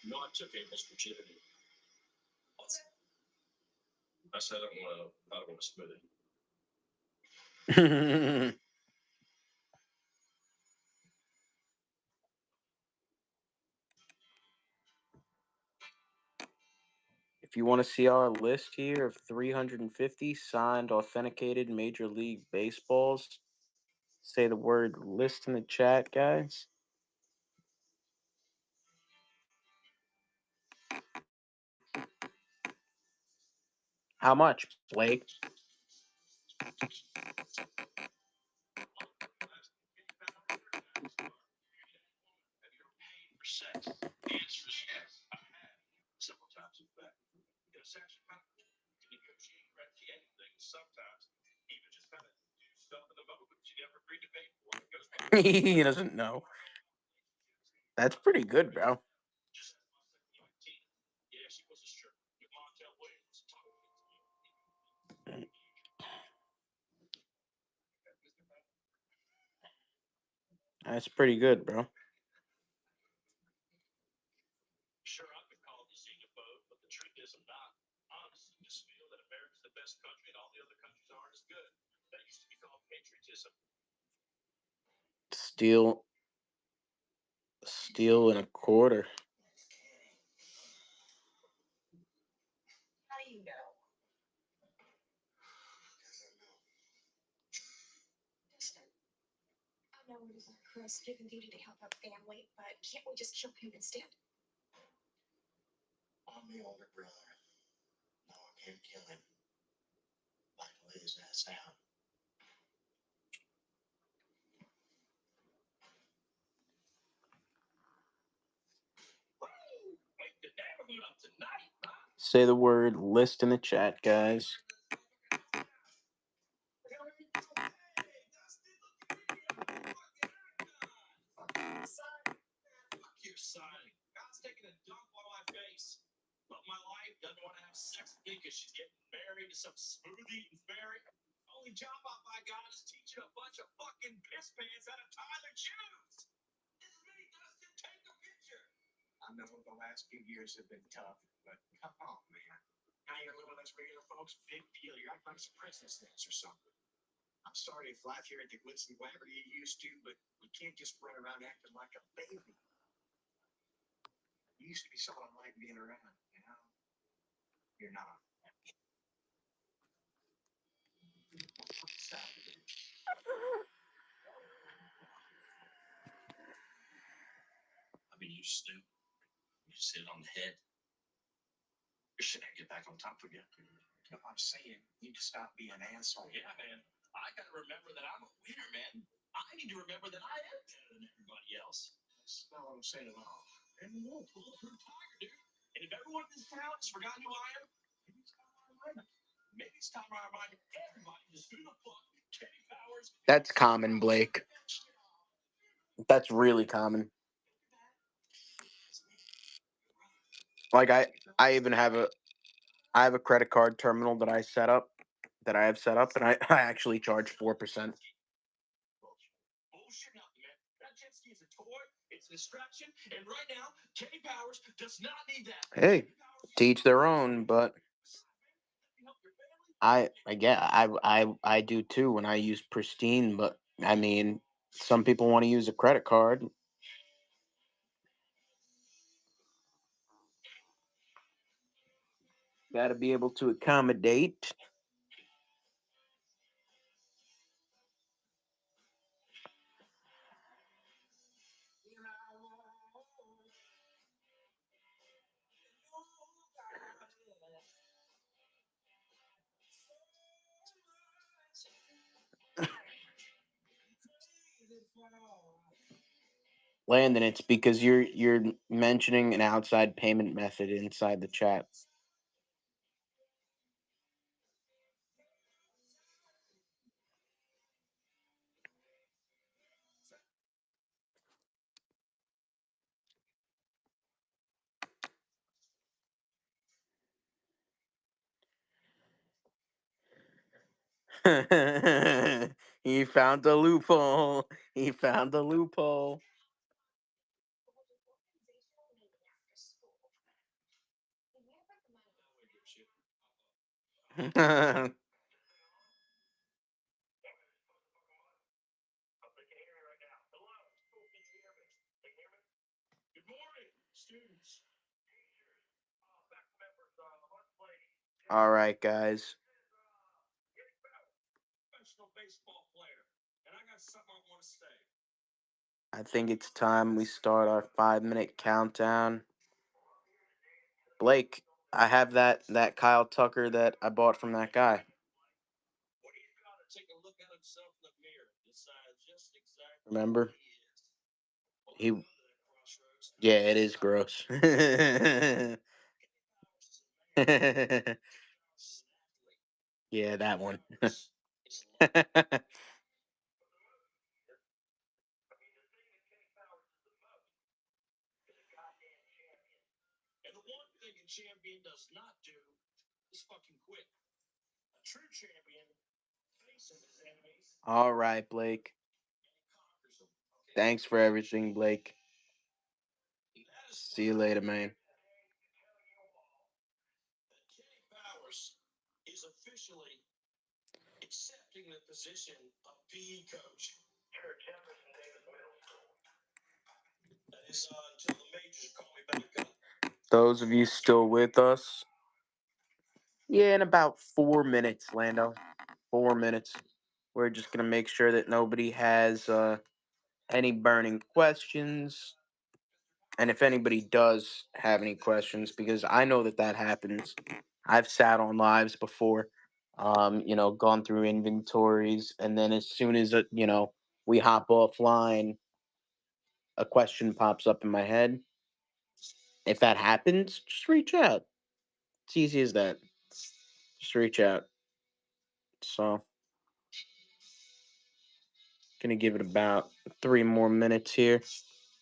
No, I took April's virginity. What's that? I said I don't want a smoothie. If you want to see our list here of 350 signed, authenticated Major League Baseballs, say the word list in the chat, guys. How much, Blake? Sex. The answer is yes. I have several times, in fact. You know, sex to negotiate practically anything. Sometimes even just kind of do stuff in the moment you never agreed to pay for. It goes back. He doesn't know. That's pretty good, bro. Just as my second wife, Tina. Yeah, she was a stripper. With Montel Williams. That's pretty good, bro. Sure, I could call this xenophobe, but the truth is I'm not. Honestly, just feel that America's the best country and all the other countries aren't as good. That used to be called patriotism. Steal and a quarter. How do you know? Dustin, I know it is our Christ-given duty to help our family, but can't we just kill him instead? I'm the older brother. No, I can't kill him. I can lay his ass down. Wait, the neighborhood up tonight, huh? Say the word list in the chat, guys. Fuck your sign. God's taking a dump on my face. But my wife doesn't want to have sex with me because she's getting married to some smoothie-eating fairy. Only job I got is teaching a bunch of fucking piss pants how to tie their shoes. This is me, Dustin. Take a picture. I know the last few years have been tough, but come on, man. Now you're living with us regular folks. Big deal. You're acting like some princess dance or something. I'm sorry if life here at the glitz and glamour you used to, but you can't just run around acting like a baby. You used to be someone I like being around, you know? You're not. Stop. I mean, you Stu. You sit on the head. You should get back on top again. No, I'm saying you need to stop being an asshole. Yeah, man. I gotta remember that I'm a winner, man. I need to remember that I am better than everybody else. That's not what I'm saying at all. And we won't pull through Tiger, dude. And if everyone in this town has forgotten who I am, maybe it's time I remind everybody just who the fuck Kenny Powers. That's common, Blake. That's really common. Like I even have a credit card terminal that I have set up, and I actually charge 4%. Bullshit nothing, man. That jet ski is a toy. It's a distraction. And right now, Kenny Powers does not need that. Hey, to each their own, but I do too when I use Pristine, but I mean, some people want to use a credit card. Got to be able to accommodate. Landon, it's because you're mentioning an outside payment method inside the chat. He found the loophole. He found the loophole. Good morning, students. All right, guys. Professional baseball player, and I got something I want to say. I think it's time we start our 5-minute countdown. Blake, I have that Kyle Tucker that I bought from that guy. What he's got to take a look at himself in the mirror, decide just exactly Remember? who he is. He Yeah, it is gross. Yeah, that one. And the one thing a champion does not do is fucking quit. A true champion faces his enemies All right, Blake. and conquers them. Thanks for everything, Blake. That is See you later, man. that Kenny Powers is officially accepting the position of PE coach here at Jefferson Davis Middle School. That is until the majors call me back up. Those of you still with us? Yeah, in about 4 minutes, Lando. 4 minutes. We're just going to make sure that nobody has any burning questions. And if anybody does have any questions, because I know that happens. I've sat on lives before, gone through inventories. And then as soon as, we hop offline, a question pops up in my head. If that happens, just reach out. It's easy as that. Just reach out. So, gonna give it about 3 more minutes here.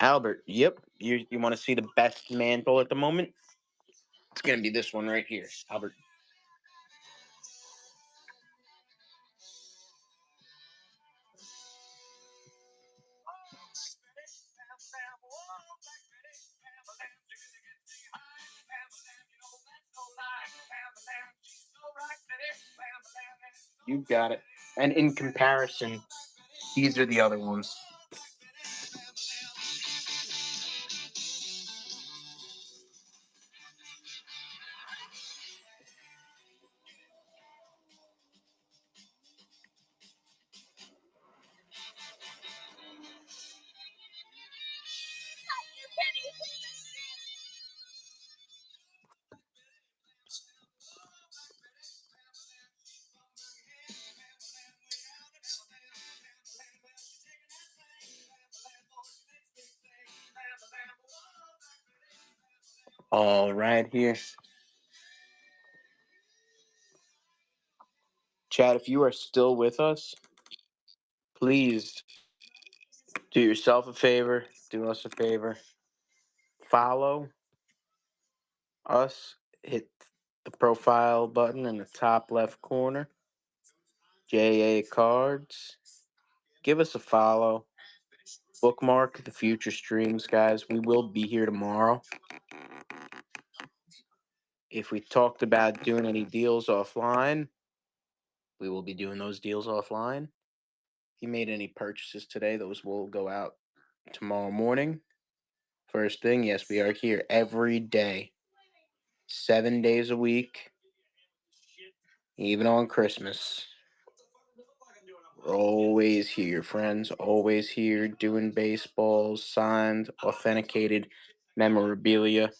Albert, yep. You want to see the best mantle at the moment? It's gonna be this one right here, Albert. You got it. And in comparison, these are the other ones. All right, here. Chad, if you are still with us, please do yourself a favor, do us a favor. Follow us, hit the profile button in the top left corner. JA Cards. Give us a follow. Bookmark the future streams, guys. We will be here tomorrow. If we talked about doing any deals offline, we will be doing those deals offline. If you made any purchases today, those will go out tomorrow morning. First thing, yes, we are here every day, 7 days a week, even on Christmas. We're always here, friends. Always here doing baseballs, signed, authenticated memorabilia,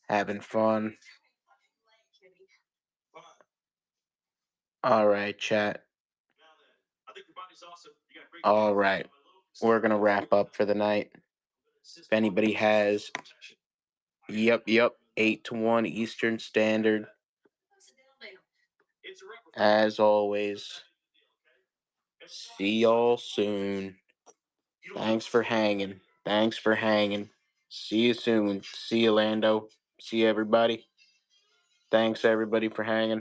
having fun. All right, chat. All right. We're going to wrap up for the night. If anybody has, yep, 8 to 1 Eastern Standard. As always, see y'all soon. Thanks for hanging. See you soon. See you, Lando. See everybody. Thanks, everybody, for hanging.